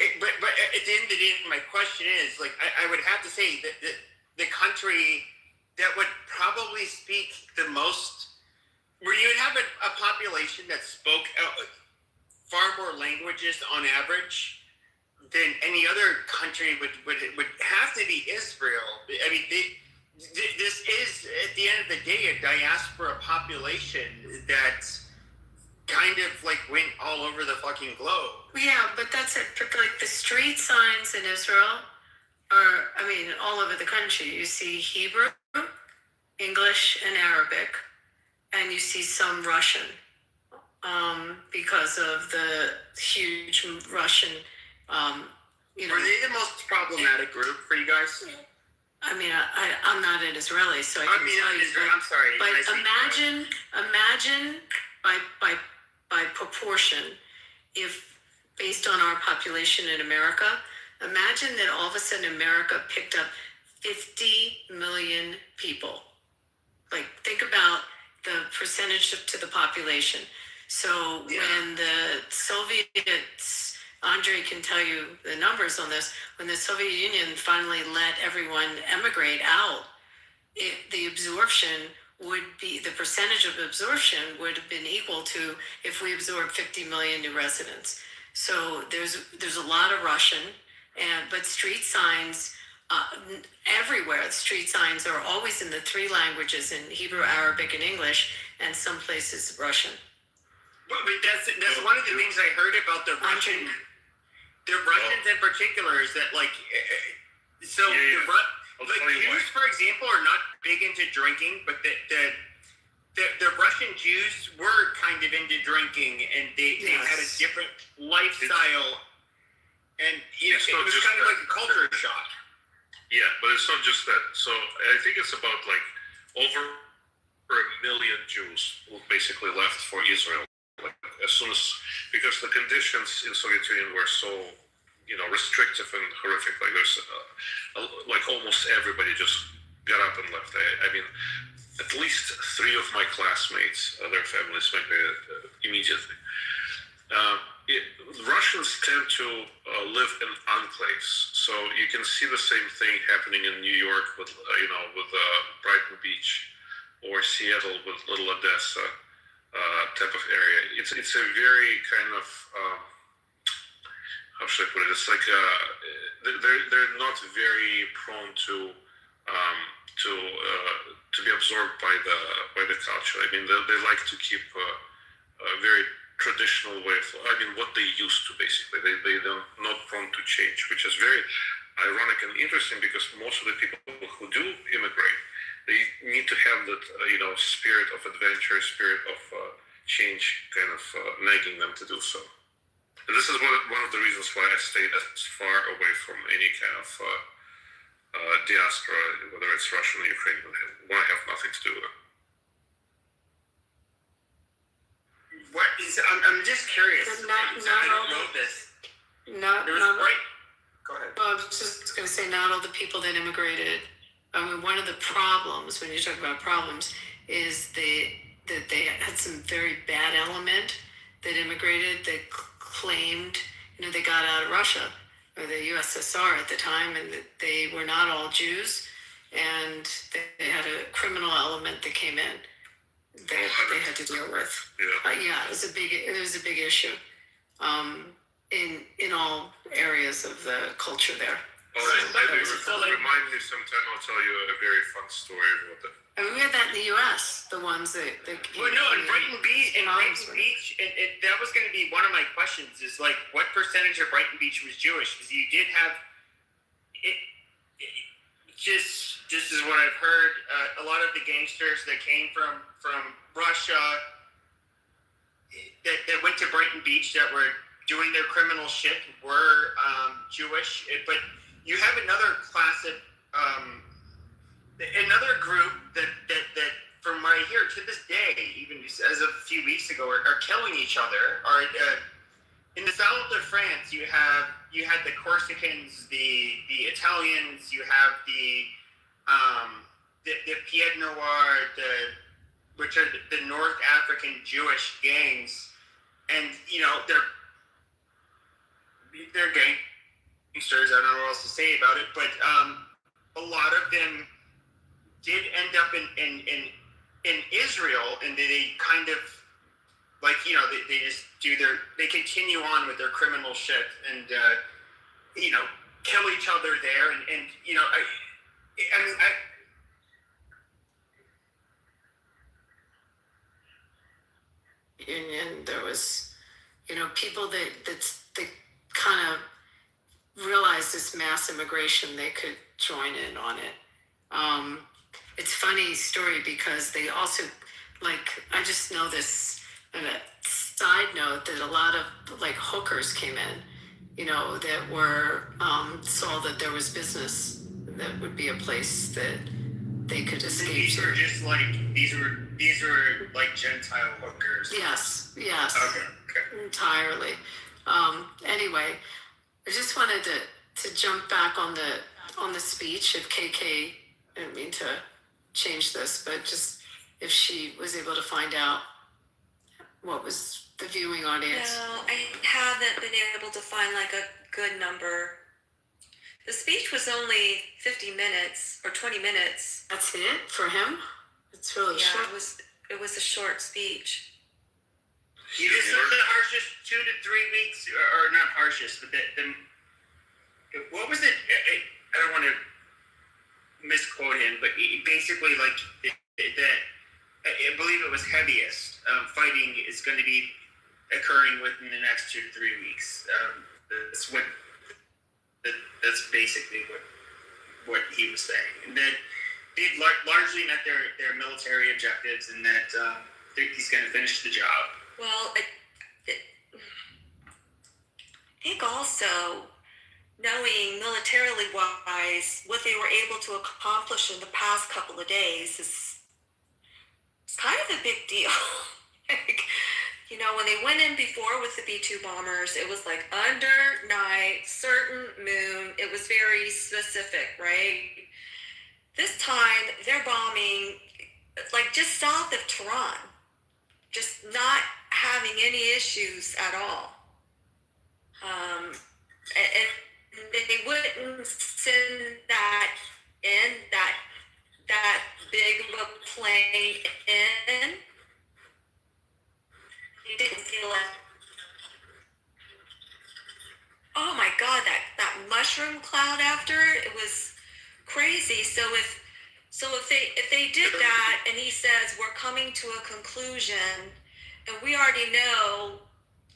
the end of the day, my question is, like, I would have to say that the country that would probably speak the most, where you would have a population that spoke far more languages on average than any other country would have to be Israel. I mean, this is, at the end of the day, a diaspora population that kind of like went all over the fucking globe. Yeah, but that's it. But like the street signs in Israel are, I mean, all over the country. You see Hebrew, English, and Arabic, and you see some Russian, because of the huge Russian, Are they the most problematic group for you guys? I mean, I'm not an Israeli, so I can tell you. I'm sorry. But imagine by proportion, if based on our population in America, imagine that all of a sudden America picked up 50 million people. Like, think about the percentage to the population. So when the Soviets, Andre can tell you the numbers on this, when the Soviet Union finally let everyone emigrate out, the percentage of absorption would have been equal to if we absorbed 50 million new residents. So there's a lot of Russian, but street signs everywhere. Street signs are always in the three languages, in Hebrew, Arabic, and English, and some places Russian. But that's one of the things I heard about the Russian. The Russians in particular is that, like, the Jews, for example, are not big into drinking, but the Russian Jews were kind of into drinking, and they had a different lifestyle, and it was kind of like a culture shock. Yeah, but it's not just that. So I think it's about like over 1 million Jews who basically left for Israel. Like, as soon as, because the conditions in Soviet Union were so, restrictive and horrific. Like there's, like almost everybody just got up and left. I mean, at least 3 of my classmates, their families migrated immediately. Russians tend to live in enclaves, so you can see the same thing happening in New York with Brighton Beach, or Seattle with Little Odessa type of area. It's a very kind of how should I put it? It's like they're not very prone to be absorbed by the culture. I mean, they like to keep a very traditional way of, what they used to, basically. They're not prone to change, which is very ironic and interesting, because most of the people who do immigrate, they need to have that, spirit of adventure, spirit of change kind of nagging them to do so. And this is one of the reasons why I stayed as far away from any kind of diaspora, whether it's Russian or Ukrainian. I want to have nothing to do with it. I'm just curious. I don't know this. Go ahead. Well, I was just going to say, not all the people that immigrated. I mean, one of the problems, when you talk about problems, is that they had some very bad element that immigrated, that claimed, they got out of Russia or the USSR at the time, and that they were not all Jews, and they had a criminal element that came in that they had to deal with. It was a big issue in all areas of the culture there. Oh, remind me sometime. I'll tell you a very fun story about that. And we had that in the U.S. The ones that Well, no, in Brighton Beach, that was going to be one of my questions. Is like, what percentage of Brighton Beach was Jewish? Because you did have it. Just is what I've heard. A lot of the gangsters that came from Russia that went to Brighton Beach that were doing their criminal shit were Jewish. But you have another class of another group that from what I hear to this day, even as of a few weeks ago, are killing each other. In the south of France, you had the Corsicans, the Italians, you have the Pied Noir, which are the North African Jewish gangs, and they're gangsters. I don't know what else to say about it, but a lot of them did end up in Israel, and they kind of they just they continue on with their criminal shit and kill each other there, and Union, there was, people that kind of realized this mass immigration, they could join in on it. It's a funny story because they also, I just know this, and a side note, that a lot of hookers came in, that were, saw that there was business, that would be a place that they could escape. These were just these were like Gentile hookers. Yes. Okay. Entirely. Anyway, I just wanted to jump back on the speech of KK. I didn't mean to change this, but just if she was able to find out what was the viewing audience. No, I haven't been able to find a good number. The speech was only 50 minutes or 20 minutes. That's it for him? It's really short. It was a short speech. You just said the harshest 2 to 3 weeks, or not harshest, but what was it? I don't want to misquote him, but basically, I believe it was heaviest fighting is going to be occurring within the next 2 to 3 weeks. That's basically what he was saying, and that they've largely met their military objectives, and that he's going to finish the job. Well, I think also, knowing militarily wise what they were able to accomplish in the past couple of days is kind of a big deal. When they went in before with the B-2 bombers, it was under night, certain moon. It was very specific, right? This time, they're bombing just south of Tehran, just not having any issues at all. And they wouldn't send that big of a plane in. You didn't feel it. Oh my God, that mushroom cloud after it was crazy. So if they did that, and he says we're coming to a conclusion, and we already know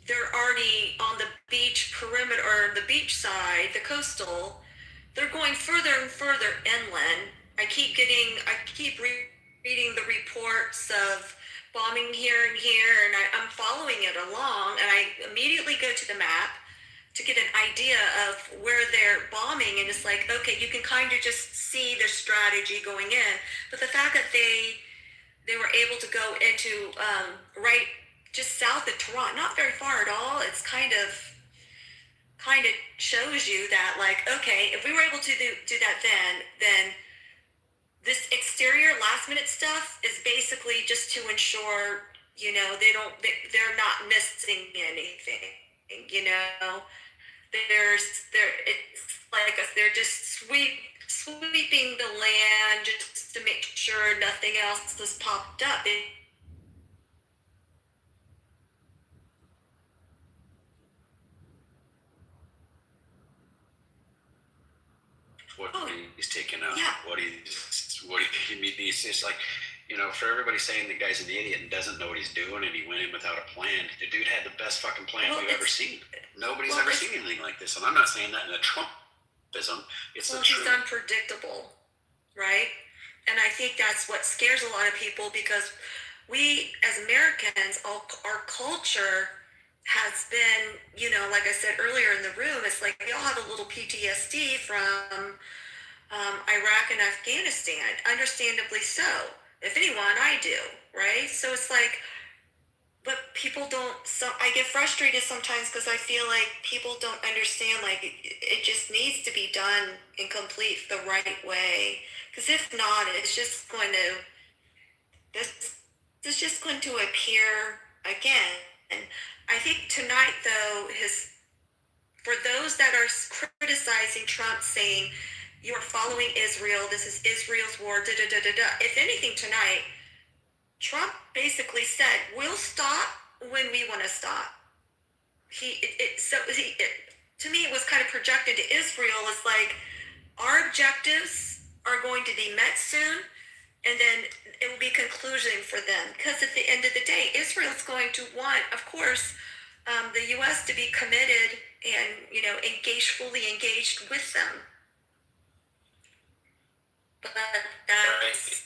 they're already on the beach perimeter, or the beach side, the coastal, they're going further and further inland. I keep reading the reports of bombing here and here, and I'm following it along, and I immediately go to the map to get an idea of where they're bombing, and it's okay, you can kind of just see their strategy going in, but the fact that they were able to go into right just south of Tehran, not very far at all, it's kind of shows you that okay, if we were able to do that then this exterior last minute stuff is basically just to ensure, they're not missing anything, they're just sweeping the land just to make sure nothing else has popped up. what he's taken up, Yeah. what he needs. It's like, for everybody saying the guy's an idiot and doesn't know what he's doing and he went in without a plan, the dude had the best fucking plan we've ever seen. Nobody's ever seen anything like this. And I'm not saying that in a Trumpism. It's the truth. He's unpredictable, right? And I think that's what scares a lot of people, because we as Americans, our culture has been, like I said earlier in the room, it's like we all have a little PTSD from Iraq and Afghanistan, understandably so. If anyone, I do, right? So it's like, but people don't, so I get frustrated sometimes because I feel like people don't understand, like, it just needs to be done and complete the right way. Because if not, it's just going to, this is just going to appear again. And I think tonight, though, for those that are criticizing Trump, saying, you're following Israel, this is Israel's war, if anything tonight, Trump basically said, we'll stop when we want to stop. To me, it was kind of projected to Israel. It's like, our objectives are going to be met soon, and then it will be conclusion for them. Because at the end of the day, Israel's going to want, of course, the U.S. to be committed and, fully engaged with them. But that's...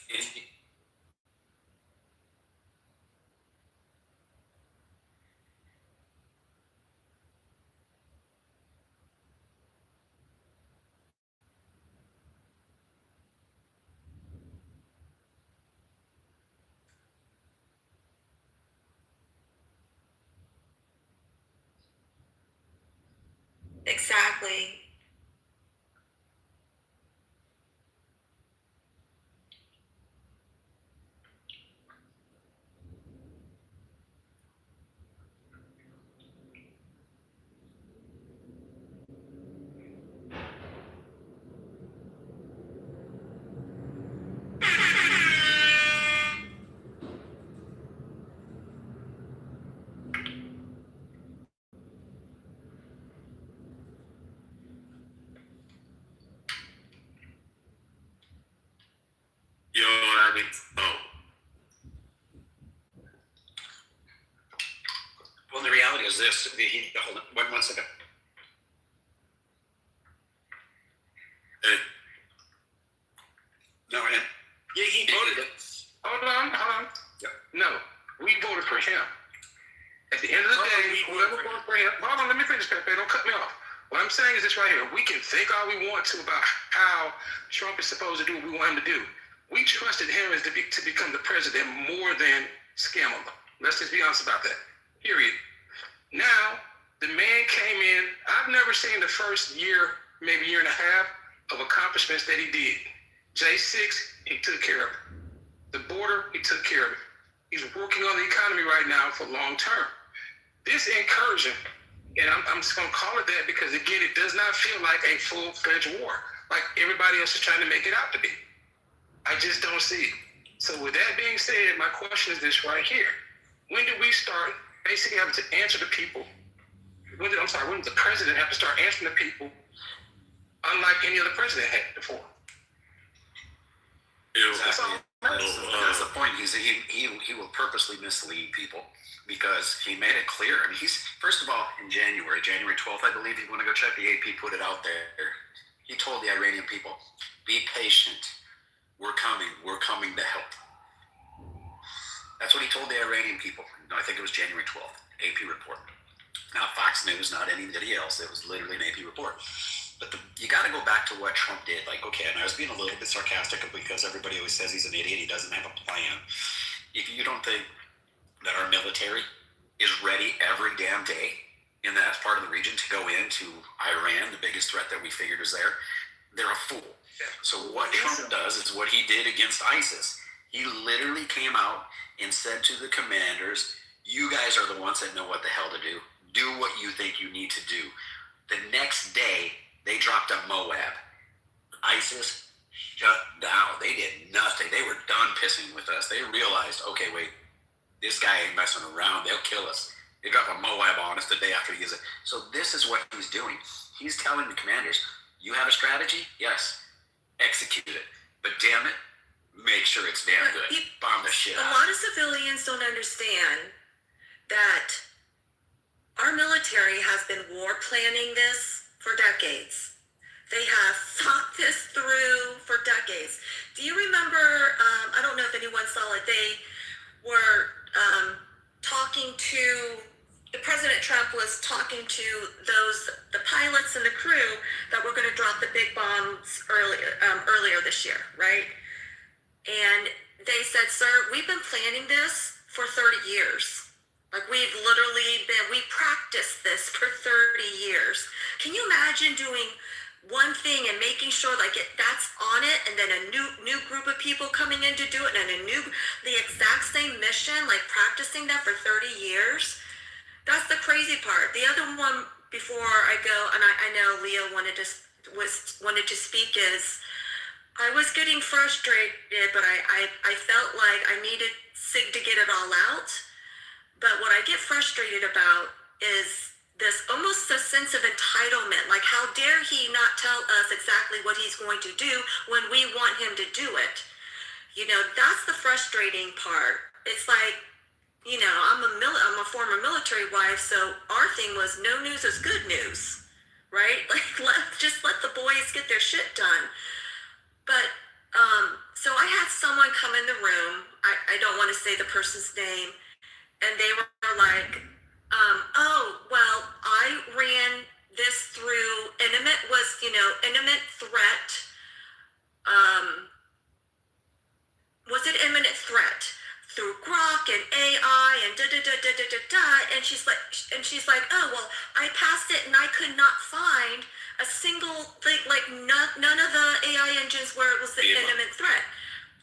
Exactly. You know what I mean? Well, the reality is this. Hold on, one second. Hey. No, he voted. Hold on. Yeah. No, we voted for him. At the end of the day, whoever voted for him. Hold on, let me finish, Pepe. Don't cut me off. What I'm saying is this right here. We can think all we want to about how Trump is supposed to do what we want him to do. We trusted him to become the president more than scam him. Let's just be honest about that. Period. Now, the man came in. I've never seen the first year, maybe year and a half, of accomplishments that he did. J6, he took care of it. The border, he took care of it. He's working on the economy right now for long term. This incursion, and I'm just going to call it that because, again, it does not feel like a full-fledged war, like everybody else is trying to make it out to be. I just don't see it. So with that being said, my question is this right here. When do we start basically having to answer to people? When did the president have to start answering to people unlike any other president had before? Exactly. That's the point. He will purposely mislead people because he made it clear. I mean, first of all, in January 12th, I believe, you want to go check the AP, put it out there. He told the Iranian people, be patient. We're coming to help. That's what he told the Iranian people. I think it was January 12th, AP report. Not Fox News, not anybody else. It was literally an AP report. But you got to go back to what Trump did. Like, okay, and I was being a little bit sarcastic because everybody always says he's an idiot. He doesn't have a plan. If you don't think that our military is ready every damn day in that part of the region to go into Iran, the biggest threat that we figured was there, they're a fool. So what Trump does is what he did against ISIS. He literally came out and said to the commanders, you guys are the ones that know what the hell to do. Do what you think you need to do. The next day, they dropped a Moab. ISIS shut down. They did nothing. They were done pissing with us. They realized, okay, wait, this guy ain't messing around. They'll kill us. They drop a Moab on us the day after he gets it. So this is what he's doing. He's telling the commanders, You have a strategy? Yes. Execute it. But damn it, make sure it's damn good. Bomb the shit A out. lot of civilians don't understand that our military has been war planning this for decades. They have thought this through for decades. Do you remember, I don't know if anyone saw it, they were talking to, President Trump was talking to the pilots and the crew that were going to drop the big bombs earlier this year, right? And they said, sir, we've been planning this for 30 years. Like we practiced this for 30 years. Can you imagine doing one thing and making sure that's on it, and then a new group of people coming in to do it, and the exact same mission, like practicing that for 30 years? That's the crazy part. The other one before I go, and I know Leah wanted to speak, is I was getting frustrated, but I felt like I needed Sig to get it all out. But what I get frustrated about is this almost a sense of entitlement. Like, how dare he not tell us exactly what he's going to do when we want him to do it? You know, that's the frustrating part. It's like, you know, I'm a former military wife, so our thing was no news is good news, right? Like, just let the boys get their shit done. But, so I had someone come in the room, I don't want to say the person's name, and they were like, oh, well, I ran this through, imminent threat, was it imminent threat? Through Grok and AI and and she's like, oh, well, I passed it and I could not find a single thing, like none of the AI engines where it was the imminent threat.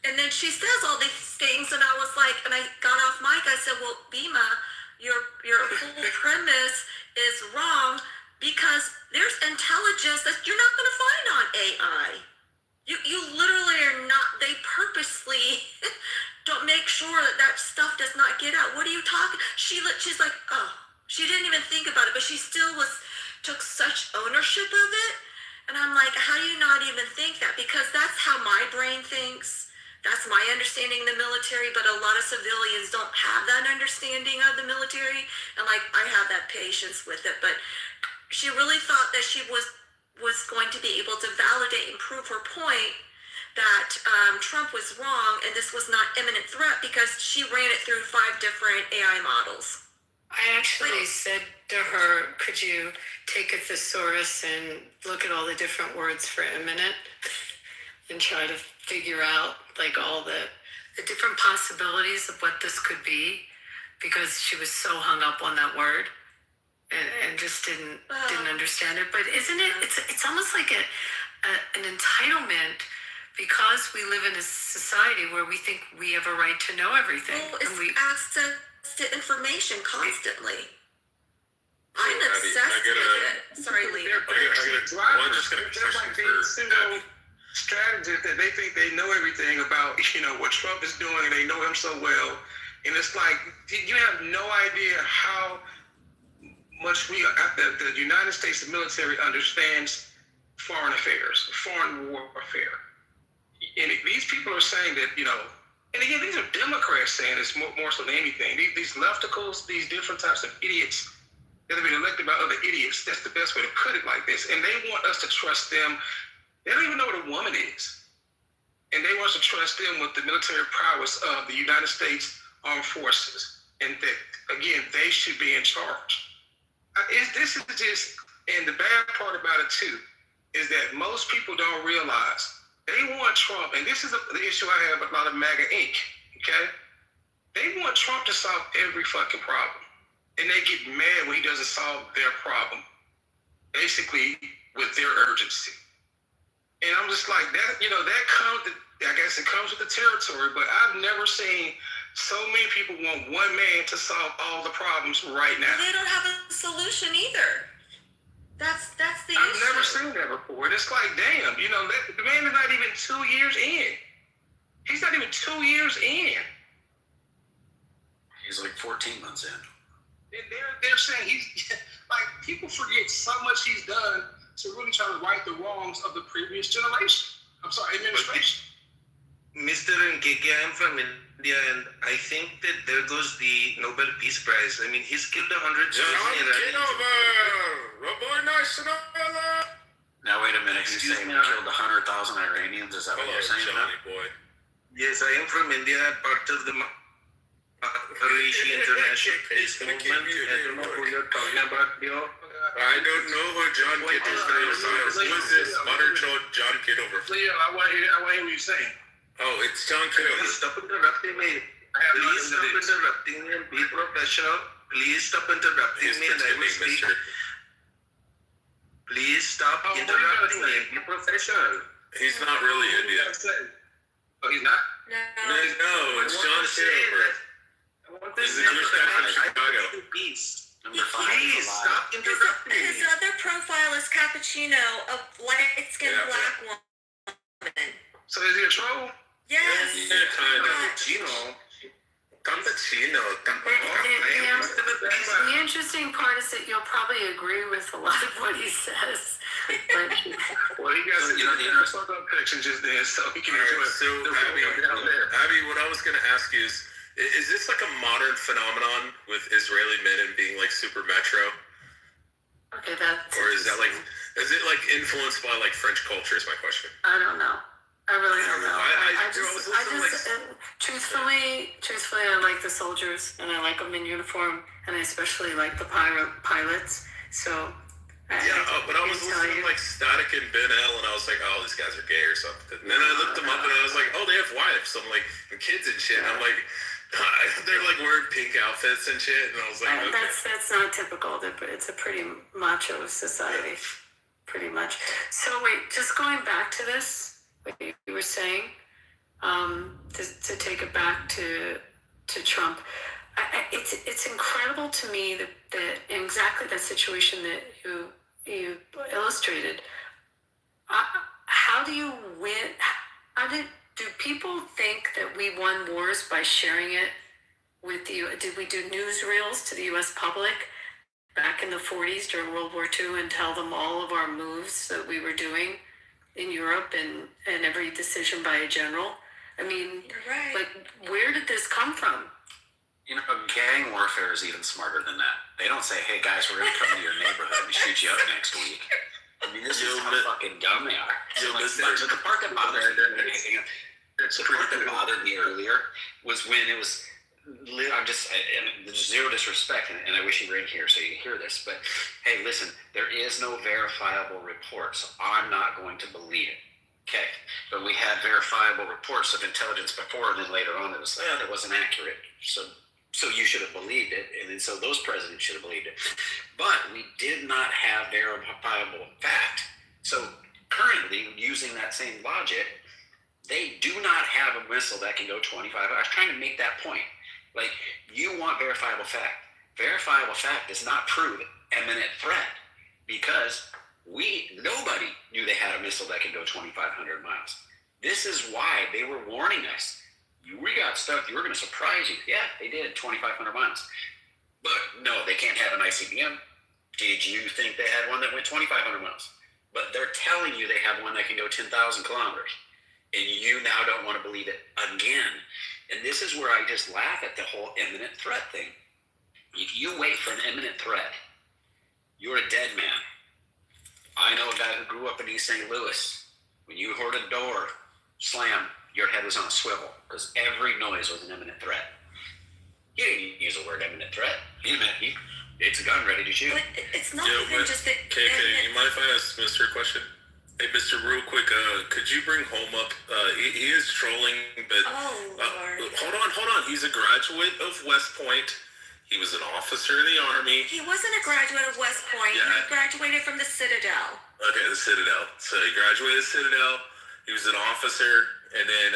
And then she says all these things, and I was like, and I got off mic, I said, well, Bima, your whole premise is wrong, because there's intelligence that you're not going to find on AI. You literally are not, they purposely don't make sure that stuff does not get out. What are you talking? She's like, oh, she didn't even think about it, but she still took such ownership of it. And I'm like, how do you not even think that? Because that's how my brain thinks. That's my understanding of the military, but a lot of civilians don't have that understanding of the military. And like, I have that patience with it, but she really thought that she was going to be able to validate and prove her point that Trump was wrong and this was not imminent threat, because she ran it through 5 different AI models. I actually said to her, could you take a thesaurus and look at all the different words for imminent and try to figure out like all the different possibilities of what this could be, because she was so hung up on that word and just didn't understand it. But isn't it, it's almost like an entitlement, because we live in a society where we think we have a right to know everything. Well, it's access to information constantly. I'm obsessed with it. Sorry, Lee. They're like these single strategists that they think they know everything about, you know, what Trump is doing, and they know him so well. And it's like, you have no idea how much the United States military understands foreign affairs, foreign warfare. And these people are saying that, you know, and again, these are Democrats saying this more so than anything. These lefticals, these different types of idiots that have been elected by other idiots, that's the best way to put it like this. And they want us to trust them. They don't even know what a woman is. And they want us to trust them with the military prowess of the United States Armed Forces. And that, again, they should be in charge. This is just, and the bad part about it too, is that most people don't realize they want Trump, and this is the issue I have with a lot of MAGA Inc., okay? They want Trump to solve every fucking problem. And they get mad when he doesn't solve their problem, basically with their urgency. And I'm just like, that, you know, that comes, I guess it comes with the territory, but I've never seen so many people want one man to solve all the problems right now. They don't have a solution either. That's the issue. I've never seen that before. It's like, damn, you know, the man is not even 2 years in. He's not even 2 years in. He's like 14 months in. They're saying he's, like, people forget so much he's done to really try to right the wrongs of the previous generation. Administration. Mr. Nkeke, I'm from India, and I think that there goes the Nobel Peace Prize. I mean, he's killed 100 John Kitover! Rabbi National! Now wait a minute. You Excuse say we me, killed 100,000 Iranians? Is that what you're saying? Johnny boy. Yes, I am from India, part of the Maharshi International Peace Movement. I don't know who you're talking about, Leo. I don't know who John Kitover is. Who is this modern John Kitover? Leo, I want to hear what you're saying. Oh, it's John Kitover. Please stop interrupting me. Please stop interrupting me and be professional. Please stop interrupting me and I will speak. Please stop interrupting me and be professional. He's not really Indian. Oh, he's not? No, it's John Kitover. He's a Jewish guy from Chicago. Please stop interrupting me. His other profile is cappuccino, a light-skinned black woman. So is he a troll? Yes. Yeah, kind of. The interesting part is that you'll probably agree with a lot of what he says. But, well, he got the photo picture just there, so he can enjoy it. So, Abby, what I was going to ask you is this like a modern phenomenon with Israeli men and being like super metro? okay, that's. Or is that like, is it like influenced by like French culture is my question? I don't know. I really don't know. I just truthfully, I like the soldiers, and I like them in uniform, and I especially like the pilots. So. But I was listening to like Static and Ben L, and I was like, oh, these guys are gay or something. And then I looked them up, and I was like, oh, they have wives. So I'm like, and kids and shit. And I'm like, they're like wearing pink outfits and shit. And I was like, okay. That's not typical. It's a pretty macho society, pretty much. So wait, just going back to this. What you were saying, to take it back to Trump, it's incredible to me that exactly that situation that you illustrated. How do you win? Do people think that we won wars by sharing it with you? Did we do newsreels to the U.S. public back in the 40s during World War II and tell them all of our moves that we were doing in Europe and every decision by a general? I mean, right. Like, where did this come from? You know, gang warfare is even smarter than that. They don't say, hey guys, we're going to come to your neighborhood and shoot you up next week. I mean, this is how fucking dumb they are. But the part that bothers me, bothered me earlier was when it was, I'm just, and zero disrespect, and I wish you were in here so you hear this, but hey, listen, there is no verifiable report, so I'm not going to believe it. Okay, but we had verifiable reports of intelligence before, and then later on it was, that wasn't accurate. So you should have believed it, and then so those presidents should have believed it. But we did not have verifiable fact. So currently, using that same logic, they do not have a missile that can go 25. I was trying to make that point. Like, you want verifiable fact. Verifiable fact does not prove imminent threat because nobody knew they had a missile that could go 2,500 miles. This is why they were warning us. We got stuff, we're going to surprise you. Yeah, they did, 2,500 miles. But no, they can't have an ICBM. Did you think they had one that went 2,500 miles? But they're telling you they have one that can go 10,000 kilometers. And you now don't want to believe it again. And this is where I just laugh at the whole imminent threat thing. If you wait for an imminent threat, you're a dead man. I know a guy who grew up in East St. Louis. When you heard a door slam, your head was on a swivel because every noise was an imminent threat. He didn't use the word imminent threat. It's a gun ready to shoot. But it's not even just that. KK, you mind if I ask Mr. a question? Hey, Mr. Real quick, could you bring home up? He is trolling, but hold on. He's a graduate of West Point. He was an officer in the Army. He wasn't a graduate of West Point. Yeah. He graduated from the Citadel. Okay, the Citadel. So he graduated Citadel. He was an officer, and then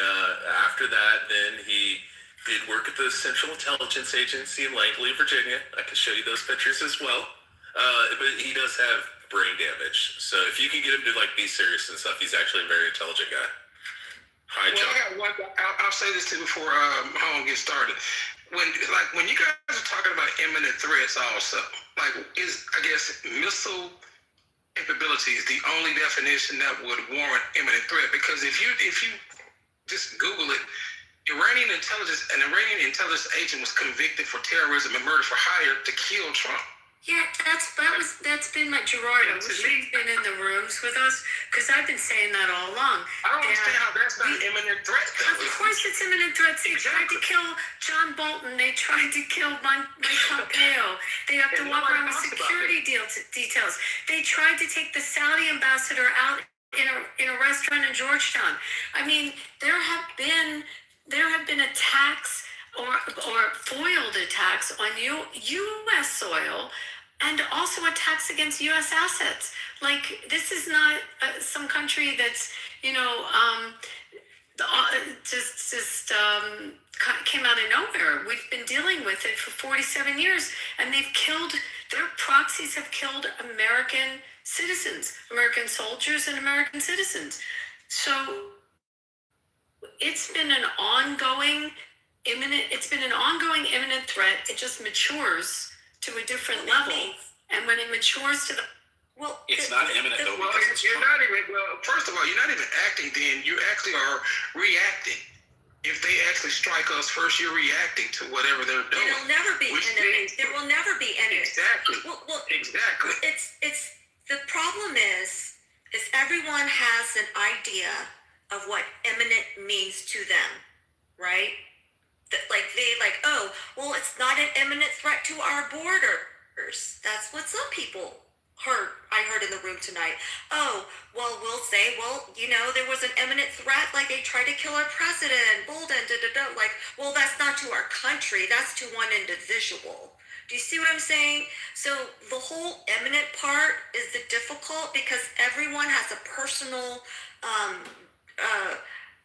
after that, then he did work at the Central Intelligence Agency in Langley, Virginia. I can show you those pictures as well. But he does have brain damage. So if you can get him to like be serious and stuff, he's actually a very intelligent guy. Hi, John. I'll say this too before Home gets started. When you guys are talking about imminent threats, also I guess missile capability is the only definition that would warrant imminent threat. Because if you just Google it, an Iranian intelligence agent was convicted for terrorism and murder for hire to kill Trump. Yeah, that's been my Gerard. I wish he'd been in the rooms with us because I've been saying that all along. I don't understand how that's not an imminent threat. Of course, it's imminent threats. They tried to kill John Bolton. They tried to kill Mike Pompeo. They have to walk around with security details. They tried to take the Saudi ambassador out in a restaurant in Georgetown. I mean, there have been attacks or foiled attacks on U.S. soil, and also attacks against U.S. assets. Like, this is not some country that's, just came out of nowhere. We've been dealing with it for 47 years, and their proxies have killed American citizens, American soldiers and American citizens. So it's been an ongoing imminent threat. It just matures to a different level. And when it matures to it's not imminent though. First of all, you're not even acting then. You actually are reacting. If they actually strike us first, you're reacting to whatever they're doing. It'll never be imminent. There will never be imminent. Exactly. Well, exactly. It's the problem is everyone has an idea of what imminent means to them, right? It's not an imminent threat to our borders. That's what some people I heard in the room tonight. We'll say, there was an imminent threat, like they tried to kill our president, Bolden, that's not to our country, that's to one individual. Do you see what I'm saying? So the whole imminent part is the difficult because everyone has a personal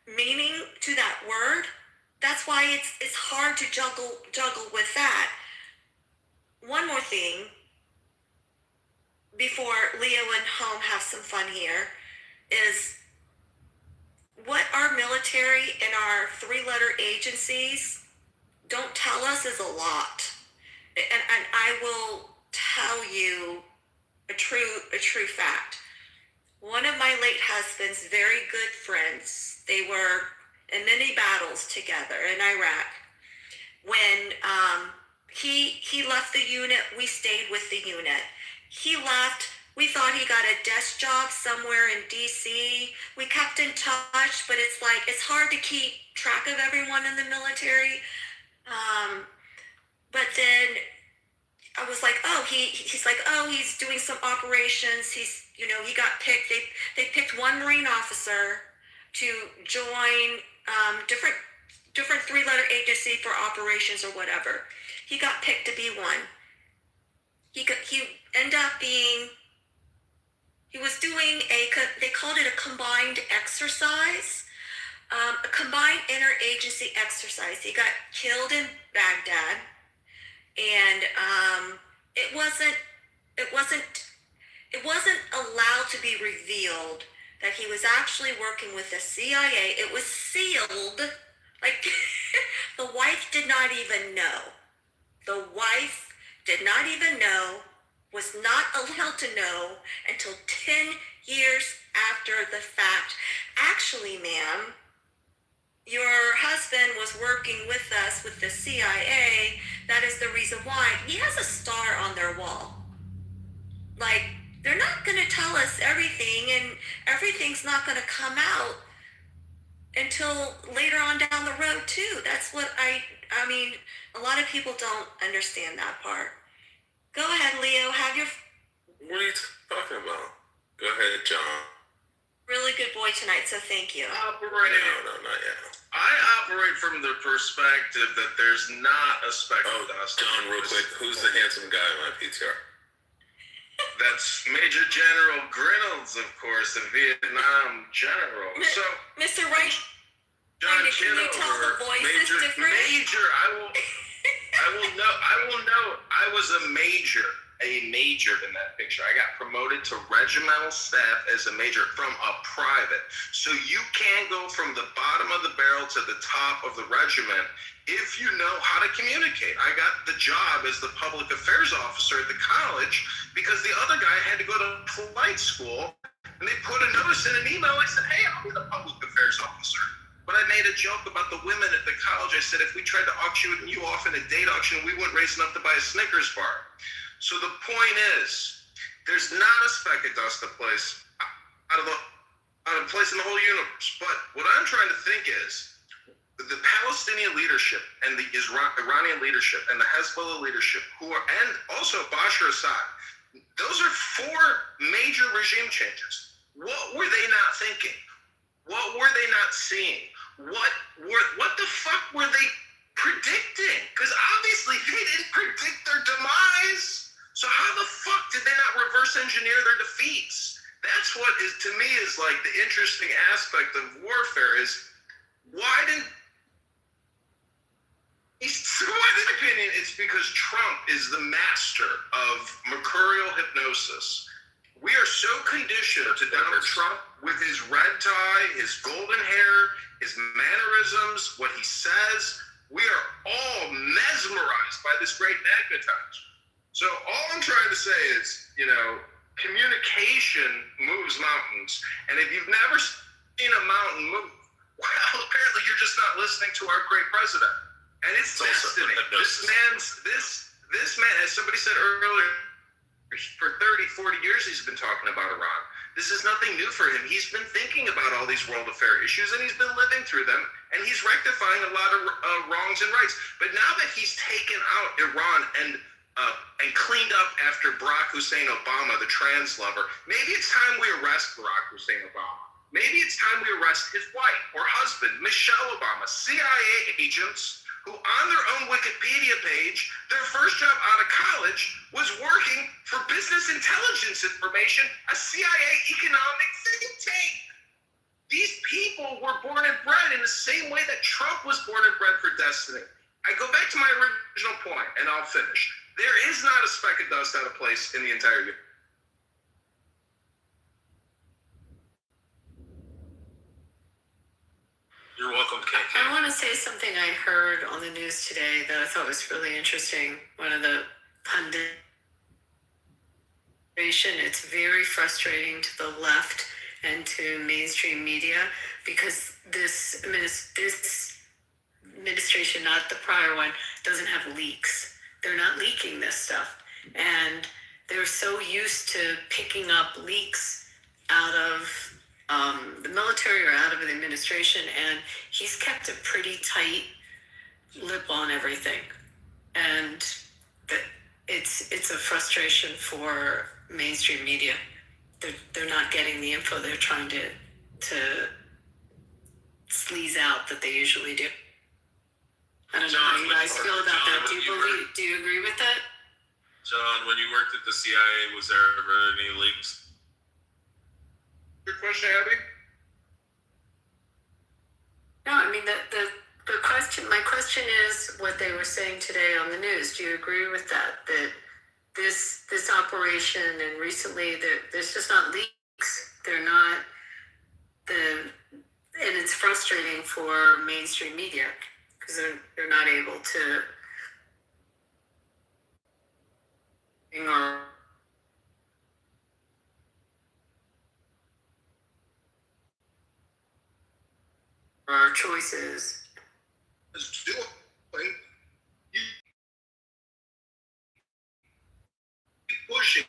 meaning to that word. That's why it's hard to juggle with that. One more thing before Leo and Home have some fun here is what our military and our three-letter agencies don't tell us is a lot. And I will tell you a true fact. One of my late husband's very good friends, they were in many battles together in Iraq. When he left the unit, we stayed with the unit. He left, we thought he got a desk job somewhere in DC. We kept in touch, but it's hard to keep track of everyone in the military. But then I was like, he's doing some operations. He got picked. They picked one Marine officer to join different three-letter agency for operations or whatever. He got picked to be one. He ended up being. He was doing they called it a combined exercise, a combined interagency exercise. He got killed in Baghdad, and it wasn't allowed to be revealed that he was actually working with the CIA. It was sealed. Like, the wife did not even know. The wife did not even know, was not allowed to know until 10 years after the fact. Actually, ma'am, your husband was working with us with the CIA. That is the reason why. He has a star on their wall. Like, they're not going to tell us everything, and everything's not going to come out until later on down the road, too. That's what I mean, a lot of people don't understand that part. Go ahead, Leo. What are you talking about? Go ahead, John. Really good boy tonight, so thank you. No, not yet. I operate from the perspective that there's not a spectrum. John, real quick, who's the handsome guy in my PTR? That's Major General Grinnells, of course, a Vietnam general. So, Mr. Wright, John can you tell the voice is different? Major, I will know. I was a major a major in that picture. I got promoted to regimental staff as a major from a private. So you can go from the bottom of the barrel to the top of the regiment if you know how to communicate. I got the job as the public affairs officer at the college because the other guy had to go to flight school, and they put a notice in an email. I said, hey, I'll be the public affairs officer. But I made a joke about the women at the college. I said, if we tried to auction you off in a date auction, we wouldn't raise enough to buy a Snickers bar. So the point is, there's not a speck of dust a place out of a place in the whole universe. But what I'm trying to think is, the Palestinian leadership and the Iranian leadership and the Hezbollah leadership, and also Bashar Assad, those are four major regime changes. What were they not thinking? What were they not seeing? What the fuck were they predicting? Because obviously they didn't predict their demise. So how the fuck did they not reverse engineer their defeats? That's what is, to me, is like the interesting aspect of warfare is why didn't. So my opinion, it's because Trump is the master of mercurial hypnosis. We are so conditioned to Donald Trump with his red tie, his golden hair, his mannerisms, what he says. We are all mesmerized by this great magnetizer. So all I'm trying to say is, communication moves mountains. And if you've never seen a mountain move, well, apparently you're just not listening to our great president. And it's destiny. This man, as somebody said earlier, for 30, 40 years he's been talking about Iran. This is nothing new for him. He's been thinking about all these world affair issues, and he's been living through them, and he's rectifying a lot of wrongs and rights. But now that he's taken out Iran and cleaned up after Barack Hussein Obama, the trans lover, maybe it's time we arrest Barack Hussein Obama. Maybe it's time we arrest his wife or husband, Michelle Obama, CIA agents who on their own Wikipedia page, their first job out of college was working for business intelligence information, a CIA economic think tank. These people were born and bred in the same way that Trump was born and bred for destiny. I go back to my original point, and I'll finish. There is not a speck of dust out of place in the entire universe. You're welcome, KK. I want to say something I heard on the news today that I thought was really interesting. One of the pundits, it's very frustrating to the left and to mainstream media because this administration, not the prior one, doesn't have leaks. They're not leaking this stuff. And they're so used to picking up leaks out of the military or out of the administration, and he's kept a pretty tight lip on everything. And it's a frustration for mainstream media. They're not getting the info they're trying to sleaze out that they usually do. I don't know how you guys feel about that. Do you agree with that? John, when you worked at the CIA, was there ever any leaks? Good question, Abby. No, I mean the question. My question is what they were saying today on the news. Do you agree with that? That this operation and recently there's just not leaks. They're not and it's frustrating for mainstream media because they're not able to our choices. You keep pushing,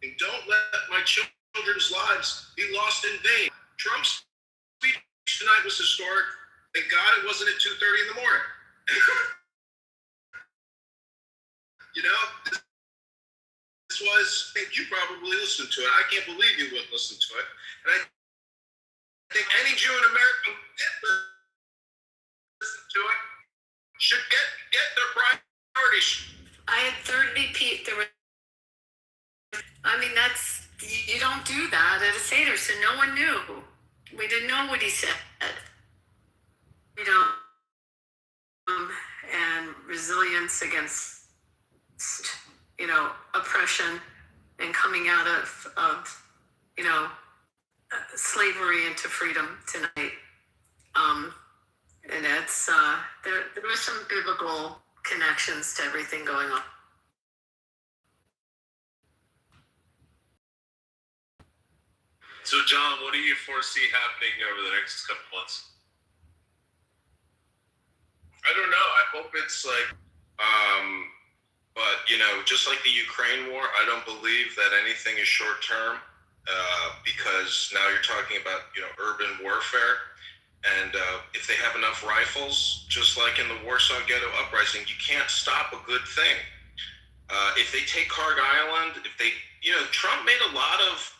and don't let my children's lives be lost in vain. Trump's speech tonight was historic. Thank God it wasn't at 2:30 in the morning. This was, I think you probably listened to it. I can't believe you wouldn't listen to it. And I think any Jew in America who did listen to it should get their priorities. I had 30 people. I mean, you don't do that at a Seder, so no one knew. We didn't know what he said. And resilience against oppression and coming out of slavery into freedom tonight. And it's there was some biblical connections to everything going on. So, John, what do you foresee happening over the next couple months? I don't know. I hope it's like, but just like the Ukraine war, I don't believe that anything is short term, because now you're talking about urban warfare, and if they have enough rifles, just like in the Warsaw Ghetto Uprising, you can't stop a good thing. If they take Carg Island, Trump made a lot of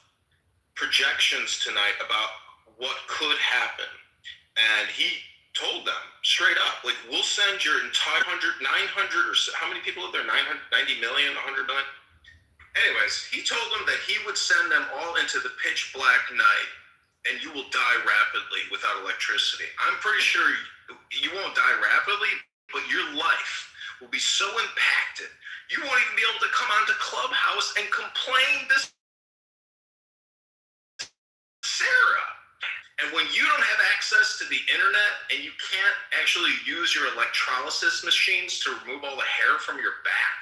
projections tonight about what could happen, and he told them straight up, like, we'll send your entire 900, or how many people live there? 990 million, 100 million? Anyways, he told them that he would send them all into the pitch black night, and you will die rapidly without electricity. I'm pretty sure you won't die rapidly, but your life will be so impacted, you won't even be able to come onto Clubhouse and complain this Sarah. And when you don't have access to the internet and you can't actually use your electrolysis machines to remove all the hair from your back,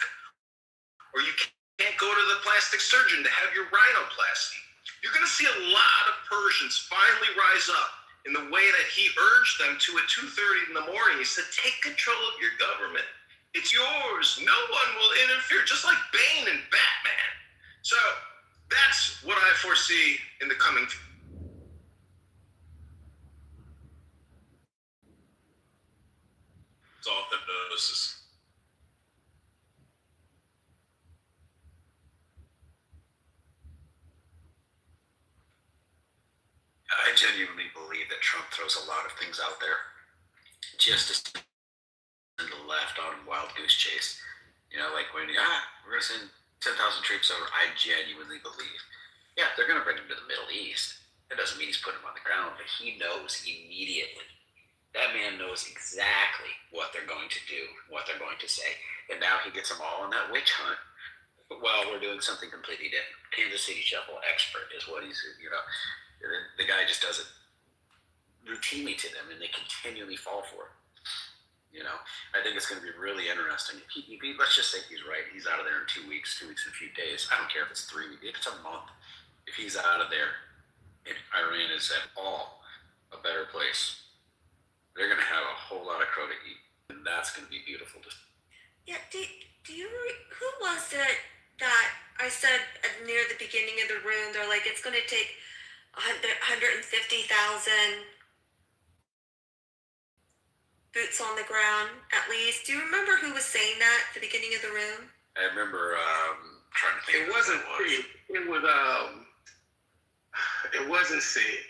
or you can't go to the plastic surgeon to have your rhinoplasty, you're going to see a lot of Persians finally rise up in the way that he urged them to at 2:30 in the morning. He said, take control of your government. It's yours. No one will interfere, just like Bane and Batman. So that's what I foresee in the coming It's all hypnosis. I genuinely believe that Trump throws a lot of things out there just to send the left on a wild goose chase. Like when we're going to send 10,000 troops over. I genuinely believe, they're going to bring them to the Middle East. That doesn't mean he's putting them on the ground, but he knows immediately. That man knows exactly what they're going to do, what they're going to say. And now he gets them all on that witch hunt. Well, we're doing something completely different. Kansas City Shuffle expert is what he's, the guy just does it routinely to them, and they continually fall for it. I think it's going to be really interesting. If let's just say he's right. He's out of there in 2 weeks, and a few days. I don't care if it's 3 weeks, if it's a month. If he's out of there, and Iran is at all a better place, they're going to have a whole lot of crow to eat, and that's going to be beautiful. Yeah, do you, who was it that I said near the beginning of the room, they're like, it's going to take 150,000 boots on the ground, at least. Do you remember who was saying that at the beginning of the room? I remember trying to think. It wasn't Sig. It wasn't Sig.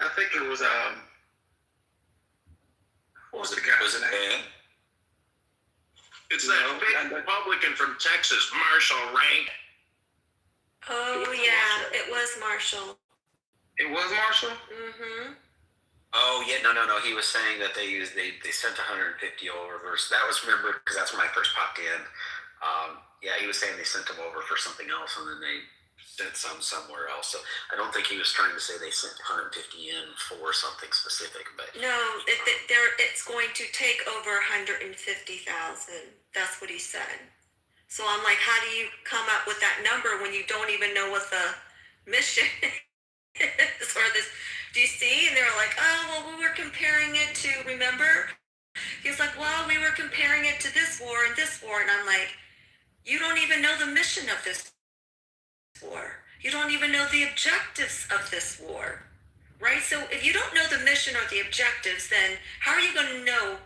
I think it was what was the guy? Was it Ben? It's that big Republican from Texas, Marshall Rank. Oh yeah, it was Marshall. It was Marshall? Mm-hmm. Oh yeah, no. He was saying that they sent 150 over versus that was, remember, because that's when I first popped in. He was saying they sent them over for something else, and then they sent some somewhere else. So I don't think he was trying to say they sent 150 in for something specific, but no, it's going to take over 150,000. That's what he said. So I'm like, how do you come up with that number when you don't even know what the mission is or this? Do you see? And they were like, oh, well, we were comparing it to, remember? He was like, well, we were comparing it to this war and this war. And I'm like, you don't even know the mission of this war. You don't even know the objectives of this war, right? So if you don't know the mission or the objectives, then how are you going to know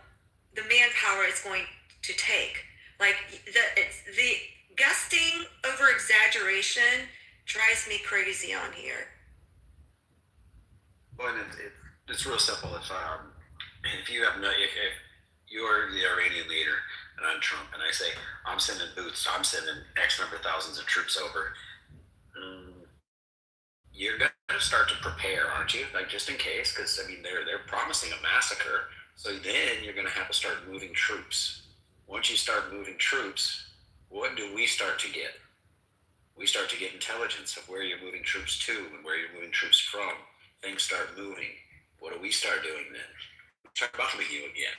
the manpower it's going to take? Like, the guessing over exaggeration drives me crazy on here. Well, it's real simple. If you have if you're the Iranian leader and I'm Trump and I say I'm sending boots, I'm sending X number of thousands of troops over, you're going to start to prepare, aren't you? Like, just in case, because they're promising a massacre. So then you're going to have to start moving troops. Once you start moving troops, what do we start to get? We start to get intelligence of where you're moving troops to and where you're moving troops from. Things start moving. What do we start doing then? Start buckling you again.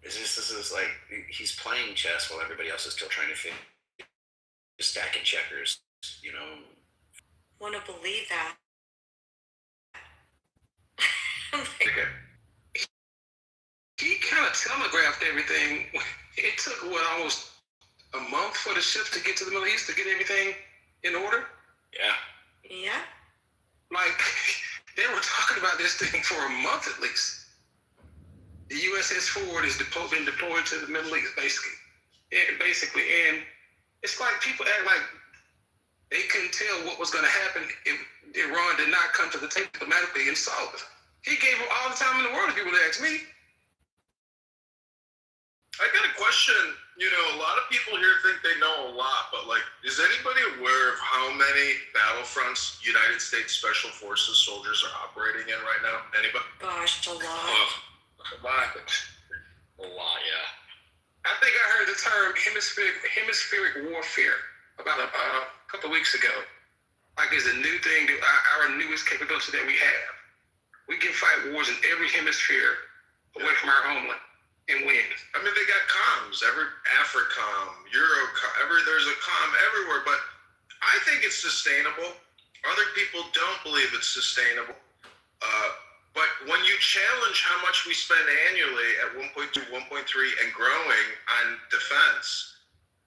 This is like he's playing chess while everybody else is still trying to figure stacking checkers, you know. Want to believe that. He kind of telegraphed everything. It took almost a month for the ships to get to the Middle East to get everything in order. Yeah. Yeah. Like they were talking about this thing for a month at least. The USS Ford has been deployed to the Middle East, basically, and it's like people act like they couldn't tell what was going to happen if Iran did not come to the table diplomatically and solve it. He gave them all the time in the world, if you would ask me. I got a question. You know, a lot of people here think they know a lot, but like, is anybody aware of how many battlefronts United States Special Forces soldiers are operating in right now? Anybody? Gosh, a lot. A lot. A lot, yeah. I think I heard the term hemispheric warfare about a couple of weeks ago. Like it's a new thing, our newest capability that we have. We can fight wars in every hemisphere away from our homeland and win. I mean, they got comms, AFRICOM, Eurocom, there's a comm everywhere, but I think it's sustainable. Other people don't believe it's sustainable. But when you challenge how much we spend annually at 1.2, 1.3 and growing on defense,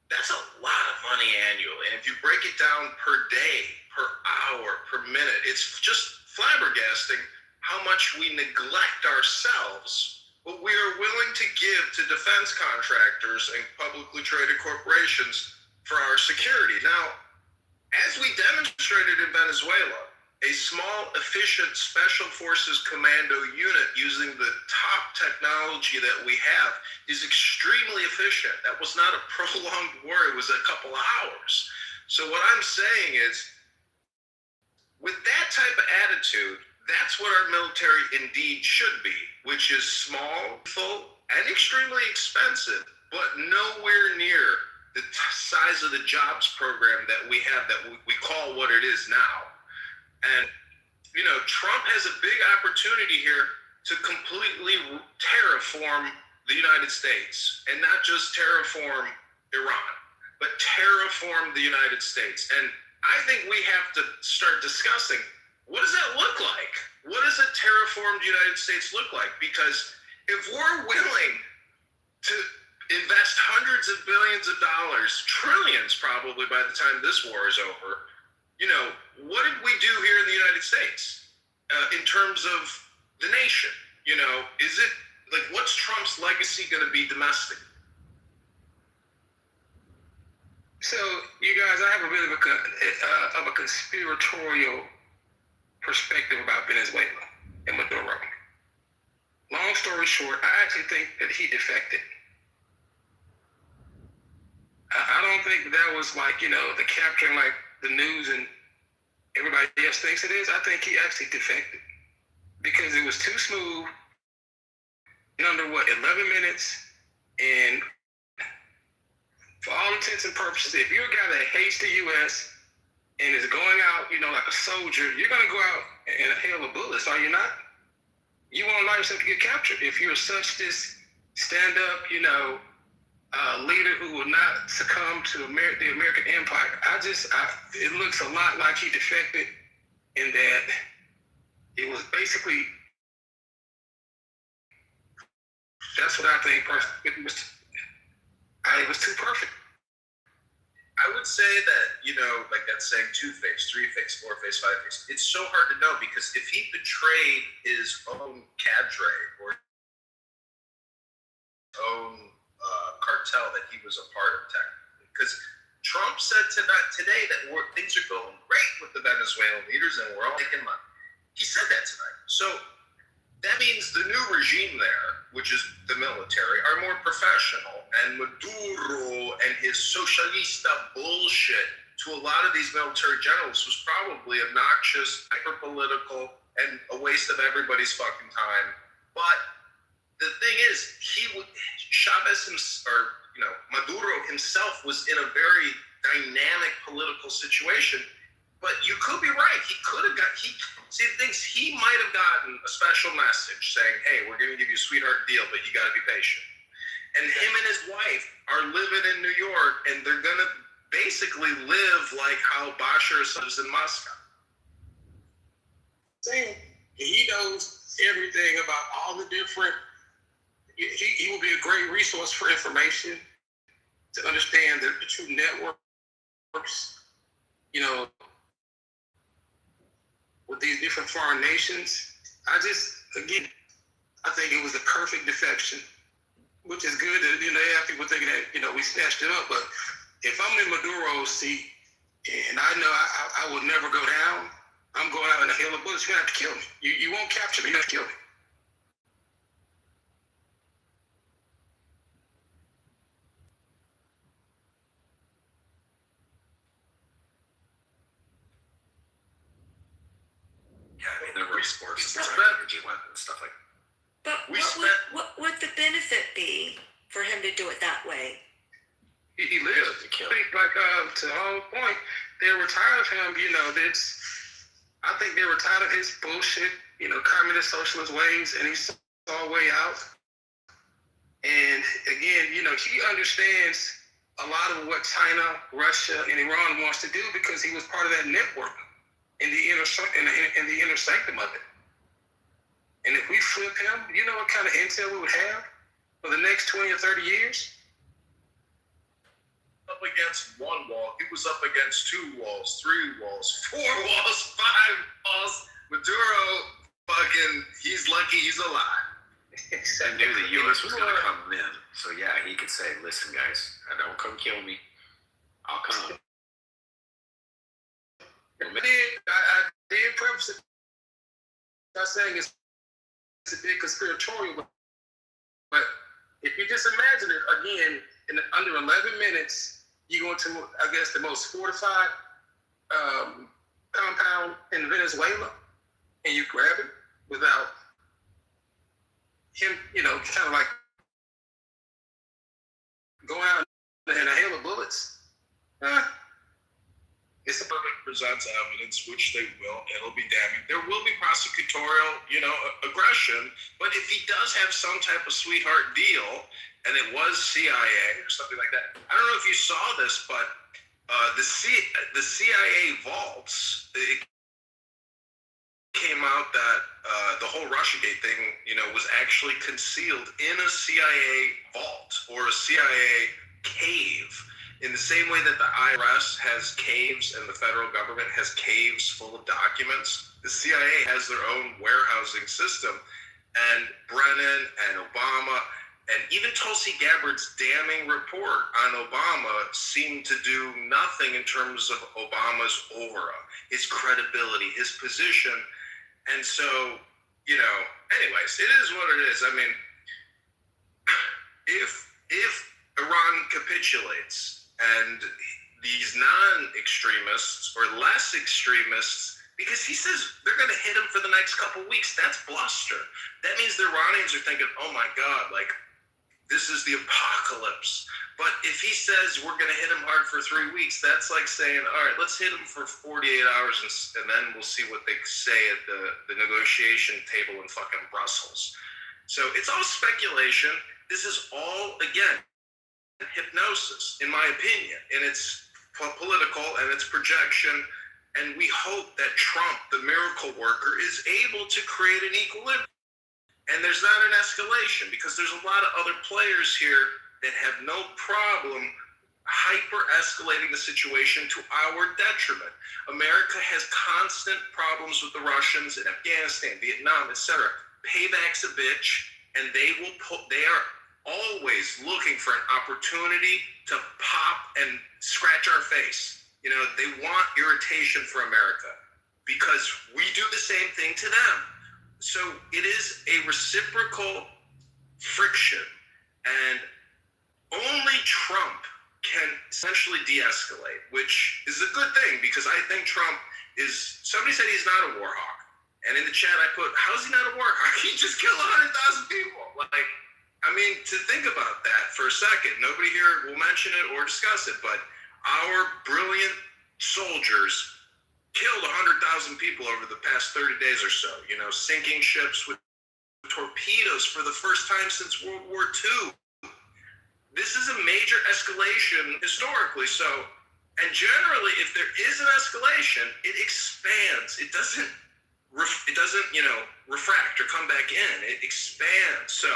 that's a lot of money annually. And if you break it down per day, per hour, per minute, it's just flabbergasting how much we neglect ourselves, what we are willing to give to defense contractors and publicly traded corporations for our security. Now, as we demonstrated in Venezuela, a small, efficient Special Forces Commando unit using the top technology that we have is extremely efficient. That was not a prolonged war, it was a couple of hours. So what I'm saying is, with that type of attitude, that's what our military indeed should be, which is small, full, and extremely expensive, but nowhere near the size of the jobs program that we have that we call what it is now. And, you know, Trump has a big opportunity here to completely terraform the United States, and not just terraform Iran, but terraform the United States. And I think we have to start discussing, what does that look like? What does a terraformed United States look like? Because if we're willing to invest hundreds of billions of dollars, trillions probably by the time this war is over, you know, what did we do here in the United States in terms of the nation? You know, is it like, what's Trump's legacy going to be domestic? So, you guys, I have a bit of a conspiratorial perspective about Venezuela and Maduro. Long story short, I actually think that he defected. I don't think that was like, you know, the capturing like the news and everybody else thinks it is. I think he actually defected because it was too smooth in under 11 minutes. And for all intents and purposes, if you're a guy that hates the U.S. and is going out, you know, like a soldier, you're going to go out in a hail of bullets, are you not? You won't allow yourself to get captured if you're such this stand-up, you know, leader who will not succumb to the American empire. It looks a lot like he defected in that it was basically, that's what I think personally, it was too perfect. I would say that, you know, like that saying 2-face, 3-face, 4-face, 5-face, it's so hard to know because if he betrayed his own cadre or his own cartel that he was a part of technically, because Trump said today that things are going great with the Venezuelan leaders and we're all making money. He said that tonight. So that means the new regime there, which is the military, are more professional. And Maduro and his socialista bullshit to a lot of these military generals was probably obnoxious, hyper-political, and a waste of everybody's fucking time. But the thing is, Maduro himself was in a very dynamic political situation. But you could be right. He could have he might have gotten a special message saying, hey, we're going to give you a sweetheart deal, but you got to be patient. And him and his wife are living in New York, and they're going to basically live like how Bashar lives in Moscow. He knows everything about all the different. He will be a great resource for information to understand the true networks, with these different foreign nations. I think it was a perfect defection, which is good that, they have people thinking that, we snatched it up. But if I'm in Maduro's seat and I know I will never go down, I'm going out in a hail of bullets. You're going to have to kill me. You won't capture me. You have to kill me. Yeah, I mean, there were sports and energy weapons, stuff like that. But what would the benefit be for him to do it that way? He lives to kill. To the whole point, they were tired of him. I think they were tired of his bullshit, communist socialist ways, and he saw a way out. And again, he understands a lot of what China, Russia, and Iran wants to do because he was part of that network in the inner sanctum of it. And if we flip him, you know what kind of intel we would have for the next 20 or 30 years? Up against one wall. He was up against 2 walls, 3 walls, 4 walls, 5 walls. Maduro, he's lucky he's alive. I knew the U.S. was going to come in. So, yeah, he could say, listen, guys, don't come kill me. I'll come. I did preface it by saying it's a bit conspiratorial, but if you just imagine it, again, in under 11 minutes, you go into, I guess, the most fortified compound in Venezuela, and you grab it without him, kind of like going out in a hail of bullets. It's a presents evidence, which they will. It'll be damning. There will be prosecutorial, aggression. But if he does have some type of sweetheart deal, and it was CIA or something like that, I don't know if you saw this, but the CIA vaults. It came out that the whole Russiagate thing, was actually concealed in a CIA vault or a CIA cave. In the same way that the IRS has caves and the federal government has caves full of documents, the CIA has their own warehousing system. And Brennan and Obama and even Tulsi Gabbard's damning report on Obama seemed to do nothing in terms of Obama's aura, his credibility, his position. And so, anyways, it is what it is. I mean, if Iran capitulates, and these non-extremists or less extremists, because he says they're going to hit him for the next couple weeks. That's bluster. That means the Iranians are thinking, oh my God, this is the apocalypse. But if he says we're going to hit him hard for 3 weeks, that's like saying, all right, let's hit him for 48 hours and then we'll see what they say at the negotiation table in fucking Brussels. So it's all speculation. This is all, again, hypnosis, in my opinion, and it's political and it's projection, and we hope that Trump, the miracle worker, is able to create an equilibrium, and there's not an escalation, because there's a lot of other players here that have no problem hyper-escalating the situation to our detriment. America has constant problems with the Russians in Afghanistan, Vietnam, etc. Payback's a bitch, and they are always looking for an opportunity to pop and scratch our face. They want irritation for America because we do the same thing to them. So it is a reciprocal friction, and only Trump can essentially de-escalate, which is a good thing because I think Trump is, somebody said he's not a war hawk. And in the chat I put, how's he not a war hawk? He just killed 100,000 people. I mean, to think about that for a second, nobody here will mention it or discuss it, but our brilliant soldiers killed 100,000 people over the past 30 days or so, sinking ships with torpedoes for the first time since World War II. This is a major escalation historically. So, and generally, if there is an escalation, it expands. It doesn't, refract or come back in. It expands. So,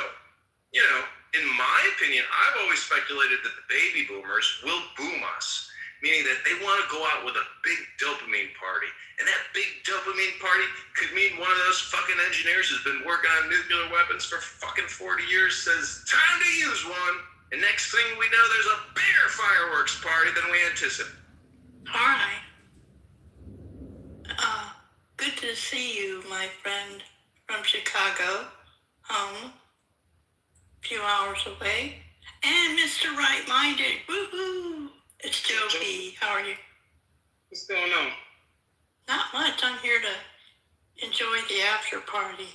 in my opinion, I've always speculated that the baby boomers will boom us, meaning that they want to go out with a big dopamine party. And that big dopamine party could mean one of those fucking engineers who's been working on nuclear weapons for fucking 40 years says, time to use one. And next thing we know, there's a bigger fireworks party than we anticipated. Hi. Good to see you, my friend from Chicago, home, a few hours away. And Mr. Right-Minded, woohoo! It's Joe B. How are you? What's going on? Not much. I'm here to enjoy the after party.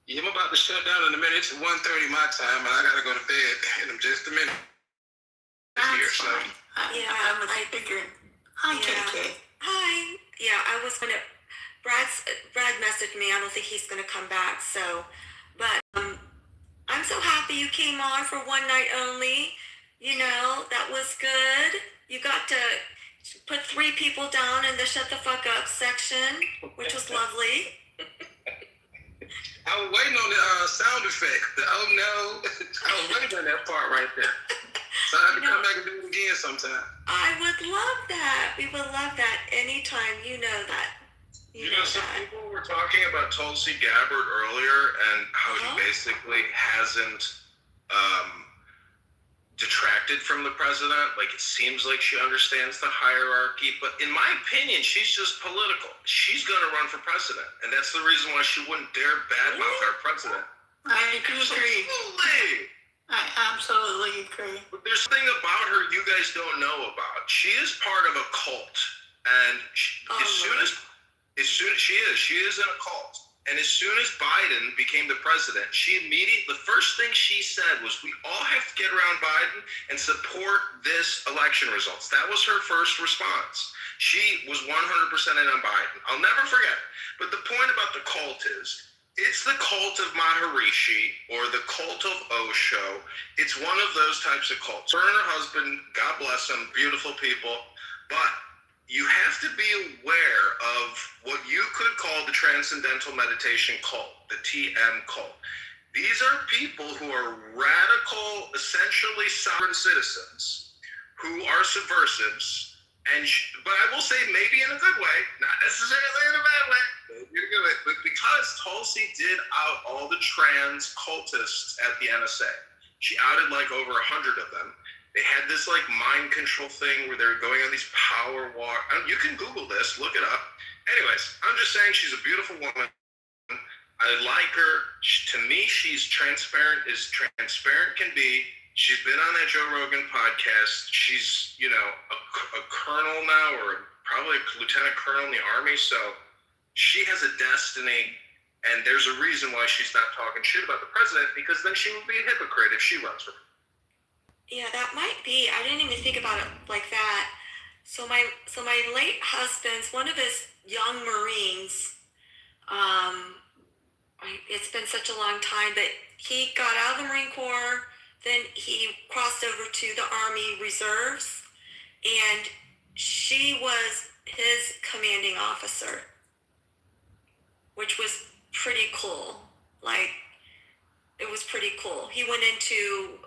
Yeah, I'm about to shut down in a minute. It's 1:30 my time, and I gotta go to bed in just a minute. That's fine. I was figuring. Hi, KK. Hi. Yeah, I was gonna. Brad messaged me. I don't think he's gonna come back. So, but I'm so happy you came on for one night only. That was good. You got to put 3 people down in the shut the fuck up section, which was lovely. I was waiting on the sound effect. Oh no. I was waiting on that part right there. So I have to come back and do it again sometime. I would love that. We would love that anytime. You know that. Some people were talking about Tulsi Gabbard earlier and how he basically hasn't detracted from the president. Like, it seems like she understands the hierarchy, but in my opinion, she's just political. She's going to run for president, and that's the reason why she wouldn't dare badmouth our president. I do agree. Absolutely. I absolutely agree. But there's something about her you guys don't know about. She is part of a cult, and she is in a cult. And as soon as Biden became the president, the first thing she said was, we all have to get around Biden and support this election results. That was her first response. She was 100% in on Biden. I'll never forget. But the point about the cult is, it's the cult of Maharishi or the cult of Osho. It's one of those types of cults. Her and her husband, God bless them, beautiful people. But you have to be aware of what you could call the Transcendental Meditation cult, the TM cult. These are people who are radical, essentially sovereign citizens who are subversives. But I will say maybe in a good way, not necessarily in a bad way, maybe in a good way, but because Tulsi did out all the trans cultists at the NSA. She outed like over 100 of them. They had this like mind control thing where they were going on these power walk. You can Google this, look it up. Anyways, I'm just saying she's a beautiful woman. I like her. To me, she's transparent as transparent can be. She's been on that Joe Rogan podcast. She's, a colonel now, or probably a lieutenant colonel in the Army. So she has a destiny, and there's a reason why she's not talking shit about the president, because then she would be a hypocrite if she runs for president. Yeah, that might be. I didn't even think about it like that. So my late husband's one of his young Marines. It's been such a long time, but he got out of the Marine Corps. Then he crossed over to the Army Reserves, and she was his commanding officer, which was pretty cool. Like, it was pretty cool. He went to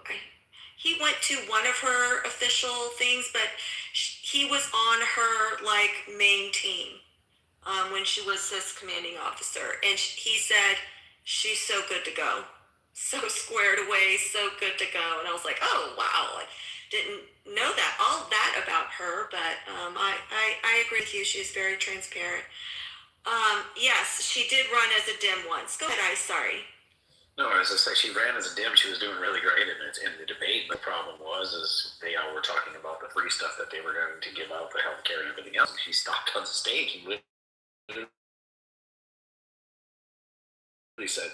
one of her official things, but he was on her like main team when she was his commanding officer, and he said she's so good to go, so squared away, so good to go. And I was like, oh wow, I didn't know all that about her, but I agree with you. She's very transparent. Yes, she did run as a dim once. Go ahead, sorry. No, as I say, she ran as a dim. She was doing really great in the debate. The problem was they all were talking about the free stuff that they were going to give out, the health care and everything else. She stopped on the stage and literally said,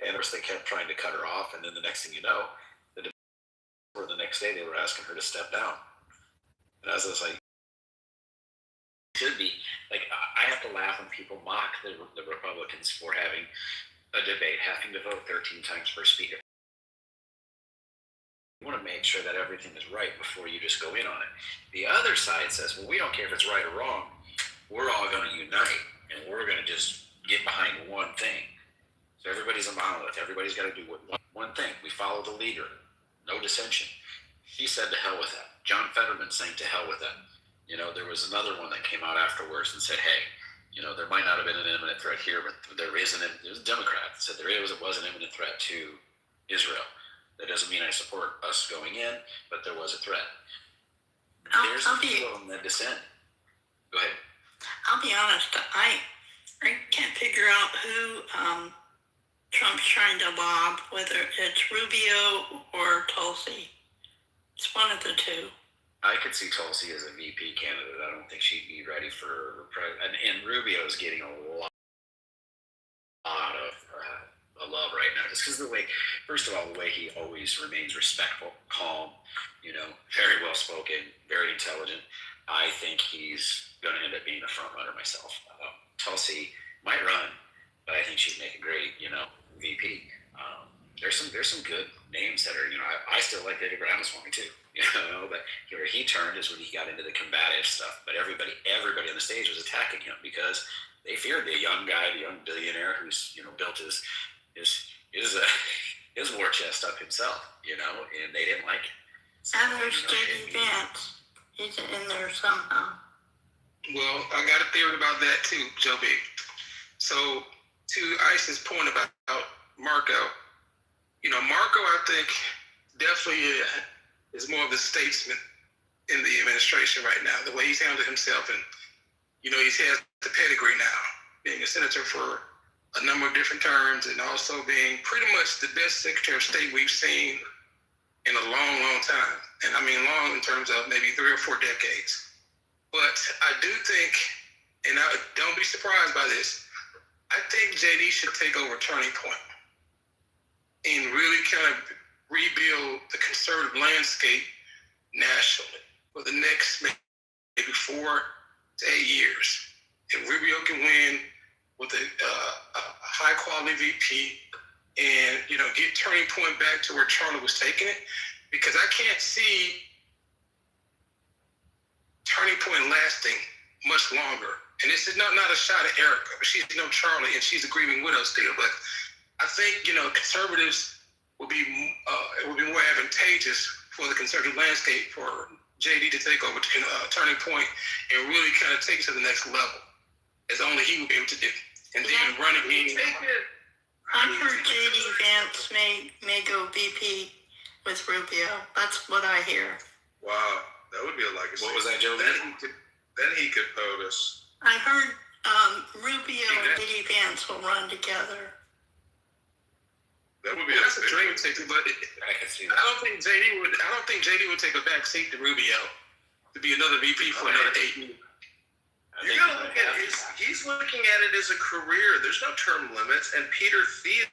And of course, they kept trying to cut her off, and then the next thing you know, the next day they were asking her to step down. And I was just like, should be like, I have to laugh when people mock the Republicans for having a debate, having to vote 13 times per speaker. You want to make sure that everything is right before you just go in on it. The other side says, well, we don't care if it's right or wrong. We're all going to unite, and we're going to just get behind one thing. So everybody's a monolith. Everybody's got to do one thing. We follow the leader. No dissension. She said to hell with that. John Fetterman saying to hell with that. You know, there was another one that came out afterwards and said, hey, you know, there might not have been an imminent threat here, but there was a Democrat that said it was an imminent threat to Israel. That doesn't mean I support us going in, but there was a threat. There's a few of them that dissent. Go ahead. I'll be honest, I can't figure out who Trump's trying to lob, whether it's Rubio or Tulsi. It's one of the two. I could see Tulsi as a VP candidate. I don't think she'd be ready for president. And Rubio is getting a lot of love right now, just because the way, first of all, the way he always remains respectful, calm, you know, very well spoken, very intelligent. I think he's going to end up being a front runner myself. Tulsi might run, but I think she'd make a great, you know, VP. There's some good names that are, you know, I still like David Ramaswamy too, you know, but where he turned is when he got into the combative stuff. But everybody on the stage was attacking him because they feared the young guy, the young billionaire who's, you know, built his war chest up himself, you know, and they didn't like it. So, and there's J.D. Vance. He's in there somehow. Well, I got a theory about that too, Joe B. So, to Ice's point about Marco, you know, Marco, I think, definitely is more of the statesman in the administration right now, the way he's handled himself. And, you know, he's had the pedigree now, being a senator for a number of different terms and also being pretty much the best Secretary of State we've seen in a long, long time. And I mean long in terms of maybe 3 or 4 decades. But I do think, and don't be surprised by this, I think JD should take over Turning Point and really kind of rebuild the conservative landscape nationally for the next maybe 4 to 8 years. If Rubio can win with a high quality VP and, you know, get Turning Point back to where Charlie was taking it, because I can't see Turning Point lasting much longer. And this is not a shot at Erica, but she's no Charlie and she's a grieving widow still. But I think, you know, conservatives it would be more advantageous for the conservative landscape for JD to take over Turning Point and really kind of take it to the next level, as only he would be able to do. And then run again. I've heard J.D. Vance may go VP with Rubio. That's what I hear. Wow, that would be a legacy. What was that, Joe? Then he could POTUS. I heard Rubio and J.D. Vance will run together. That would be that's a dream ticket, but I can see that. I don't think JD would take a back seat to Rubio to be another VP for another 8 years. You gotta look at he's looking at it as a career. There's no term limits, and Peter Thiel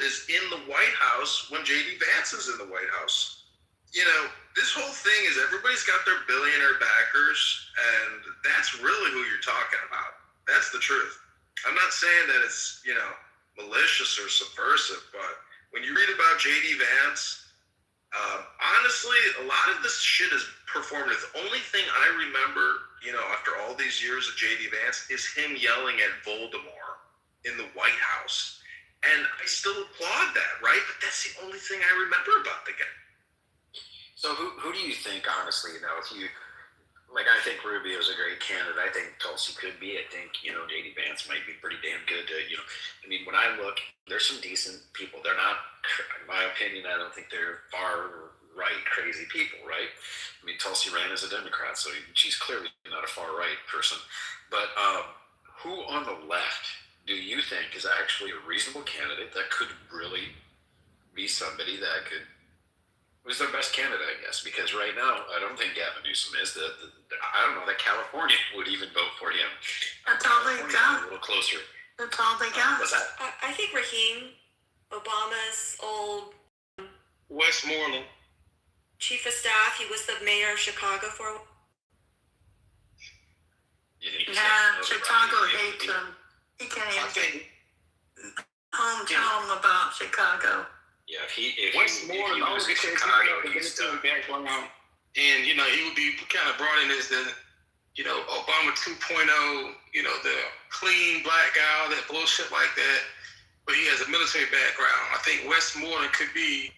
is in the White House when JD Vance is in the White House. You know, this whole thing is everybody's got their billionaire backers, and that's really who you're talking about. That's the truth. I'm not saying that it's, you know, malicious or subversive, but when you read about JD Vance, honestly, a lot of this shit is performative. The only thing I remember, you know, after all these years of JD Vance is him yelling at Voldemort in the White House. And I still applaud that, right? But that's the only thing I remember about the guy. So who do you think, honestly, you know, if you, like, I think Rubio's a great candidate. I think Tulsi could be. I think, you know, J.D. Vance might be pretty damn good to, you know, I mean, when I look, there's some decent people. They're not, in my opinion, I don't think they're far right crazy people, right? I mean, Tulsi ran as a Democrat, so she's clearly not a far right person. But who on the left do you think is actually a reasonable candidate that could really be somebody that could, who's their best candidate, I guess? Because right now, I don't think Gavin Newsom is. I don't know that California would even vote for him. That's all they got. A little closer. That's all they got. What's that? I think Raheem Obama's old Westmoreland. chief of staff. He was the mayor of Chicago for a while. Yeah, Chicago hates him. He can't even tell him about Chicago. Yeah, if he Westmoreland was in always Chicago, a he's done. background, and he would be kind of brought in as the Obama 2.0, the clean black guy, all that bullshit like that. But he has a military background. I think Westmoreland could be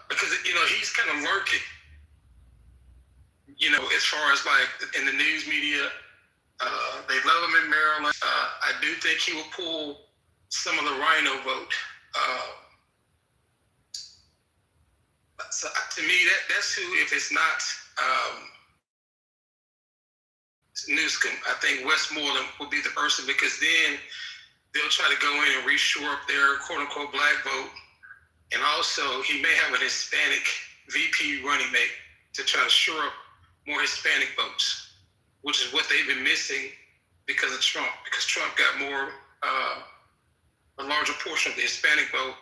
because he's kind of lurking. As far as like in the news media, they love him in Maryland. I do think he will pull some of the Rhino vote. So to me, that's who. If it's not Newsom, I think Westmoreland will be the person, because then they'll try to go in and reshore up their quote unquote black vote, and also he may have an Hispanic VP running mate to try to shore up more Hispanic votes, which is what they've been missing because of Trump. Because Trump got more, a larger portion of the Hispanic vote,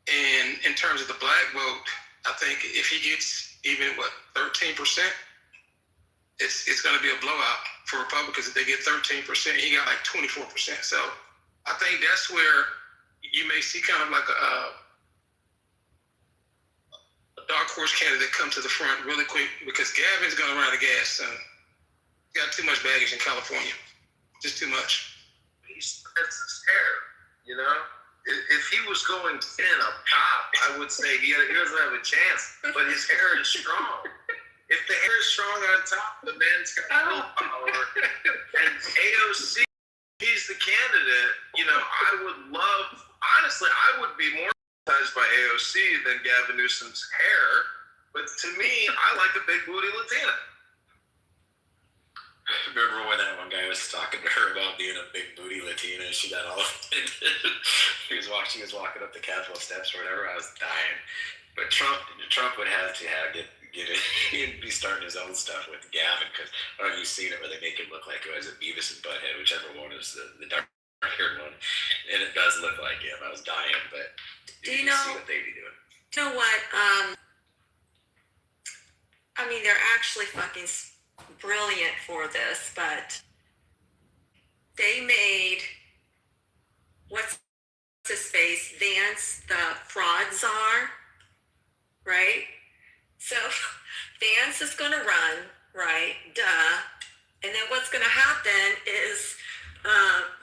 and in terms of the black vote, I think if he gets even 13%, it's going to be a blowout for Republicans. If they get 13%, he got like 24%. So I think that's where you may see kind of like a dark horse candidate come to the front really quick, because Gavin's going to run out of gas soon. He's got too much baggage in California, just too much. He spreads his hair, If he was going thin up top, I would say he doesn't have a chance. But his hair is strong. If the hair is strong on top, the man's got no power. And AOC, he's the candidate. I would love, honestly, I would be more hypnotized by AOC than Gavin Newsom's hair. But to me, I like a big booty Latina. Remember when that one guy was talking to her about being a big booty Latina? She got all offended. He was walking up the Capitol steps or whatever. I was dying. But Trump would have to get it. He'd be starting his own stuff with Gavin, because I don't know if you've seen it where they make him look like it was a Beavis and Butthead, whichever one is the dark-haired one, and it does look like him. I was dying, but Do you see know? what they'd be doing. You know what? They're actually fucking brilliant for this, but they made what's his face, Vance, the fraud czar, right? So Vance is going to run, right? Duh. And then what's going to happen is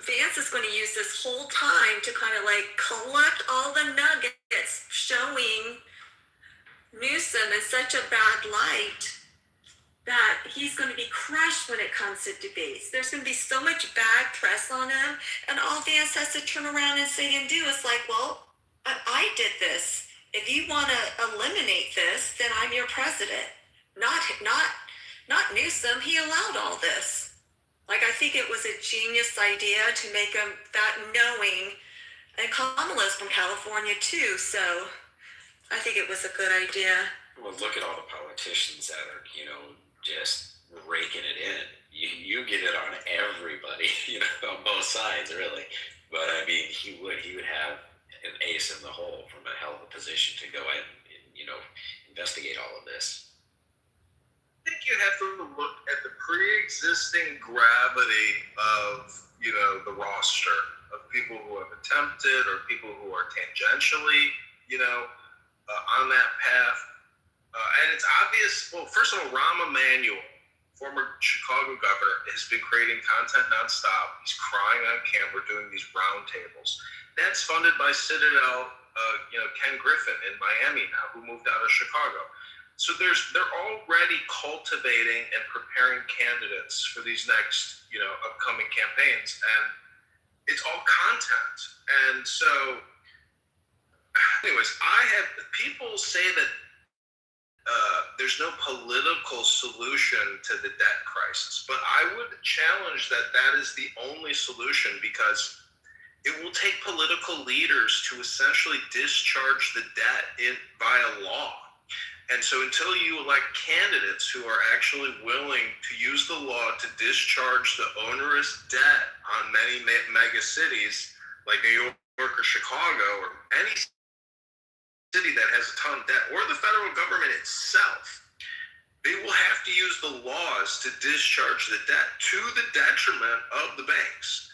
Vance is going to use this whole time to kind of like collect all the nuggets showing Newsom in such a bad light that he's going to be crushed when it comes to debates. There's going to be so much bad press on him, and all Vance has to turn around and say and do is like, well, I did this. If you want to eliminate this, then I'm your president. Not Newsom. He allowed all this. Like, I think it was a genius idea to make him that knowing, and Kamala's from California too, so I think it was a good idea. Well, look at all the politicians that are, just raking it in. You get it on everybody, on both sides, really. But he would have an ace in the hole from a hell of a position to go in and investigate all of this. I think you have to look at the pre-existing gravity of, the roster of people who have attempted or people who are tangentially, on that path. And it's obvious, well, first of all, Rahm Emanuel, former Chicago governor, has been creating content nonstop. He's crying on camera doing these roundtables. That's funded by Citadel, Ken Griffin in Miami now, who moved out of Chicago. So they're already cultivating and preparing candidates for these next, upcoming campaigns. And it's all content. And so, anyways, people say that there's no political solution to the debt crisis, but I would challenge that is the only solution, because it will take political leaders to essentially discharge the debt via law. And so until you elect candidates who are actually willing to use the law to discharge the onerous debt on many mega cities like New York York or Chicago or any city that has a ton of debt, or the federal government itself, they will have to use the laws to discharge the debt to the detriment of the banks.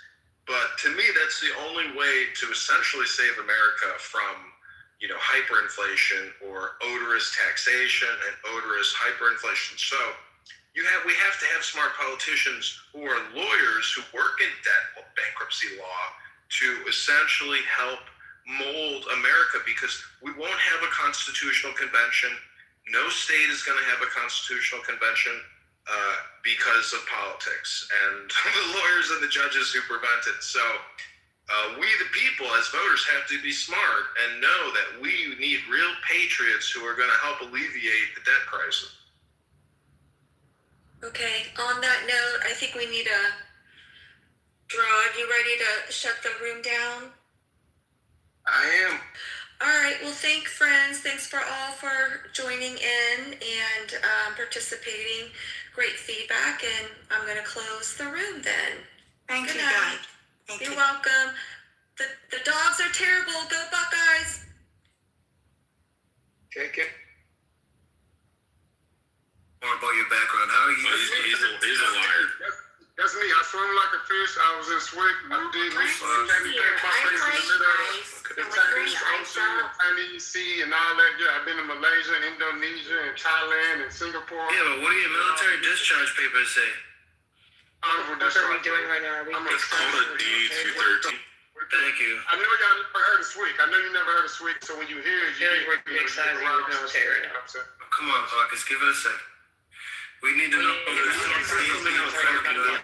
But to me, that's the only way to essentially save America from, hyperinflation or odorous taxation and odorous hyperinflation. So we have to have smart politicians who are lawyers who work in debt bankruptcy law to essentially help mold America, because we won't have a constitutional convention. No state is going to have a constitutional convention because of politics and the lawyers and the judges who prevent it. So we, the people, as voters, have to be smart and know that we need real patriots who are going to help alleviate the debt crisis. Okay, on that note, I think we need a draw. You ready to shut the room down? I am. All right, well, thanks for all for joining in and participating. Great feedback, and I'm going to close the room then. Thank Good you, night. guys. Thank You're you. welcome. The dogs are terrible. Go Buckeyes. KK. More about your background. How are you? He's a liar. That's me. I swim like a fish. I was in SWIC. I did everything about face in the middle of the Chinese Ocean, the Chinese Sea, and all that. Yeah, I've been to Malaysia, Indonesia, and Thailand, and Singapore. Yeah, but what do your military discharge papers say? What are we doing right now? It's called a D-213. Thank you. I know y'all never heard of SWIC. I know you never heard of SWIC. So when you hear it, you get excited with military. Come on, Marcus, give it a sec. We need to know. These are claims to be some military member.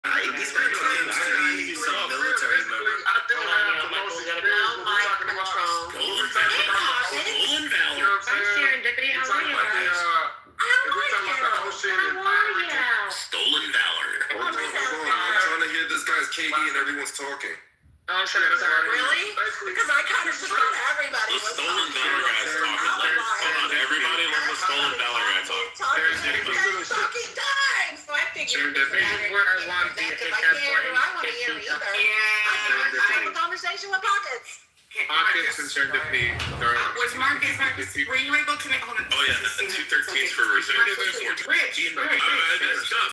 I do have the most experience when we're talking about Stolen valor. serendipity. How are you, Stolen valor. I'm trying to hear this guy's KD and everyone's talking. I'm sorry. Really? Because I kind of just thought everybody The was stolen valor guy's talking. Hold on, everybody let the stolen valor guy talk. fucking time. So I figured I want to because I can't. I want to hear either. I have a conversation with Pockets. Pockets and serendipity. Was Marcus? Were you able to make? Oh yeah, the 213 is for reserve. Rich. Stuff.